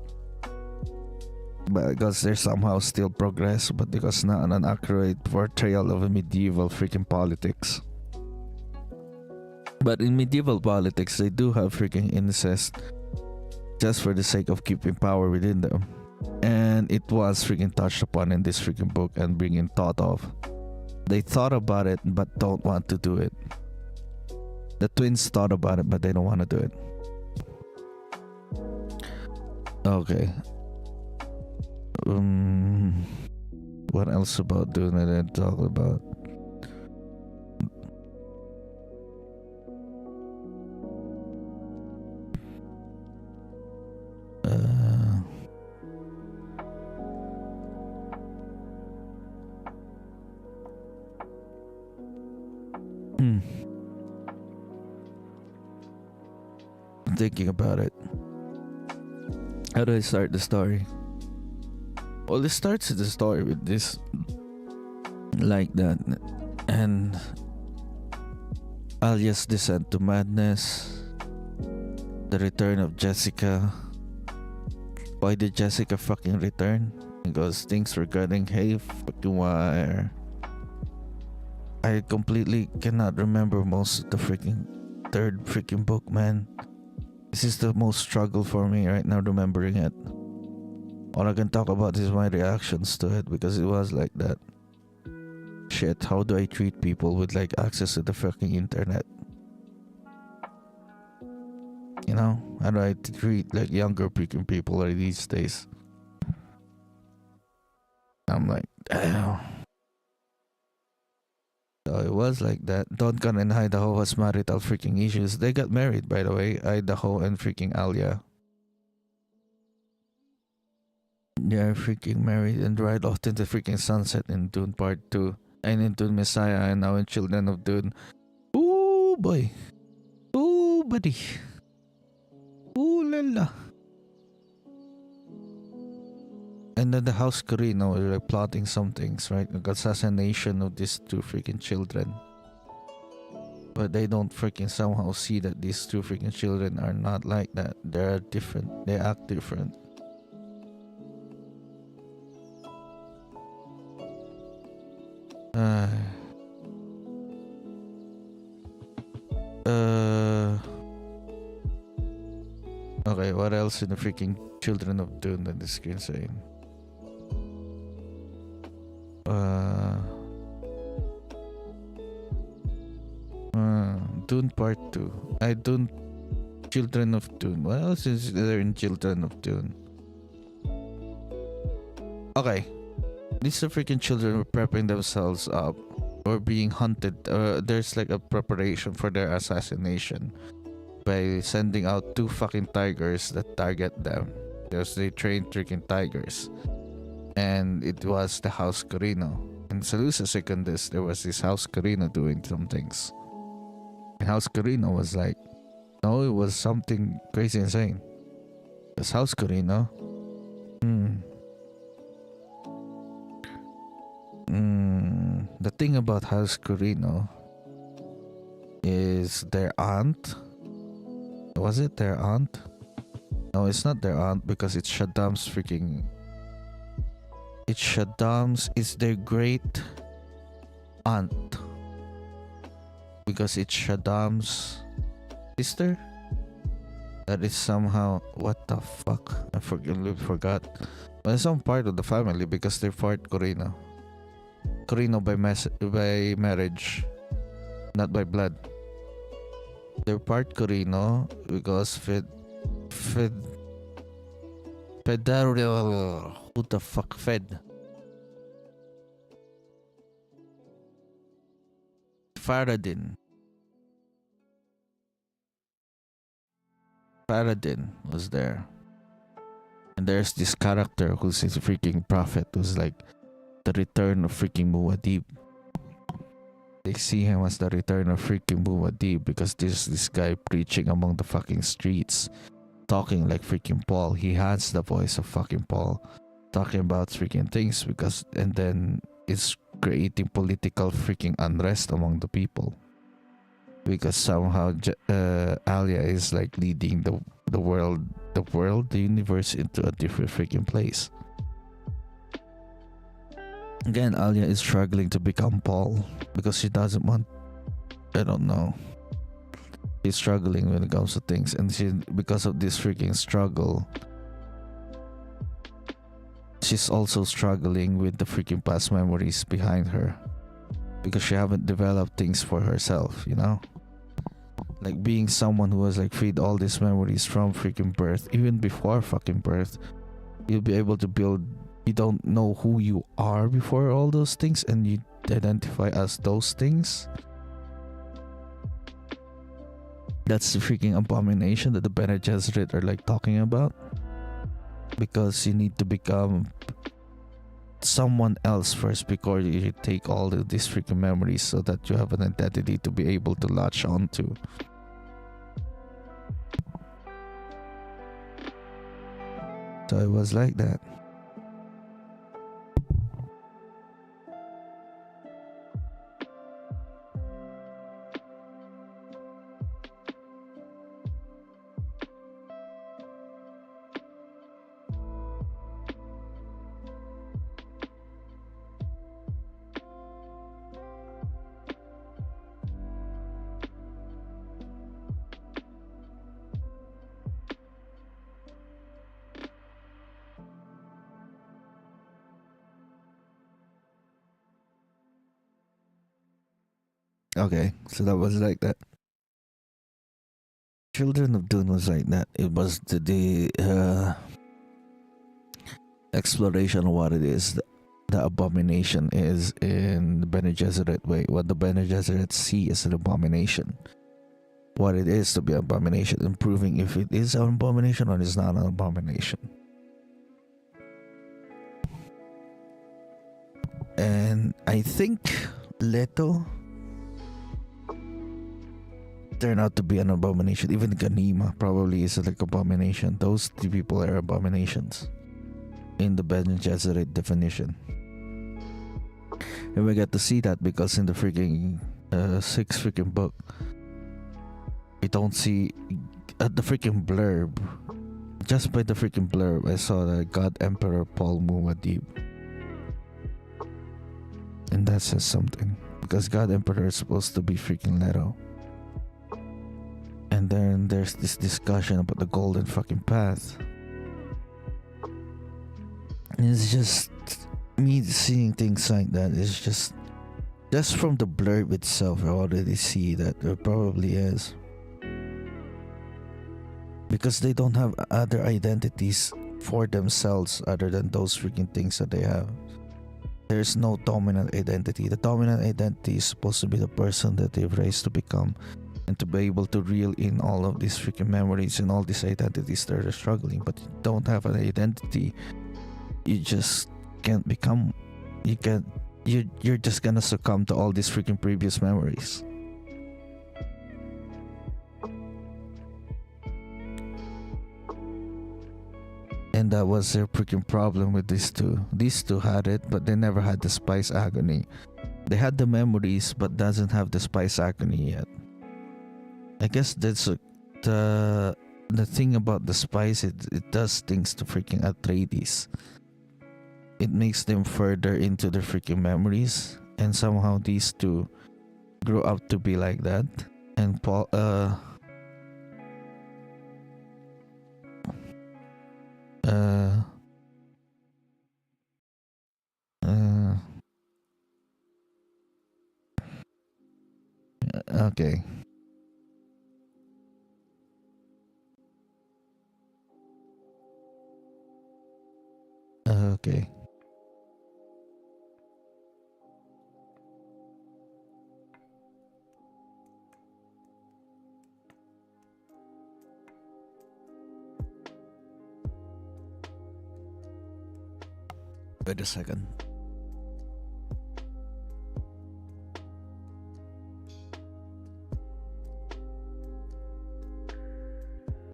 But because there's somehow still progress, but because not an accurate portrayal of a medieval freaking politics. But in medieval politics, they do have freaking incest just for the sake of keeping power within them. And it was freaking touched upon in this freaking book and being thought of. They thought about it but don't want to do it. The twins thought about it but they don't want to do it. Okay. What else about Dune that I didn't talk about? Thinking about it. How do I start the story? Well, it starts the story with this like that, and Alia's descent to madness, the return of Jessica. Why did Jessica fucking return? Because things regarding Hey fucking Wire. I completely cannot remember most of the freaking third freaking book, man. This is the most struggle for me right now remembering it. All I can talk about is my reactions to it because it was like that. Shit, how do I treat people with like access to the fucking internet? You know, how do I treat like younger freaking people like these days? I'm like, damn. So it was like that. Duncan and Idaho has marital freaking issues. They got married, by the way, Idaho and freaking Alia. They're freaking married and ride off into freaking sunset in Dune Part 2. And in Dune Messiah and now in Children of Dune. Ooh boy. Ooh buddy. Ooh la la. And then the House Carino were like plotting some things, right? Like assassination of these two freaking children. But they don't freaking somehow see that these two freaking children are not like that. They're different. They act different. Okay, what else in the freaking Children of Dune that the screen saying? Dune Part 2. Dune Children of Dune. What else is there in Children of Dune? Okay. These are freaking children were prepping themselves up or being hunted. There's like a preparation for their assassination by sending out two fucking tigers that target them. Because they trained freaking tigers. And it was the House Carino. And Salusa second this, there was this House Carino doing some things. And House Carino was like, no, it was something crazy insane. Because House Carino, the thing about House Carino is their aunt. Was it their aunt? No, it's not their aunt because it's Shaddam's freaking. It's Shaddam's. It's their great aunt because it's Shaddam's sister. That is somehow what the fuck? I forgot. But it's some part of the family because they're part Corino. Corino by marriage, not by blood. They're part Corino because who the fuck Fed? Faradin was there. And there's this character who's a freaking prophet who's like the return of freaking Muad'Dib. They see him as the return of freaking Muad'Dib because there's this guy preaching among the fucking streets, talking like freaking Paul. He has the voice of fucking Paul, talking about freaking things and then it's creating political freaking unrest among the people. Because somehow Alia is like leading the universe into a different freaking place. Again, Alia is struggling to become Paul because she doesn't want. I don't know. She's struggling when it comes to things, and because of this freaking struggle, she's also struggling with the freaking past memories behind her because she haven't developed things for herself, you know. Like being someone who has like freed all these memories from freaking birth, even before fucking birth, you'll be able to build. You don't know who you are before all those things, and you identify as those things. That's the freaking abomination that the Bene Gesserit are like talking about. Because you need to become someone else first before you take all of these freaking memories so that you have an identity to be able to latch onto. So it was like that. Okay, so that was like that. Children of Dune was like that. It was the exploration of what it is. The abomination is in the Bene Gesserit way. What the Bene Gesserit see as an abomination. What it is to be an abomination. And proving if it is an abomination or it's not an abomination. And I think Leto turned out to be an abomination. Even Ganima probably is like abomination. Those two people are abominations in the Bene Gesserit definition. And we get to see that because in the freaking sixth freaking book, we don't see at the freaking blurb. Just by the freaking blurb, I saw the God Emperor Paul Muad'Dib. And that says something. Because God Emperor is supposed to be freaking Leto. And then there's this discussion about the golden fucking path. And it's just me seeing things like that. It's just from the blurb itself, I already see that there probably is. Because they don't have other identities for themselves other than those freaking things that they have. There's no dominant identity. The dominant identity is supposed to be the person that they've raised to become. And to be able to reel in all of these freaking memories and all these identities that are struggling. But you don't have an identity. You just can't become. You can't you're just gonna succumb to all these freaking previous memories. And that was their freaking problem with these two. These two had it, but they never had the spice agony. They had the memories, but doesn't have the spice agony yet. I guess that's the thing about the spice. It does things to freaking Atreides. It makes them further into their freaking memories, and somehow these two grew up to be like that. And Paul, uh, uh, okay. Okay. Wait a second.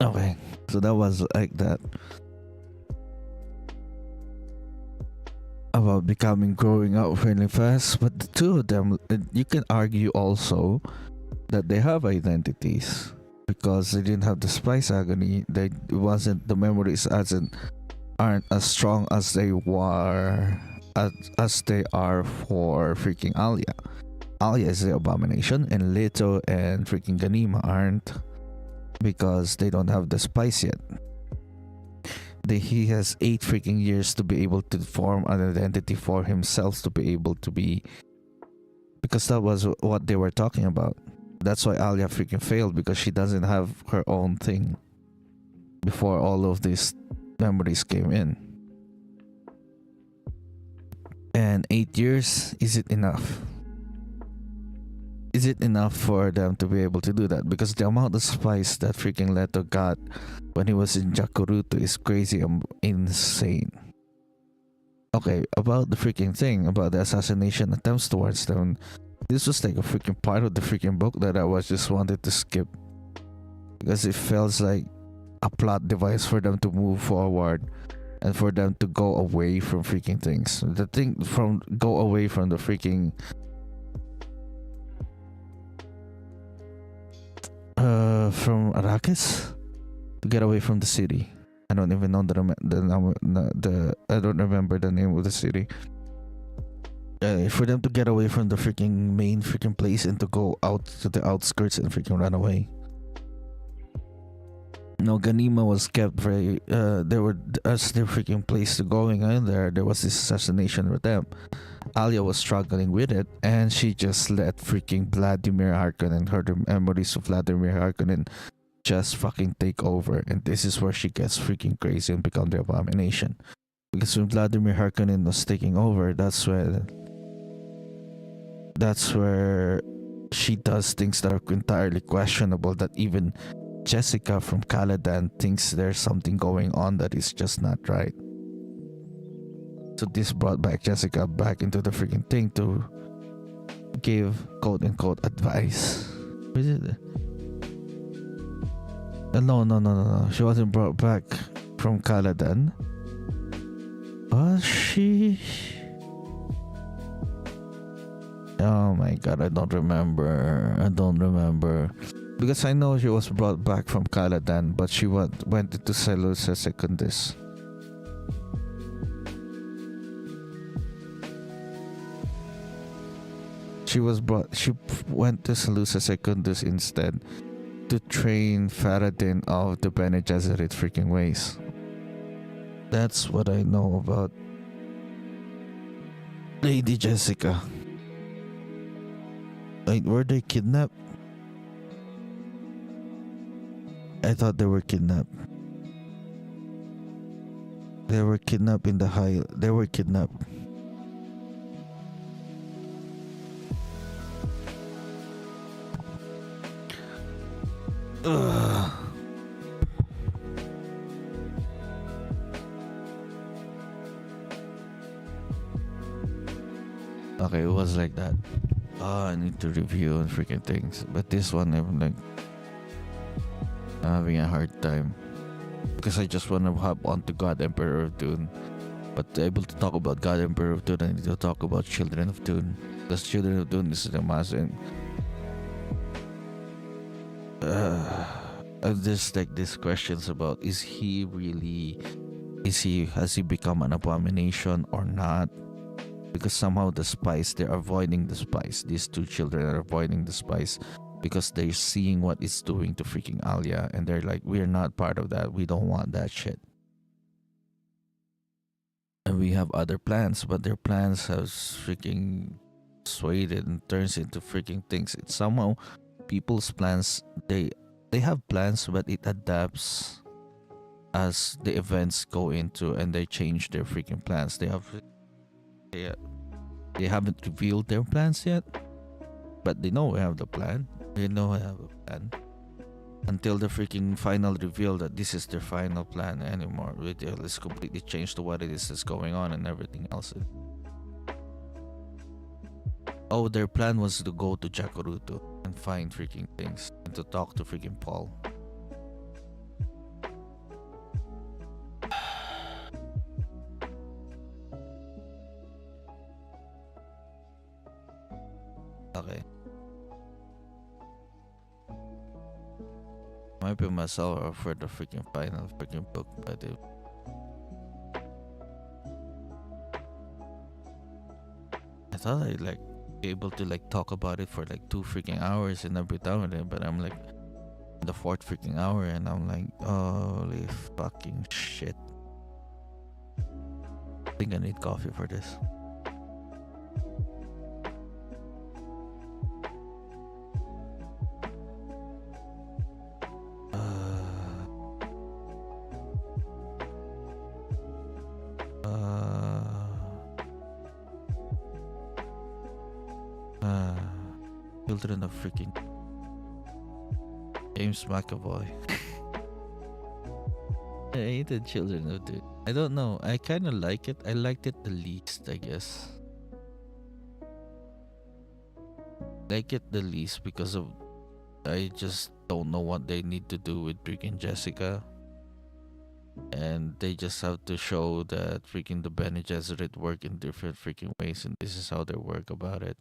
Okay. So that was like that. About becoming growing up really fast, but the two of them, you can argue also that they have identities because they didn't have the spice agony. They wasn't the memories aren't as strong as they were as they are for freaking Alia. Alia is the abomination, and Leto and freaking Ganima aren't because they don't have the spice yet. He has 8 freaking years to be able to form an identity for himself to be able to be, because that was what they were talking about. That's why Alia freaking failed, because she doesn't have her own thing before all of these memories came in. And 8 years, is it enough? Is it enough for them to be able to do that? Because the amount of spice that freaking Leto got when he was in Jakuruto is crazy and insane. Okay, about the freaking thing, about the assassination attempts towards them, this was like a freaking part of the freaking book that I was just wanted to skip. Because it feels like a plot device for them to move forward and for them to go away from freaking things. The thing from go away from the freaking from Arrakis to get away from the city. I don't even know I don't remember the name of the city. For them to get away from the freaking main freaking place and to go out to the outskirts and freaking run away. No, Ganima was kept very. There were as their freaking place to going in there. There was this assassination attempt. Alia was struggling with it, and she just let freaking Vladimir Harkonnen, her memories of Vladimir Harkonnen, just fucking take over. And this is where she gets freaking crazy and become the abomination. Because when Vladimir Harkonnen was taking over, that's where she does things that are entirely questionable. That even Jessica from Caladan thinks there's something going on that is just not right. So this brought back Jessica back into the freaking thing to give quote unquote advice. What is it? No. She wasn't brought back from Caladan. Was she? Oh my god, I don't remember. Because I know she was brought back from Caladan, but she went into Seleucia Secundus. She went to Seleucia Secundus instead to train Faradin of the Bene Gesserit freaking ways. That's what I know about Lady Jessica. Wait, were they kidnapped? I thought they were kidnapped. They were kidnapped. Ugh. Okay, it was like that. Oh, I need to review and freaking things. But this one, I'm like having a hard time because I just want to hop on to God Emperor of Dune. But to able to talk about God Emperor of Dune, I need to talk about Children of Dune. Because Children of Dune is the massive. There's like these questions about has he become an abomination or not? Because somehow the spice, they're avoiding the spice. These two children are avoiding the spice because they're seeing what it's doing to freaking Alia, and they're like, we're not part of that. We don't want that shit. And we have other plans, but their plans have freaking swayed and turns into freaking things. It's somehow people's plans, they have plans, but it adapts as the events go into, and they change their freaking plans. They, they haven't revealed their plans yet, but they know we have the plan. They know I have a plan. Until the freaking final reveal that this is their final plan anymore. It's completely changed to what it is that's going on and everything else. Oh, their plan was to go to Jakuruto and find freaking things and to talk to freaking Paul. Okay. Might be myself for the freaking final freaking book, but I thought I'd like be able to like talk about it for like 2 freaking hours and I'll be done with it, but I'm like the 4th freaking hour and I'm like, holy fucking shit. I think I need coffee for this. Children of freaking James McAvoy. I hated Children of Dune. I don't know. I kind of like it. I liked it the least, I guess. Like it the least because of I just don't know what they need to do with freaking Jessica. And they just have to show that freaking the Bene Gesserit work in different freaking ways, and this is how they work about it.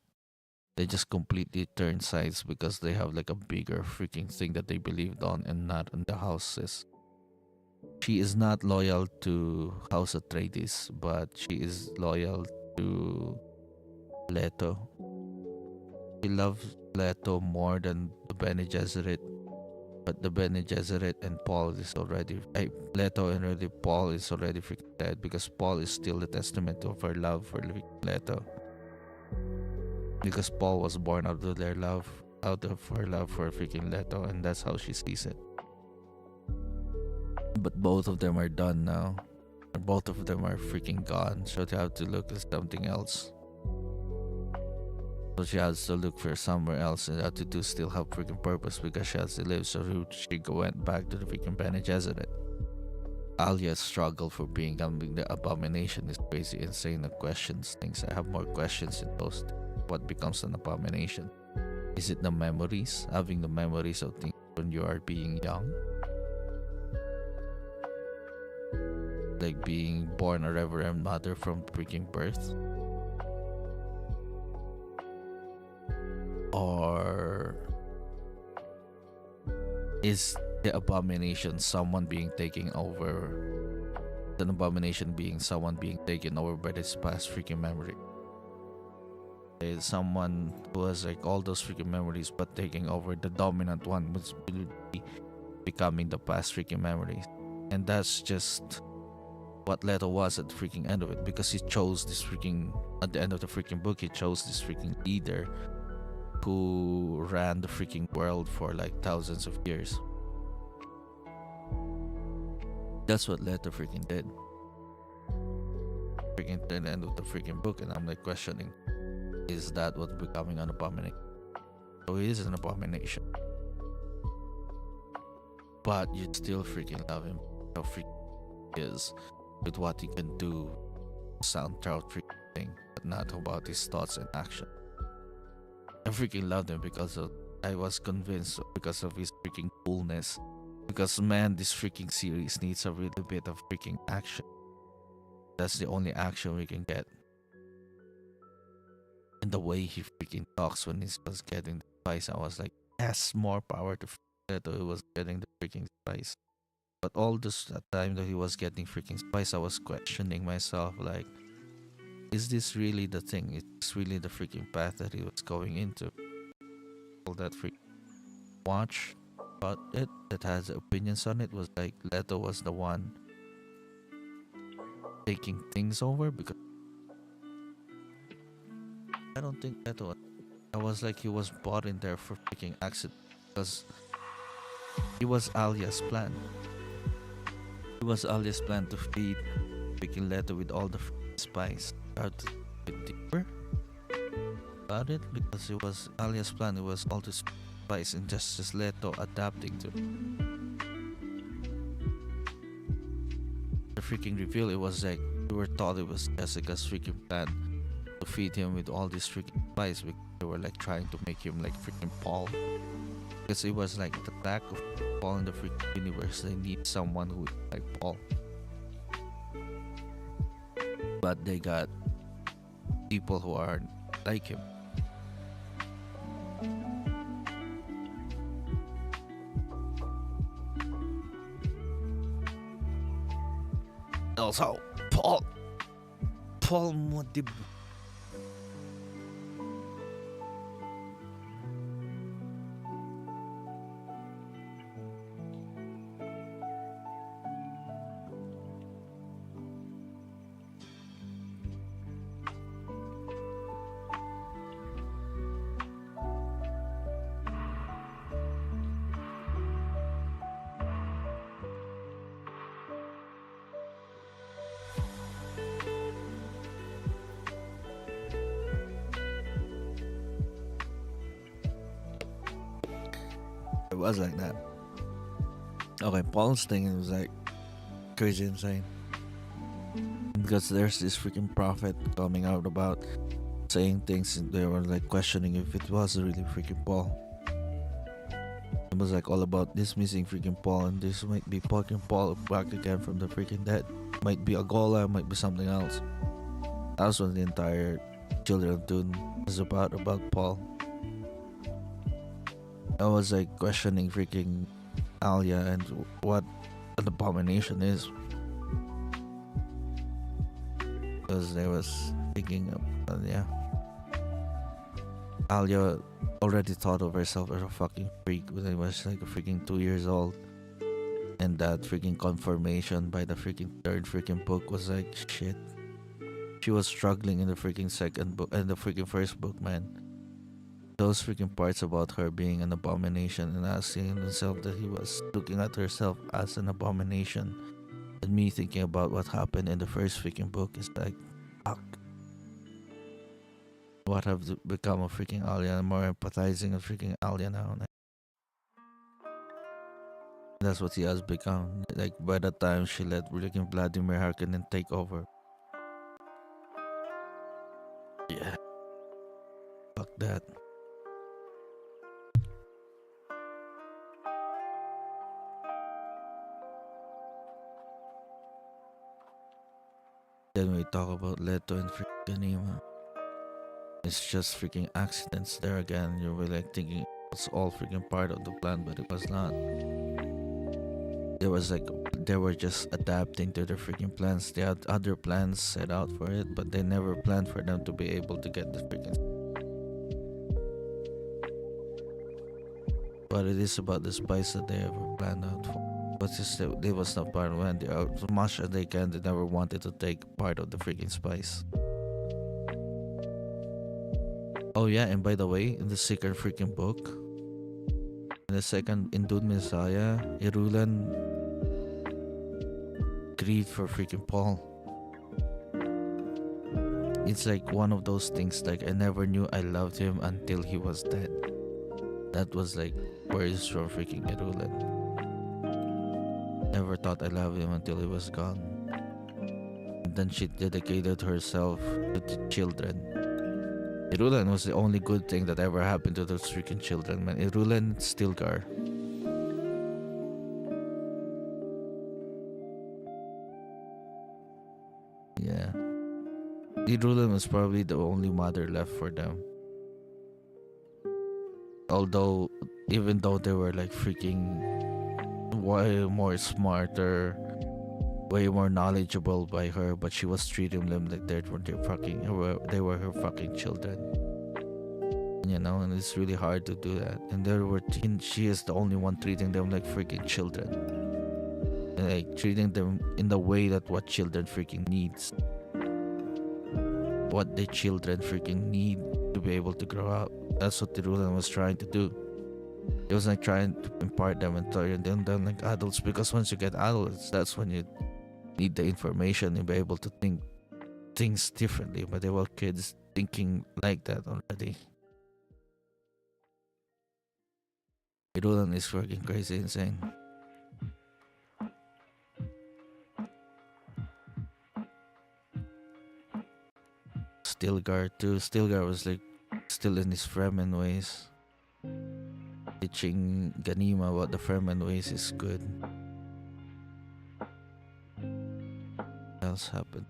They just completely turn sides because they have like a bigger freaking thing that they believed on and not on the houses. She is not loyal to House Atreides, but she is loyal to Leto. She loves Leto more than the Bene Gesserit, but the Bene Gesserit and Paul is already Leto and already Paul is already freaking dead because Paul is still the testament of her love for Leto. Because Paul was born out of her love for freaking Leto, and that's how she sees it. But both of them are done now. Both of them are freaking gone, so they have to look at something else. So she has to look for somewhere else and have to do still have freaking purpose because she has to live. So she went back to the freaking Bene Gesserit. Alia's struggle for becoming the abomination is crazy, insane, and questions things. I have more questions in those. What becomes an abomination? Is it the memories? Having the memories of things when you are being young? Like being born a reverend mother from freaking birth? Or is the abomination someone being taken over? An abomination being someone being taken over by this past freaking memory? Is someone who has like all those freaking memories but taking over the dominant one was be becoming the past freaking memories. And that's just what Leto was at the freaking end of it, because he chose this freaking at the end of the freaking book, he chose this freaking leader who ran the freaking world for like thousands of years. That's what Leto freaking did. Freaking at the end of the freaking book, and I'm like questioning, is that what's becoming an abomination? So he is an abomination, but you still freaking love him. How freaking he is with what he can do, sound throughout freaking thing. but not about his thoughts and action. I freaking loved him because of I was convinced because of his freaking coolness. Because man, this freaking series needs a little bit of freaking action. That's the only action we can get. And the way he freaking talks when he was getting the spice, I was like, yes, more power to Leto. He was getting the freaking spice. But all this time that he was getting freaking spice, I was questioning myself, like, is this really the thing? It's really the freaking path that he was going into. All that freaking watch about it that has opinions on it was like Leto was the one taking things over, because I don't think Leto. I was like he was brought in there for freaking accident because it was Alia's plan. It was Alia's plan to feed freaking Leto with all the spice. Start to get deeper about it because it was Alia's plan. It was all this spice and just Leto adapting to it. The freaking reveal, it was like we were thought it was Jessica's freaking plan to feed him with all this freaking spice because they were like trying to make him like freaking Paul. Because it was like the lack of Paul in the freaking universe. They need someone who is like Paul. But they got people who are like him. Also, Paul Modib. It was like that. Okay, Paul's thing was like crazy insane. Because there's this freaking prophet coming out about saying things, and they were like questioning if it was really freaking Paul. It was like all about this missing freaking Paul, and this might be fucking Paul back again from the freaking dead. Might be a Gola, might be something else. That's what the entire Children of Dune was about Paul. I was like questioning freaking Alia and what an abomination is. Because they was thinking of, yeah. Alia already thought of herself as a fucking freak when I was like a freaking 2 years old. And that freaking confirmation by the freaking third freaking book was like shit. She was struggling in the freaking second book and the freaking first book, man. Those freaking parts about her being an abomination and asking himself that he was looking at herself as an abomination, and me thinking about what happened in the first freaking book is like, fuck. What have become of freaking Alia? I'm more empathizing of freaking Alia now. That's what he has become. Like by the time she let freaking Vladimir Harkonnen take over. Yeah. Fuck that. Then we talk about Leto and freaking Anima. It's just freaking accidents there again. You were like thinking it's all freaking part of the plan, but it was not. There was like they were just adapting to the freaking plans. They had other plans set out for it, but they never planned for them to be able to get the freaking. But it is about the spice that they ever planned out for. But just they was not part of it. As much as they can, they never wanted to take part of the freaking spice. Oh yeah, and by the way, in the second freaking book, in the second in Dune Messiah, Irulan grieved for freaking Paul. It's like one of those things like I never knew I loved him until he was dead. That was like words from freaking Irulan. Never thought I loved him until he was gone. and then she dedicated herself to the children. Irulan was the only good thing that ever happened to those freaking children, man. Irulan Stilgar. Yeah. Irulan was probably the only mother left for them. Although, even though they were like freaking way more smarter, way more knowledgeable by her, but she was treating them like they were her fucking children. You know, and it's really hard to do that. And she is the only one treating them like freaking children, and like treating them in the way that what children freaking needs, what the children freaking need to be able to grow up. That's what Tirulan was trying to do. It was like trying to impart them and turn them like adults, because once you get adults, that's when you need the information and be able to think things differently. But they were kids thinking like that already. Irulan is fucking crazy insane. Stilgar too. Stilgar was like still in his Fremen ways. Teaching Ganima about the Fremen ways is good. What else happened?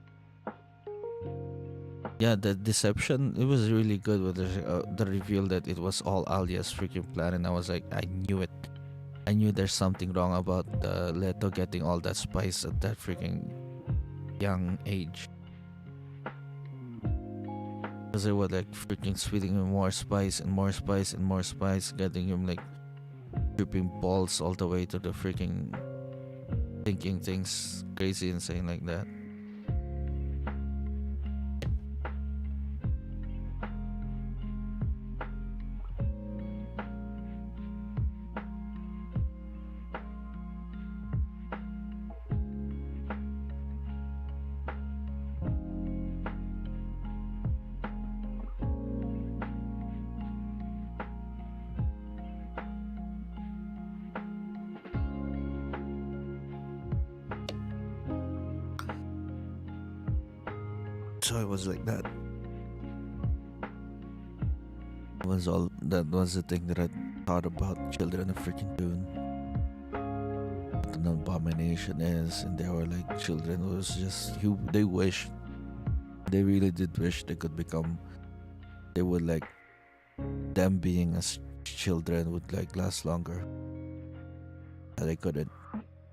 Yeah, the deception, it was really good with the reveal that it was all Alia's freaking plan, and I was like, I knew it. I knew there's something wrong about Leto getting all that spice at that freaking young age. Because they were like freaking spitting him more spice and more spice and more spice, getting him like dripping balls all the way to the freaking thinking things crazy insane like that. So it was like that. That was the thing that I thought about children of freaking Dune. What an abomination is, and they were like children who was just they really did wish they could become. They would like them being as children would like last longer. And they couldn't.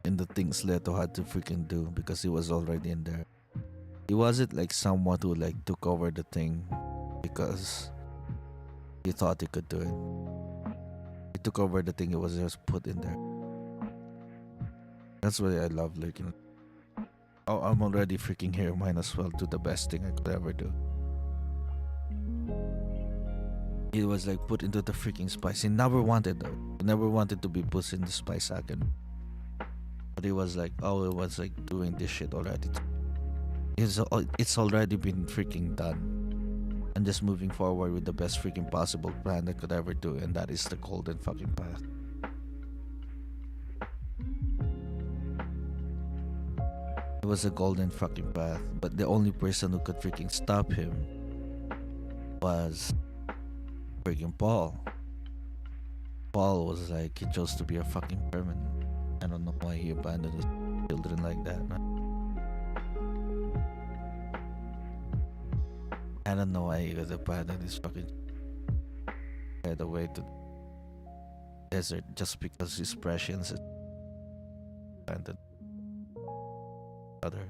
And the things Leto had to freaking do because he was already in there. He wasn't like someone who like took over the thing because he thought he could do it. He took over the thing, it was just put in there. That's why I love, like, you know, oh, I'm already freaking here, might as well do the best thing I could ever do. He was like put into the freaking spice. He never wanted though. He never wanted to be put in the spice wagon. But he was like, oh, it was like doing this shit already. It's already been freaking done. I'm just moving forward with the best freaking possible plan I could ever do, and that is the golden fucking path. It was a golden fucking path, but the only person who could freaking stop him was freaking Paul. Paul was like, he chose to be a fucking Fremen. I don't know why he abandoned his children like that, man. I don't know why he was abandoned his fucking head away to the desert just because his prescience is abandoned other.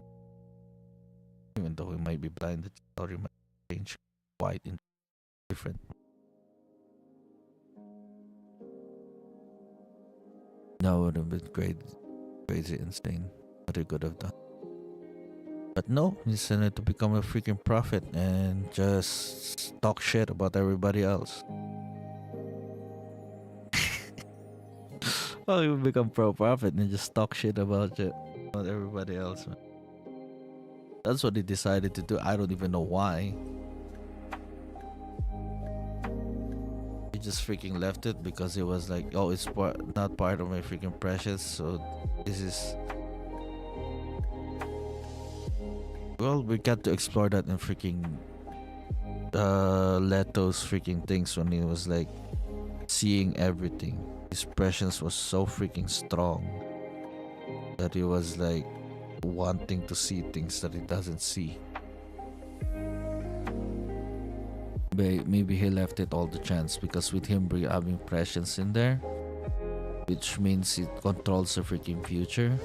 Even though he might be blind, the story might change quite different. That would have been great, crazy, insane. What he could have done. But no, he decided to become a freaking prophet and just talk shit about everybody else. Well, he would become pro-prophet and just talk shit about everybody else, man. That's what he decided to do. I don't even know why. He just freaking left it because he was like, oh, it's not part of my freaking precious, so this is... Well, we got to explore that in freaking Leto's freaking things when he was like seeing everything. His presence was so freaking strong that he was like wanting to see things that he doesn't see. Maybe he left it all the chance because with him having presence in there, which means it controls the freaking future.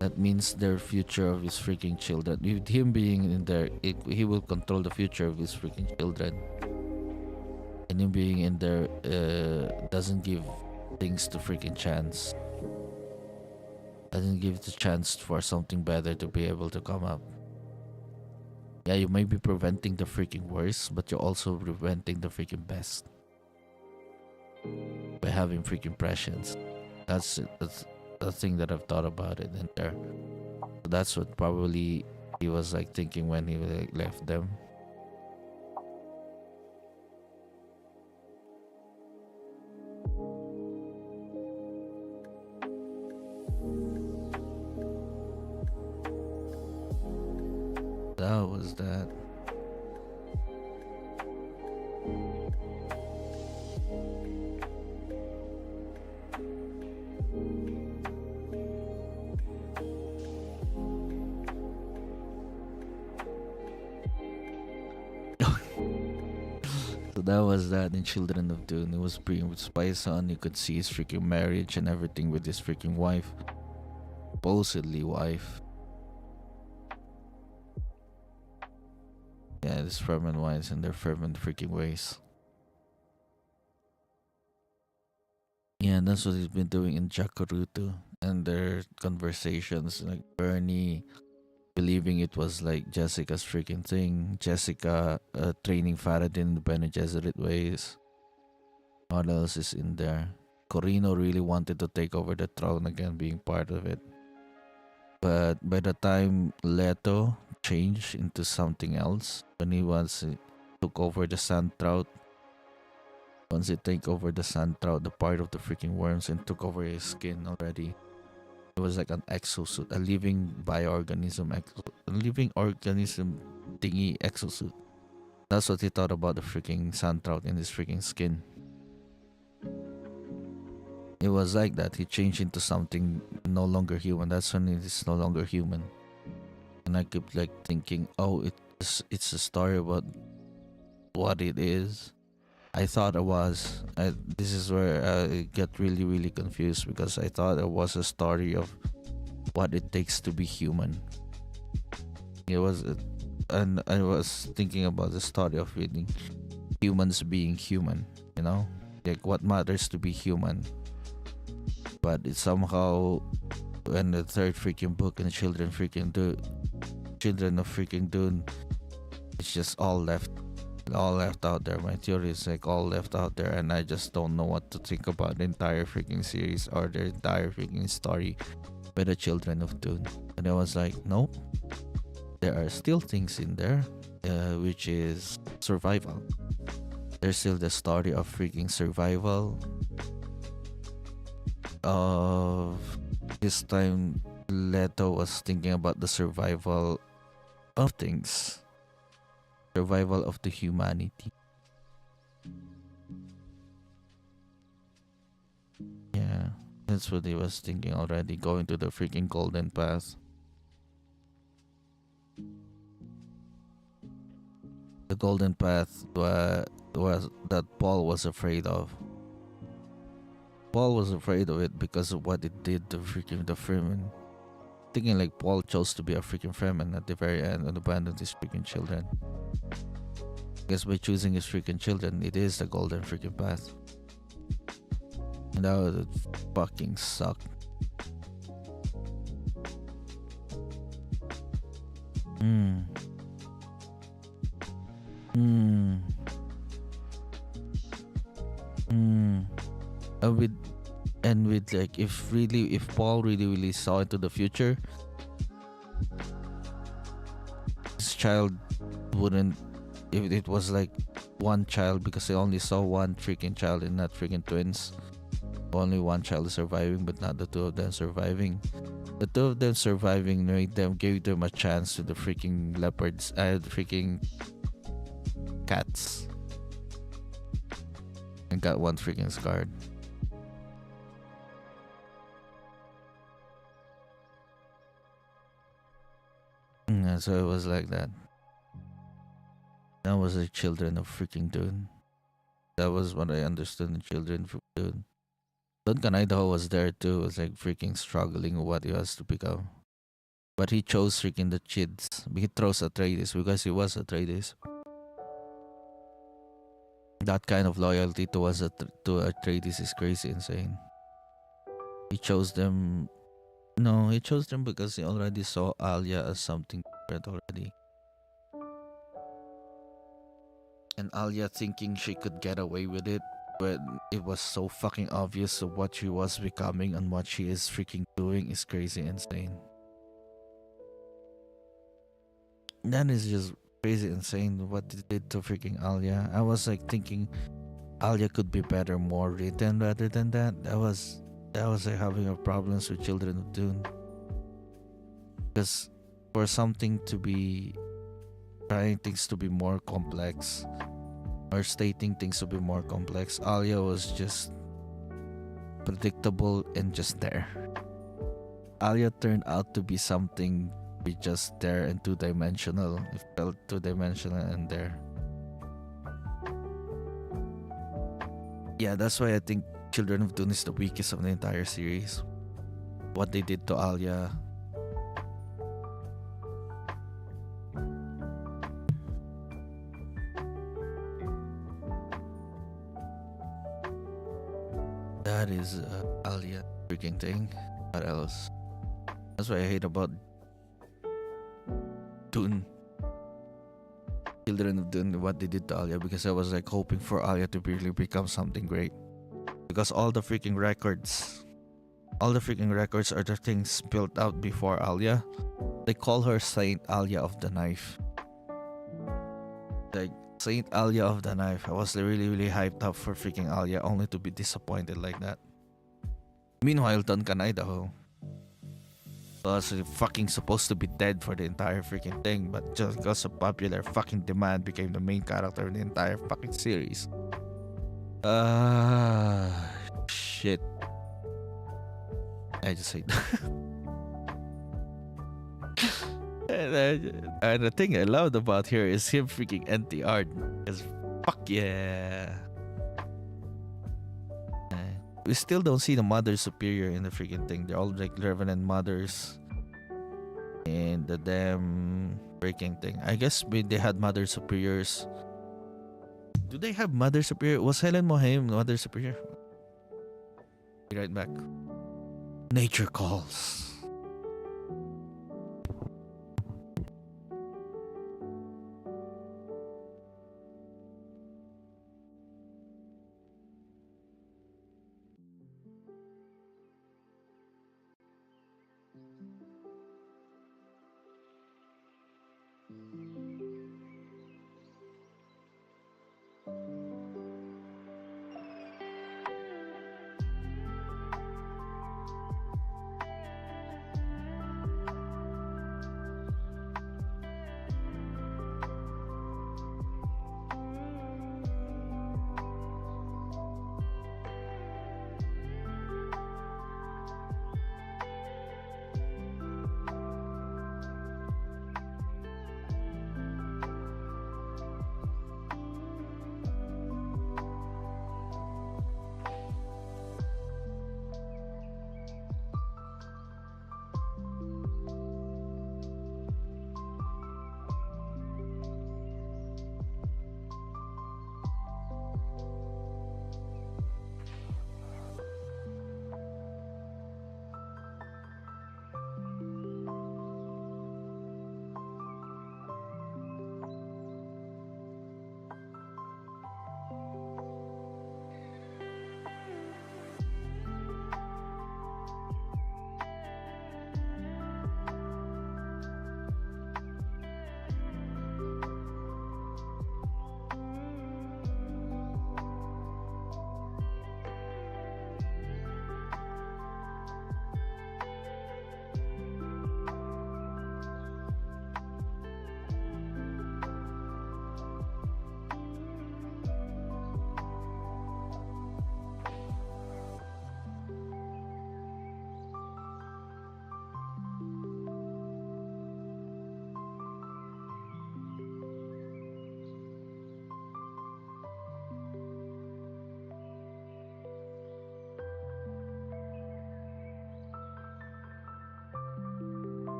That means their future of his freaking children. With him being in there, he will control the future of his freaking children. And him being in there doesn't give things to freaking chance. Doesn't give the chance for something better to be able to come up. Yeah, you may be preventing the freaking worst, but you're also preventing the freaking best by having freaking prescience. That's it. That's the thing that I've thought about it in there. So that's what probably he was like thinking when he like left them. That was that. So that was that in Children of Dune. It was being with Spy Son. You could see his freaking marriage and everything with his freaking wife. Supposedly wife. Yeah, these fervent wives and their fervent freaking ways. Yeah, and that's what he's been doing in Jakarta and their conversations, like Bernie believing it was like Jessica's freaking thing. Jessica training Faraday in the Bene Gesserit ways. What else is in there? Corino really wanted to take over the throne again, being part of it. But by the time Leto changed into something else, when he took over the Sand Trout, once he take over the Sand Trout, the part of the freaking worms, and took over his skin already, it was like an exosuit, a living bioorganism, a living organism thingy exosuit. That's what he thought about the freaking Sand Trout in his freaking skin. It was like that. He changed into something no longer human. That's when it is no longer human. And I kept like thinking, oh, it's a story about what it is. I thought it was. This is where I get really, really confused because I thought it was a story of what it takes to be human. It was, and I was thinking about the story of really humans being human. You know, like what matters to be human. But it's somehow when the third freaking book and Children of freaking Dune, it's just all left out there. My theory is like all left out there, and I just don't know what to think about the entire freaking series or the entire freaking story by the Children of Dune. And I was like, nope, there are still things in there, which is survival. There's still the story of freaking survival. Of this time, Leto was thinking about the survival of things. Survival of the humanity. Yeah, that's what he was thinking already, going to the freaking golden path. The golden path was that Paul was afraid of. Paul was afraid of it because of what it did to freaking the Freeman. Thinking like Paul chose to be a freaking Freeman at the very end and abandoned his freaking children. I guess by choosing his freaking children, it is the golden freaking path. And that would fucking suck. With like if Paul really saw into the future, his child wouldn't, if it was like one child, because he only saw one freaking child and not freaking twins, only one child is surviving but not the two of them surviving. The two of them surviving made them gave them a chance to the freaking leopards, the freaking cats, and got one freaking scarred. Yeah, so it was like that. That was the children of freaking Dune. That was what I understood the children from Dune. Duncan Idaho was there too, was like freaking struggling with what he was to become. But he chose freaking the kids. He chose Atreides because he was Atreides. That kind of loyalty towards to Atreides is crazy insane. He chose them. No, he chose them because he already saw Alia as something different already. And Alia thinking she could get away with it, but it was so fucking obvious of what she was becoming and what she is freaking doing is crazy insane. That is just crazy insane what they did to freaking Alia. I was like thinking Alia could be better, more written rather than that. That was like having a problems with Children of Dune. Because for something to be trying things to be more complex or stating things to be more complex, Alia was just predictable and just there. Alia turned out to be something be just there and two-dimensional. It felt two-dimensional and there. Yeah, that's why I think Children of Dune is the weakest of the entire series. What they did to Alia. That is Alia freaking thing. What else? That's what I hate about Dune. Children of Dune, what they did to Alia, because I was like hoping for Alia to really become something great. Because all the freaking records are the things built out before Alia. They call her Saint Alia of the Knife. Like Saint Alia of the Knife. I was really, really hyped up for freaking Alia, only to be disappointed like that. Meanwhile, Duncan Idaho was fucking supposed to be dead for the entire freaking thing, but just because of popular fucking demand became the main character in the entire fucking series. Shit. I just hate that. And the thing I loved about here is him freaking NTR. Because fuck yeah. We still don't see the Mother Superior in the freaking thing. They're all like Revenant Mothers. And the damn freaking thing. I guess they had Mother Superiors. Do they have Mother Superior? Was Helen Mohaim Mother Superior? Be right back. Nature calls.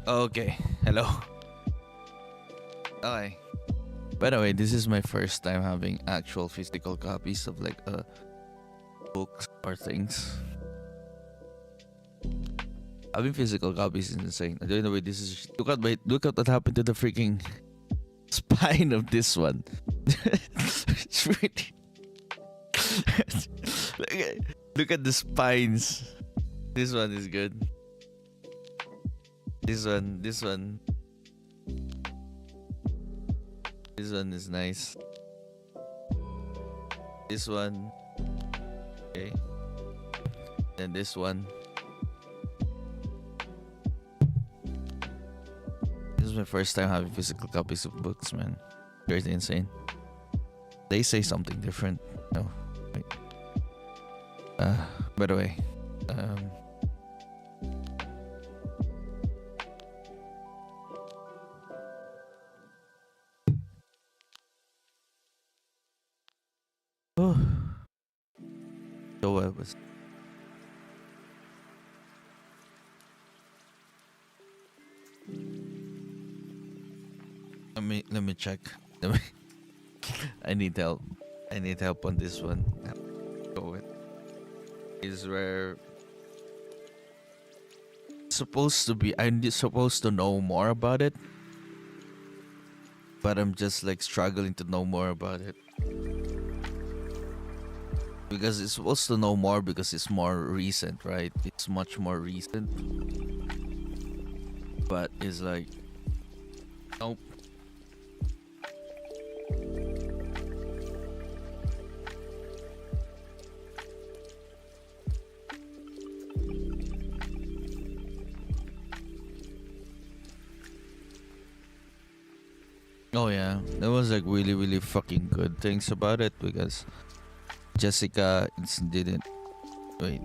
Okay. Hello. Okay. By the way, this is my first time having actual physical copies of like books or things. Having physical copies is insane. I don't know why this is. Look at what happened to the freaking spine of this one. It's really. Look at the spines. This one is good. This one is nice. This one, okay. And this one. This is my first time having physical copies of books, man. Very insane. They say something different. No, wait. By the way, oh, so I was. Let me check. I need help. I need help on this one. Go with. Is where supposed to be. I'm supposed to know more about it, but I'm just like struggling to know more about it because it's supposed to know more because it's more recent, right? It's much more recent, but it's like nope. Oh yeah, there was like really fucking good things about it because Jessica didn't. Wait,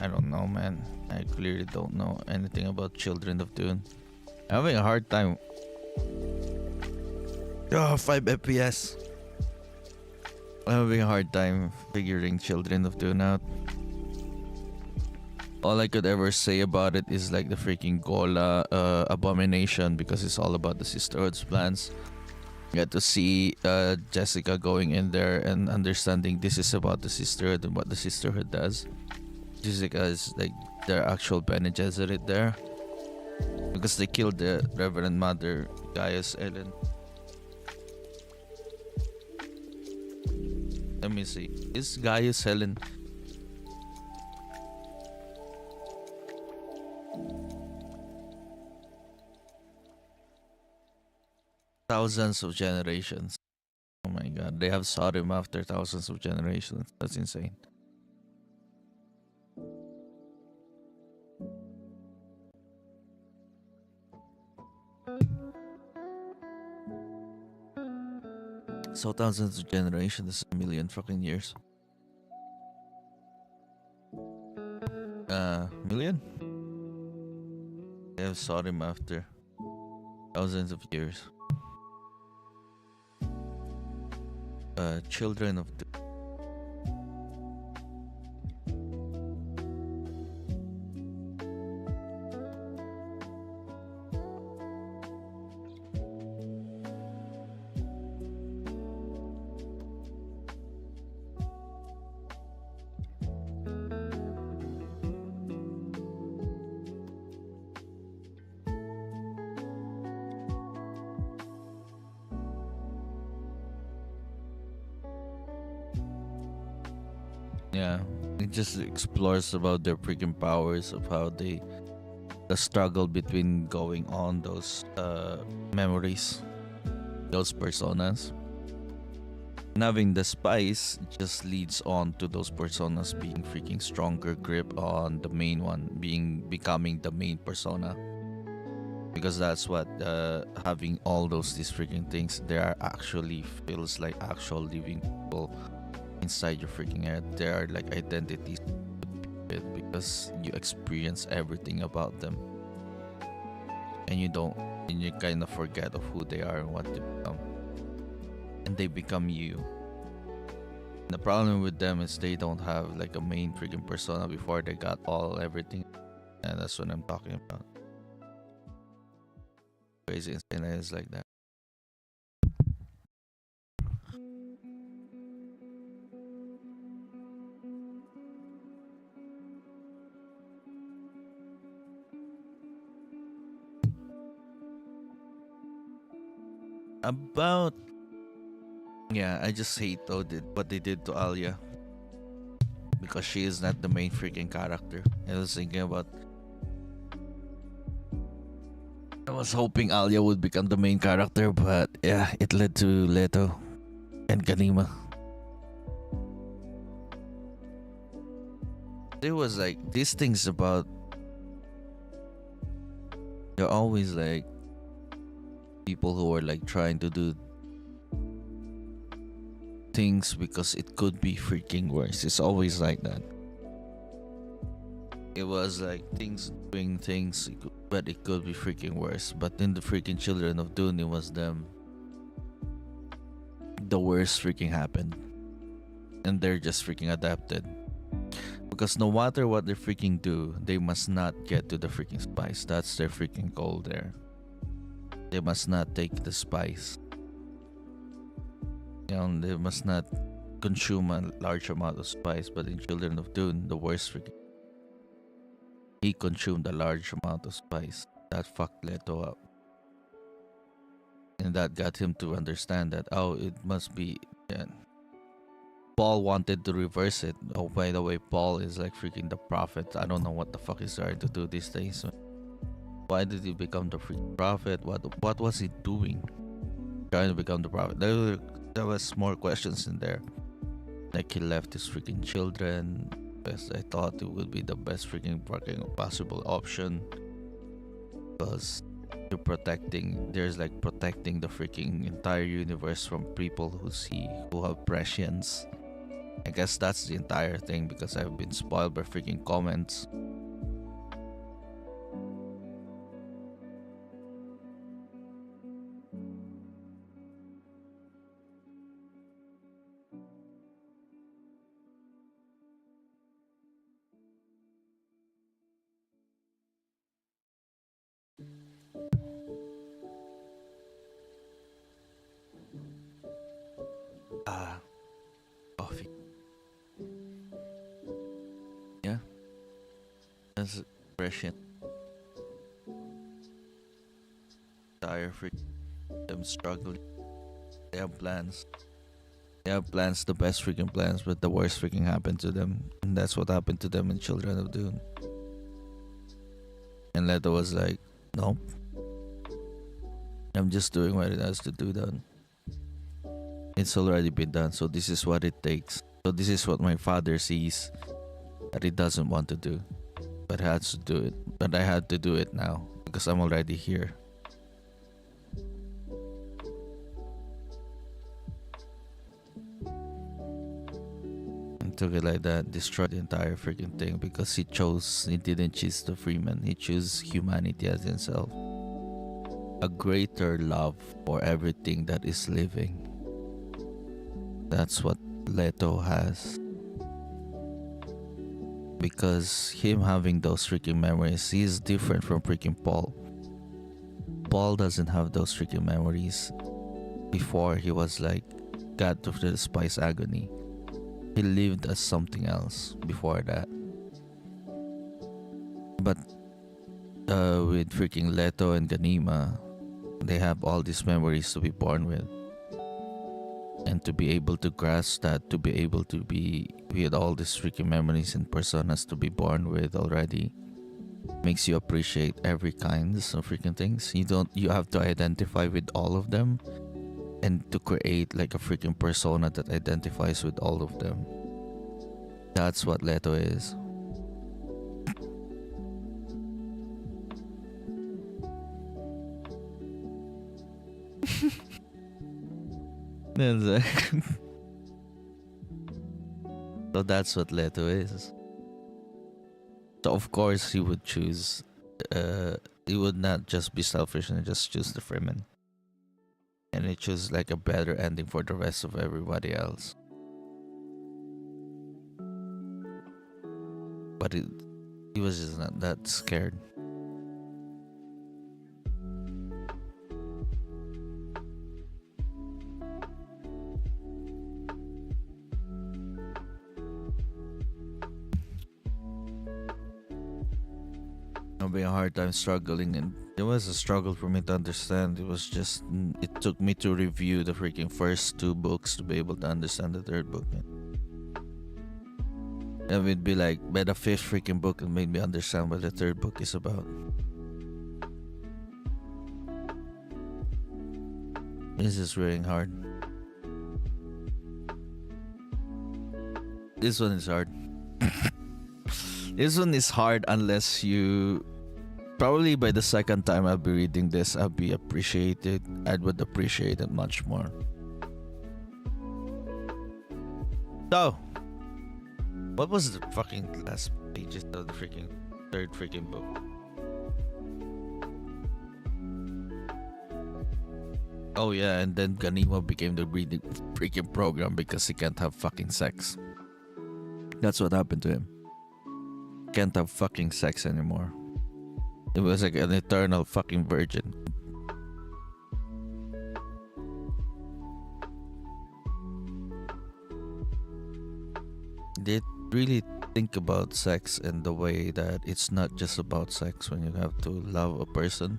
I don't know, man. I clearly don't know anything about Children of Dune. I'm having a hard time. Oh, 5 FPS. I'm having a hard time figuring Children of Dune out. All I could ever say about it is like the freaking Gola abomination because it's all about the Sisterhood's plans. You get to see Jessica going in there and understanding this is about the Sisterhood and what the Sisterhood does. Jessica is like their actual Bene Gesserit there because they killed the Reverend Mother Gaius Ellen. Let me see. Is Gaius Helen? Thousands of generations. Oh my god, they have sought him after thousands of generations. That's insane. So thousands of generations is a million fucking years. Million? They have sought him after thousands of years. Children of the yeah, it just explores about their freaking powers of how the struggle between going on those memories, those personas. And having the spice just leads on to those personas being freaking stronger grip on the main one, becoming the main persona. Because that's what having all these freaking things, there are actually feels like actual living people inside your freaking head. There are like identities because you experience everything about them, and you kind of forget of who they are and what they become, and they become you. And the problem with them is they don't have like a main freaking persona before they got everything, and that's what I'm talking about. crazy insane is like that. About yeah, I just hate though what they did to Alia because she is not the main freaking character. I was thinking about. I was hoping Alia would become the main character, but yeah, it led to Leto and Ganima. There was like these things about they're always like people who are like trying to do things because it could be freaking worse. It's always like that. It was like things doing things, but it could be freaking worse. But in the freaking Children of Dune, it was them. The worst freaking happened, and they're just freaking adapted. Because no matter what they freaking do, they must not get to the freaking spice. That's their freaking goal there. They must not take the spice. You know, they must not consume a large amount of spice. But in Children of Dune, the worst freaking. He consumed a large amount of spice. That fucked Leto up. And that got him to understand that, oh, it must be. Yeah. Paul wanted to reverse it. Oh, by the way, Paul is like freaking the prophet. I don't know what the fuck he's trying to do these days. Why did he become the freaking prophet? What was he doing? Trying to become the prophet. There was more questions in there. Like he left his freaking children. Because I thought it would be the best freaking possible option. Because you're protecting. There's like protecting the freaking entire universe from people who have prescience. I guess that's the entire thing because I've been spoiled by freaking comments. Ah, coffee. Yeah, that's prescient. Entire freaking them struggling. They have plans. They have plans, the best freaking plans, but the worst freaking happened to them. And that's what happened to them in Children of Dune. And Leto was like, nope. I'm just doing what it has to do done. It's already been done, so this is what it takes. So this is what my father sees that he doesn't want to do. But has to do it. But I had to do it now because I'm already here. Took it like that, destroyed the entire freaking thing because he didn't choose the Freeman, he chose humanity as himself. A greater love for everything that is living. That's what Leto has. Because him having those freaking memories, he is different from freaking Paul. Paul doesn't have those freaking memories. Before he was like, got to the spice agony. He lived as something else before that. But with freaking Leto and Ganima, they have all these memories to be born with. And to be able to grasp that, to be able to be with all these freaking memories and personas to be born with already, makes you appreciate every kinds of freaking things. You have to identify with all of them and to create like a freaking persona that identifies with all of them. That's what Leto is. So that's what Leto is. So of course he would choose. He would not just be selfish and just choose the Freeman. And he chose like a better ending for the rest of everybody else. But he was just not that scared. having a hard time struggling, and it was a struggle for me to understand. It was just it took me to review the freaking first two books to be able to understand the third book. And it'd be like by the fifth freaking book, it made me understand what the third book is about. This is really hard. This one is hard. This one is hard unless you. Probably by the second time I'll be reading this, I'll be appreciated. I would appreciate it much more. So, what was the fucking last pages of the freaking third freaking book? Oh yeah, and then Ganima became the reading freaking program because he can't have fucking sex. That's what happened to him. Can't have fucking sex anymore. It was like an eternal fucking virgin. They really think about sex in the way that it's not just about sex when you have to love a person.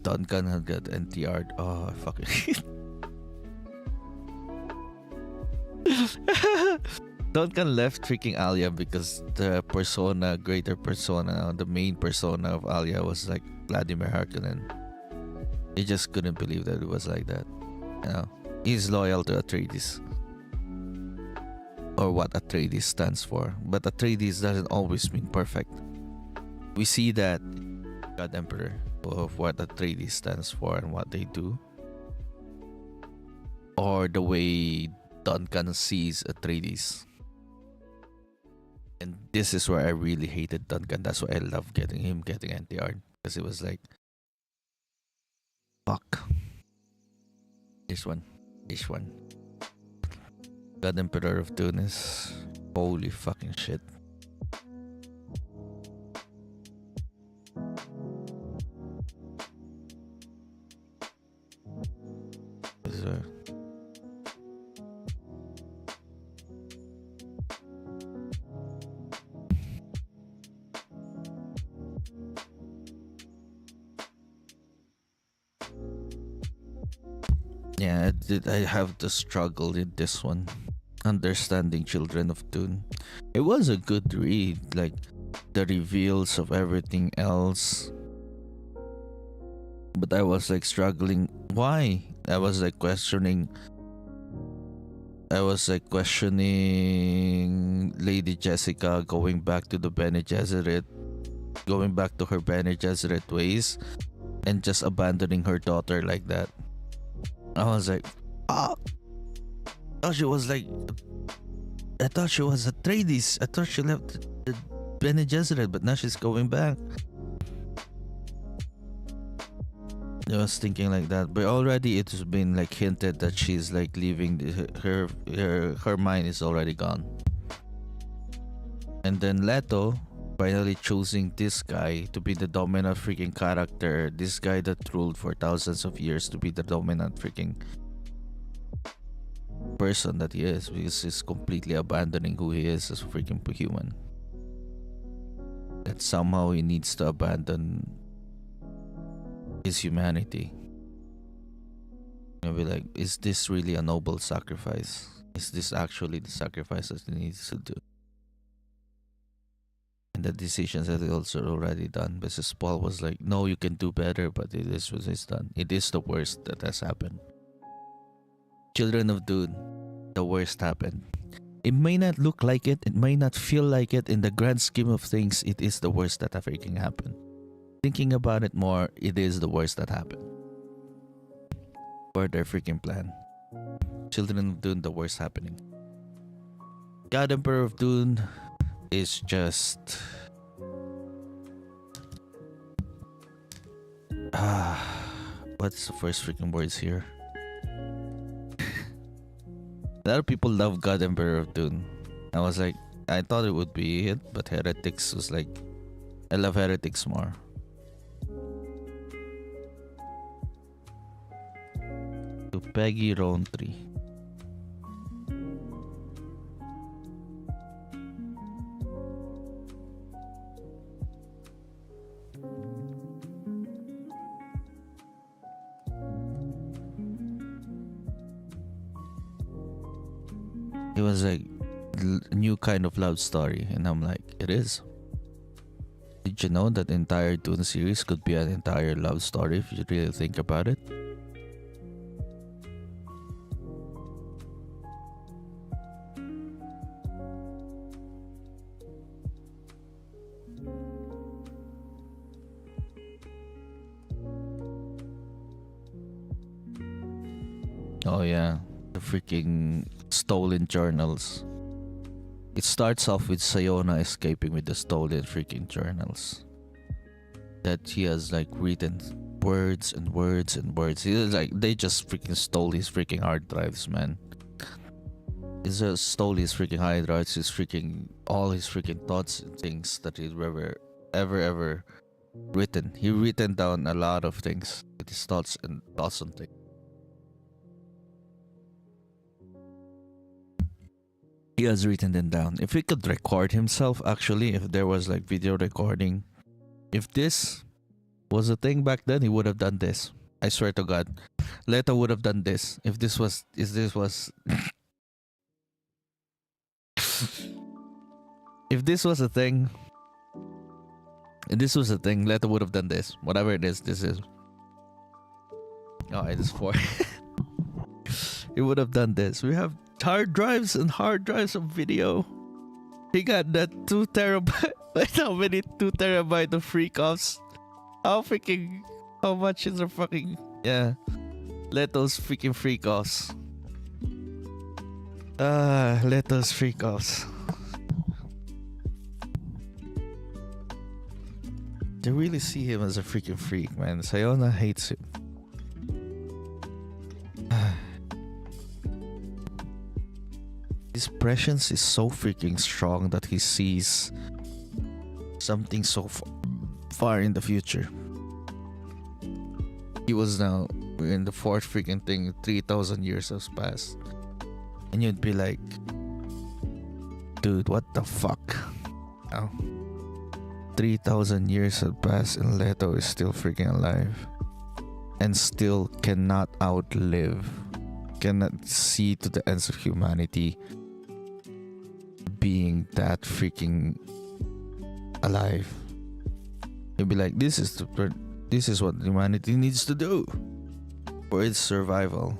Duncan had got NTR'd. Oh, I fucking. Duncan left freaking Alia because the persona, greater persona, the main persona of Alia was like Vladimir Harkonnen. He just couldn't believe that it was like that. You know, he's loyal to Atreides, or what Atreides stands for. But Atreides doesn't always mean perfect. We see that God Emperor of what Atreides stands for and what they do, or the way Duncan sees Atreides. And this is where I really hated Duncan. That's why I love getting NTR, because it was like, fuck. This one. God Emperor of Dune is holy fucking shit. Yeah, I have to struggle in this one. Understanding Children of Dune. It was a good read, like the reveals of everything else. But I was like struggling. Why? I was like questioning Lady Jessica going back to the Bene Gesserit, going back to her Bene Gesserit ways, and just abandoning her daughter like that. I was like, I thought she was Atreides. I thought she left the Bene Gesserit, but now she's going back. I was thinking like that, but already it's been like hinted that she's like leaving. Her mind is already gone. And then Leto finally choosing this guy to be the dominant freaking character. This guy that ruled for thousands of years to be the dominant freaking person that he is, because he's completely abandoning who he is as a freaking human. That somehow he needs to abandon his humanity. You'll be like, is this really a noble sacrifice? Is this actually the sacrifice that he needs to do? And the decisions that he also already done. But Paul was like, no, you can do better, but it is what is done. It is the worst that has happened. Children of Dune, the worst happened. It may not look like it, it may not feel like it. In the grand scheme of things, it is the worst that have freaking happened. Thinking about it more, it is the worst that happened. For their freaking plan. Children of Dune, the worst happening. God Emperor of Dune is just... what's the first freaking words here? A lot of people love God Emperor of Dune. I was like, I thought it would be it, but Heretics was like, I love Heretics more. To Peggy Rowntree. It was like a new kind of love story, and I'm like, it is. Did you know that the entire Dune series could be an entire love story if you really think about it? Oh yeah, the freaking stolen journals. It starts off with Sayona escaping with the stolen freaking journals. That he has like written words and words and words. Like they just freaking stole his freaking hard drives, man. He just stole his freaking hard drives, his freaking all his freaking thoughts and things that he's ever written. He written down a lot of things with his thoughts and things. He has written them down. If he could record himself, actually, if there was like video recording, if this was a thing back then, he would have done this. I swear to God, Leto would have done this. If this was, if this was a thing, Leto would have done this. Whatever it is, this is. Oh, it is 4. He would have done this. We have hard drives and hard drives of video. He got that 2 terabyte. Like how many 2 terabyte of freak offs? How much is a fucking, yeah. Leto's freaking freak offs. Leto's freak offs. They really see him as a freaking freak, man. Sayona hates him. His prescience is so freaking strong that he sees something so far in the future. He was now in the 4th freaking thing, 3,000 years has passed. And you'd be like, dude, what the fuck? Oh. 3,000 years have passed and Leto is still freaking alive. And still cannot see to the ends of humanity being that freaking alive. You'll be like, this is what humanity needs to do for its survival.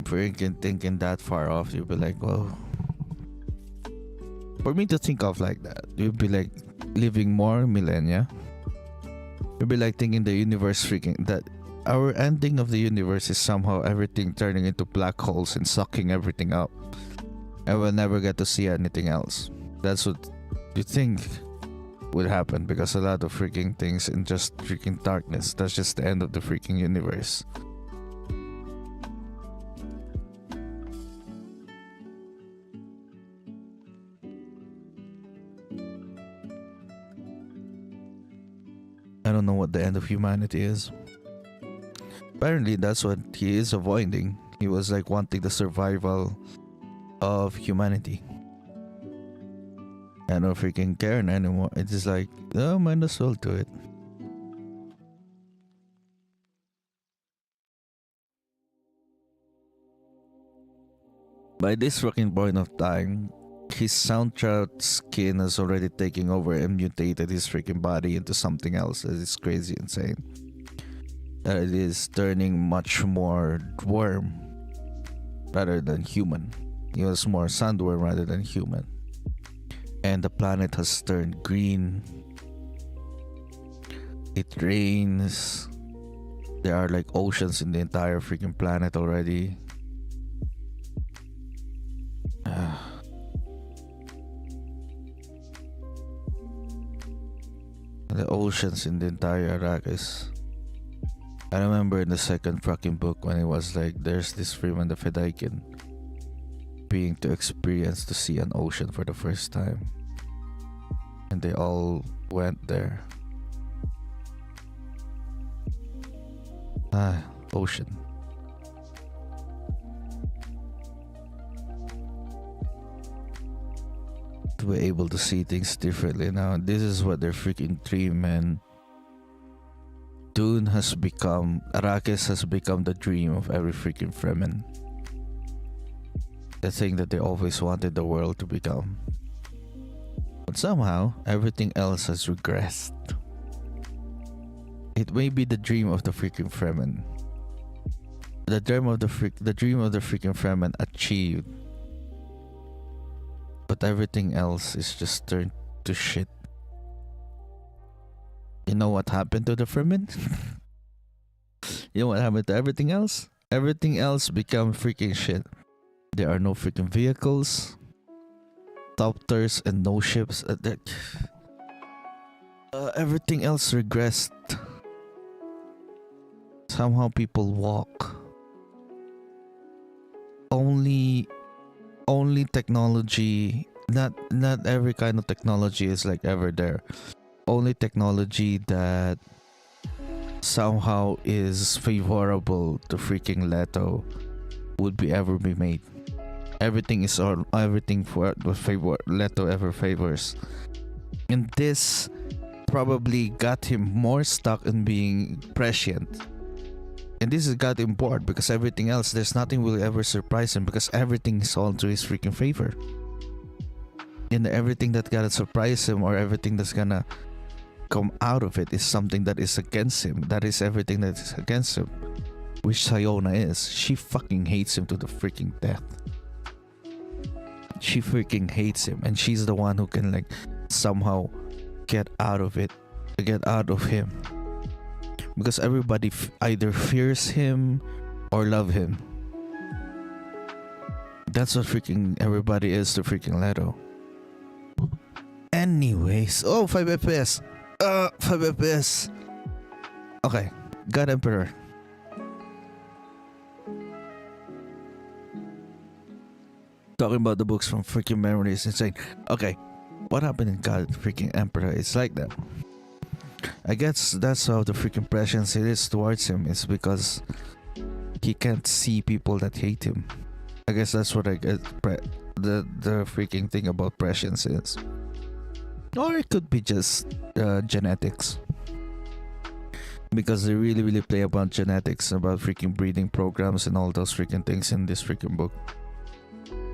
Freaking thinking that far off, you'll be like, well, for me to think of like that, you'll be like living more millennia. You'll be like thinking the universe freaking that our ending of the universe is somehow everything turning into black holes and sucking everything up, and we'll never get to see anything else. That's what you think would happen, because a lot of freaking things in just freaking darkness. That's just the end of the freaking universe. I don't know what the end of humanity is. Apparently that's what he is avoiding. He was like wanting the survival of humanity. I don't freaking care anymore. It's just like, oh, might as well do it. By this fucking point of time, his soundtrack skin is already taking over and mutated his freaking body into something else that is crazy insane. That it is turning much more worm rather than human. He was more sandworm rather than human. And the planet has turned green. It rains. There are like oceans in the entire freaking planet already. The oceans in the entire Arrakis. I remember in the second fucking book when it was like, there's this Freeman the Fedaykin being to experience to see an ocean for the first time. And they all went there. Ocean. To be able to see things differently now. This is what their freaking dream, man. Dune has become, Arrakis has become the dream of every freaking Fremen. the thing that they always wanted the world to become. But somehow, everything else has regressed. It may be the dream of the freaking Fremen. The dream of the freaking Fremen achieved. But everything else is just turned to shit. You know what happened to the Fremen? You know what happened to everything else? Everything else became freaking shit. There are no freaking vehicles, doctors, and no ships. Everything else regressed. Somehow people walk. Only technology. Not every kind of technology is like ever there. Only technology that somehow is favorable to freaking Leto would ever be made. Everything for what favor Leto ever favors, and this probably got him more stuck in being prescient. And this has got him bored because everything else, there's nothing will ever surprise him because everything is all to his freaking favor. And everything that gonna surprise him or everything that's gonna come out of it is something that is against him. That is everything that is against him, which Sayona is. She fucking hates him to the freaking death. She freaking hates him, and she's the one who can like somehow get out of it, get out of him, because everybody either fears him or love him. That's what freaking everybody is to freaking Leto. Anyways, 5 FPS. 5 FPS. Okay, God Emperor. Talking about the books from freaking memories and saying, okay, what happened in God freaking Emperor? It's like that. I guess that's how the freaking prescience it is towards him. It's because he can't see people that hate him. I guess that's what I get. The freaking thing about prescience is, or it could be just genetics. Because they really play about genetics, about freaking breeding programs and all those freaking things in this freaking book.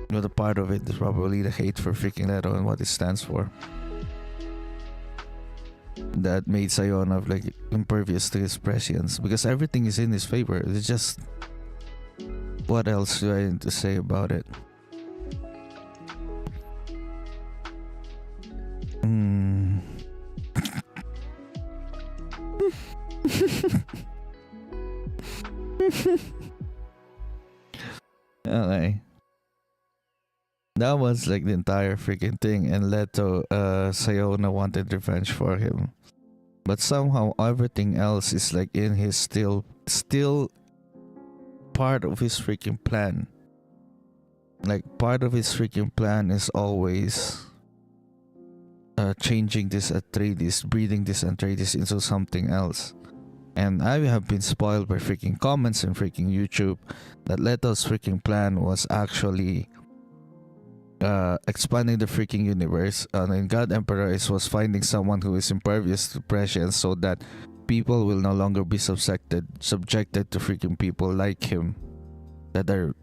But a part of it is probably the hate for freaking Leto and what it stands for. That made Sayona like impervious to his prescience because everything is in his favor. It's just, what else do I need to say about it? Okay. That was like the entire freaking thing, and Leto, Sayona wanted revenge for him, but somehow everything else is like in his still part of his freaking plan. Like part of his freaking plan is always changing this Atreides, breeding this Atreides into something else. And I have been spoiled by freaking comments and freaking YouTube that Leto's freaking plan was actually expanding the freaking universe, and in God Emperor was finding someone who is impervious to prescience so that people will no longer be subjected to freaking people like him that are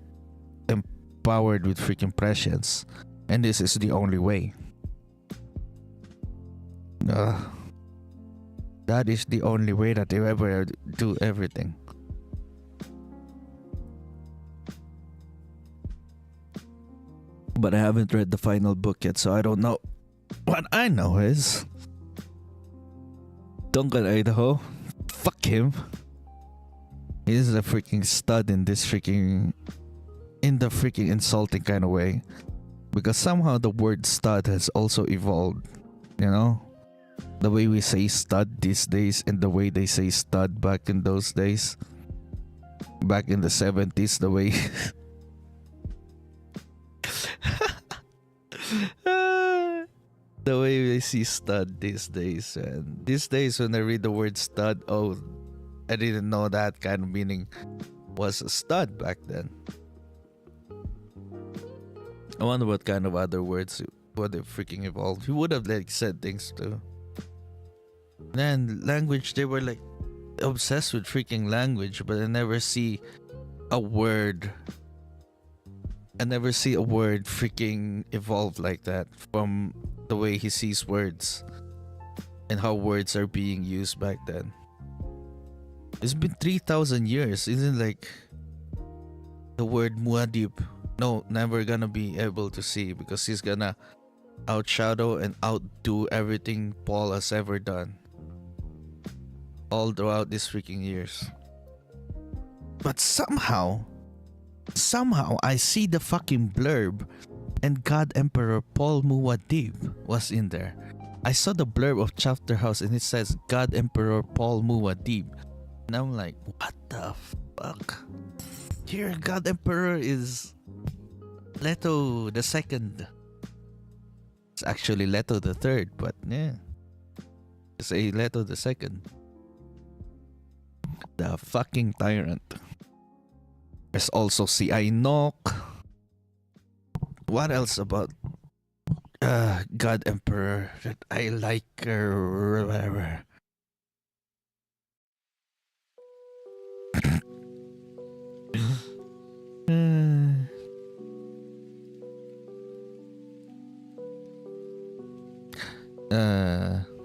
empowered with freaking prescience, and this is the only way. That is the only way that they ever do everything. But I haven't read the final book yet, so I don't know. What I know is Duncan Idaho, fuck him. He's a freaking stud in this freaking, in the freaking insulting kind of way, because somehow the word stud has also evolved, you know, the way we say stud these days and the way they say stud back in those days, back in the 70s, the way the way they see stud these days. And these days when I read the word stud, oh, I didn't know that kind of meaning was a stud back then. I wonder what kind of other words would have freaking evolved. He would have like said things too. Then language, they were like obsessed with freaking language, but I never see a word I never see a word freaking evolve like that from the way he sees words and how words are being used back then. It's been 3,000 years. Isn't like the word Muad'Dib? No, never gonna be able to see because he's gonna outshadow and outdo everything Paul has ever done all throughout these freaking years. But somehow I see the fucking blurb and God Emperor Paul Muad'Dib was in there. I saw the blurb of Chapter House and it says God Emperor Paul Muad'Dib. And I'm like, what the fuck? Here God Emperor is Leto the Second. It's actually Leto the Third, but yeah. Say Leto the Second. The fucking tyrant. There's also si Ainok. What else about God Emperor that I like or whatever?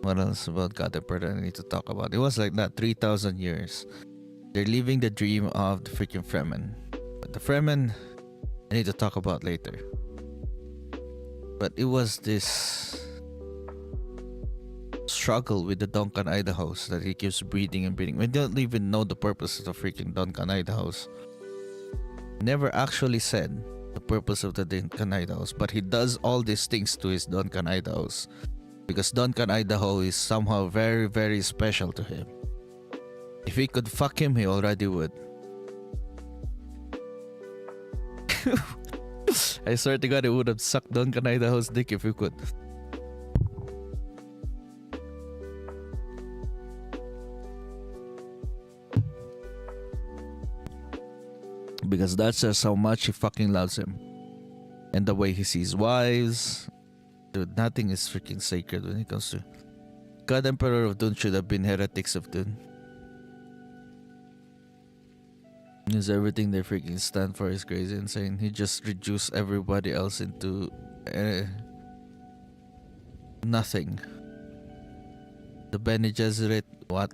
What else about God Emperor that I need to talk about? It was like that 3,000 years. They're living the dream of the freaking Fremen. But the Fremen, I need to talk about later. But it was this struggle with the Duncan Idahos that he keeps breeding and breeding. We don't even know the purpose of the freaking Duncan Idahos. Never actually said the purpose of the Duncan Idahos, but he does all these things to his Duncan Idahos because Duncan Idaho is somehow very, very special to him. If he could fuck him, he already would. I swear to God, he would have sucked Duncan Idaho's dick if he could. Because that's just how much he fucking loves him. And the way he sees wives. Dude, nothing is freaking sacred when it comes to... God Emperor of Dune should have been heretics of Dune. Because everything they freaking stand for is crazy insane. He just reduced everybody else into nothing. The Bene Gesserit, what?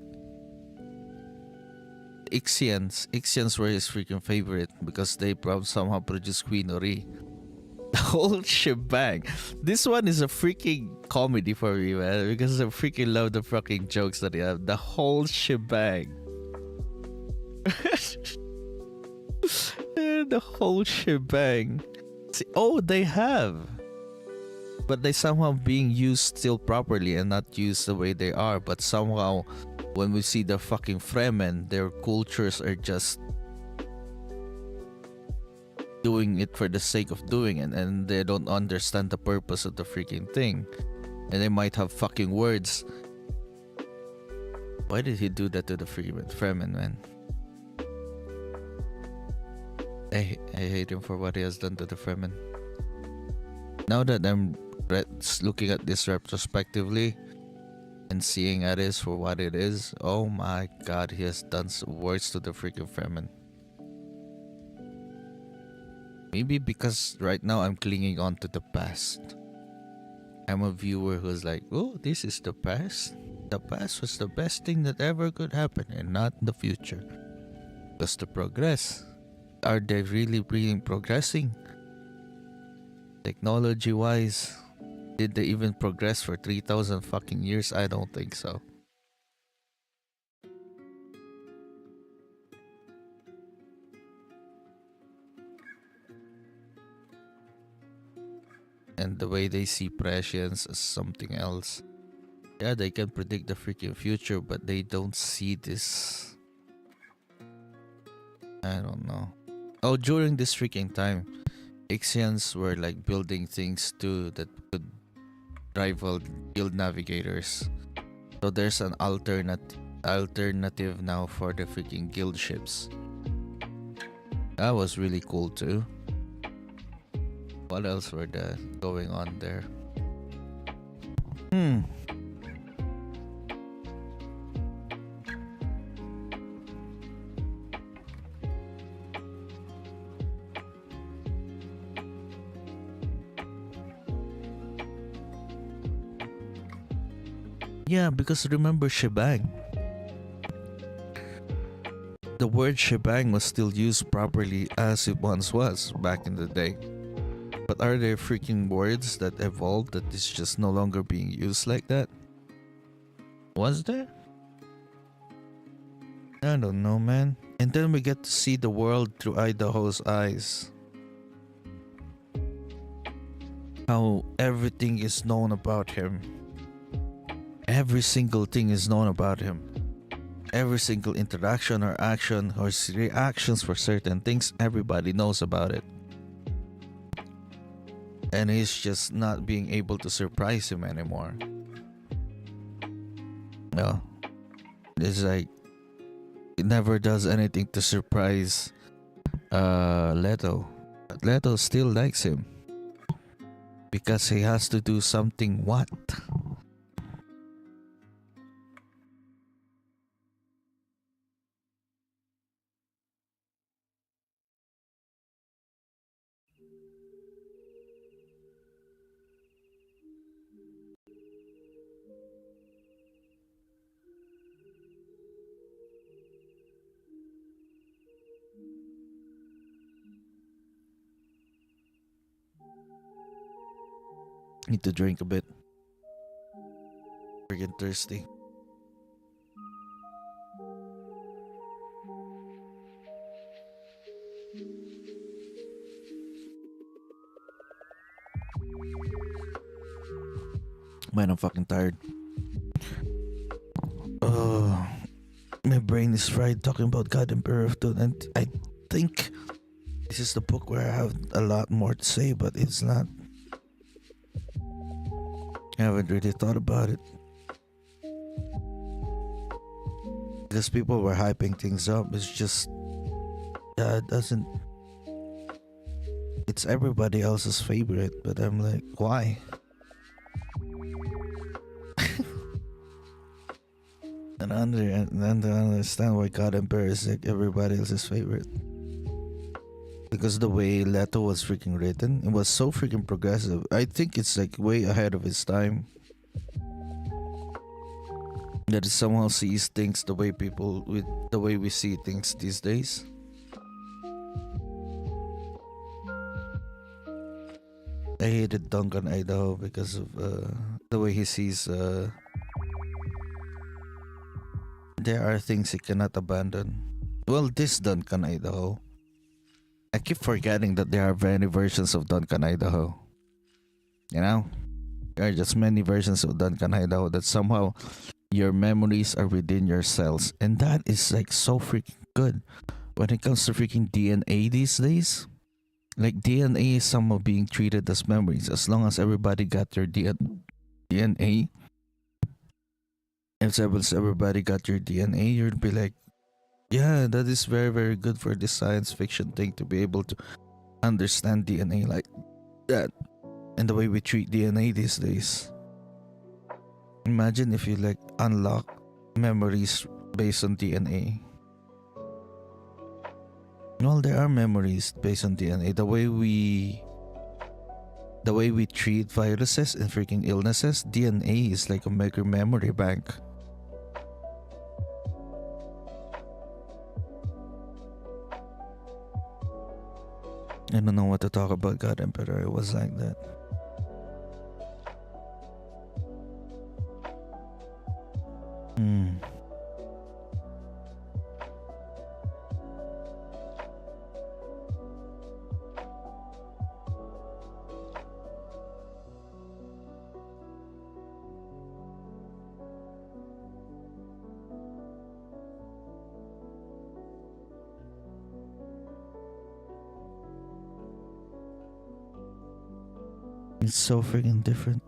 Ixians were his freaking favorite because they somehow produced Queen Ori. The whole shebang. This one is a freaking comedy for me, man, because I freaking love the fucking jokes that they have. The whole shebang. The whole shebang. See, oh, they have. But they somehow being used still properly and not used the way they are. But somehow, when we see the fucking Fremen, their cultures are just doing it for the sake of doing it, and they don't understand the purpose of the freaking thing. And they might have fucking words. Why did he do that to the Fremen, man? I hate him for what he has done to the Fremen. Now that I'm looking at this retrospectively and seeing at it for what it is, oh my god, he has done worse to the freaking Fremen. Maybe because right now I'm clinging on to the past. I'm a viewer who's like, oh, this is the past. The past was the best thing that ever could happen and not the future. Because to progress. Are they really progressing? Technology wise, did they even progress for 3,000 fucking years? I don't think so. And the way they see prescience as something else. Yeah, they can predict the freaking future, but they don't see this. I don't know. Oh, during this freaking time, Ixians were like building things too that could rival guild navigators. So there's an alternative now for the freaking guild ships. That was really cool too. What else were there going on there? Yeah, because remember shebang. The word shebang was still used properly as it once was back in the day. But are there freaking words that evolved that is just no longer being used like that? Was there? I don't know, man. And then we get to see the world through Idaho's eyes. How everything is known about him. Every single thing is known about him. Every single interaction or action or reactions for certain things, everybody knows about it. And he's just not being able to surprise him anymore. No. It's like it never does anything to surprise Leto. But Leto still likes him. Because he has to do something what? Need to drink a bit. Freaking thirsty. Man, I'm fucking tired. Oh, my brain is fried talking about God Emperor of Dune, and I think this is the book where I have a lot more to say, but it's not. I haven't really thought about it. Because people were hyping things up. It's just, it doesn't. It's everybody else's favorite, but I'm like, why? And I don't understand why God Emperor is like everybody else's favorite. Because the way Leto was freaking written, it was so freaking progressive. I think it's like way ahead of its time. That it somehow sees things the way the way we see things these days. I hated Duncan Idaho because of the way he sees there are things he cannot abandon. Well, this Duncan Idaho. I keep forgetting that there are many versions of Duncan Idaho. You know? There are just many versions of Duncan Idaho that somehow your memories are within your cells. And that is like so freaking good. When it comes to freaking DNA these days, like DNA is somehow being treated as memories. As long as everybody got their DNA, if everybody got your DNA, you'd be like, yeah, that is very, very good for this science fiction thing to be able to understand DNA like that. And the way we treat DNA these days. Imagine if you like unlock memories based on DNA. Well, there are memories based on DNA. The way we treat viruses and freaking illnesses, DNA is like a mega memory bank. I don't know what to talk about God Emperor. It was like that. It's so freaking different.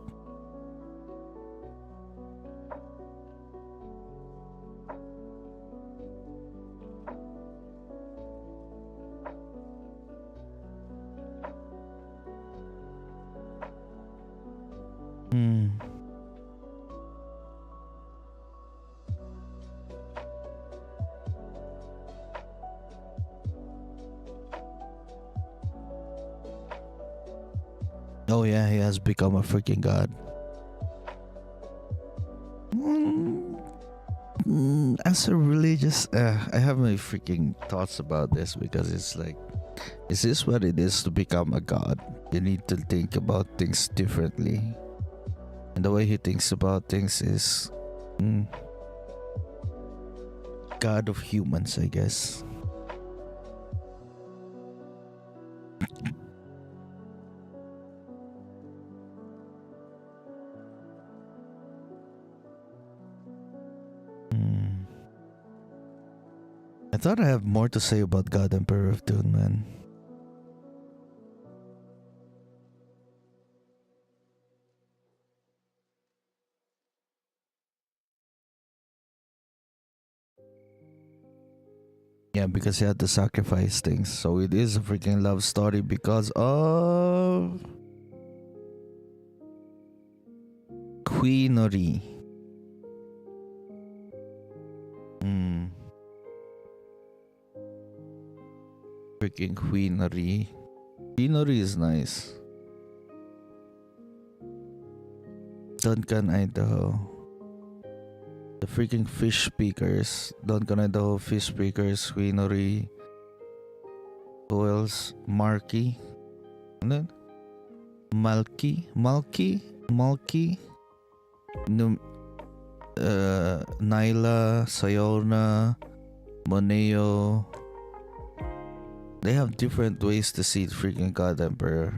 Oh yeah, he has become a freaking god. as a religious, I have my freaking thoughts about this because it's like, is this what it is to become a god? You need to think about things differently, and the way he thinks about things is god of humans, I guess. I thought I have more to say about God Emperor of Dune, man. Yeah, because he had to sacrifice things. So it is a freaking love story because of Queenery. Freaking Queenery. Queenery is nice. Duncan, Idaho. The freaking fish speakers. Duncan, Idaho, fish speakers, Queenery. Who else? Marky. And then Malky. Nyla, Sayona, Moneo. They have different ways to see the freaking God Emperor.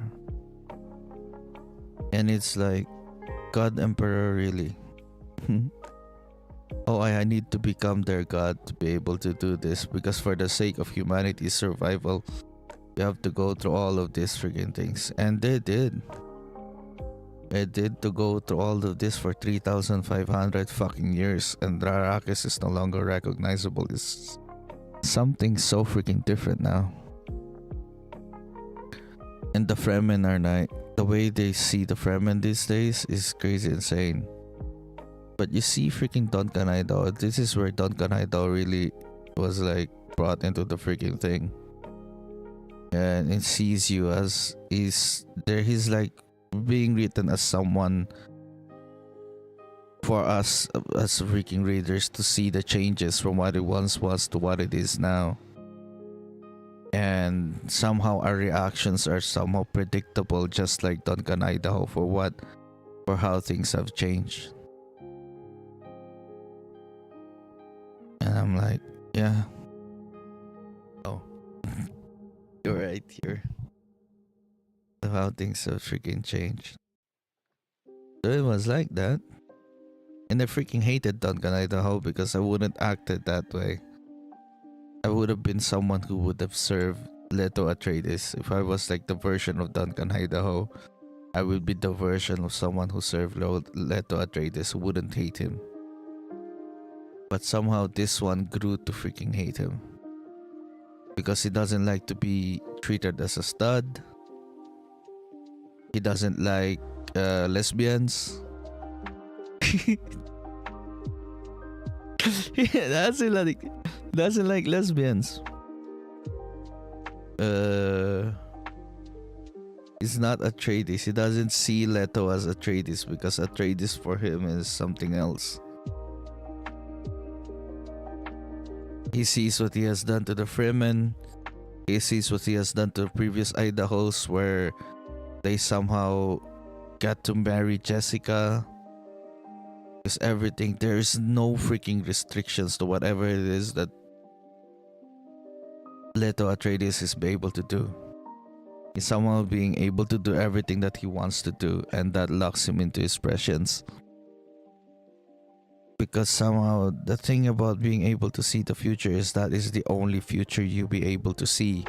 And it's like, God Emperor, really? Oh, I need to become their god to be able to do this, because for the sake of humanity's survival, you have to go through all of these freaking things. And they did. They did to go through all of this for 3,500 fucking years, and Arrakis is no longer recognizable. It's something so freaking different now. And the Fremen are like, the way they see the Fremen these days is crazy insane. But you see freaking Duncan Idaho, this is where Duncan Idaho really was like brought into the freaking thing. And it sees you as he's like being written as someone for us as freaking readers to see the changes from what it once was to what it is now. And somehow our reactions are somehow predictable, just like Duncan Idaho, for how things have changed. And I'm like, yeah. Oh, you're right here. How things have freaking changed. So it was like that. And I freaking hated Duncan Idaho because I wouldn't acted that way. I would have been someone who would have served Leto Atreides. If I was like the version of Duncan Idaho, I would be the version of someone who served Leto Atreides who wouldn't hate him. But somehow this one grew to freaking hate him. Because he doesn't like to be treated as a stud. He doesn't like lesbians. Yeah, doesn't like lesbians. He's not Atreides. He doesn't see Leto as Atreides because Atreides for him is something else. He sees what he has done to the Fremen. He sees what he has done to the previous Idahos, where they somehow got to marry Jessica. Because everything, there is no freaking restrictions to whatever it is that Leto Atreides is able to do. He's somehow being able to do everything that he wants to do, and that locks him into his prescience. Because somehow the thing about being able to see the future is that is the only future you'll be able to see.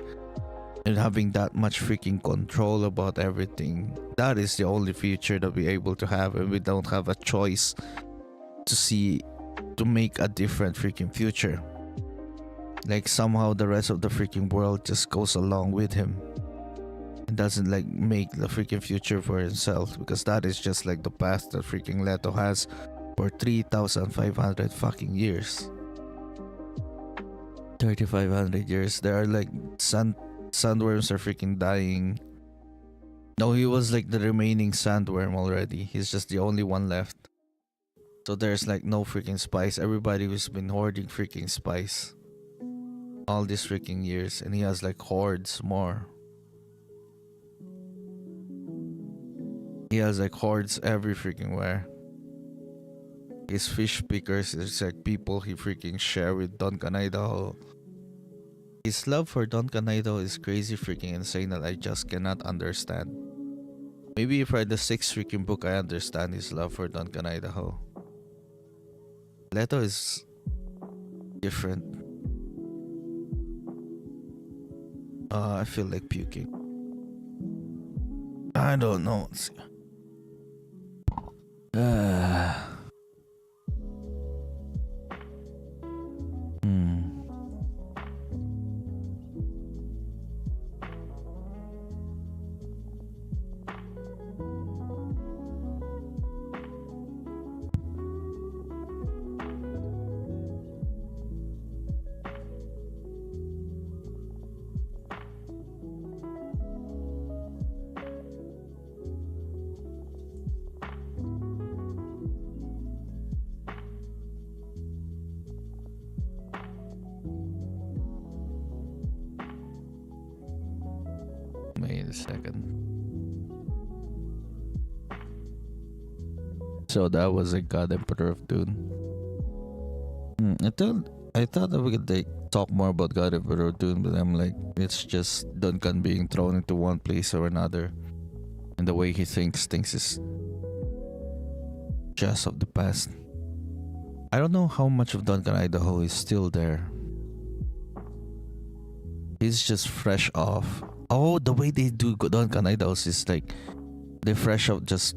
And having that much freaking control about everything, that is the only future that we're able to have, and we don't have a choice to make a different freaking future. Like somehow the rest of the freaking world just goes along with him. It doesn't like make the freaking future for himself, because that is just like the path that freaking Leto has for 3,500 fucking years. 3,500 years. There are like sandworms are freaking dying. No, he was like the remaining sandworm already. He's just the only one left. So there's like no freaking spice. Everybody has been hoarding freaking spice all these freaking years, and he has like hordes more. He has like hordes every freaking where. His fish pickers is like people he freaking share with Duncan, Idaho. His love for Duncan, Idaho is crazy freaking insane that I just cannot understand. Maybe if I read the sixth freaking book, I understand his love for Duncan, Idaho. Leto is different. I feel like puking. I don't know. Wait a second. So that was a God Emperor of Dune. I thought that we could like talk more about God Emperor of Dune, but I'm like, it's just Duncan being thrown into one place or another, and the way he thinks is just of the past. I don't know how much of Duncan, Idaho is still there. He's just fresh off. Oh, the way they do Duncan, Idaho is like they fresh out, just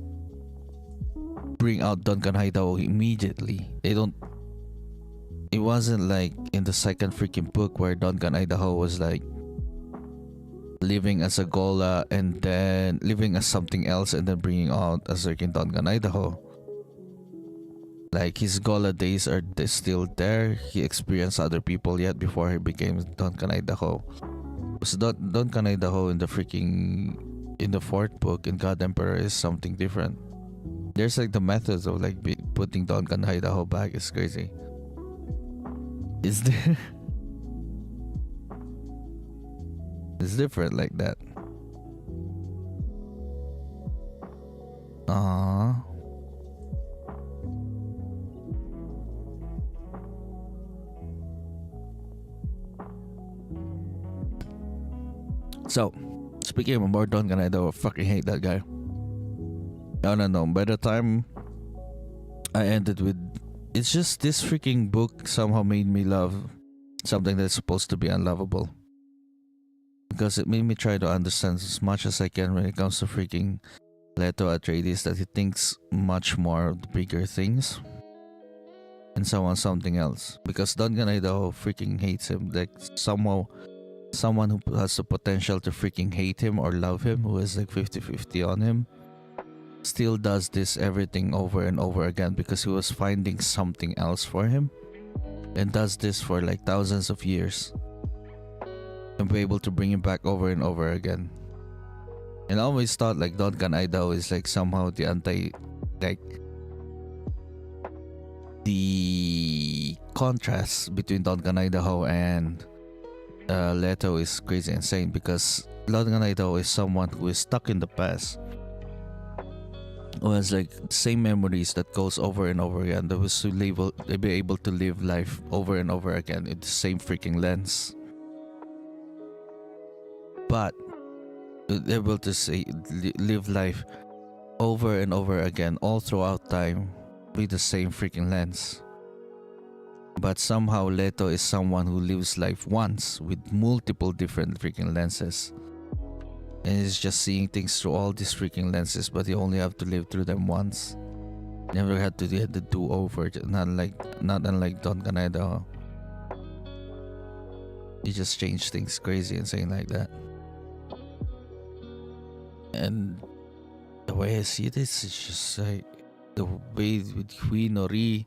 bring out Duncan, Idaho immediately. They don't. It wasn't like in the second freaking book where Duncan, Idaho was like living as a Gola and then living as something else and then bringing out a freaking Duncan, Idaho. Like his Gola days are still there. He experienced other people yet before he became Duncan, Idaho. So Duncan, Idaho in the fourth book in God Emperor is something different. There's like the methods of like putting Duncan, Idaho back is crazy. Is there? It's different like that. So, speaking of more Duncan, I don't fucking hate that guy. No. By the time I ended with, it's just this freaking book somehow made me love something that's supposed to be unlovable. Because it made me try to understand as much as I can when it comes to freaking Leto Atreides, that he thinks much more of the bigger things and something else. Because Duncan, Idaho freaking hates him. Like someone who has the potential to freaking hate him or love him, who is like 50-50 on him, still does this everything over and over again because he was finding something else for him, and does this for like thousands of years and be able to bring him back over and over again. And I always thought like Duncan, Idaho is like somehow the the contrast between Duncan, Idaho and Leto is crazy insane, because Duncan, Idaho is someone who is stuck in the past, who has like same memories that goes over and over again, that was to be able to live life over and over again in the same freaking lens, but able to live life over and over again all throughout time with the same freaking lens. But somehow Leto is someone who lives life once with multiple different freaking lenses, and is just seeing things through all these freaking lenses, but you only have to live through them once. Never had to get the do-over, not unlike Duncan, Idaho. You just change things crazy and saying like that. And the way I see this is just like the way with Huinori,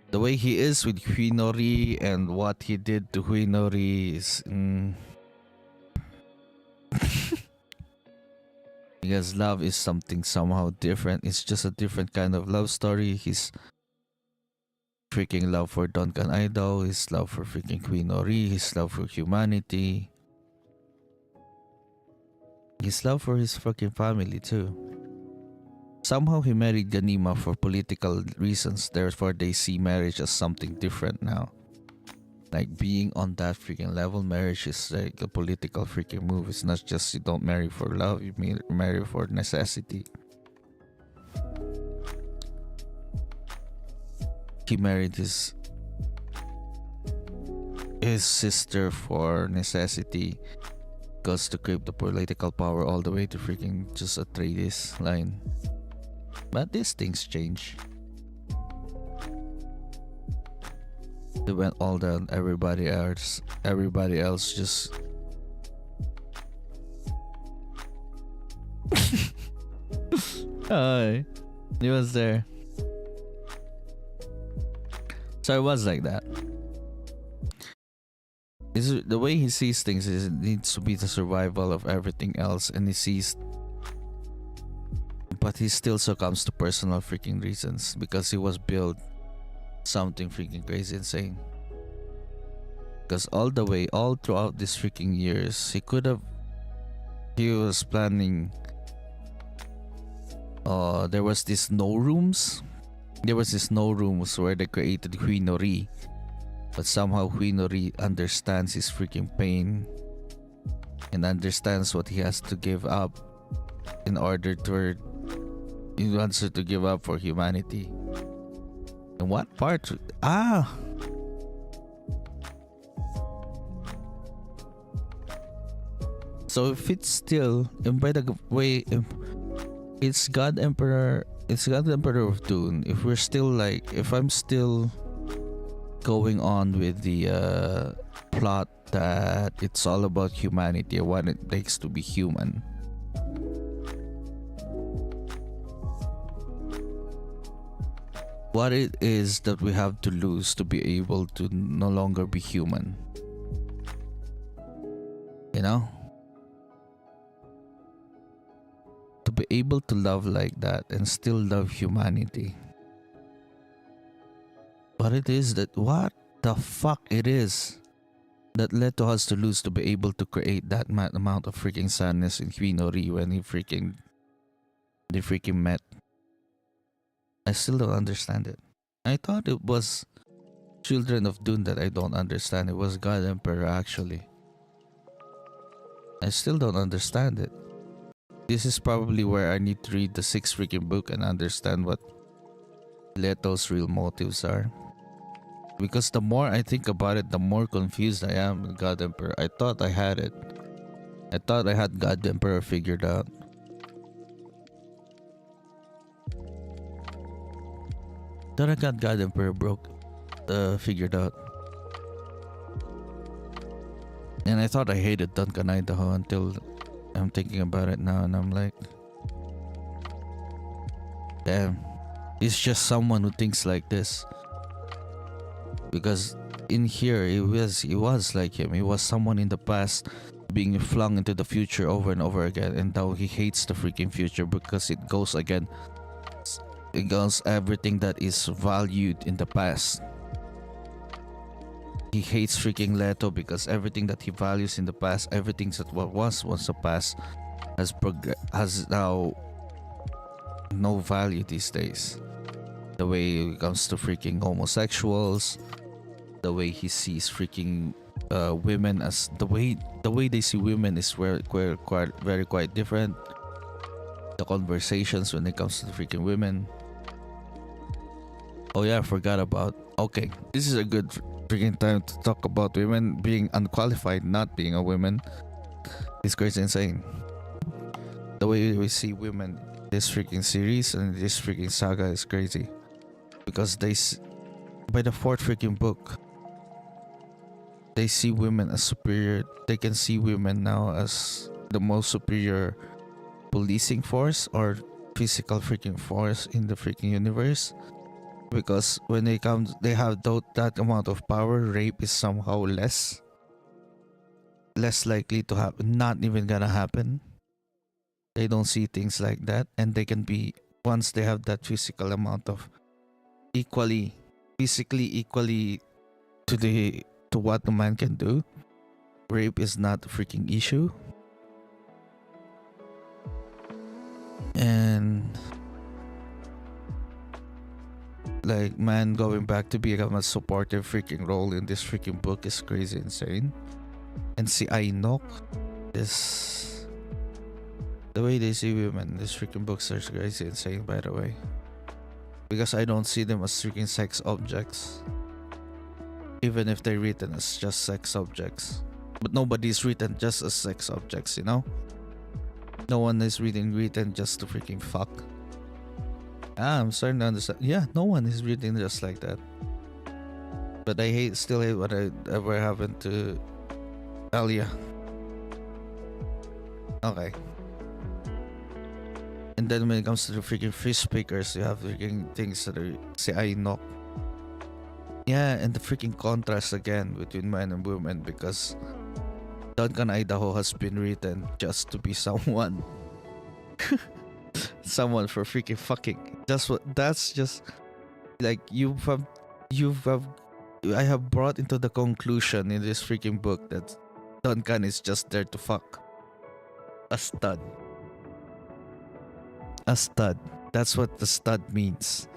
the way he is with Huinori and what he did to Huinori is because love is something somehow different. It's just a different kind of love story. He's freaking love for Duncan Idaho, his love for freaking Queen Ori, his love for humanity, his love for his fucking family too. Somehow he married Ganima for political reasons, therefore they see marriage as something different now. Like being on that freaking level, marriage is like a political freaking move. It's not just you don't marry for love, you marry for necessity. He married his sister for necessity, because to keep the political power all the way to freaking just Atreides line. But these things change. They went all down. Everybody else just hi. He was there. So it was like that. The way he sees things is it needs to be the survival of everything else, and he sees, but he still succumbs to personal freaking reasons because he was built something freaking crazy insane. Because all throughout these freaking years, he was planning. There was this no rooms where they created Queen Ori, but somehow Queen Ori understands his freaking pain and understands what he has to give up in order to. He wants her to give up for humanity. And what part? So if it's still, and by the way, it's God Emperor of Dune. If I'm still going on with the plot that it's all about humanity and what it takes to be human. What it is that we have to lose to be able to no longer be human. You know? To be able to love like that and still love humanity. What it is what the fuck it is that led to us to lose to be able to create that amount of freaking sadness in Queen Ori when they freaking met. I still don't understand it. I thought it was Children of Dune that I don't understand. It was God Emperor actually. I still don't understand it. This is probably where I need to read the 6th freaking book and understand what Leto's real motives are. Because the more I think about it, the more confused I am with God Emperor. I thought I had it. I thought I had God Emperor figured out. Thought I got God Emperor figured out. And I thought I hated Duncan Idaho until I'm thinking about it now, and I'm like, damn, he's just someone who thinks like this. Because in here, he was like him. He was someone in the past being flung into the future over and over again, and now he hates the freaking future because it goes against everything that is valued in the past. He hates freaking Leto because everything that he values in the past, everything that was the past, has now no value these days. The way it comes to freaking homosexuals, the way he sees freaking women as the way they see women is quite different. The conversations when it comes to the freaking women. Oh yeah, I forgot about. Okay, this is a good freaking time to talk about women being unqualified, not being a woman. It's crazy insane. The way we see women this freaking series and this freaking saga is crazy. Because by the 4th freaking book, they see women as superior. They can see women now as the most superior policing force or physical freaking force in the freaking universe. Because when they have that amount of power, rape is somehow less likely to happen, not even gonna happen. They don't see things like that, and they can be, once they have that physical amount of equally physically equally to what a man can do. Rape is not a freaking issue. And like, man going back to become a supportive freaking role in this freaking book is crazy insane. And si Ainok is, the way they see women in these freaking books are crazy insane, by the way. Because I don't see them as freaking sex objects, even if they're written as just sex objects. But nobody's written just as sex objects, you know? No one is written just to freaking fuck. I'm starting to understand. Yeah, no one is written just like that. But I still hate what ever happened to Alia. Okay. And then when it comes to the freaking fish pickers, you have freaking things that are si Ainok. Yeah, and the freaking contrast again between men and women, because Duncan Idaho has been written just to be someone. Someone for freaking fucking. That's just like I have brought into the conclusion in this freaking book that Duncan is just there to fuck. A stud. A stud. That's what the stud means.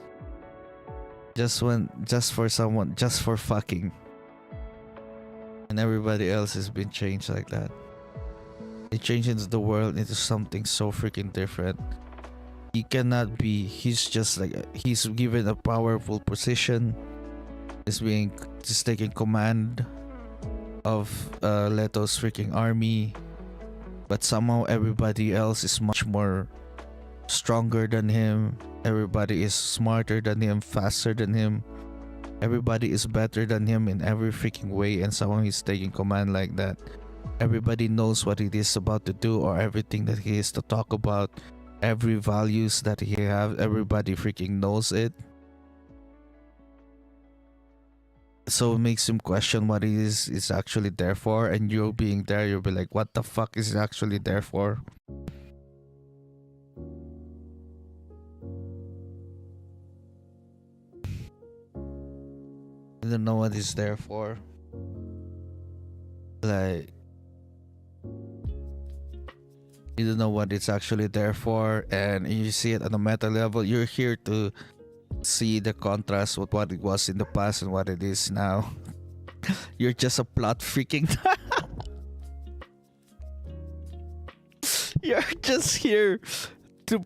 Just for fucking. And everybody else has been changed like that. They change into the world into something so freaking different. He cannot be. He's just like, he's given a powerful position. He's taking command of Leto's freaking army. But somehow everybody else is much more stronger than him. Everybody is smarter than him, faster than him. Everybody is better than him in every freaking way, and somehow he's taking command like that. Everybody knows what it is about to do, or everything that he is to talk about. Every values that he have, everybody freaking knows it. So it makes him question what he is actually there for, and you being there, you'll be like, what the fuck is he actually there for? You don't know what he's there for. Like, you don't know what it's actually there for, and you see it on a meta level. You're here to see the contrast with what it was in the past and what it is now. You're just a plot freaking. You're just here to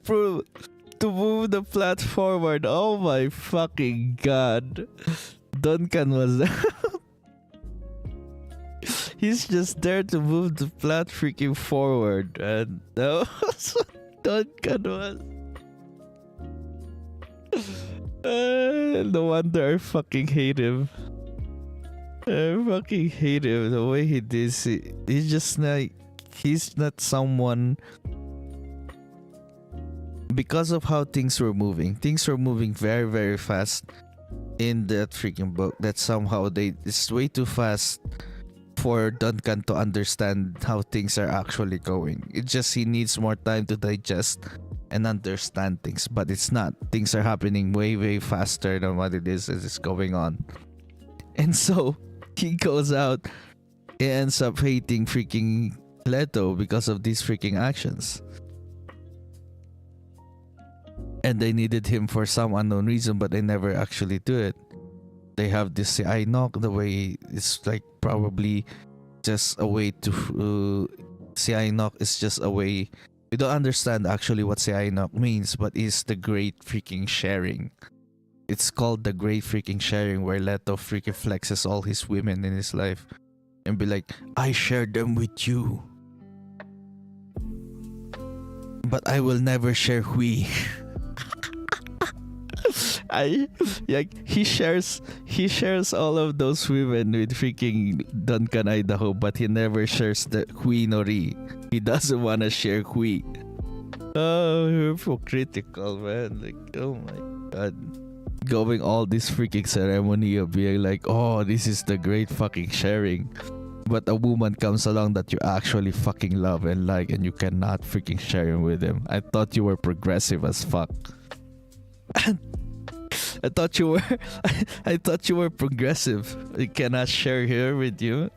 move the plot forward. Oh my fucking god. Duncan was there. He's just there to move the plot freaking forward, and that was what Duncan was. No wonder I fucking hate him. I fucking hate him the way he did it. He's just like, he's not someone. Because of how things were moving very, very fast in that freaking book, that somehow it's way too fast for Duncan to understand how things are actually going. It's just he needs more time to digest and understand things, but it's not. Things are happening way, way faster than what it is as it's going on. And so he goes out, he ends up hating freaking Leto because of these freaking actions. And they needed him for some unknown reason, but they never actually do it. They have this CI knock, the way it's like probably just a way to CI knock is just a way. We don't understand actually what CI knock means, but it's the great freaking sharing. It's called the great freaking sharing, where Leto freaking flexes all his women in his life and be like, I share them with you, but I will never share Hui. He shares all of those women with freaking Duncan Idaho, but he never shares the Hui Nori. He doesn't want to share Hui. Oh, hypocritical, man. Like, oh my god. Going all this freaking ceremony of being like, oh, this is the great fucking sharing. But a woman comes along that you actually fucking love and like, and you cannot freaking share him with him. I thought you were progressive as fuck. I thought you were I thought you were progressive. I cannot share her with you.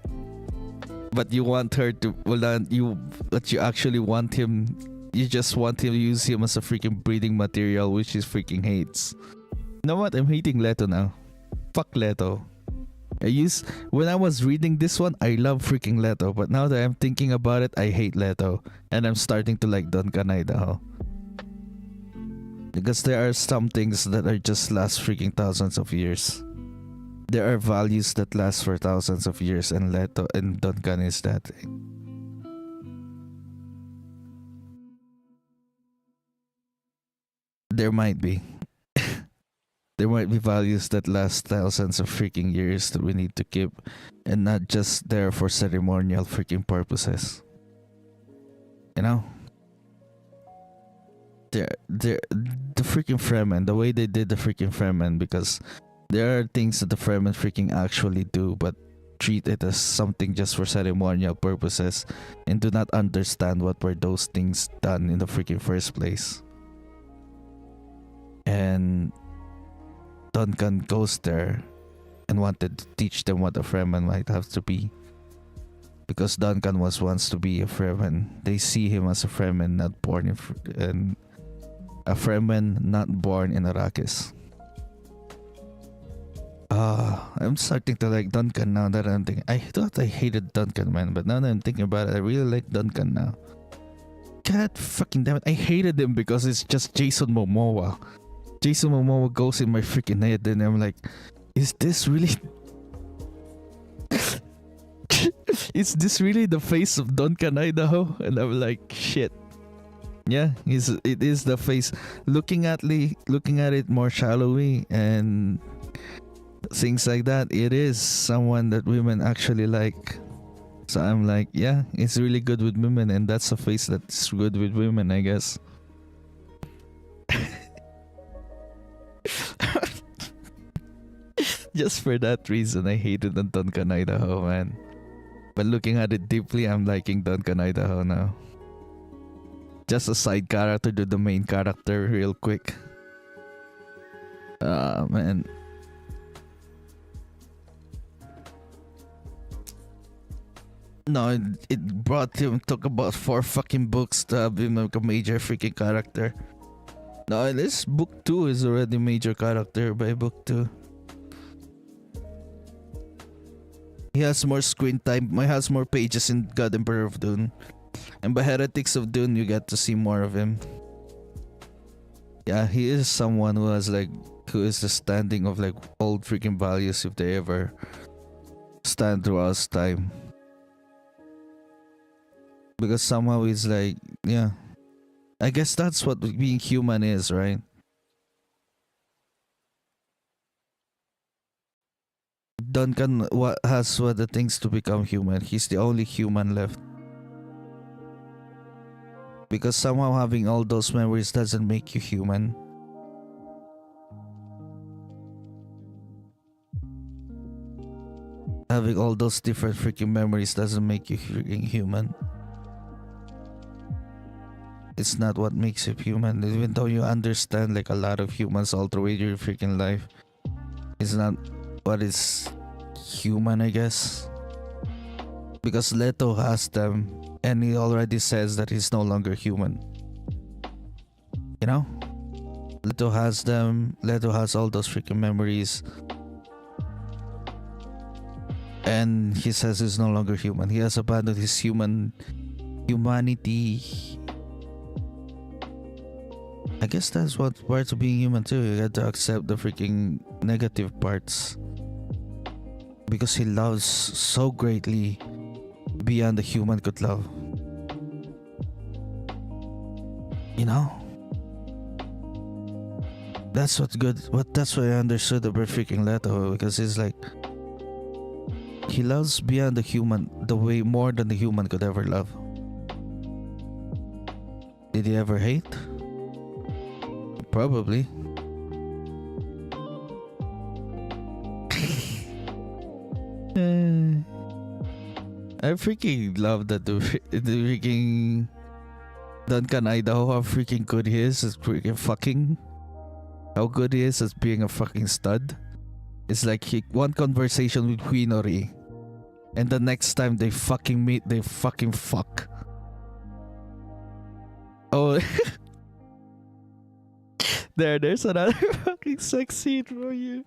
But you want her to but you actually want him, you just want him to use him as a freaking breeding material, which he freaking hates. You know what? I'm hating Leto now. Fuck Leto. When I was reading this one, I love freaking Leto, but now that I'm thinking about it, I hate Leto, and I'm starting to like Duncan Idaho. Because there are some things that are just last freaking thousands of years. There are values that last for thousands of years, and Leto and Duncan is that. There might be. There might be values that last thousands of freaking years that we need to keep, and not just there for ceremonial freaking purposes. You know? The freaking Fremen, the way they did the freaking Fremen, because there are things that the Fremen freaking actually do, but treat it as something just for ceremonial purposes, and do not understand what were those things done in the freaking first place. And Duncan goes there and wanted to teach them what a Fremen might have to be. Because Duncan was once to be a Fremen. They see him as a Fremen, not born in a Fremen not born in Arrakis. I'm starting to like Duncan now that I'm thinking. I thought I hated Duncan, man, but now that I'm thinking about it, I really like Duncan now. God fucking damn it, I hated him because it's just Jason Momoa. Jason Momoa goes in my freaking head, and I'm like, is this really is this really the face of Duncan Idaho? And I'm like, shit. Yeah, it is the face. Looking at it more shallowly and things like that, it is someone that women actually like. So I'm like, yeah, it's really good with women, and that's a face that's good with women, I guess. Just for that reason, I hated Duncan Idaho, man. But looking at it deeply, I'm liking Duncan Idaho now. Just a side character to the main character real quick. Man. No, it brought him, took about 4 fucking books to have him like a major freaking character. No, this book 2 is already major character by book 2. He has more screen time. He has more pages in God Emperor of Dune. And by Heretics of Dune, you get to see more of him. Yeah, he is someone who is the standing of like old freaking values if they ever stand throughout time. Because somehow he's like, yeah. I guess that's what being human is, right? Duncan has what the things to become human. He's the only human left. Because somehow having all those memories doesn't make you human. Having all those different freaking memories doesn't make you freaking human. It's not what makes you human. Even though you understand like a lot of humans all through your freaking life, it's not what is human, I guess. Because Leto has them, and he already says that he's no longer human. You know? Leto has them. Leto has all those freaking memories. And he says he's no longer human. He has abandoned his humanity. I guess that's what parts of being human too. You got to accept the freaking negative parts. Because he loves so greatly beyond the human could love. You know? That's what's good. That's what I understood about freaking Leto. Because he's like, he loves beyond the human, the way more than the human could ever love. Did he ever hate? Probably. I freaking love that the freaking Duncan Idaho, how freaking good he is at freaking fucking. how good he is at being a fucking stud. It's like one conversation with Queenori, and the next time they fucking meet, they fucking fuck. Oh, there's another fucking sex scene for you.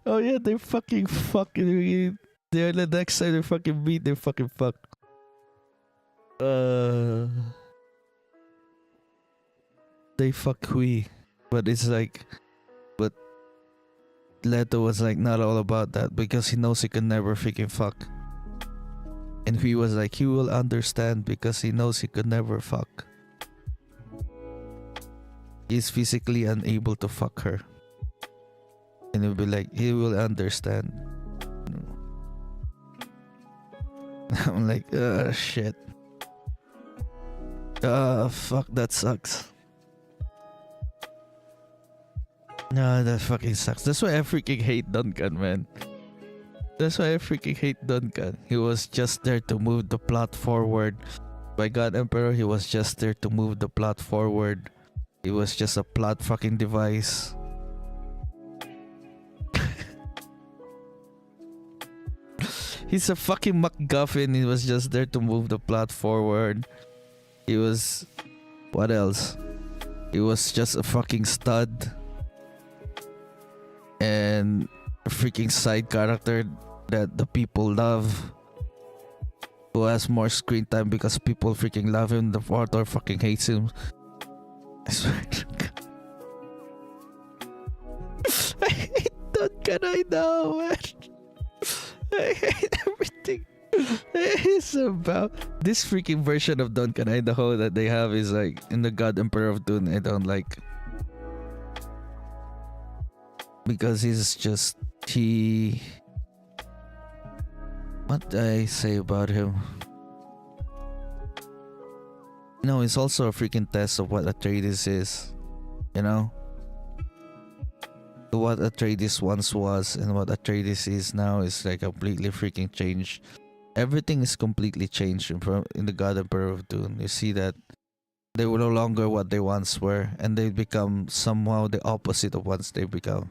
Oh yeah, they fucking fucking. They're the next time they fucking meet, they fucking fuck. They fuck Hui, but it's like, but Leto was like not all about that because he knows he can never freaking fuck. And Hui was like, he will understand because he knows he could never fuck. He's physically unable to fuck her. And he'll be like, he will understand. I'm like, shit. Fuck, that sucks. No, that fucking sucks. That's why I freaking hate Duncan, man. That's why I freaking hate Duncan. He was just there to move the plot forward. By God Emperor, he was just there to move the plot forward. It was just a plot fucking device. He's a fucking MacGuffin. He was just there to move the plot forward. He was... What else? He was just a fucking stud. And a freaking side character that the people love. Who has more screen time because people freaking love him. The author fucking hates him. I swear to God. I hate Duncan right now, man. I hate everything. It's about this freaking version of Duncan Idaho that they have is like in the God Emperor of Dune. I don't like because he's just what did I say about him? No, it's also a freaking test of what Atreides is, you know? What Atreides once was and what Atreides is now is like completely freaking changed. Everything is completely changed in the God Emperor of Dune. You see that they were no longer what they once were, and they become somehow the opposite of what they become.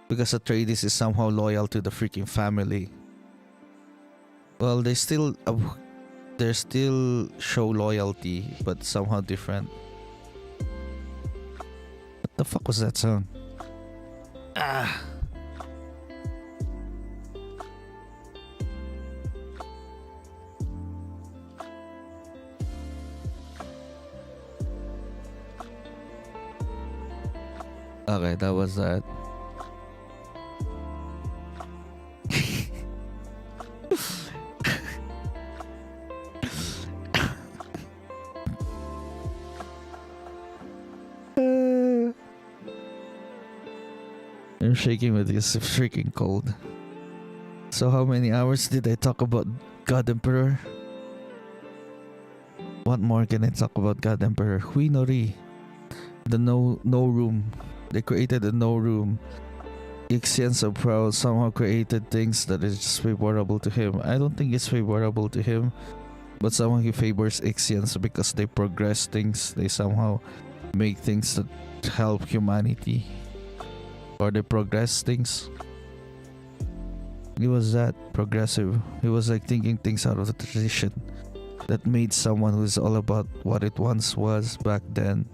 Because Atreides is somehow loyal to the freaking family. Well, they still show loyalty, but somehow different. What the fuck was that sound? Ah. Okay, that was that. I'm shaking with this freaking cold. So how many hours did I talk about God Emperor? What more can I talk about God Emperor? Hui Nori. The no room. They created a no room. Ixians of Prowl somehow created things that is just favorable to him. I don't think it's favorable to him, but somehow he favors Ixians because they progress things. They somehow make things that help humanity. Or they progress things. He was that progressive. He was like thinking things out of the tradition that made someone who's all about what it once was back then,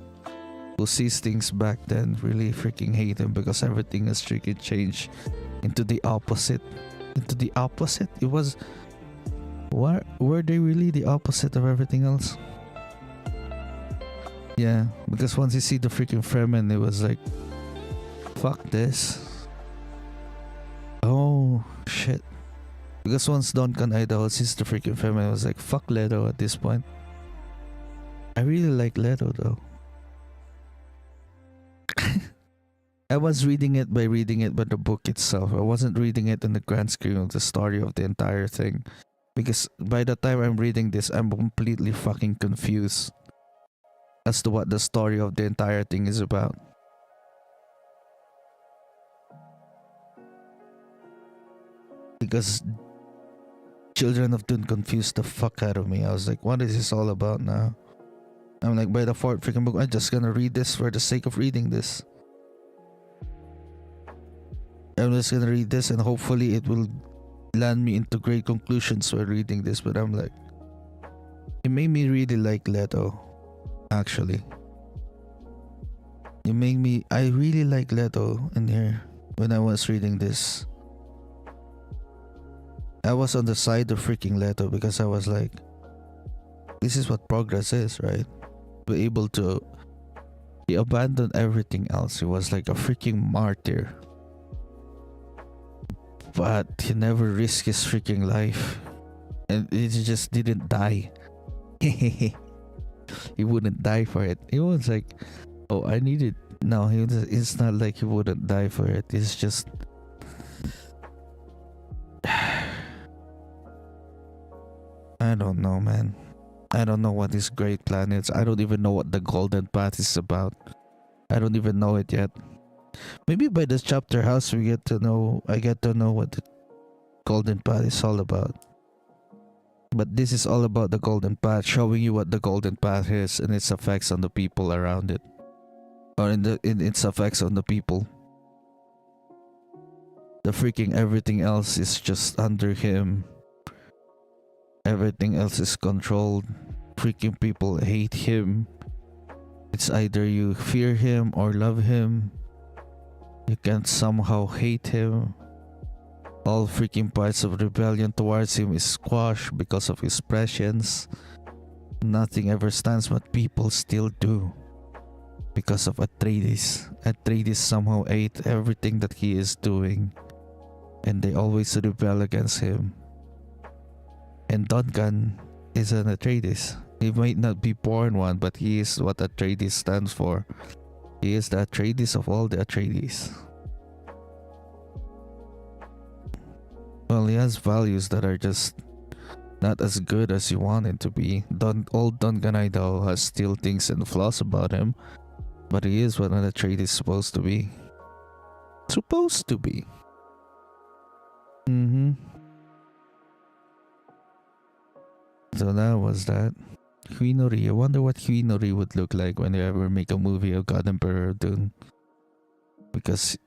who sees things back then, really freaking hate him because everything has freaking changed into the opposite. Into the opposite? It was... Were they really the opposite of everything else? Yeah, because once you see the freaking Fremen, it was like, fuck this. Oh, shit. Because once Duncan Idaho sees the freaking Fremen, I was like, fuck Leto at this point. I really like Leto though. I was reading it by the book itself. I wasn't reading it in the grand scheme of the story of the entire thing. Because by the time I'm reading this, I'm completely fucking confused as to what the story of the entire thing is about. Because Children of Dune confused the fuck out of me. I was like, what is this all about now? I'm like, by the fourth freaking book, I'm just gonna read this for the sake of reading this. I'm just gonna read this and hopefully it will land me into great conclusions while reading this. But I'm like, it made me really like Leto, actually. I really like Leto in here when I was reading this. I was on the side of freaking Leto because I was like, this is what progress is, right? Be able to, he abandoned everything else. He was like a freaking martyr. But he never risked his freaking life. And he just didn't die. He wouldn't die for it. He was like, oh, I need it. No, it's not like he wouldn't die for it. It's just... I don't know, man. I don't know what this great plan is. I don't even know what the Golden Path is about. I don't even know it yet. Maybe by this chapter house I get to know what the Golden Path is all about. But this is all about the Golden Path, showing you what the Golden Path is and its effects on the people around it. Or in its effects on the people. The freaking everything else is just under him. Everything else is controlled. Freaking people hate him. It's either you fear him or love him. You can't somehow hate him. All freaking parts of rebellion towards him is squashed because of his prescience. Nothing ever stands, but people still do. Because of Atreides. Atreides somehow ate everything that he is doing. And they always rebel against him. And Duncan is an Atreides. He might not be born one, but he is what Atreides stands for. He is the Atreides of all the Atreides. Well, he has values that are just not as good as you want it to be. Old Duncan Idaho has still things and flaws about him, but he is what an Atreides is supposed to be. Supposed to be. So that was that. Huinori. I wonder what Huinori would look like when they ever make a movie of God Emperor Dune. Because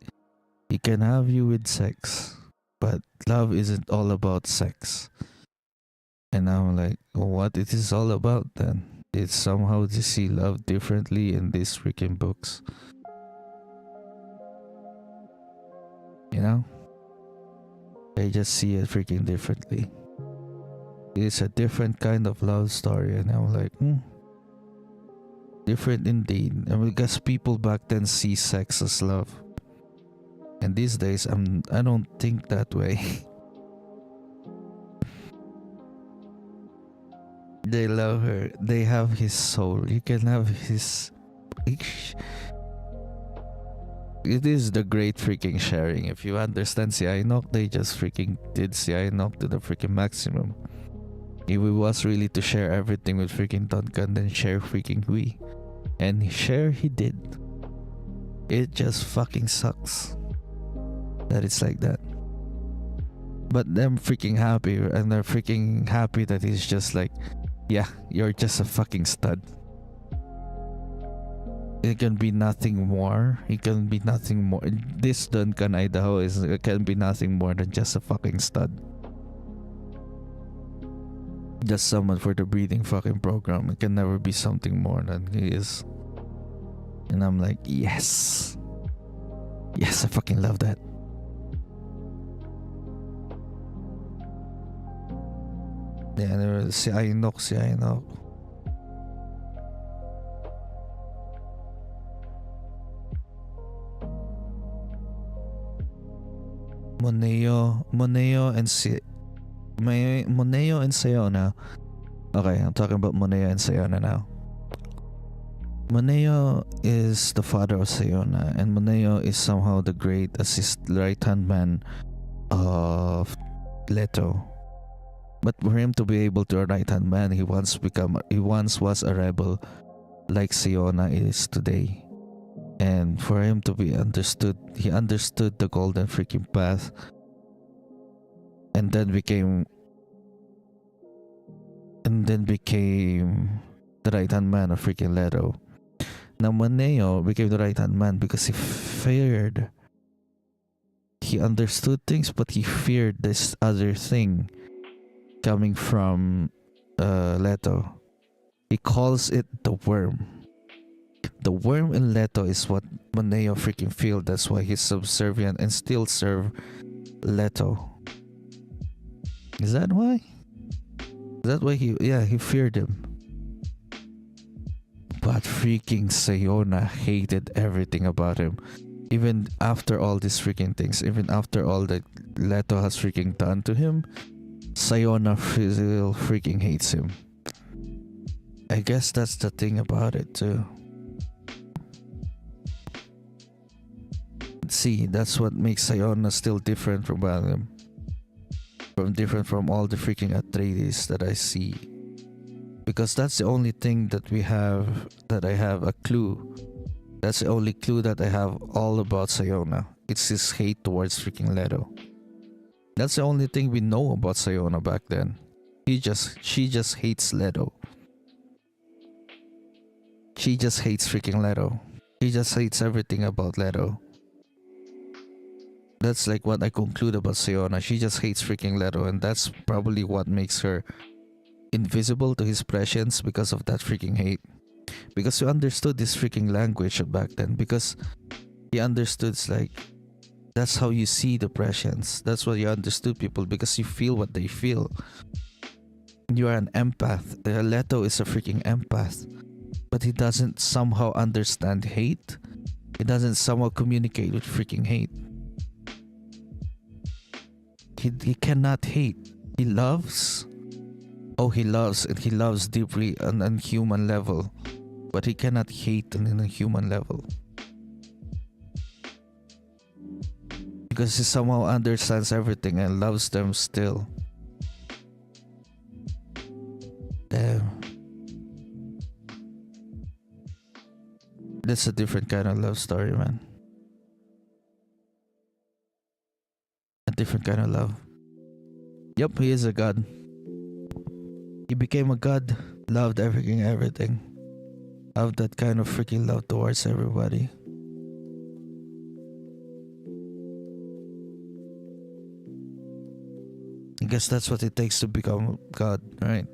he can have you with sex, but love isn't all about sex. And I'm like, well, what it is all about then? It's somehow to see love differently in these freaking books. You know? They just see it freaking differently. It's a different kind of love story, and I'm like, different indeed. And I guess people back then see sex as love, and these days I don't think that way. They love her. They have his soul. You can have his. It is the great freaking sharing. If you understand Siainok, they just freaking did Siainok to the freaking maximum. If it was really to share everything with freaking Duncan, then share freaking Hui. And share he did. It just fucking sucks that it's like that. But them freaking happy, and they're freaking happy that he's just like, yeah, you're just a fucking stud. It can be nothing more. It can be nothing more. This Duncan Idaho it can be nothing more than just a fucking stud. Just someone for the breeding fucking program. It can never be something more than he is. And I'm like, yes. Yes, I fucking love that. Yeah, there was Siainok. Moneo and Sayona. Okay, I'm talking about Moneo and Sayona now. Moneo is the father of Sayona, and Moneo is somehow the great right-hand man of Leto. But for him to be able to a right-hand man, he once was a rebel like Sayona is today. And for him to be understood, he understood the golden freaking path, and then became the right hand man of freaking Leto. Now Moneo became the right hand man because he feared. He understood things, but he feared this other thing coming from Leto. He calls it the worm. The worm in Leto is what Moneo freaking feel. That's why he's subservient and still serve Leto. Is that why? Is that why he feared him? But freaking Sayona hated everything about him. Even after all these freaking things, even after all that Leto has freaking done to him, Sayona still freaking hates him. I guess that's the thing about it too. See, that's what makes Sayona still different from him. Different from all the freaking Atreides that I see. Because that's the only thing that we have, that I have a clue. That's the only clue that I have all about Sayona. It's his hate towards freaking Leto. That's the only thing we know about Sayona back then. She just hates Leto. She just hates freaking Leto. She just hates everything about Leto. That's like what I conclude about Sayona. She just hates freaking Leto, and that's probably what makes her invisible to his prescience because of that freaking hate. Because he understood this freaking language back then. Because he understood, it's like, that's how you see the prescience. That's what you understood people, because you feel what they feel. You are an empath. Leto is a freaking empath. But he doesn't somehow understand hate. He doesn't somehow communicate with freaking hate. He cannot hate. He loves. Oh, he loves, and he loves deeply on a human level. But he cannot hate on a human level. Because he somehow understands everything and loves them still. Damn. That's a different kind of love story, man. A different kind of love. Yep, he is a god. He became a god. Loved everything. Loved that kind of freaking love towards everybody. I guess that's what it takes to become God, right?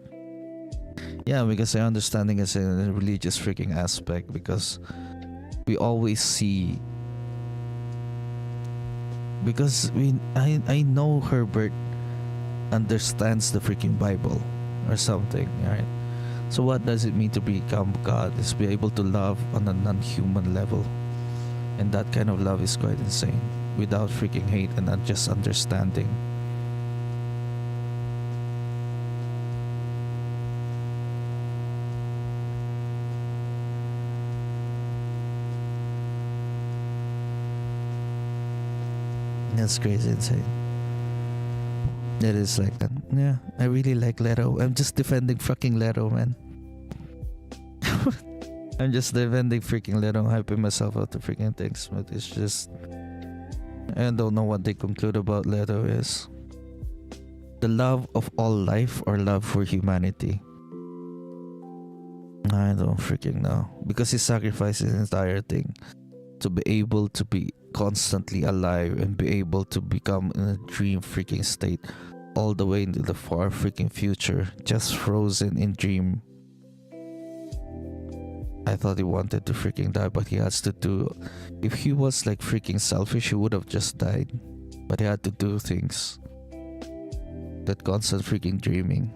Yeah, because our understanding is in a religious freaking aspect, because we always see, because I know Herbert understands the freaking Bible or something, right? So what does it mean to become God? Is be able to love on a non-human level, and that kind of love is quite insane, without freaking hate and not just understanding. That's crazy insane. It is like that. Yeah, I really like Leto. I'm just defending fucking Leto, man. I'm just defending freaking Leto, hyping myself out to freaking things, but it's just, I don't know what they conclude about Leto is. The love of all life or love for humanity? I don't freaking know. Because he sacrificed his entire thing to be able to be constantly alive and be able to become in a dream freaking state all the way into the far freaking future, just frozen in dream. I thought he wanted to freaking die, but he has to do, if he was like freaking selfish, he would have just died, but he had to do things. That constant freaking dreaming.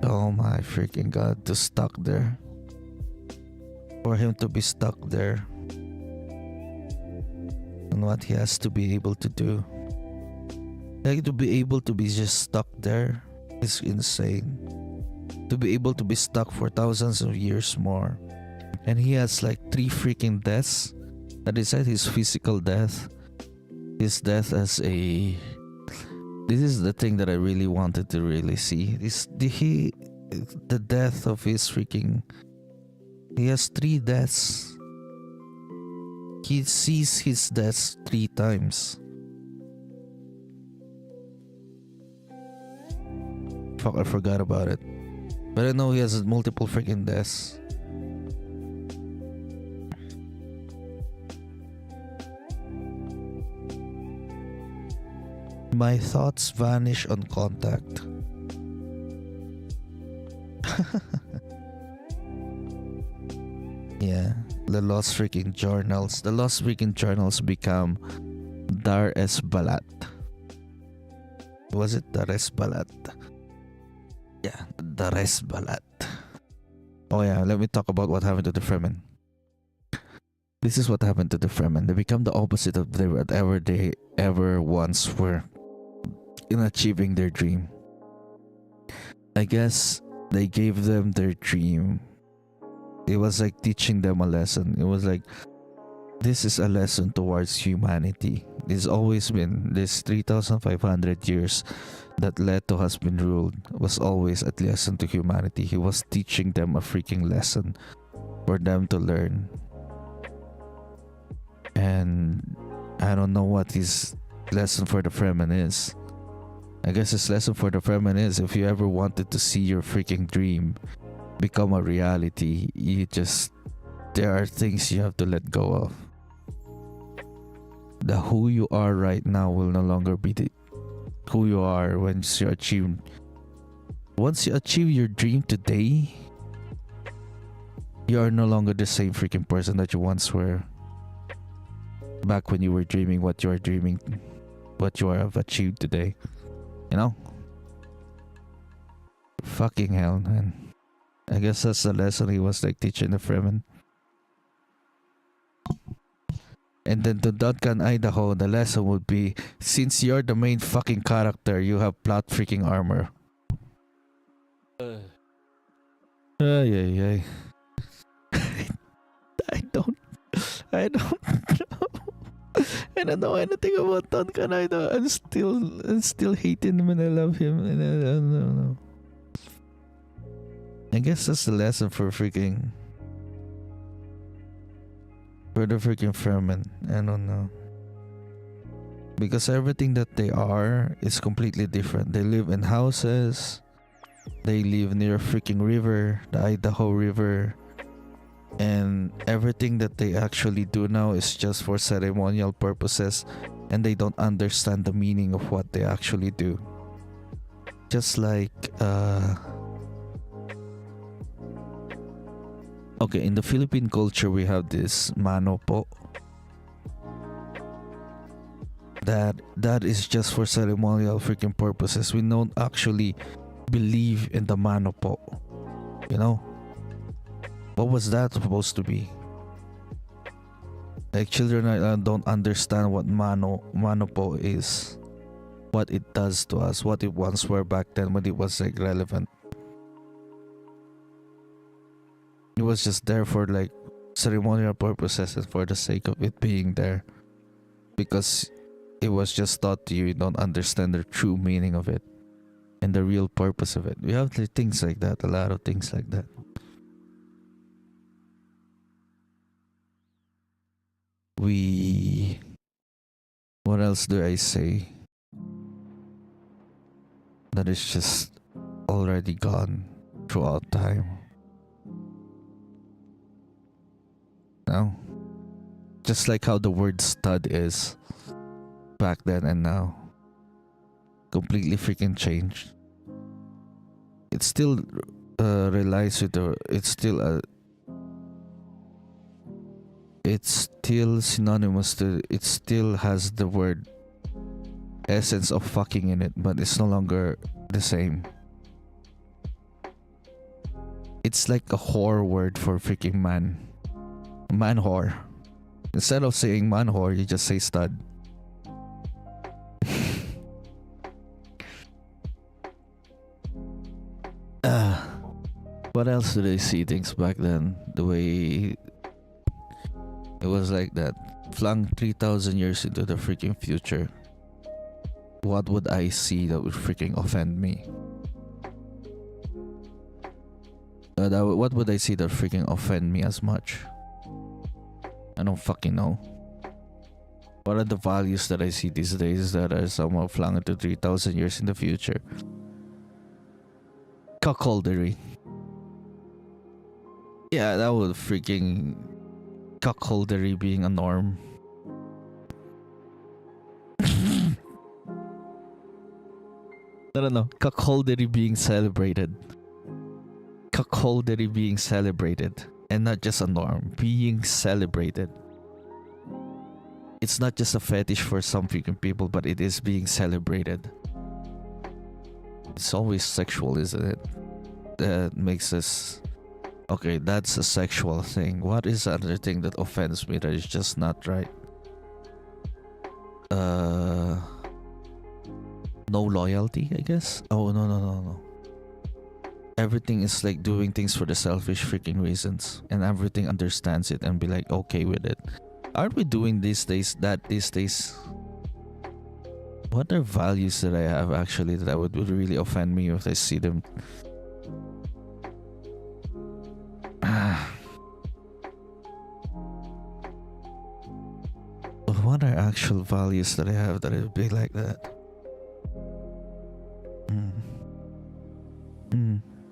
Oh my freaking god, to stuck there. For him to be stuck there, and what he has to be able to do, like to be able to be just stuck there is insane. To be able to be stuck for thousands of years more, and he has like 3 freaking deaths. That is like his physical death, his death as a, this is the thing that I really wanted to really see. The death of his freaking, he has 3 deaths. He sees his deaths 3 times. Fuck, I forgot about it. But I know he has multiple freaking deaths. My thoughts vanish on contact. Yeah, the lost freaking journals. The lost freaking journals become Dar es Balat. Was it Dar es Balat? Yeah, Dar es Balat. Oh yeah, let me talk about what happened to the Fremen. This is what happened to the Fremen. They become the opposite of whatever they ever once were in achieving their dream. I guess they gave them their dream. It was like teaching them a lesson. It was like, this is a lesson towards humanity. It's always been this 3,500 years that Leto has been ruled was always a lesson to humanity. He was teaching them a freaking lesson for them to learn. And I don't know what his lesson for the Fremen is. I guess his lesson for the Fremen is, if you ever wanted to see your freaking dream become a reality, there are things you have to let go of. The who you are right now will no longer be the who you are once you achieve your dream today. You are no longer the same freaking person that you once were back when you were dreaming what you have achieved today. You know? Fucking hell, man. I guess that's the lesson he was like teaching the Fremen. And then to Duncan, Idaho, the lesson would be, since you're the main fucking character, you have plot freaking armor. Ay. I don't know. I don't know anything about Duncan Idaho. I'm still hating him and I love him and I don't know. I guess that's the lesson for the freaking Fremen. I don't know. Because everything that they are is completely different. They live in houses. They live near a freaking river, the Idaho River. And everything that they actually do now is just for ceremonial purposes. And they don't understand the meaning of what they actually do. Just like, okay, in the Philippine culture, we have this mano po. That is just for ceremonial freaking purposes. We don't actually believe in the mano po. You know? What was that supposed to be? Like, children don't understand what mano po is. What it does to us. What it once were back then when it was like relevant. It was just there for like ceremonial purposes and for the sake of it being there. Because it was just taught to you. You don't understand the true meaning of it. And the real purpose of it. We have things like that. A lot of things like that. What else do I say? That is just already gone throughout time. No? Just like how the word stud is back then and now. Completely freaking changed. It still relies with the... It's still synonymous to... It still has the word essence of fucking in it, but it's no longer the same. It's like a whore word for freaking man. Man whore. Instead of saying man whore, you just say stud. What else did I see things back then? The way it was like that. Flung 3,000 years into the freaking future. What would I see that would freaking offend me? What would I see that freaking offend me as much? I don't fucking know. What are the values that I see these days that are somehow flung into 3,000 years in the future? Cuckoldry. Yeah, that would freaking cuckoldery being a norm. I don't know. Cuckoldery being celebrated. Cuckoldery being celebrated. And not just a norm. Being celebrated. It's not just a fetish for some freaking people, but it is being celebrated. It's always sexual, isn't it? That makes us... Okay, that's a sexual thing. What is the other thing that offends me that is just not right? No loyalty, I guess? Oh, no. Everything is like doing things for the selfish freaking reasons. And everything understands it and be like okay with it. Aren't we doing these days? What are values that I have actually that would really offend me if I see them? What are actual values that I have that would be like that?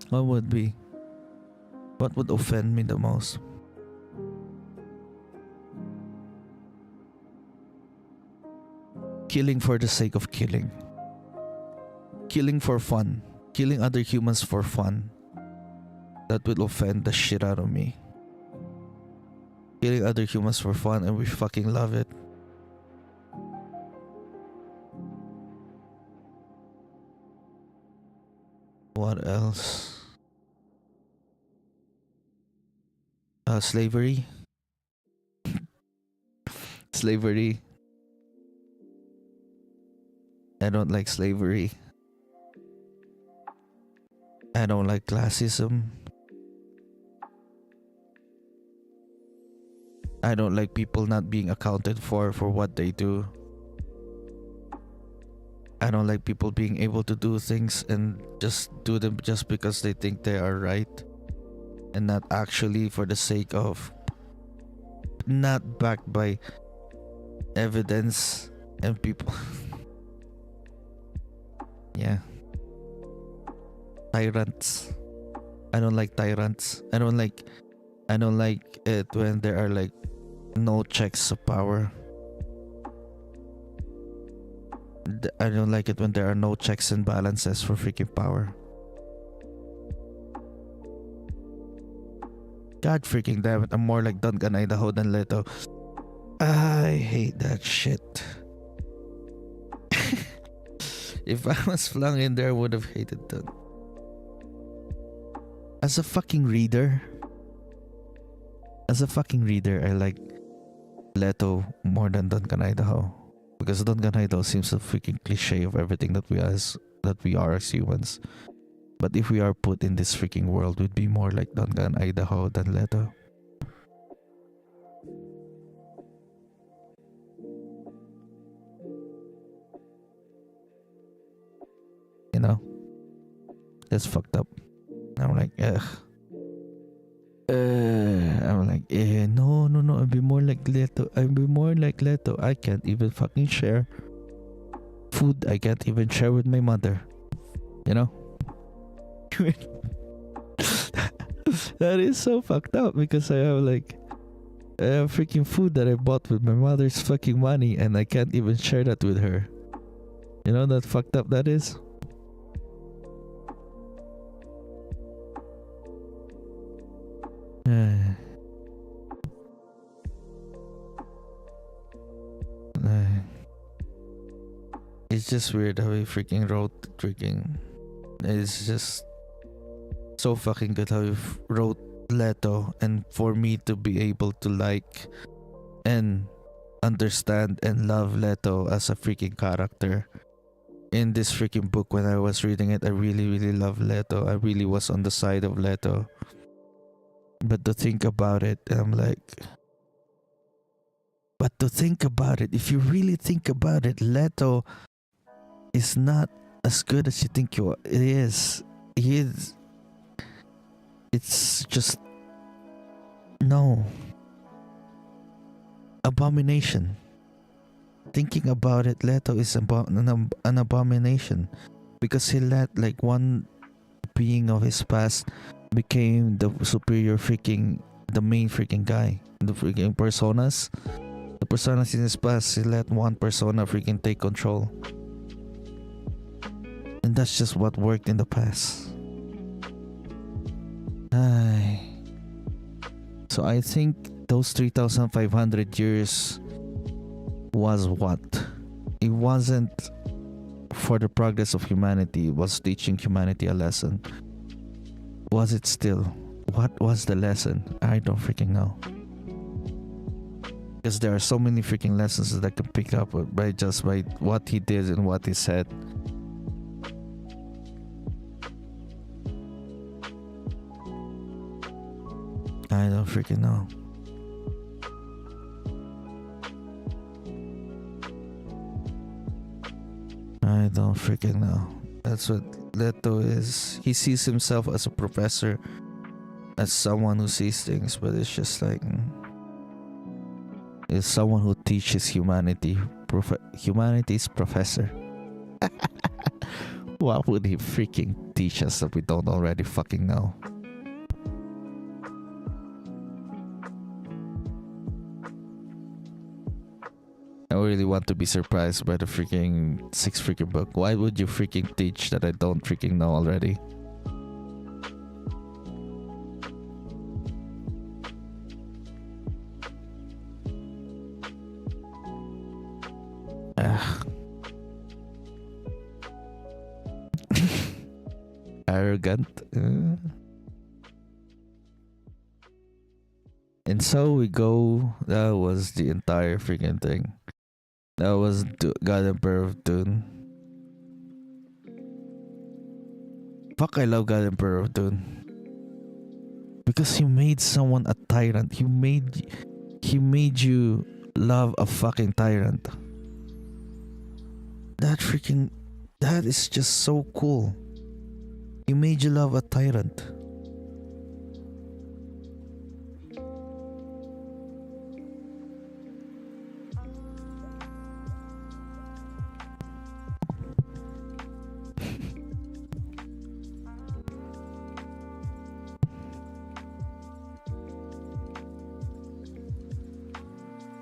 What would be? What would offend me the most? Killing for the sake of killing. Killing for fun. Killing other humans for fun. That will offend the shit out of me. Killing other humans for fun and we fucking love it. What else? Slavery. Slavery. I don't like slavery. I don't like classism. I don't like people not being accounted for what they do. I don't like people being able to do things and just do them just because they think they are right and not actually for the sake of, not backed by evidence and people. Yeah. Tyrants. I don't like tyrants. I don't like it when there are like no checks of power. I don't like it when there are no checks and balances for freaking power. God freaking damn it, I'm more like Duncan Idaho than Leto. I hate that shit. If I was flung in there, I would have hated that. As a fucking reader, I like Leto more than Duncan Idaho. Because Duncan Idaho seems a freaking cliche of everything that we are as humans. But if we are put in this freaking world, we'd be more like Duncan Idaho than Leto. You know? That's fucked up. I'm like, ugh. I'm like, no. I'd be more like Leto. I can't even fucking share food. I can't even share with my mother. You know? That is so fucked up because I have freaking food that I bought with my mother's fucking money and I can't even share that with her. You know that fucked up that is? It's just weird how he freaking wrote freaking. It's just so fucking good how he wrote Leto, and for me to be able to like and understand and love Leto as a freaking character in this freaking book. When I was reading it, I really love Leto. I really was on the side of Leto. But to think about it, I'm like, if you really think about it, Leto is not as good as you think it is. It's just no. Abomination. Thinking about it, Leto is an abomination because he let like one being of his past became the superior freaking, the main freaking guy. The freaking personas. The personas in his past, he let one persona freaking take control. And that's just what worked in the past. So I think those 3,500 years was what? It wasn't for the progress of humanity. It was teaching humanity a lesson. Was it still? What was the lesson? I don't freaking know. Because there are so many freaking lessons that I can pick up by just by what he did and what he said. I don't freaking know. I don't freaking know. That's what Leto is. He sees himself as a professor, as someone who sees things, but it's just like it's someone who teaches humanity. Humanity's professor. What would he freaking teach us that we don't already fucking know? I really want to be surprised by the freaking 6th freaking book. Why would you freaking teach that I don't freaking know already? Arrogant. And so we go. That was the entire freaking thing. That was God Emperor of Dune. Fuck, I love God Emperor of Dune. Because he made someone a tyrant. He made you love a fucking tyrant. That is just so cool. He made you love a tyrant.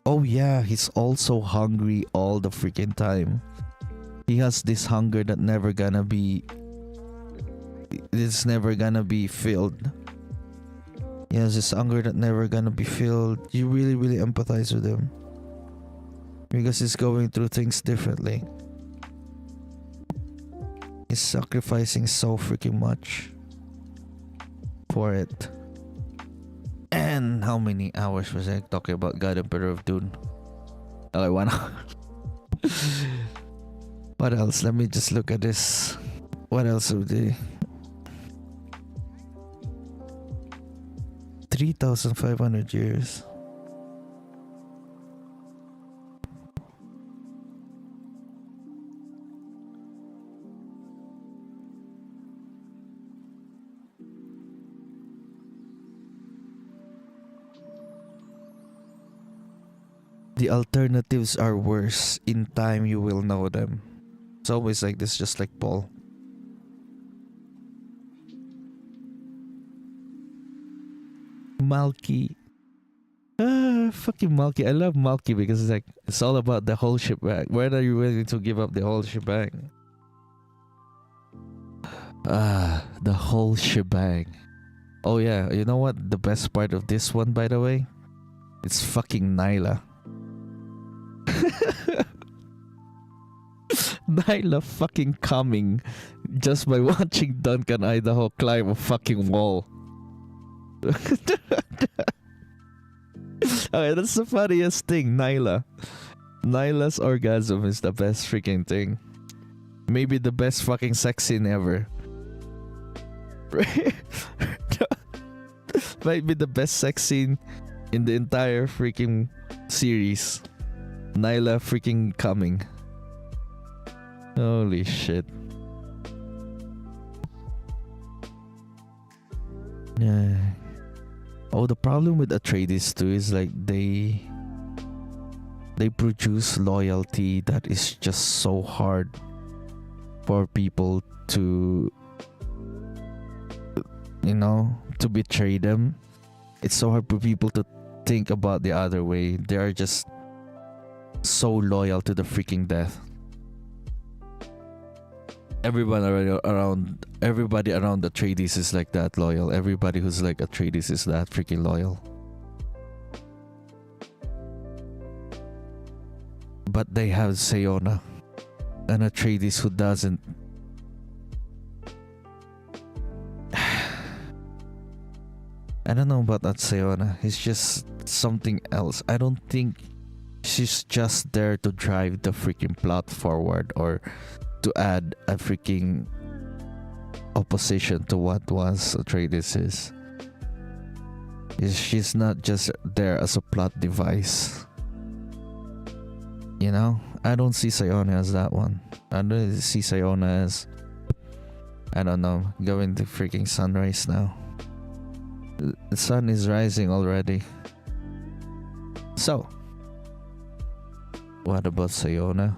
Oh yeah, he's also hungry all the freaking time. He has this hunger that never gonna be filled. He has this hunger that never gonna be filled. You really, really empathize with him. Because he's going through things differently. He's sacrificing so freaking much for it. And how many hours was I talking about God Emperor of Dune? Okay, 1 hour. What else? Let me just look at this. What else would they? 3,500 years. The alternatives are worse. In time, you will know them. It's always like this, just like Paul. Malky. Fucking Malky. I love Malky because it's like, it's all about the whole shebang. When are you willing to give up the whole shebang? The whole shebang. Oh yeah, you know what? The best part of this one, by the way? It's fucking Nyla. Nyla fucking coming just by watching Duncan Idaho climb a fucking wall. Okay, that's the funniest thing. Nyla's orgasm is the best freaking thing. Maybe the best fucking sex scene ever. Might be the best sex scene in the entire freaking series. Nyla freaking coming. Holy shit. Yeah. Oh, the problem with Atreides too is like they produce loyalty that is just so hard for people to to betray them. It's so hard for people to think about the other way. They are just so loyal to the freaking death. Everybody around the Atreides is like that loyal. Everybody who's like Atreides is that freaking loyal. But they have Sayona, an Atreides who doesn't. I don't know about that Sayona. It's just something else. I don't think she's just there to drive the freaking plot forward or to add a freaking opposition to what was Atreides is. She's not just there as a plot device. I don't see Sayona as that one. I don't see Sayona as, I don't know, going to freaking sunrise now. The sun is rising already. So, what about Sayona?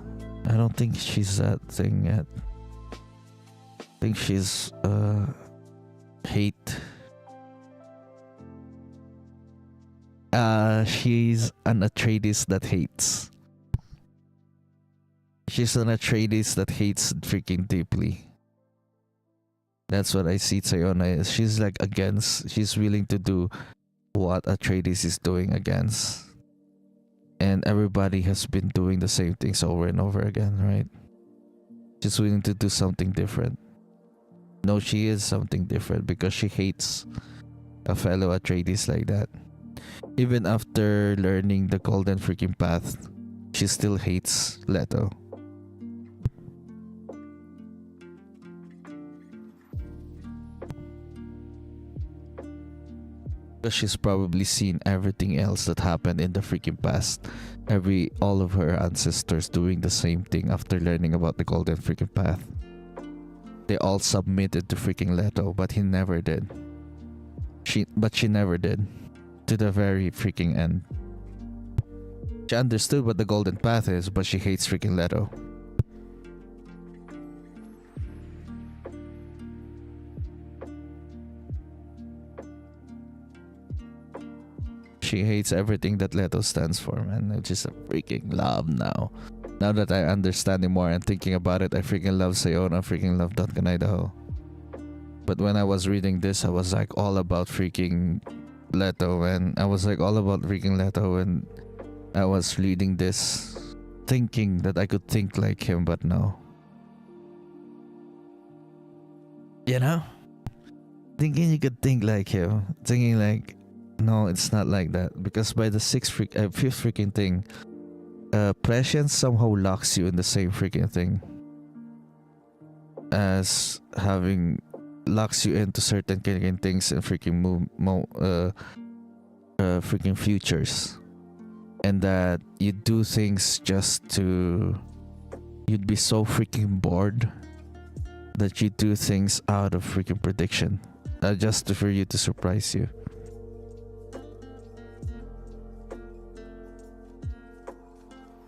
I don't think she's that thing yet. I think she's hate. She's an Atreides that hates. She's an Atreides that hates freaking deeply. That's what I see Sayona is. She's like against. She's willing to do what Atreides is doing against. And everybody has been doing the same things over and over again, right? She's willing to do something different. No, she is something different because she hates a fellow Atreides like that. Even after learning the golden freaking path, she still hates Leto. Because she's probably seen everything else that happened in the freaking past. All of her ancestors doing the same thing after learning about the golden freaking path. They all submitted to freaking Leto, but he never did. She never did. To the very freaking end. She understood what the golden path is, but she hates freaking Leto. She hates everything that Leto stands for, man. Which is a freaking love now. Now that I understand it more and thinking about it, I freaking love Sayona, I freaking love Duncan Idaho. But when I was reading this, I was like all about freaking Leto, and I was like all about freaking Leto, and I was reading this thinking that I could think like him, but no. Thinking you could think like him, thinking like, no, it's not like that. Because by the fifth freaking thing, prescience somehow locks you in the same freaking thing as locks you into certain freaking things and freaking freaking futures, and that you do things you'd be so freaking bored that you do things out of freaking prediction, just for you to surprise you.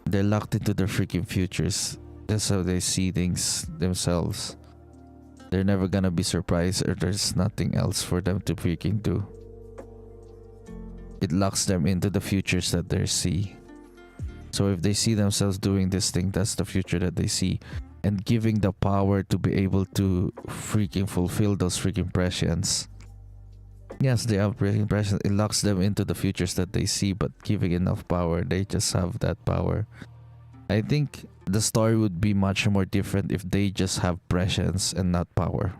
They're locked into their freaking futures. That's how they see things themselves. They're never gonna be surprised, or there's nothing else for them to freaking do. It locks them into the futures that they see. So if they see themselves doing this thing, that's the future that they see. And giving the power to be able to freaking fulfill those freaking prescience. Yes, they have freaking prescience. It locks them into the futures that they see, but giving enough power, they just have that power. I think the story would be much more different if they just have prescience and not power.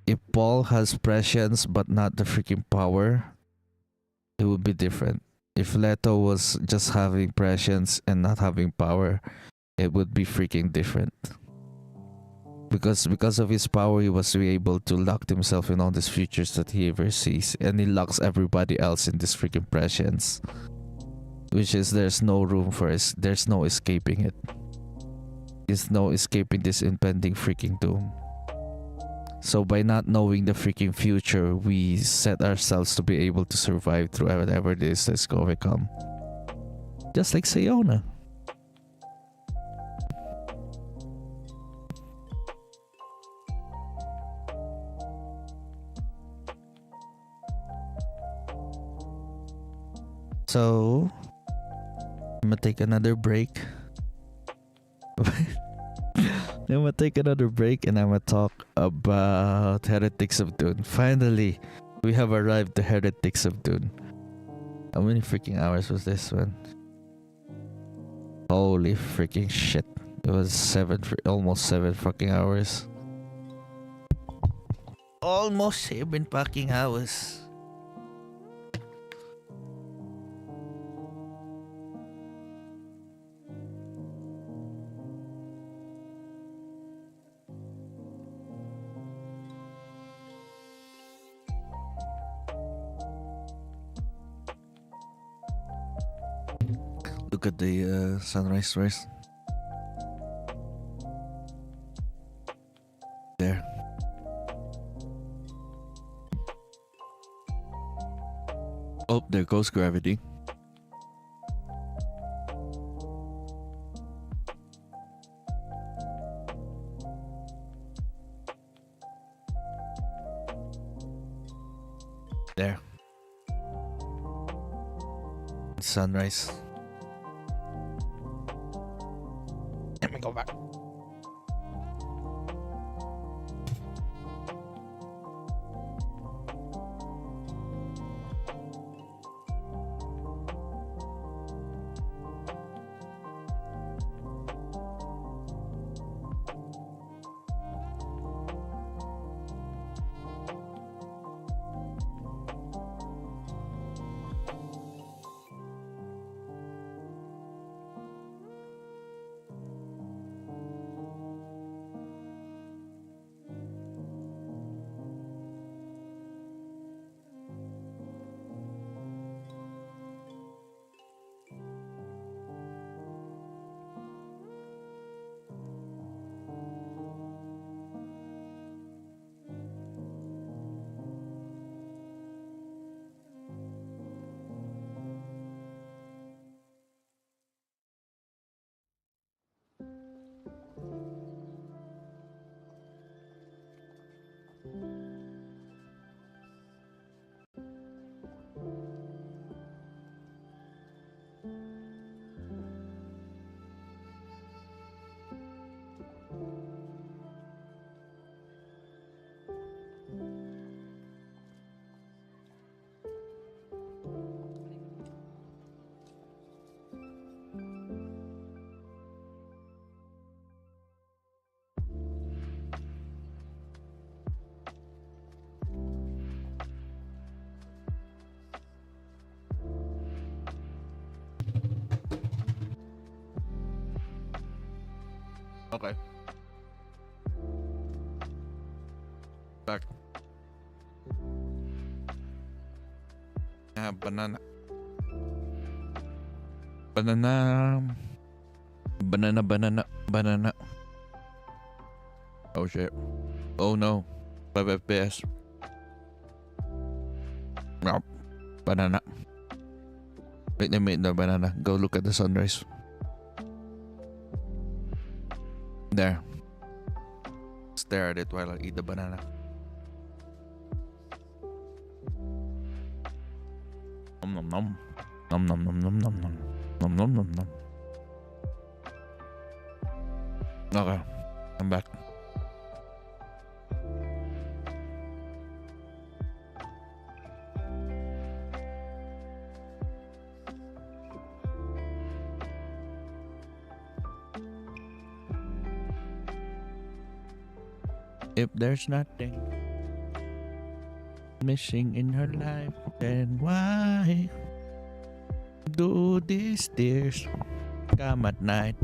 If Paul has prescience but not the freaking power, it would be different. If Leto was just having prescience and not having power, it would be freaking different. Because of his power, he was able to lock himself in all these futures that he ever sees, and he locks everybody else in this freaking prescience, which is there's no room for it. There's no escaping it. There's no escaping this impending freaking doom. So by not knowing the freaking future, we set ourselves to be able to survive through whatever it is that's going to come. Just like Sayona. So I'm gonna take another break. I'm gonna take another break and I'm gonna talk about Heretics of Dune. Finally, we have arrived to Heretics of Dune. How many freaking hours was this one? Holy freaking shit. It was almost 7 fucking hours. Almost 7 fucking hours. Look at the sunrise first. There. Oh, there goes gravity. There. Sunrise. Let me go back. Okay. Back. Banana. Banana. Banana, banana, banana. Oh shit. Oh no. 5 FPS. No. Banana. Wait a minute, no banana. Go look at the sunrise. There. Stare at it while I eat the banana. Nom nom nom. Nom nom nom nom nom nom. Nom nom nom nom. Okay. I'm back. If there's nothing missing in her life, then why do these tears come at night?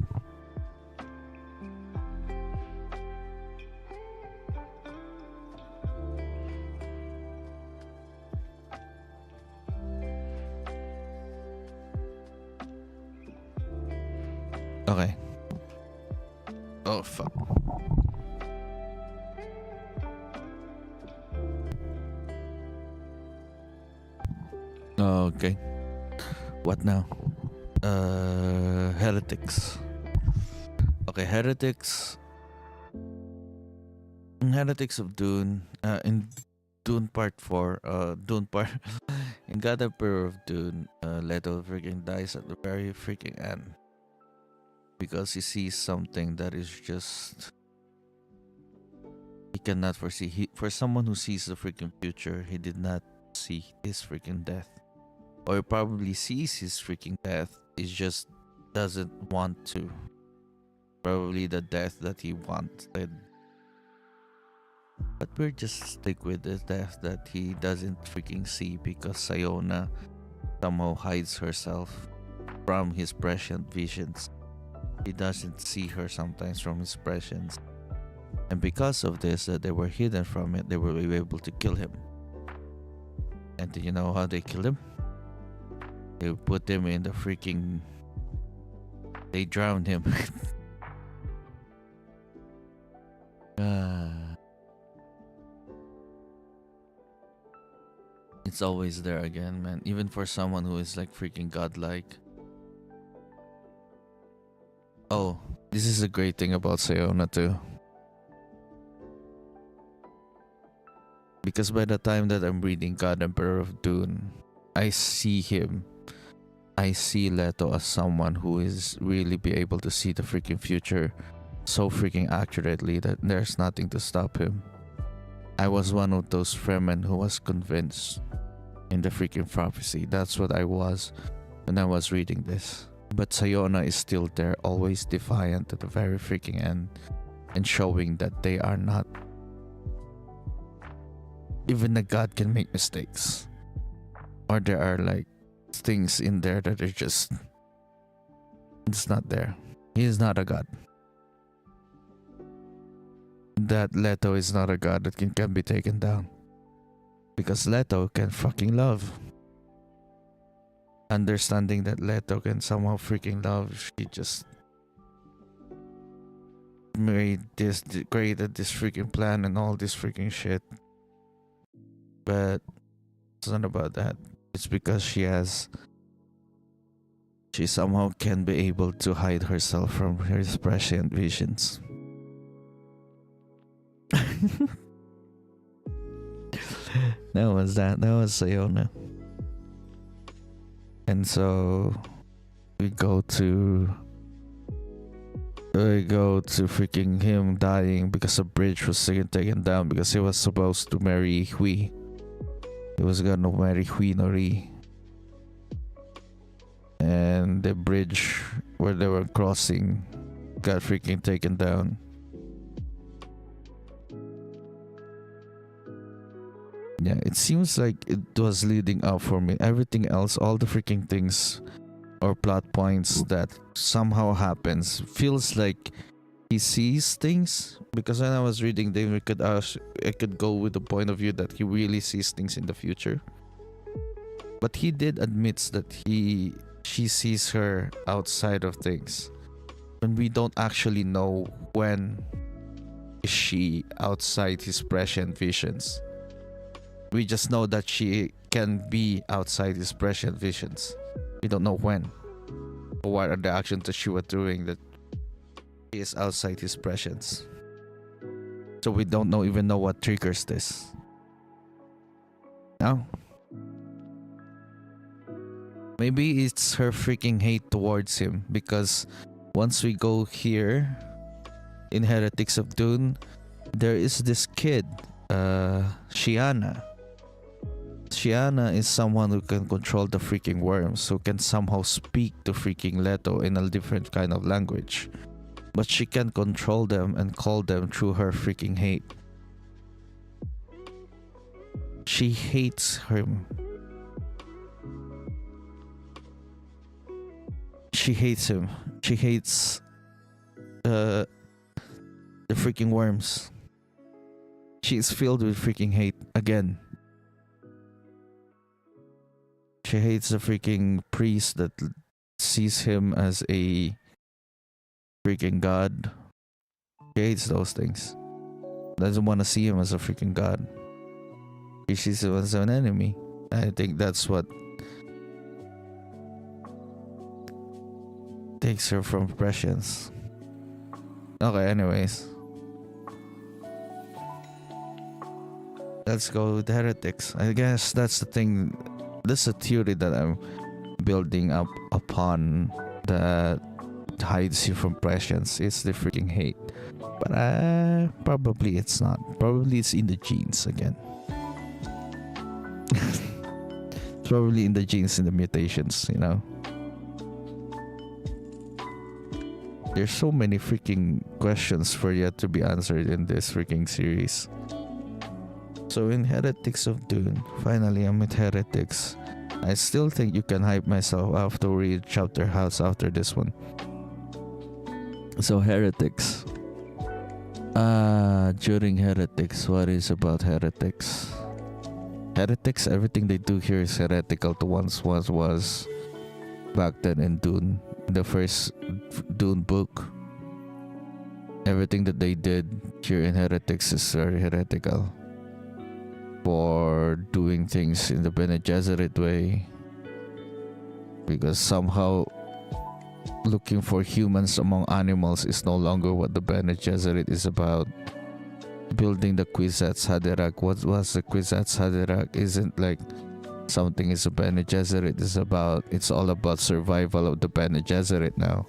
Okay. Oh fuck. Okay. What now? Heretics. Okay, Heretics. Heretics of Dune. In Dune Part 4, Dune Part in God Emperor of Dune, Leto freaking dies at the very freaking end because he sees something that is just he cannot foresee. For someone who sees the freaking future, he did not see his freaking death, or he probably sees his freaking death. He just doesn't want to. Probably the death that he wanted. But we'll just stick with the death that he doesn't freaking see because Sayona somehow hides herself from his prescient visions. He doesn't see her sometimes from his prescience. And because of this, that they were hidden from it, they were able to kill him. And do you know how they killed him? They put him in the freaking... They drowned him. It's always there again, man. Even for someone who is like freaking godlike. Oh, this is a great thing about Sayona too. Because by the time that I'm reading God Emperor of Dune, I see him. I see Leto as someone who is really be able to see the freaking future so freaking accurately that there's nothing to stop him. I was one of those Fremen who was convinced in the freaking prophecy. That's what I was when I was reading this. But Sayona is still there, always defiant to the very freaking end, and showing that they are not. Even a god can make mistakes. Or there are like things in there that are just... It's not there. He is not a god. That Leto is not a god that can be taken down. Because Leto can fucking love. Understanding that Leto can somehow freaking love, she just created this freaking plan and all this freaking shit. But it's not about that. It's because she somehow can be able to hide herself from her prescient visions. That was Sayona. And so we go to freaking him dying because the bridge was taken down because he was supposed to marry Hui. He was gonna marry Hui Nori. And the bridge where they were crossing got freaking taken down. Yeah, it seems like it was leading up for me. Everything else, all the freaking things or plot points that somehow happens, feels like he sees things. Because when I was reading them, I could go with the point of view that he really sees things in the future. But he did admits that she sees her outside of things. And we don't actually know when is she outside his prescient visions. We just know that she can be outside his prescient visions. We don't know when. Or what are the actions that she was doing that she is outside his presence. So we don't even know what triggers this. No? Maybe it's her freaking hate towards him. Because once we go here in Heretics of Dune, there is this kid, Shiana. Shiana is someone who can control the freaking worms, who can somehow speak to freaking Leto in a different kind of language. But she can control them and call them through her freaking hate. She hates him. She hates him. She hates the freaking worms. She is filled with freaking hate again. She hates the freaking priest that sees him as a freaking god. She hates those things. Doesn't want to see him as a freaking god. She sees him as an enemy. I think that's what takes her from prescience. Okay, anyways. let's go with heretics. I guess that's the thing. That's a theory that I'm building up upon that hides you from prescience. It's the freaking hate. But probably it's not. Probably it's in the genes again. It's probably in the genes, in the mutations, you know. There's so many freaking questions for yet to be answered in this freaking series. So in Heretics of Dune, finally I'm with Heretics. I still think you can hype myself up to read chapter house after this one. So Heretics. During Heretics, what is about Heretics? Heretics, everything they do here is heretical to was back then in Dune. The first Dune book. Everything that they did here in Heretics is very heretical. For doing things in the Bene Gesserit way. Because somehow looking for humans among animals is no longer what the Bene Gesserit is about. Building the Kwisatz Haderach. What was the Kwisatz Haderach? Isn't like something is a Bene Gesserit is about. It's all about survival of the Bene Gesserit now.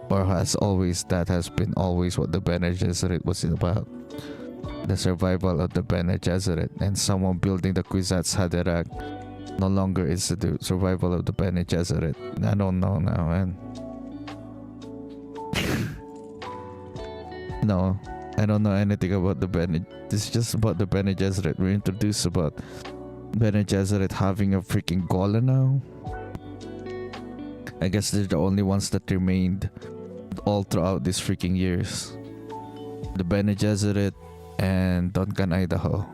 Or has been always what the Bene Gesserit was about. The survival of the Bene Gesserit. And someone building the Kwisatz Haderach no longer is the survival of the Bene Gesserit. I don't know now, man. No, I don't know anything about the Bene. It's just about the Bene Gesserit. We're introduced about Bene Gesserit having a freaking Gola now. I guess they're the only ones that remained all throughout these freaking years. The Bene Gesserit and Duncan, Idaho.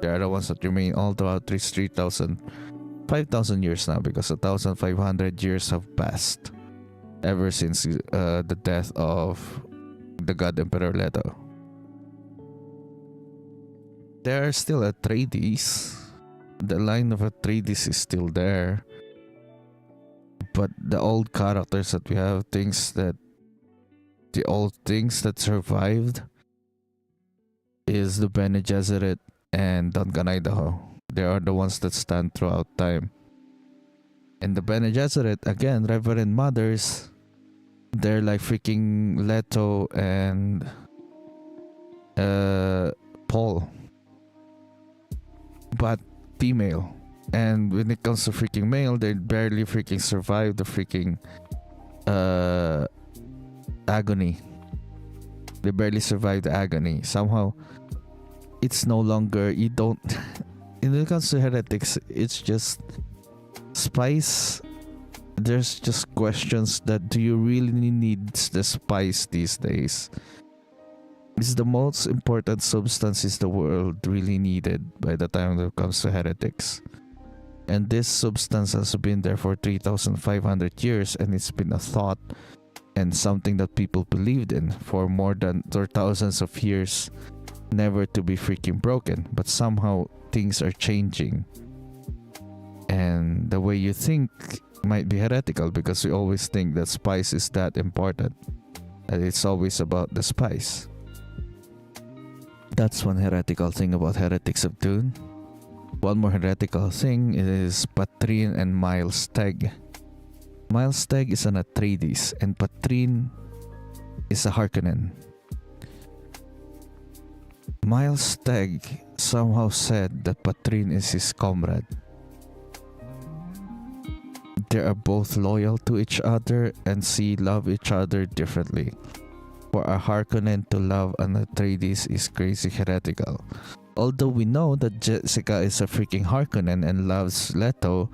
They are the ones that remain all throughout 5,000 years now, because 1,500 years have passed ever since the death of the God Emperor Leto. There are still Atreides. The line of Atreides is still there. But the old characters that we have, the old things that survived is the Bene Gesserit and Duncan, Idaho. They are the ones that stand throughout time. And the Bene Gesserit, again, Reverend Mothers, they're like freaking Leto and Paul. But female. And when it comes to freaking male, they barely freaking survive the freaking agony. They barely survive the agony. Somehow, it's no longer, you don't... When it comes to Heretics, it's just spice. There's just questions that, do you really need the spice these days? Is the most important substance the world really needed by the time it comes to Heretics? And this substance has been there for 3,500 years, and it's been a thought and something that people believed in for more than thousands of years, never to be freaking broken. But somehow things are changing, and the way you think might be heretical, because we always think that spice is that important, and it's always about the spice. That's one heretical thing about Heretics of Dune. One more heretical thing is Patrin and Miles Tegg. Miles Tegg is an Atreides, and Patrin is a Harkonnen. Miles Tegg somehow said that Patrin is his comrade. They are both loyal to each other and love each other differently. For a Harkonnen to love an Atreides is crazy heretical. Although we know that Jessica is a freaking Harkonnen and loves Leto,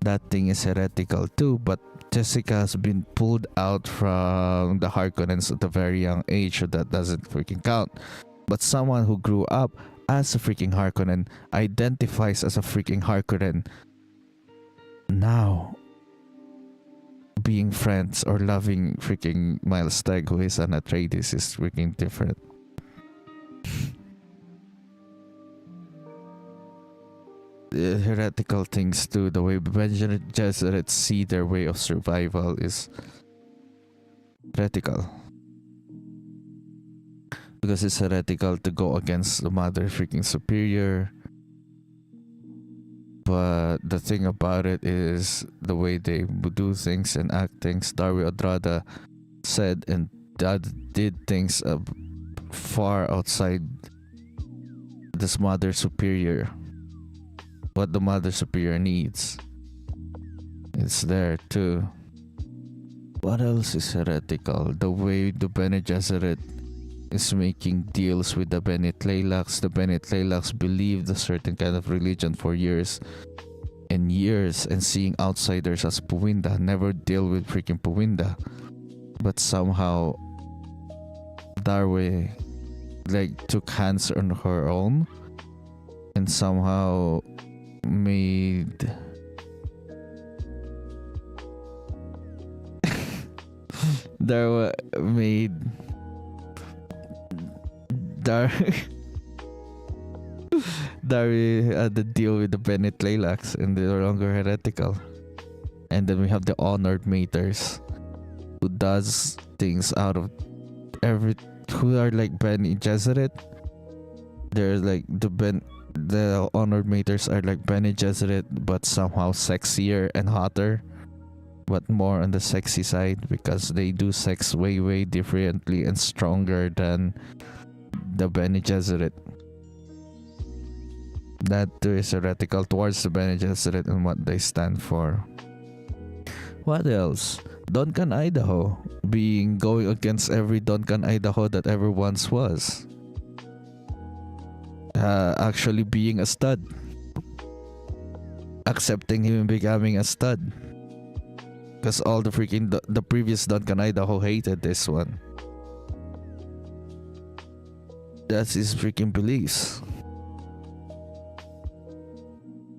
that thing is heretical too. But Jessica has been pulled out from the Harkonnens at a very young age, so that doesn't freaking count. But someone who grew up as a freaking Harkonnen, identifies as a freaking Harkonnen, now being friends or loving freaking Miles Tegg, who is an Atreides, is freaking different. The heretical things too, the way Bene Gesserit see their way of survival is heretical. because it's heretical to go against the Mother freaking Superior. But the thing about it is the way they do things and act things. Dario Adrada said and did things far outside this Mother Superior. What the Mother Superior needs. It's there too. What else is heretical? The way the Bene Gesserit is making deals with the Bene Tlailaks. The Bene Tlailaks believed a certain kind of religion for years and years, and seeing outsiders as Puwinda, never deal with freaking Puwinda. But somehow Darwe like took hands on her own and somehow made Darwe made Dari had the deal with the Bene Tlailaks and they're no longer heretical. And then we have the honored maters who does things out of who are like Bene Gesserit. They're like the honored maters are like Bene Gesserit but somehow sexier and hotter, but more on the sexy side because they do sex way differently and stronger than the Bene Gesserit. That too is heretical towards the Bene Gesserit and what they stand for. What else? Duncan, Idaho, going against every Duncan, Idaho that ever once was. Actually being a stud. Accepting him becoming a stud. Because all the freaking the previous Duncan, Idaho hated this one. That's his freaking beliefs.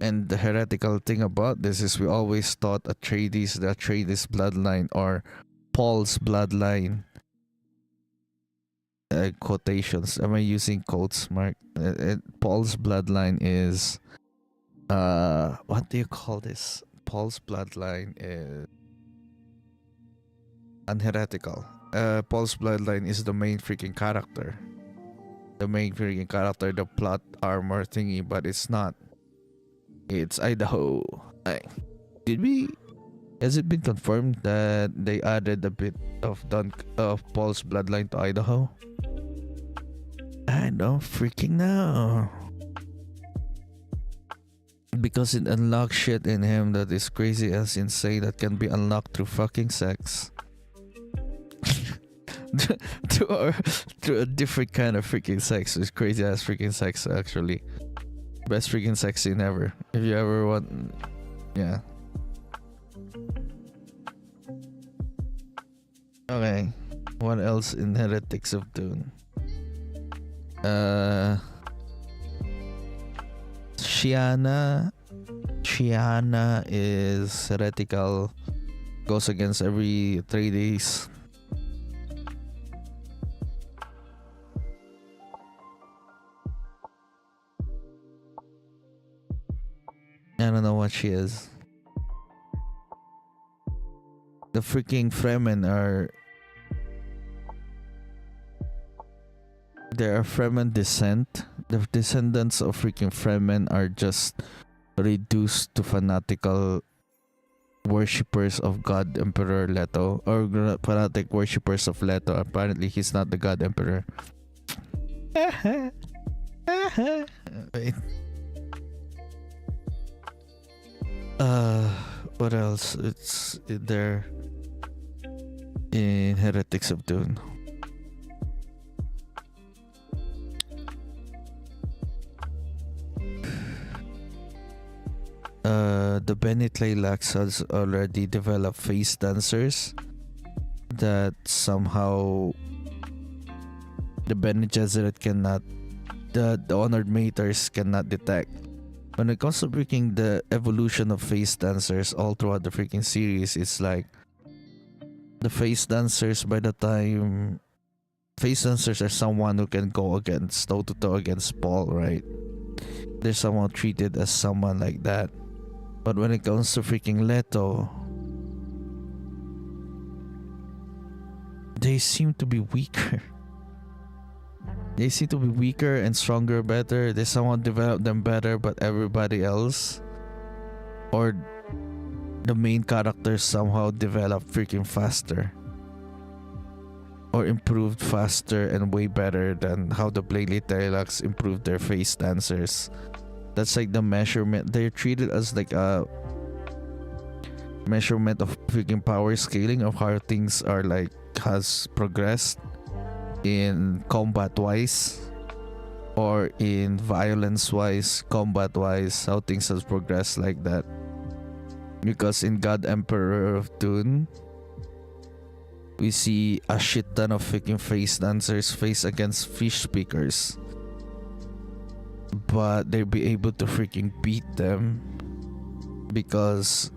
And the heretical thing about this is we always thought the Atreides bloodline or Paul's bloodline. Quotations. Am I using quotes, Mark? Paul's bloodline is what do you call this? Paul's bloodline is unheretical. Paul's bloodline is the main freaking character. The main freaking character, the plot armor thingy, but it's not. It's Idaho. Has it been confirmed that they added a bit of Paul's bloodline to Idaho? I don't freaking know. Because it unlocks shit in him that is crazy as insane that can be unlocked through fucking sex. through a different kind of freaking sex. It's crazy ass freaking sex actually. Best freaking sex scene ever. If you ever want, yeah. Okay, what else in Heretics of Dune? Shiana is heretical. Goes against every 3 days. I don't know what she is. The freaking Fremen are... They are Fremen descent. The descendants of freaking Fremen are just reduced to fanatical worshippers of God Emperor Leto. Or fanatic worshippers of Leto. Apparently he's not the God Emperor. Wait. What else? It's there in Heretics of Dune. The Bene Tlailaks has already developed face dancers that somehow the Bene Gesserit cannot, the honored maters cannot detect. When it comes to freaking the evolution of face dancers all throughout the freaking series, it's like the face dancers by the time face dancers are someone who can go against toe to toe against Paul, right? They're somehow treated as someone like that. But when it comes to freaking Leto, they seem to be weaker. They seem to be weaker and stronger, better. They somehow develop them better, but everybody else, or the main characters, somehow develop freaking faster, or improved faster and way better than how the Bladely Dialogues improved their face dancers. That's like the measurement. They're treated as like a measurement of freaking power scaling of how things are like has progressed in combat wise, or in violence wise, combat wise, how things has progressed like that. Because in God Emperor of Dune, we see a shit ton of freaking face dancers face against fish speakers, but they be able to freaking beat them because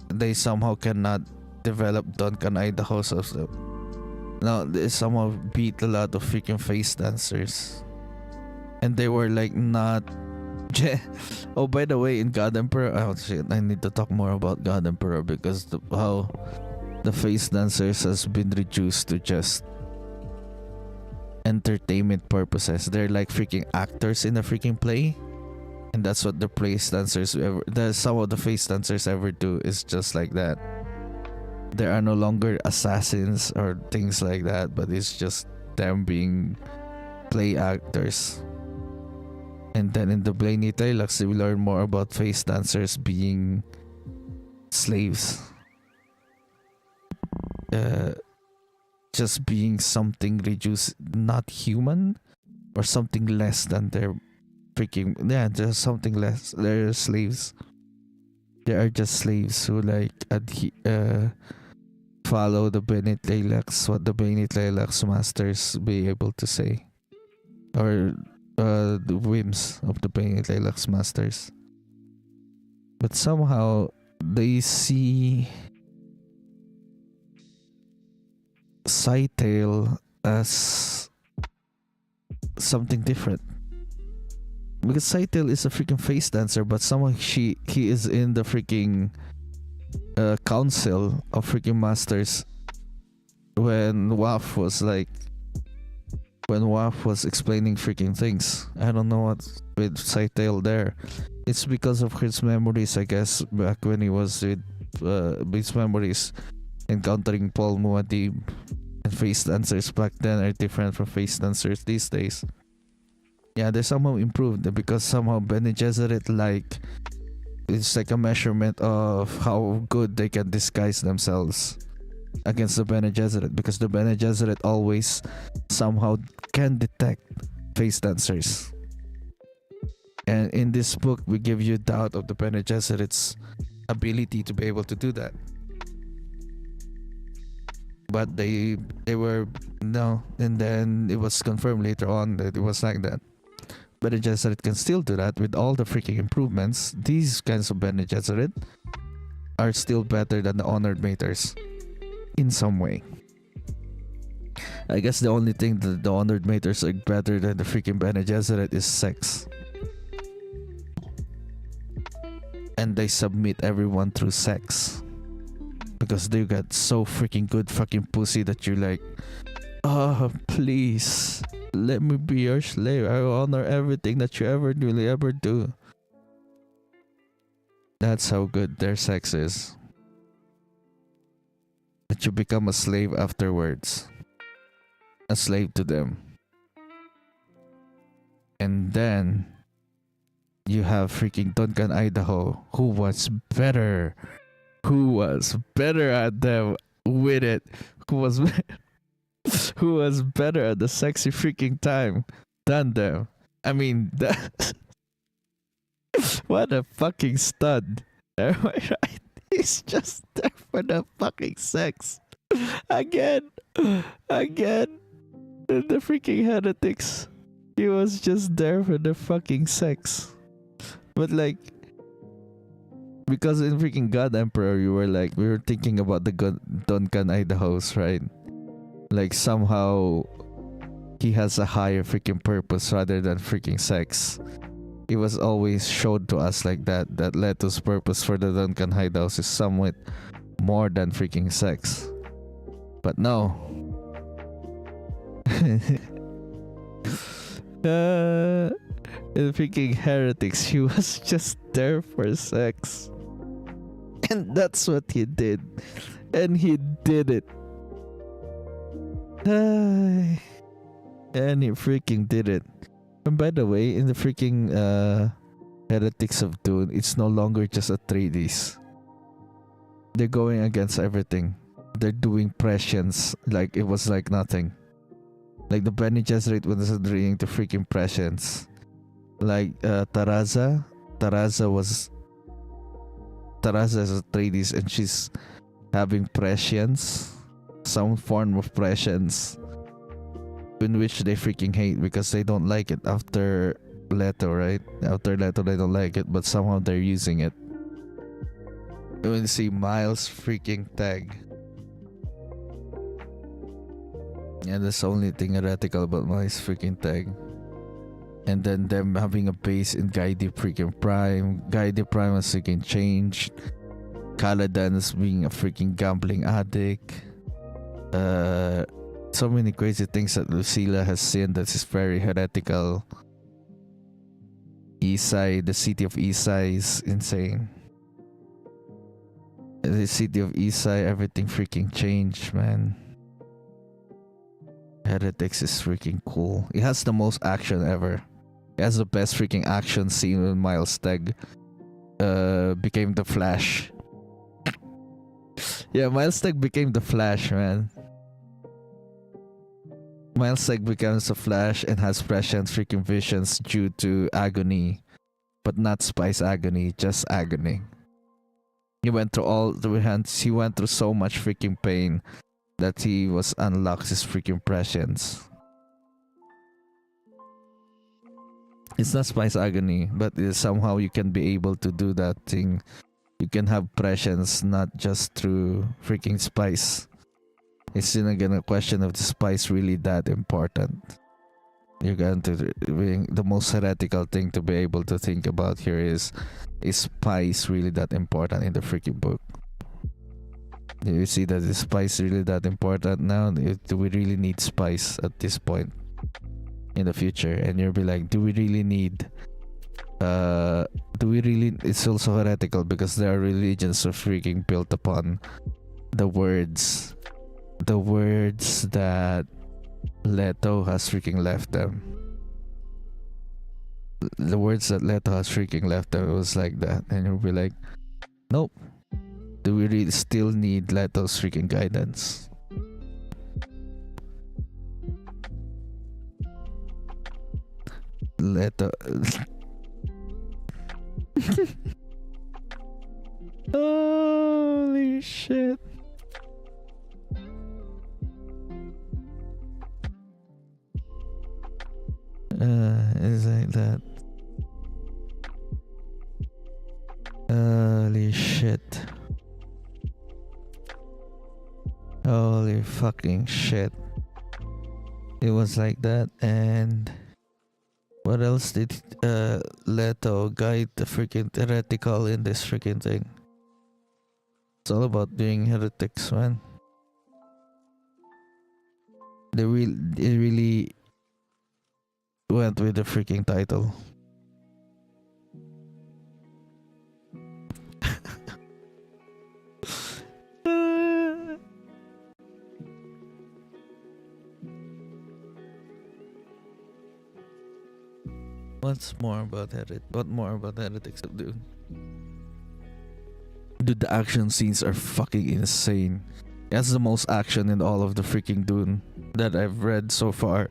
they somehow cannot develop Duncan Idaho's of them. Now they somehow beat a lot of freaking face dancers, and they were like not. Oh, by the way, in God Emperor, oh shit, I need to talk more about God Emperor because how the face dancers has been reduced to just entertainment purposes. They're like freaking actors in a freaking play, and that's what the face dancers ever. Some of the face dancers ever do is just like that. There are no longer assassins or things like that, but it's just them being play actors. And then in the Bladely Dialogues, we learn more about face dancers being slaves. Just being something reduced, not human, or something less than their freaking, yeah, just something less. They're slaves. They are just slaves who like follow the Bladely Dialogues, what the Bladely Dialogues masters be able to say, or the whims of the Bladely Dialogues masters. But somehow they see Scytale as something different, because Scytale is a freaking face dancer, but somehow he is in the freaking council of freaking masters when Waf was explaining freaking things. I don't know what's with Scytale there. It's because of his memories, I guess, back when he was with his memories encountering Paul Muad'Dib. And face dancers back then are different from face dancers these days. Yeah, they somehow improved because somehow Bene Gesserit, like, it's like a measurement of how good they can disguise themselves against the Bene Gesserit, because the Bene Gesserit always somehow can detect face dancers. And in this book, we give you doubt of the Bene Gesserit's ability to be able to do that. But they were no, and then it was confirmed later on that it was like that. Bene Gesserit can still do that with all the freaking improvements. These kinds of Bene Gesserit are still better than the Honored Maters in some way. I guess the only thing that the Honored Maters are better than the freaking Bene Gesserit is sex. And they submit everyone through sex. Because they got so freaking good fucking pussy that you're like, oh, please, let me be your slave. I will honor everything that you ever really ever do. That's how good their sex is. That you become a slave afterwards. A slave to them. And then you have freaking Duncan Idaho, who was better at them with it, who was better at the sexy freaking time than them. I mean, what a fucking stud. Am I right? He's just there for the fucking sex. Again. The freaking heretics. He was just there for the fucking sex. But like, because in freaking God Emperor, we were thinking about the Duncan Idahos, right? Like somehow he has a higher freaking purpose rather than freaking sex. It was always showed to us like that. That Leto's purpose for the Duncan Idahos is somewhat more than freaking sex. But no. in freaking Heretics, he was just there for sex. And that's what he did. And he did it. And he freaking did it. And by the way, in the freaking Heretics of Dune, it's no longer just Atreides. They're going against everything. They're doing prescience like it was like nothing. Like the Bene Gesserit was doing the freaking prescience. Like Taraza is Atreides and she's having prescience, some form of prescience, in which they freaking hate because they don't like it after Leto, right? After Leto they don't like it, but somehow they're using it. You will see Miles freaking tag. Yeah, that's the only thing heretical about Miles freaking tag. And then them having a base in Gaidi freaking Prime. Gaidi Prime was freaking changed. Caladan is being a freaking gambling addict. So many crazy things that Lucilla has seen that is very heretical. Isai, the city of Isai is insane. The city of Isai, everything freaking changed, man. Heretics is freaking cool. It has the most action ever. It has the best freaking action scene when Miles Teg became the Flash. Yeah, Miles Teg became the Flash, man. Miles Teg becomes a Flash and has prescient freaking visions due to agony. But not spice agony, just agony. He went through all the hands. He went through so much freaking pain that he was unlocked his freaking prescience. It's not spice agony, but somehow you can be able to do that thing. You can have prescience not just through freaking spice. It's still again a question of the spice really that important. You're going to the most heretical thing to be able to think about here is spice really that important in the freaking book? Do you see that the spice really that important now? Do we really need spice at this point in the future? And you'll be like, do we really need it's also heretical because there are religions are freaking built upon the words that Leto has freaking left them. The words that Leto has freaking left them, it was like that. And you'll be like, nope. Do we really still need Leto's freaking guidance? Leto. Holy shit. It's like that. Holy shit. Holy fucking shit. It was like that. And what else did Leto guide the freaking heretical in this freaking thing? It's all about doing heretics, man. It really went with the freaking title. What more about Heretics of Dune? Dude, the action scenes are fucking insane. That's the most action in all of the freaking Dune that I've read so far.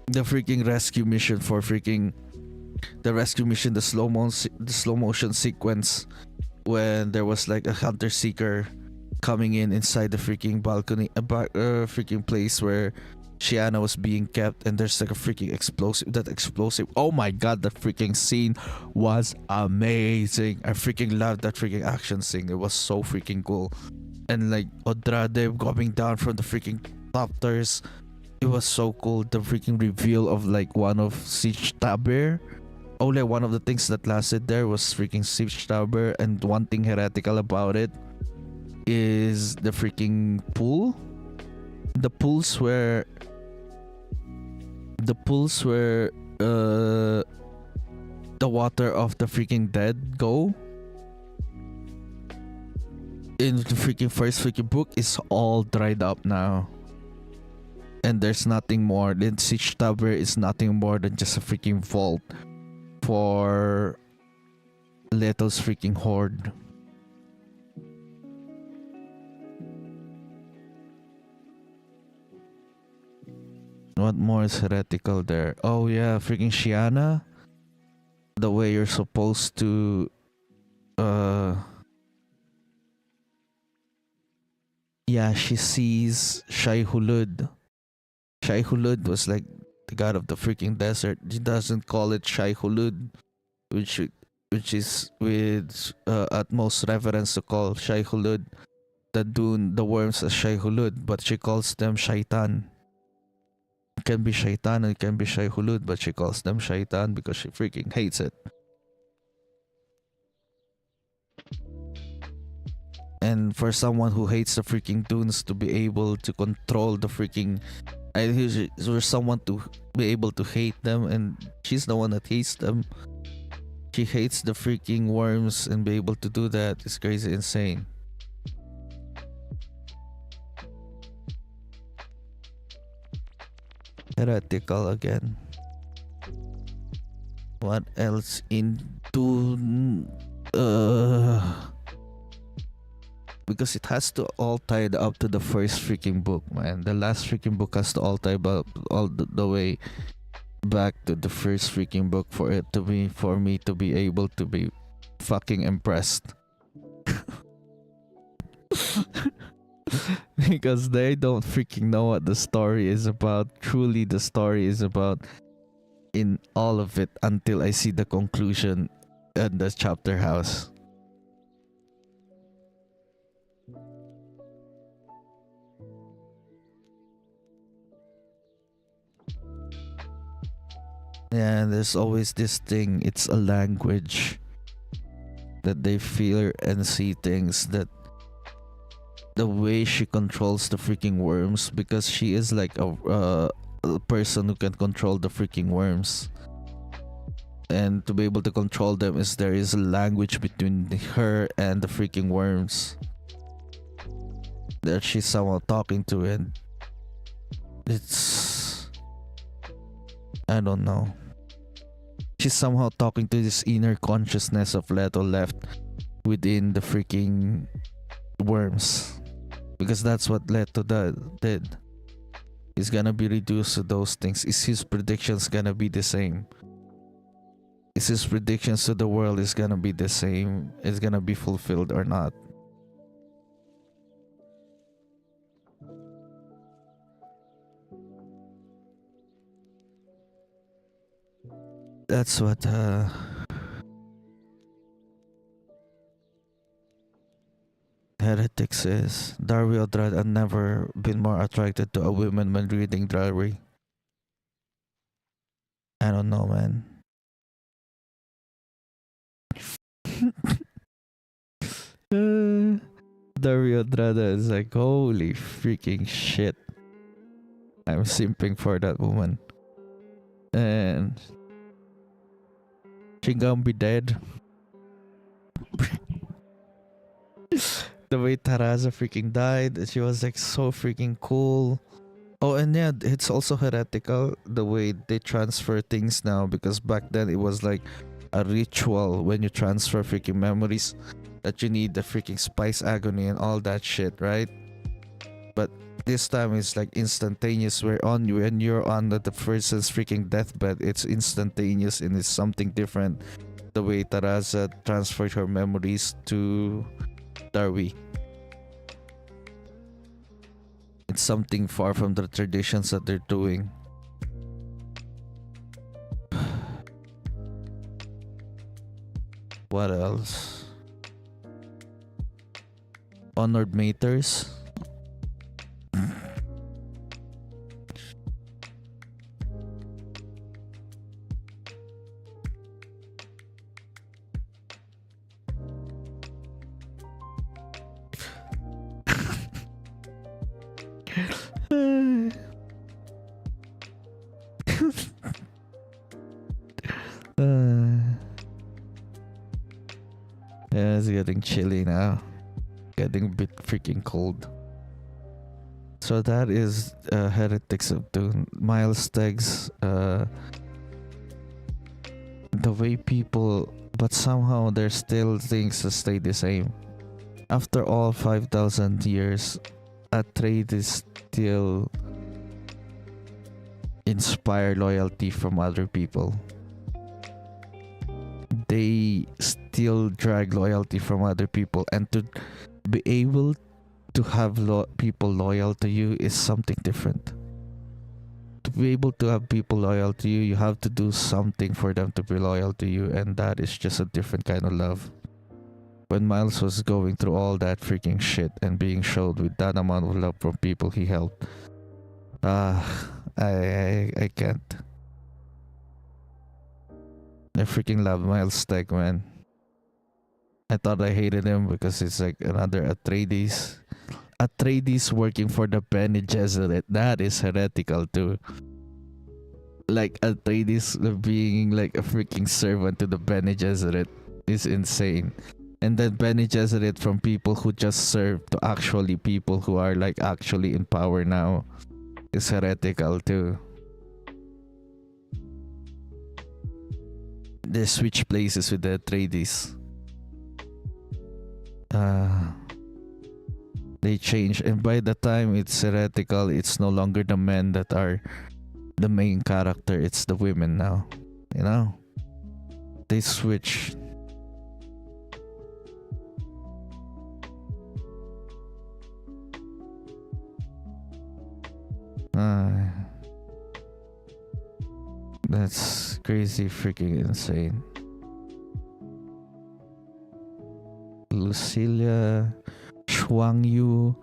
The freaking rescue mission the slow motion sequence when there was like a hunter seeker coming inside the freaking balcony, freaking place where Shiana was being kept, and there's like a freaking explosive. Oh my god, that freaking scene was amazing. I freaking loved that freaking action scene. It was so freaking cool. And like Odrade coming down from the freaking copters. It was so cool. The freaking reveal of like one of Siege Taber. Only one of the things that lasted there was freaking Siege Taber, and one thing heretical about it is the freaking pool. the pools where the water of the freaking dead go in the freaking first freaking book is all dried up now. And there's nothing more. The Siege Tower is nothing more than just a freaking vault for Leto's freaking horde. What more is heretical there? Oh yeah, freaking Shiana. The way you're supposed to yeah, she sees Shai Hulud. Shai Hulud was like the god of the freaking desert. She doesn't call it Shai Hulud, which is with utmost reverence to call Shai Hulud the Dune, the worms as Shai Hulud, but she calls them Shaitan. It can be Shaitan and it can be Shai Hulud, but she calls them Shaitan because she freaking hates it. And for someone who hates the freaking Dunes to be able to control the freaking, for someone to be able to hate them, and she's the one that hates them. She hates the freaking worms, and be able to do that is crazy insane. Heretical again. What else in Dune? Because it has to all tied up to the first freaking book, man. The last freaking book has to all tie up all the way back to the first freaking book for me to be able to be fucking impressed. Because they don't freaking know what the story is about. Truly, the story is about in all of it until I see the conclusion at the chapter house. Yeah, there's always this thing. It's a language that they feel and see things, that the way she controls the freaking worms, because she is like a person who can control the freaking worms, and to be able to control them is there is a language between her and the freaking worms that she's somehow talking to, and it's, I don't know, she's somehow talking to this inner consciousness of Leto left within the freaking worms. Because that's what Leto did. He's gonna be reduced to those things. Is his predictions gonna be the same? Is his predictions to the world is gonna be the same? Is gonna be fulfilled or not? That's what Heretics is. Dario Dredd had never been more attracted to a woman when reading Diary. I don't know, man. Dario Dredd is like, holy freaking shit. I'm simping for that woman. And she gonna be dead. The way Taraza freaking died, she was like so freaking cool. Oh, and yeah, it's also heretical the way they transfer things now, because back then it was like a ritual when you transfer freaking memories that you need the freaking spice agony and all that shit, right? But this time it's like instantaneous. When you're on the person's freaking deathbed, it's instantaneous and it's something different. The way Taraza transferred her memories to Darby. It's something far from the traditions that they're doing. What else? Honored Maters. Yeah, it's getting chilly now. Getting a bit freaking cold. So that is Heretics of Dune. Miles Tegg's the way people, but somehow there's still things that stay the same. After all 5,000 years, a trade is still inspire loyalty from other people. They still drag loyalty from other people, and to be able to have people loyal to you is something different. To be able to have people loyal to you, you have to do something for them to be loyal to you, and that is just a different kind of love. When Miles was going through all that freaking shit and being showed with that amount of love from people he helped, I can't. I freaking love Miles Tech, man. I thought I hated him because it's like another Atreides. Atreides working for the Bene Gesserit. That is heretical too. Like Atreides being like a freaking servant to the Bene Gesserit is insane. And then Bene Gesserit from people who just serve to actually people who are like actually in power now is heretical too. They switch places with the Atreides. They change, and by the time it's heretical, it's no longer the men that are the main character, it's the women now. You know? They switch. That's crazy freaking insane. Lucilia Shuang Yu.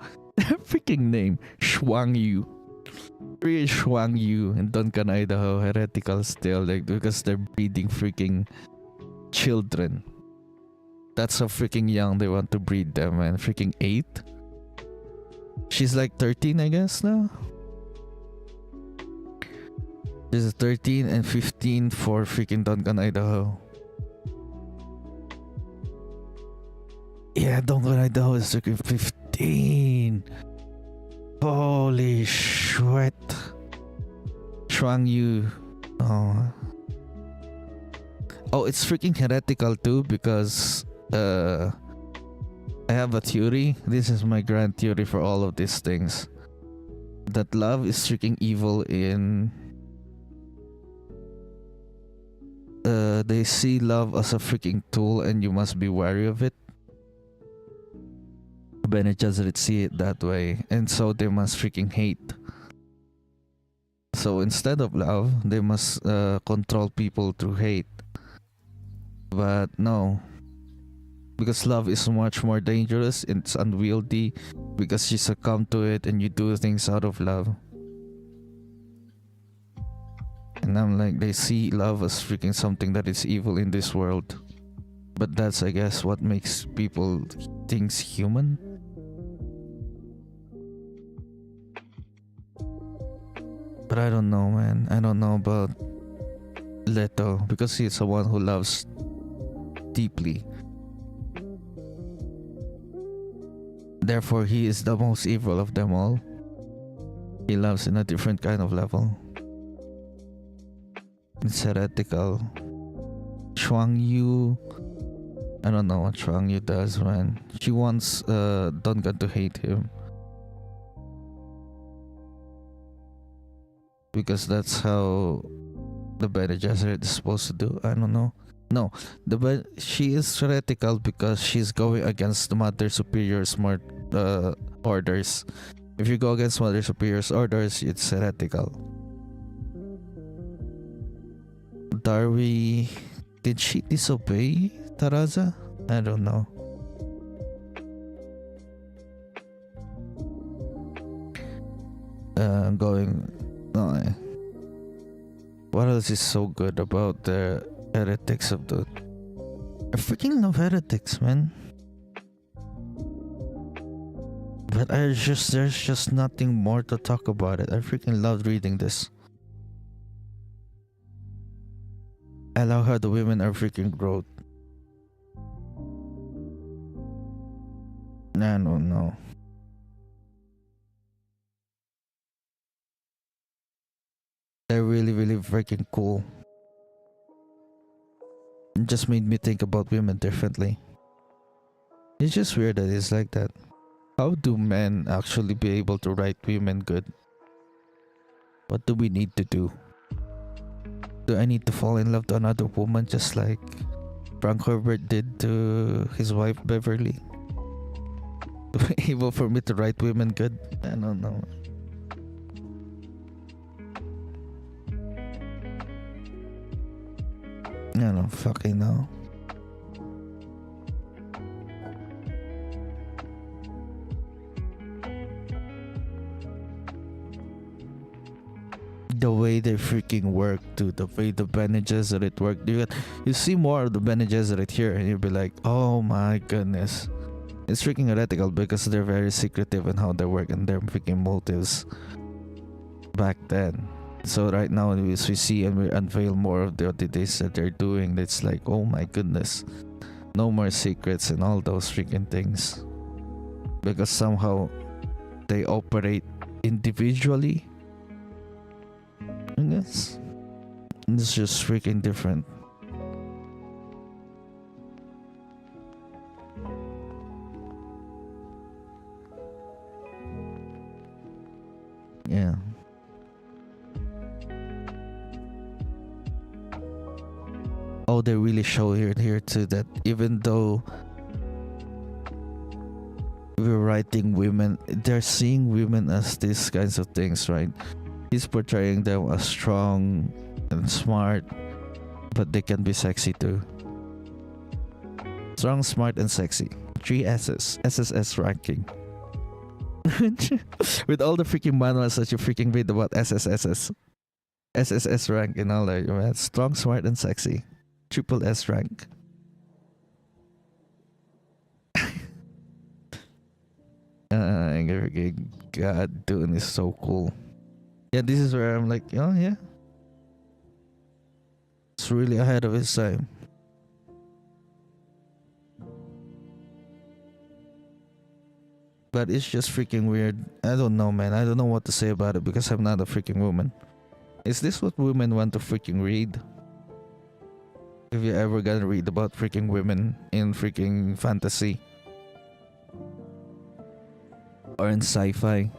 Freaking name. Shuang Yu. Really Shuang Yu in Duncan, Idaho. Heretical still, like, because they're breeding freaking children. That's how freaking young they want to breed them, man. Freaking 8. She's like 13, I guess, now. She's 13 and 15 for freaking Duncan, Idaho. Yeah, Duncan, Idaho is freaking 15. Holy shit. Shuang Yu. Oh, it's freaking heretical too because I have a theory. This is my grand theory for all of these things. That love is freaking evil in... they see love as a freaking tool and you must be wary of it. Bene Gesserit see it that way, and so they must freaking hate. So instead of love, they must control people through hate. But no, because love is much more dangerous, it's unwieldy, because you succumb to it and you do things out of love. And I'm like, they see love as freaking something that is evil in this world. But that's, I guess, what makes people things human. But I don't know, man. I don't know about Leto, because he's the one who loves deeply. Therefore, he is the most evil of them all. He loves in a different kind of level. It's heretical. Shuang Yu, I don't know what Shuang Yu does, man. She wants Duncan to hate him. Because that's how the Bene Gesserit is supposed to do. I don't know. No, she is heretical because she's going against the Mother Superior's orders. If you go against Mother Superior's orders, it's heretical. Darby, did she disobey Taraza? I don't know. I'm going... No, what else is so good about the Heretics of Dune? I freaking love Heretics, man. But there's just nothing more to talk about it. I freaking loved reading this. I love how the women are freaking growth. I don't know. They're really, really freaking cool. It just made me think about women differently. It's just weird that it's like that. How do men actually be able to write women good? What do we need to do? Do I need to fall in love to another woman just like Frank Herbert did to his wife Beverly? To be able for me to write women good? I don't know. I don't fucking know. The way they freaking work, dude. The way the Bene Gesserit work. You see more of the Bene Gesserit here, and you'll be like, oh my goodness. It's freaking heretical because they're very secretive in how they work and their freaking motives back then. So right now, as we see and we unveil more of what it is that they're doing, it's like, oh my goodness. No more secrets and all those freaking things. Because somehow they operate individually. I guess it's just freaking different. Yeah. Oh, they really show here too that even though we're writing women, they're seeing women as these kinds of things, right? He's portraying them as strong and smart, but they can be sexy too. Strong, smart, and sexy. 3 S's. SSS ranking. With all the freaking manuals that you freaking read about SSSs. SSS rank and all that. Man. Strong, smart, and sexy. Triple S rank. God, Dune is so cool. Yeah, this is where I'm like, oh yeah. It's really ahead of its time. But it's just freaking weird. I don't know, man. I don't know what to say about it because I'm not a freaking woman. Is this what women want to freaking read? If you ever gonna read about freaking women in freaking fantasy or in sci-fi,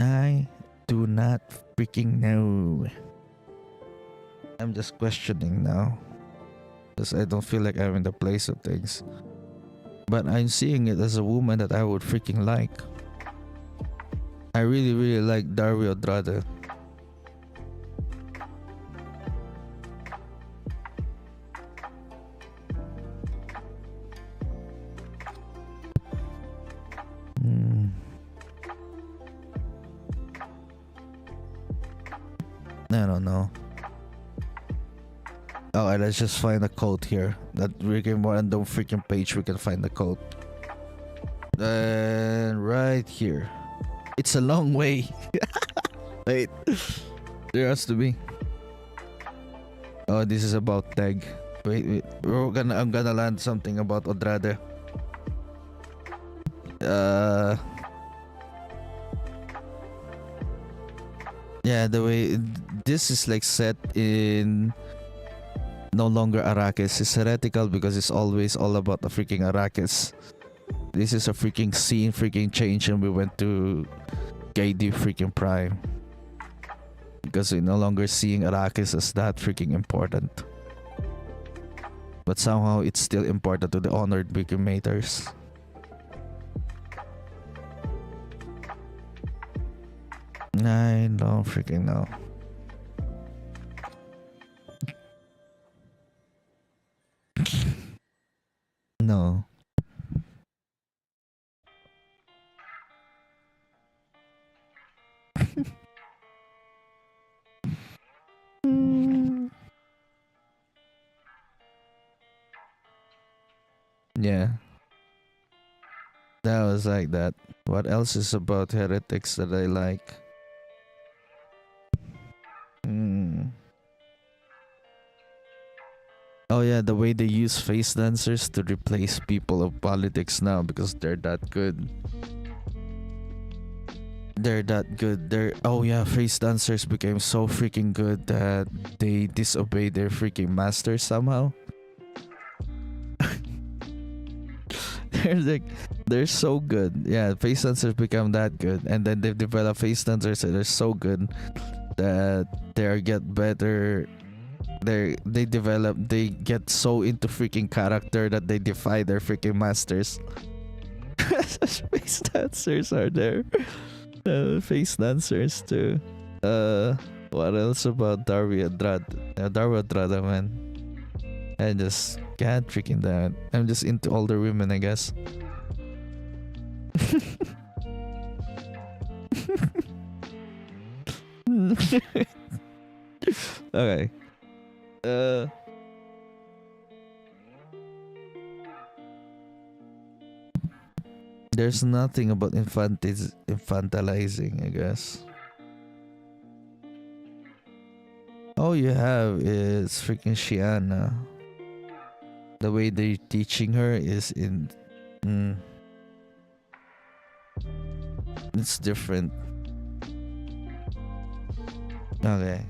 I do not freaking know. I'm just questioning now because I don't feel like I'm in the place of things. But I'm seeing it as a woman that I would freaking like. I really, really like Dario Andrade. I don't know. Alright, let's just find a quote here. That freaking random freaking page we can find the quote. And right here. It's a long way. Wait. There has to be. Oh, this is about Tag. Wait. I'm gonna land something about Andrade. Yeah, the way this is like set in no longer Arrakis. It's heretical because it's always all about the freaking Arrakis. This is a freaking scene freaking change and we went to KD freaking Prime. Because we're no longer seeing Arrakis as that freaking important. But somehow it's still important to the honored freaking maters. I don't freaking know. No. Yeah. That was like that. What else is about heretics that I like? Oh yeah, the way they use face dancers to replace people of politics now because they're that good. They're that good. They're oh yeah, face dancers became so freaking good that they disobey their freaking masters somehow. they're like they're so good. Yeah, face dancers become that good, and then they've developed face dancers that are so good that they get better. They get so into freaking character that they defy their freaking masters. Such face dancers are there. Face dancers too. What else about Darby Andrade? Darby Andrade, man. I just can't freaking that. I'm just into older women, I guess. Okay. There's nothing about infantilizing, I guess. All you have is freaking Shiana. The way they're teaching her is it's different. Okay.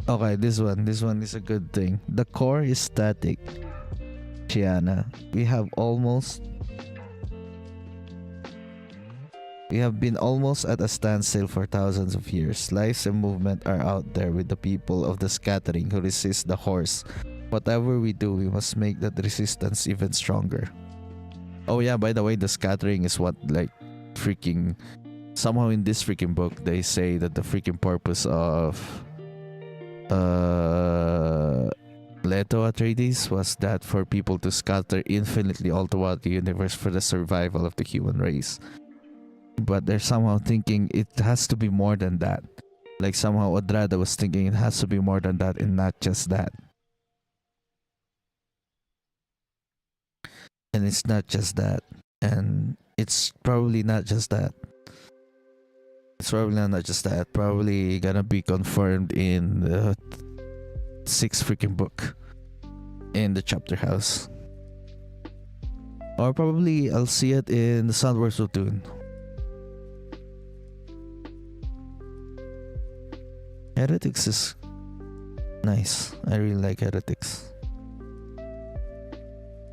Okay, this one is a good thing. The core is static. Shiana, we have been almost at a standstill for thousands of years. Lives and movement are out there with the people of the scattering who resist the horse. Whatever we do, we must make that resistance even stronger. Oh yeah, by the way, the scattering is what like freaking somehow in this freaking book they say that the freaking purpose of Leto Atreides was that for people to scatter infinitely all throughout the universe for the survival of the human race. But they're somehow thinking it has to be more than that. Like somehow Odrada was thinking it has to be more than that and not just that. And it's not just that. And it's probably not just that. It's probably not just that. Probably gonna be confirmed in the sixth freaking book in the chapter house. Or probably I'll see it in the Soundworks of Dune. Heretics is nice. I really like Heretics.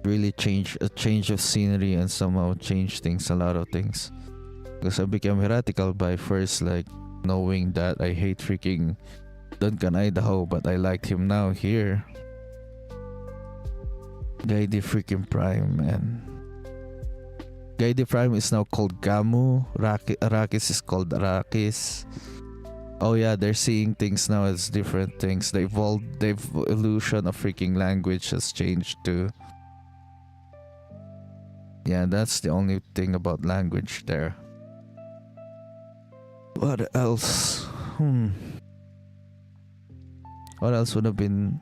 Really a change of scenery and somehow change things, a lot of things. Because I became heretical by first like knowing that I hate freaking Duncan Idaho, but I liked him now here. Gaidi freaking Prime, man. Gaidi Prime is now called Gamu. Arrakis is called Arrakis. Oh yeah, they're seeing things now as different things. The evolution of freaking language has changed too. Yeah, that's the only thing about language there. What else? What else would have been?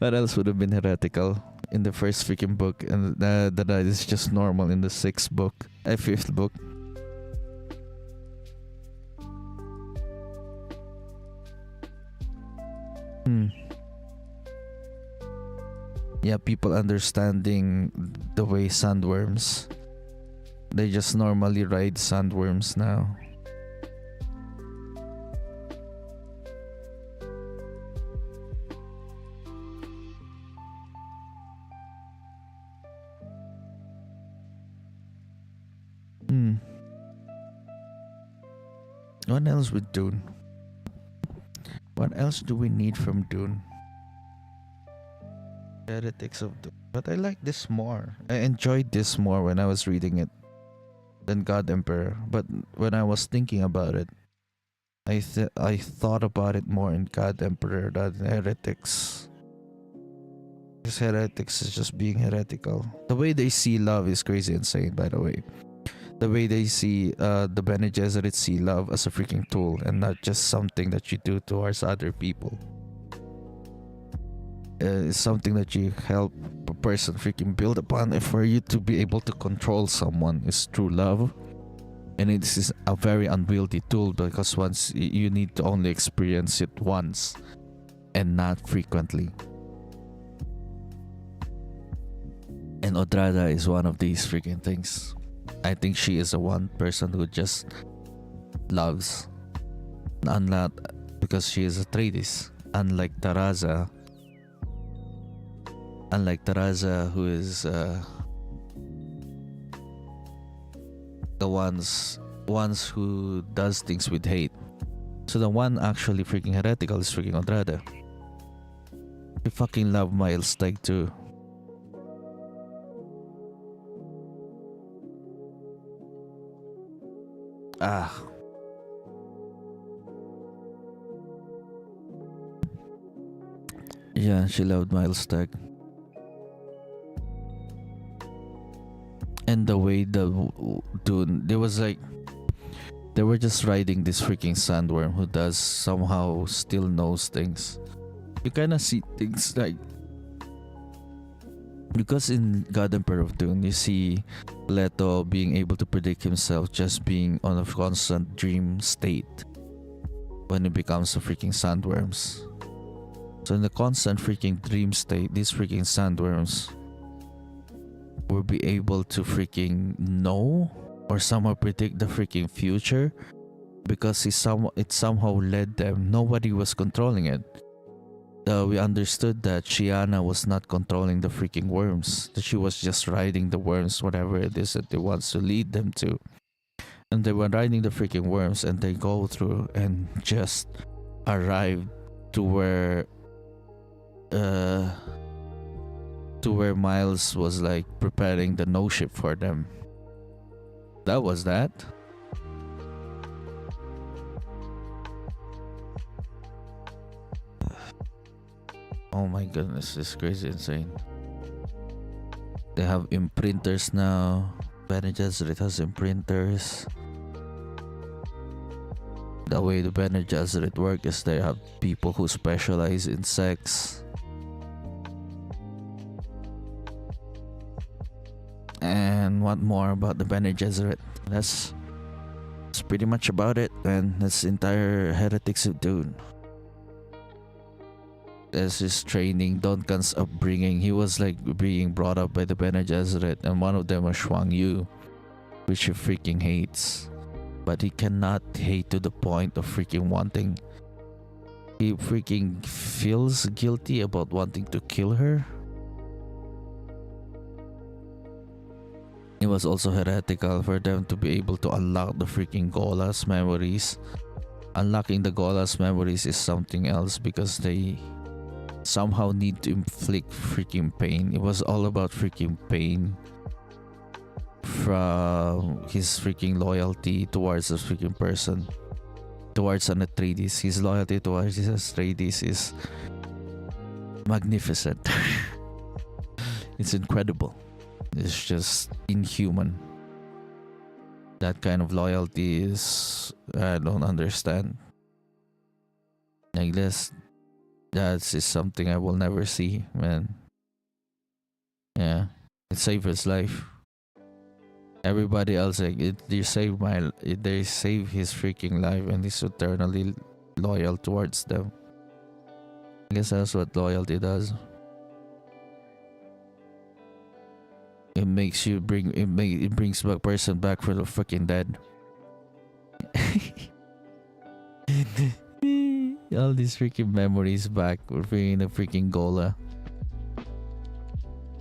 What else would have been heretical in the first freaking book, and that is just normal in the fifth book? Yeah, people understanding the way sandworms. They just normally ride sandworms now. What else with Dune? What else do we need from Dune? Heretics of Dune. But I like this more. I enjoyed this more when I was reading it than God Emperor. But when I was thinking about it, I thought about it more in God Emperor than Heretics. These heretics is just being heretical. The way they see love is crazy insane, by the way. The way they see the Bene Gesserit see love as a freaking tool and not just something that you do towards other people. It's something that you help a person freaking build upon. And for you to be able to control someone is true love. And it is a very unwieldy tool because once you need to only experience it once and not frequently. And Odrada is one of these freaking things. I think she is the one person who just loves. Unlike, because she is a Atreides. Unlike Taraza, who is the ones who does things with hate. So the one actually freaking heretical is freaking Odrada. I fucking love Miles Teg too. Yeah, she loved Miles Teg. And the way the Dune, there was like, they were just riding this freaking sandworm who does somehow still knows things. You kind of see things like, because in God Emperor of Dune, you see Leto being able to predict himself just being on a constant dream state when it becomes a freaking sandworms. So in the constant freaking dream state, these freaking sandworms will be able to freaking know or somehow predict the freaking future because it somehow led them. Nobody was controlling it. We understood that Shiana was not controlling the freaking worms, that she was just riding the worms, whatever it is that they wants to lead them to. And they were riding the freaking worms and they go through and just arrive to where Miles was like preparing the no ship for them. That was that. Oh my goodness, this is crazy insane. They have imprinters now. Bene Gesserit has imprinters. The way the Bene Gesserit work is they have people who specialize in sex. And what more about the Bene Gesserit? That's pretty much about it, and that's the entire Heretics of Dune. That's his training, Duncan's upbringing. He was like being brought up by the Bene Gesserit, and one of them was Shuang Yu, which he freaking hates. But he cannot hate to the point of freaking wanting. He freaking feels guilty about wanting to kill her. It was also heretical for them to be able to unlock the freaking Gola's memories. Unlocking the Gola's memories is something else because they somehow need to inflict freaking pain. It was all about freaking pain from his freaking loyalty towards a freaking person, towards an Atreides. His loyalty towards his Atreides is magnificent. It's incredible. It's just inhuman. That kind of loyalty is, I don't understand. Like this, that is something I will never see, man. Yeah, it saved his life. Everybody else, like, they save his freaking life, and he's eternally loyal towards them. I guess that's what loyalty does. It makes you it brings a person back from the freaking dead. All these freaking memories back. We're bringing the freaking Gola.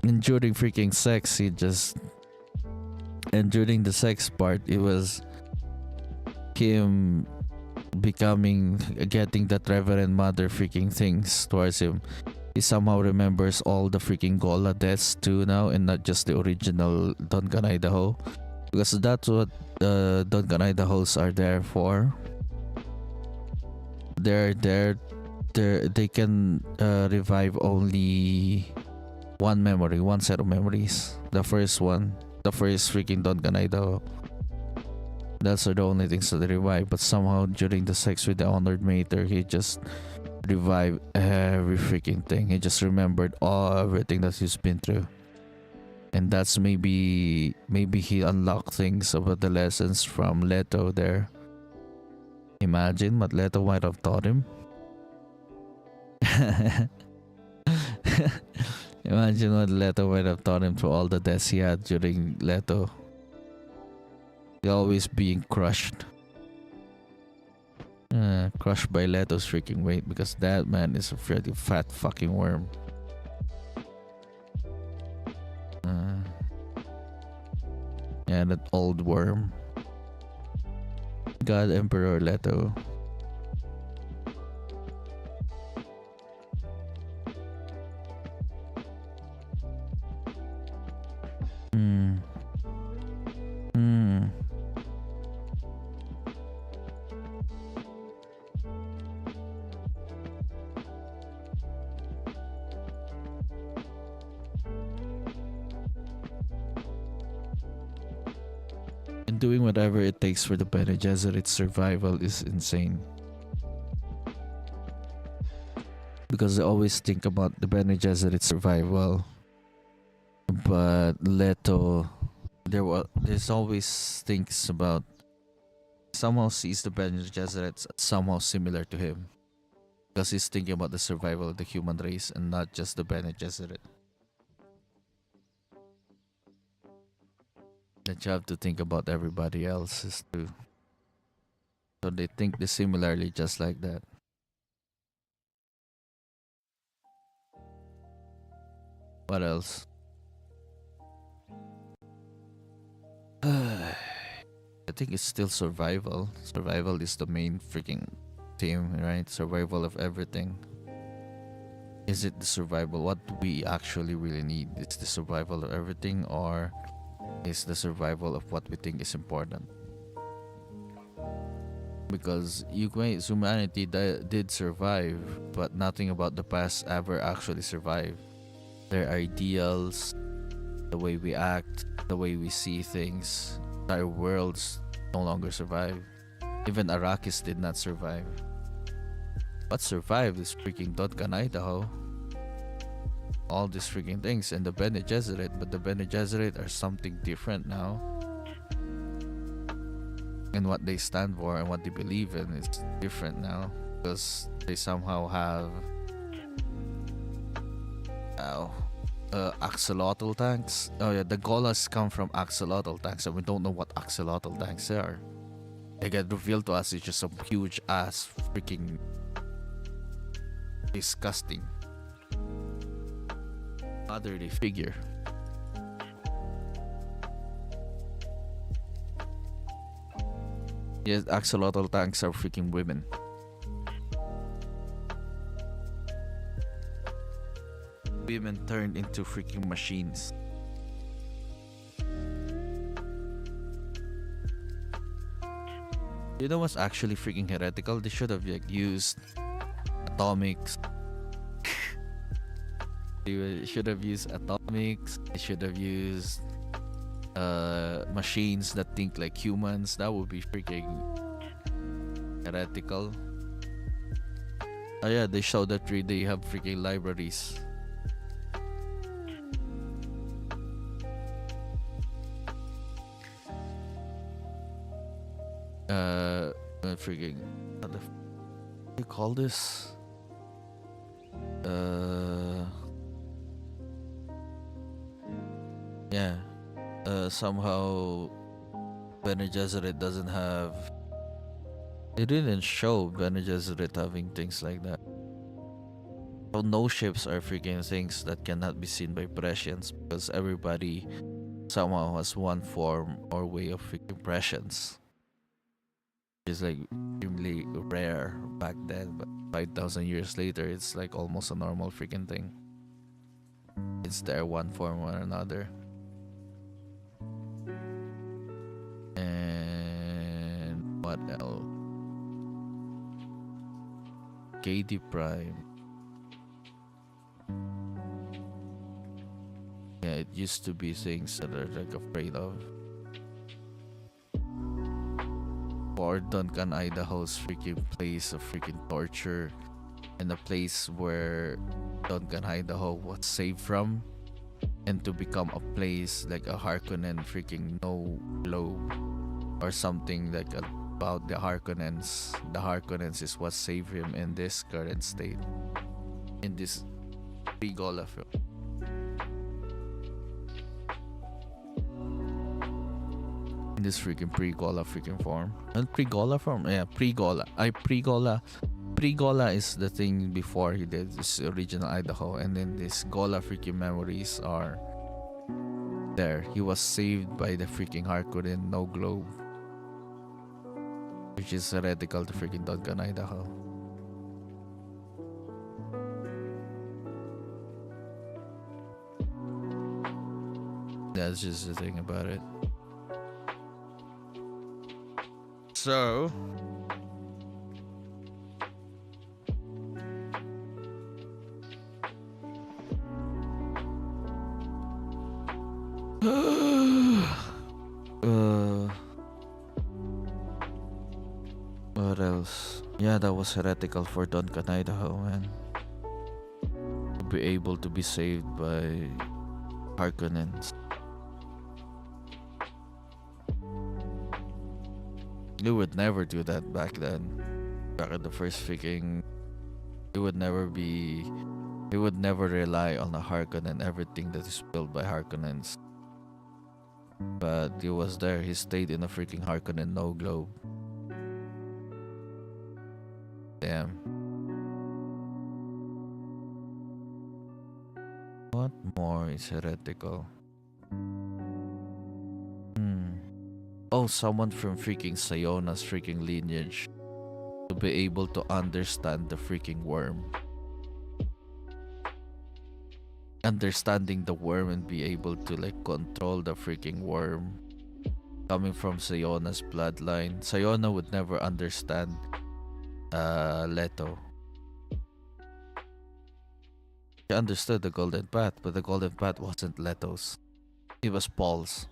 And during freaking sex, and during the sex part, it was him getting that Reverend Mother freaking things towards him. He somehow remembers all the freaking Gola deaths too now, and not just the original Duncan Idaho, because that's what Duncan Idahos are there for. They can revive only one memory, one set of memories. The first one, the first freaking Don Ganaido. That's the only things that they revive. But somehow during the sex with the honored mater, he just revived every freaking thing. He just remembered everything that he's been through. And that's maybe he unlocked things about the lessons from Leto there. Imagine what Leto might have taught him. Imagine what Leto might have taught him through all the deaths he had during Leto. He always being crushed. Crushed by Leto's freaking weight because that man is a pretty fat fucking worm. Yeah, that old worm. God Emperor Leto. And doing whatever it takes for the Bene Gesserit's survival is insane. Because I always think about the Bene Gesserit's survival. But Leto, there's always things about somehow sees the Bene Gesserits somehow similar to him. Because he's thinking about the survival of the human race and not just the Bene Gesserit. That you have to think about everybody else's too. So they think they similarly just like that. What else? I think it's still survival. Survival is the main freaking theme, right? Survival of everything. Is it the survival? What do we actually really need? It's the survival of everything, or is the survival of what we think is important? Because humanity did survive, but nothing about the past ever actually survived. Their ideals, the way we act, the way we see things, entire worlds no longer survive. Even Arrakis did not survive. What survived is freaking Dotkan, Idaho. All these freaking things and the Bene Gesserit, but the Bene Gesserit are something different now. And what they stand for and what they believe in is different now. Because they somehow have axolotl tanks. Oh yeah, the Golas come from axolotl tanks, and we don't know what axolotl tanks are. They get revealed to us, it's just some huge ass freaking disgusting motherly figure. Yes, axolotl tanks are freaking women. Women turned into freaking machines. You know what's actually freaking heretical? They should have used atomics. They should have used atomics. They should have used machines that think like humans. That would be freaking heretical. Oh yeah, they showed that they have freaking libraries. Freaking what the do you call this? Yeah. Somehow Bene Gesserit doesn't have. They didn't show Bene Gesserit having things like that. So no ships are freaking things that cannot be seen by prescience because everybody somehow has one form or way of freaking prescience. It's like extremely rare back then, but 5,000 years later, it's like almost a normal freaking thing. It's there one form or another. And what else? KD Prime. used to be things that are like afraid of. For Duncan, Idaho's freaking place of freaking torture, and a place where Duncan, Idaho was saved from, and to become a place like a Harkonnen freaking no globe or something like about the Harkonnens. The Harkonnens is what saved him in this current state, in this pre-Gola film. In this freaking pre-Gola freaking form. And pre-Gola form? Yeah, pre-Gola. Pre-Gola. Pre-Gola is the thing before he did this original Idaho, and then this Gola freaking memories are there. He was saved by the freaking Harkonnen no globe, which is heretical to freaking Duncan, Idaho. That's just the thing about it. So what else? Yeah, that was heretical for Duncan, Idaho, man. To be able to be saved by Harkonnens. You would never do that back then. Back at the first freaking, it would never rely on a Harkonnen and everything that is built by Harkonnens. But he was there. He stayed in a freaking Harkonnen no globe. Damn. What more is heretical? Oh, someone from freaking Siona's freaking lineage to be able to understand the freaking worm. Understanding the worm and be able to like control the freaking worm. Coming from Siona's bloodline. Siona would never understand Leto. She understood the Golden Path, but the Golden Path wasn't Leto's. It was Paul's.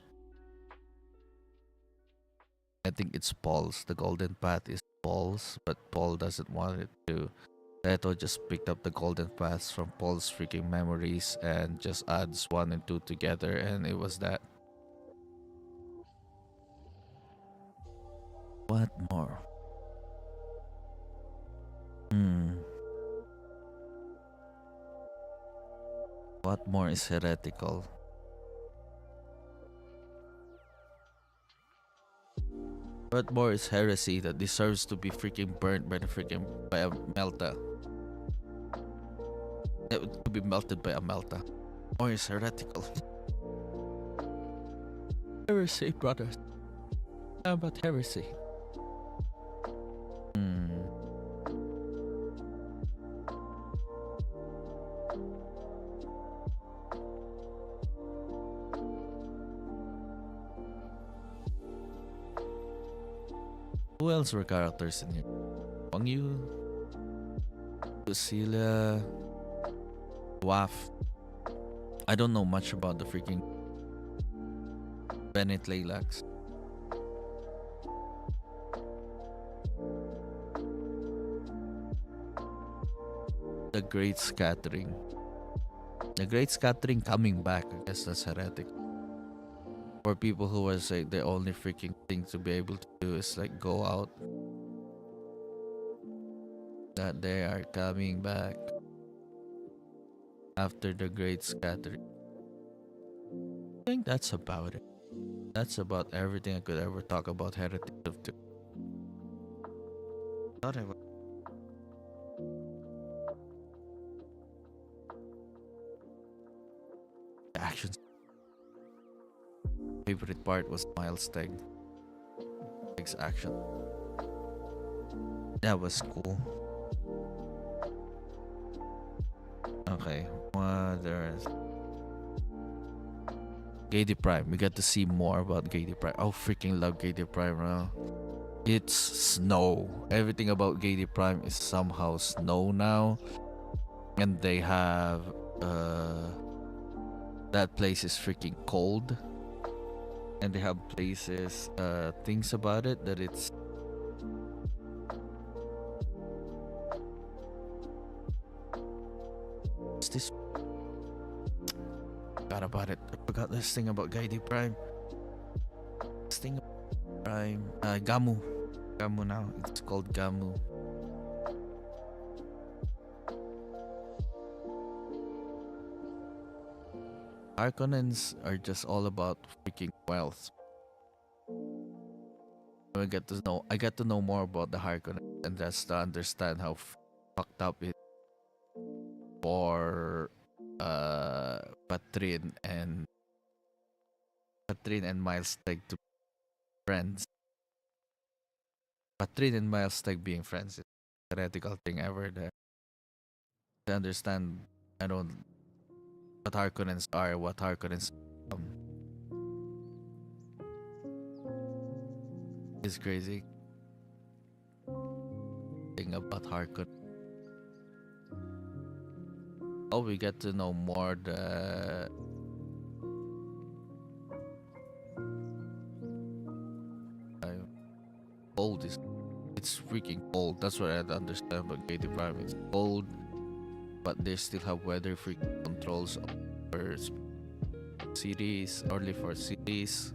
I think it's Paul's. The Golden Path is Paul's, but Paul doesn't want it to. Leto just picked up the Golden Paths from Paul's freaking memories and just adds 1 and 2 together, and it was that. What more? What more is heretical? What more is heresy that deserves to be freaking burnt by a melta? To be melted by a melta. More is heretical. Heresy, brothers. How about heresy? Who else were characters in here? Wang Yu, Lucilla, Waf. I don't know much about the freaking Bennett Laylax. The Great Scattering. The Great Scattering coming back. I guess that's heretic. For people who was like the only freaking thing to be able to do is like go out. That they are coming back after the Great Scattering. I think that's about it. That's about everything I could ever talk about Heretics of Dune. Thought I would. The actions. Favorite part was Miles Teg's action. That was cool. Okay, what else? Gady Prime. We got to see more about Gady Prime. Oh, freaking love Gady Prime, bro. It's snow. Everything about Gady Prime is somehow snow now. And they have that place is freaking cold, and they have places, things about it that it's this. Forgot about it. I forgot this thing about Gaidi Prime. This thing Prime. Gamu. Gamu now. It's called Gamu. Harkonnens are just all about freaking wealth. I get to know more about the Harkonnens, and that's to understand how fucked up it for Patrin and Miles Teg to be friends. Patrin and Miles Teg being friends is a theoretical thing ever that to understand. I don't what Harkonnens are, what Harkonnens is crazy thing about Harkonnen. Oh, we get to know more the cold is it's freaking cold. That's what I understand about Gate Prime. It's cold, but they still have weather freaking controls for cities, only for cities.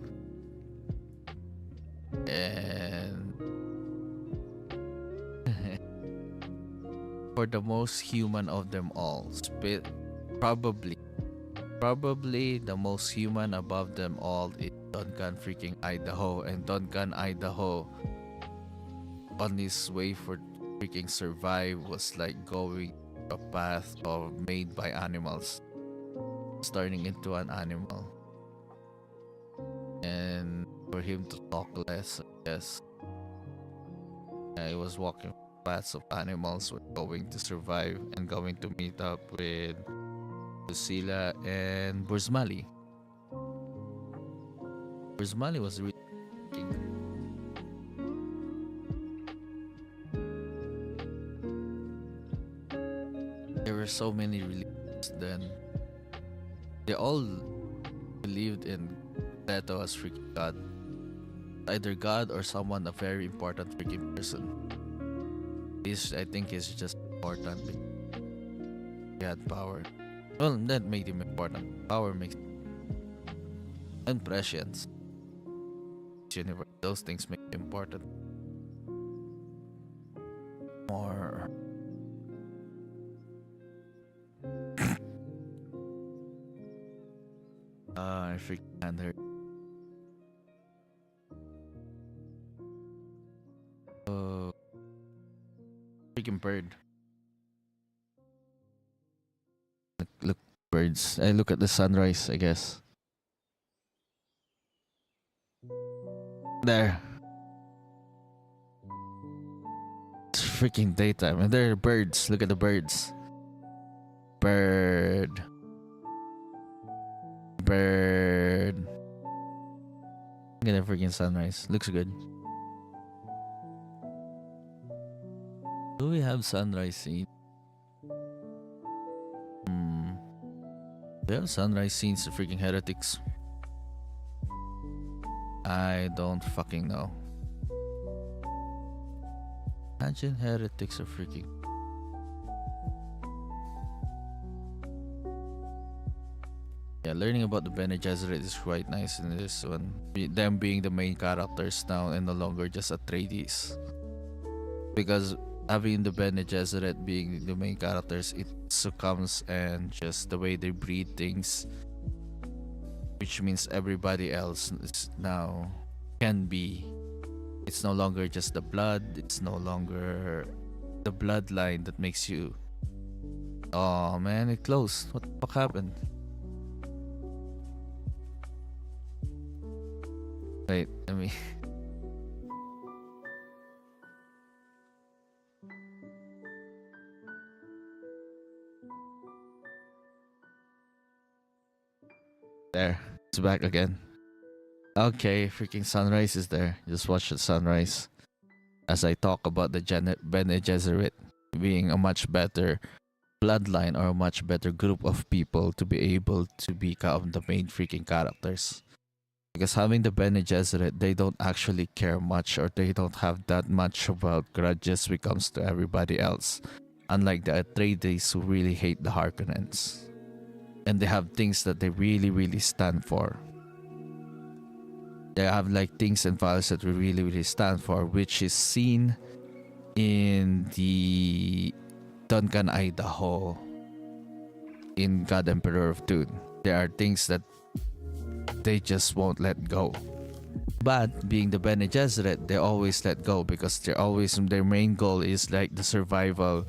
And for the most human of them all, probably the most human above them all is Duncan freaking Idaho, and Duncan Idaho on his way for freaking survive was like going a path of made by animals, turning into an animal, and for him to talk less, I guess. He was walking paths of animals, were going to survive and going to meet up with Lucilla and Burzmali. Burzmali was really there were so many religions then. They all believed in Leto as freaking God. Either God or someone a very important freaking person. I think he's just important because he had power. Well, that made him important. Power makes and prescience. Universe, those things make him important. More. I freaking hand her. Oh, freaking bird. Look, birds. I look at the sunrise, I guess. There. It's freaking daytime, and there are birds. Look at the birds. Bird. Look at the freaking sunrise. Looks good. Do we have sunrise scene? Do we have sunrise scenes of freaking heretics? I don't fucking know. Imagine heretics are freaking. Yeah, learning about the Bene Gesserit is quite nice in this one. Them being the main characters now and no longer just Atreides. Because having the Bene Gesserit being the main characters, it succumbs and just the way they breed things. Which means everybody else is now can be. It's no longer just the blood. It's no longer the bloodline that makes you. Oh man, it closed. What the fuck happened? Wait, let me. There, it's back again. Okay, freaking sunrise is there. Just watch the sunrise as I talk about the Bene Gesserit being a much better bloodline or a much better group of people to be able to become the main freaking characters. Because having the Bene Gesserit, they don't actually care much, or they don't have that much about grudges when it comes to everybody else. Unlike the Atreides who really hate the Harkonnens. And they have things that they really, really stand for. They have like things and values that we really, really stand for, which is seen in the Duncan, Idaho, in God Emperor of Dune. There are things that they just won't let go. But being the Bene Gesserit, they always let go because their main goal is like the survival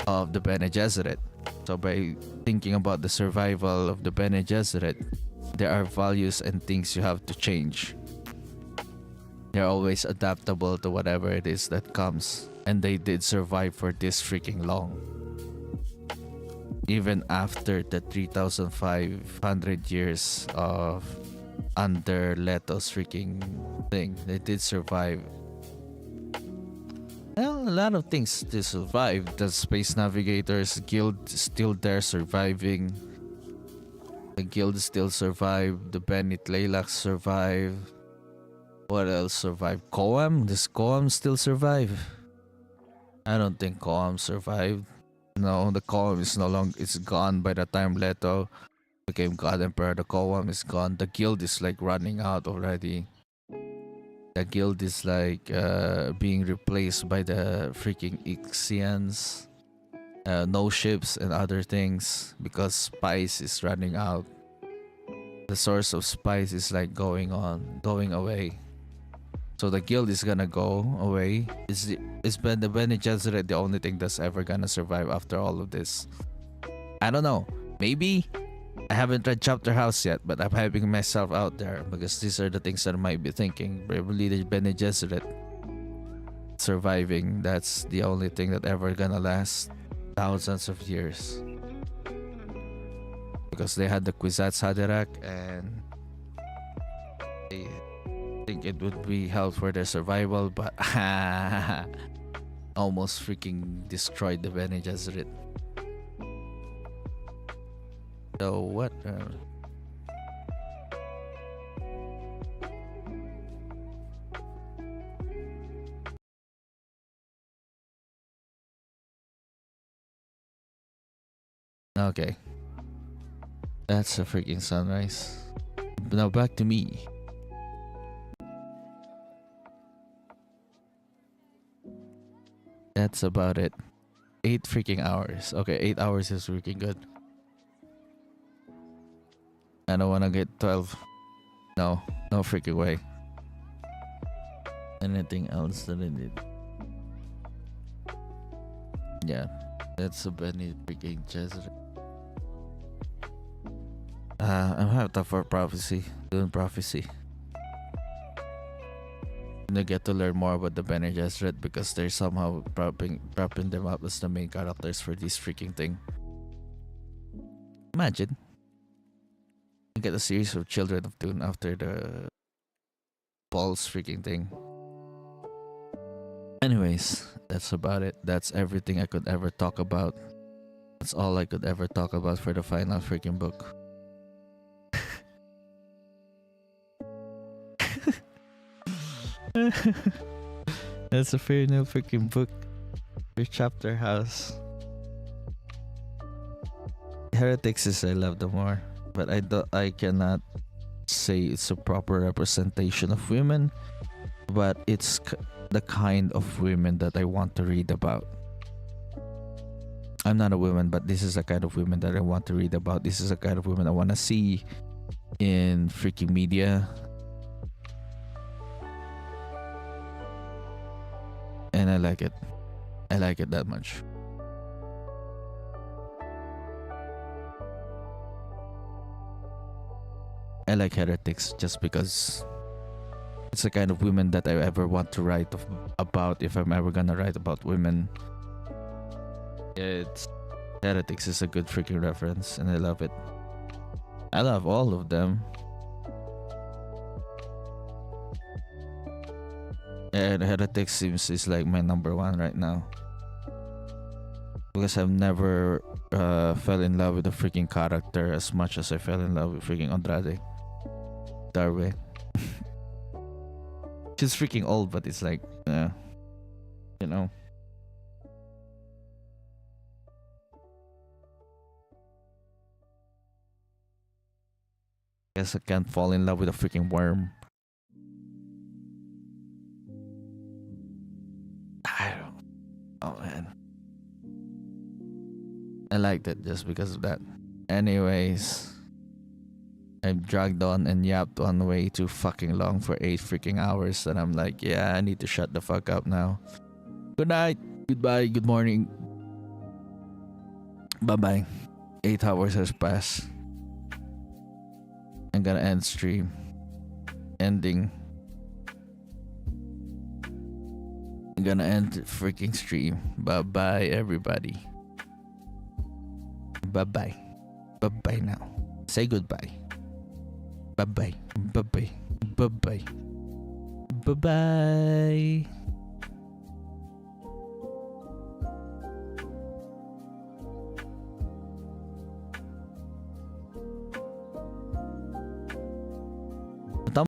of the Bene Gesserit. So by thinking about the survival of the Bene Gesserit, there are values and things you have to change. They're always adaptable to whatever it is that comes. And they did survive for this freaking long. Even after the 3,500 years of under Leto's freaking thing, they did survive. Well, a lot of things still survive. The Space Navigators Guild is still there surviving. The Guild still survive. The Benit Laylac survive. What else survived? Koam? Does Koam still survive? I don't think Koam survived. No, the Koam is no longer, it's gone by the time Leto became God Emperor. The Koam is gone. The Guild is like running out already. The Guild is like being replaced by the freaking Ixians. No ships and other things because spice is running out. The source of spice is like going away. So the Guild is gonna go away. It's been the Bene Gesserit the only thing that's ever gonna survive after all of this. I don't know. Maybe I haven't read Chapter House yet, but I'm hyping myself out there because these are the things that I might be thinking. Probably the Bene Gesserit surviving. That's the only thing that ever gonna last thousands of years. Because they had the Kwisatz Haderach and they think it would be held for their survival, but almost freaking destroyed the Bene Gesserit. So what? Okay. That's a freaking sunrise. Now back to me. That's about it. 8 freaking hours. Okay, 8 hours is freaking good. I don't wanna get 12. No freaking way. Anything else that I did? Yeah, that's a Benny freaking Gesserit. I'm hyped up for Prophecy. Doing Prophecy. I get to learn more about the Bene Gesserit because they're somehow propping them up as the main characters for this freaking thing. Imagine. You get a series of Children of Dune after the Paul's freaking thing. Anyways, that's about it. That's everything I could ever talk about. That's all I could ever talk about for the final freaking book. That's a fair new freaking book. Your Chapter House. Heretics is I love the more, but I cannot say it's a proper representation of women, but it's the kind of women that I want to read about. I'm not a woman, but this is the kind of women that I want to read about. This is the kind of women I want to see in freaking media. And I like it. I like it that much. I like Heretics just because it's the kind of women that I ever want to write about if I'm ever gonna write about women. Heretics is a good freaking reference and I love it. I love all of them. And Heretics seems is like my number one right now. Because I've never fell in love with the freaking character as much as I fell in love with freaking Andrade. Darwin. She's freaking old, but it's like, you know. Guess I can't fall in love with a freaking worm. I don't. Oh man. I liked it just because of that. Anyways, I've dragged on and yapped on way too fucking long for 8 freaking hours, and I'm like, yeah, I need to shut the fuck up now. Good night, goodbye, good morning, bye bye. 8 hours has passed. I'm gonna end stream. Ending. I'm gonna end the freaking stream. Bye bye, everybody. Bye bye. Bye bye now. Say goodbye. Bye bye. Bye bye. Bye bye. Bye bye.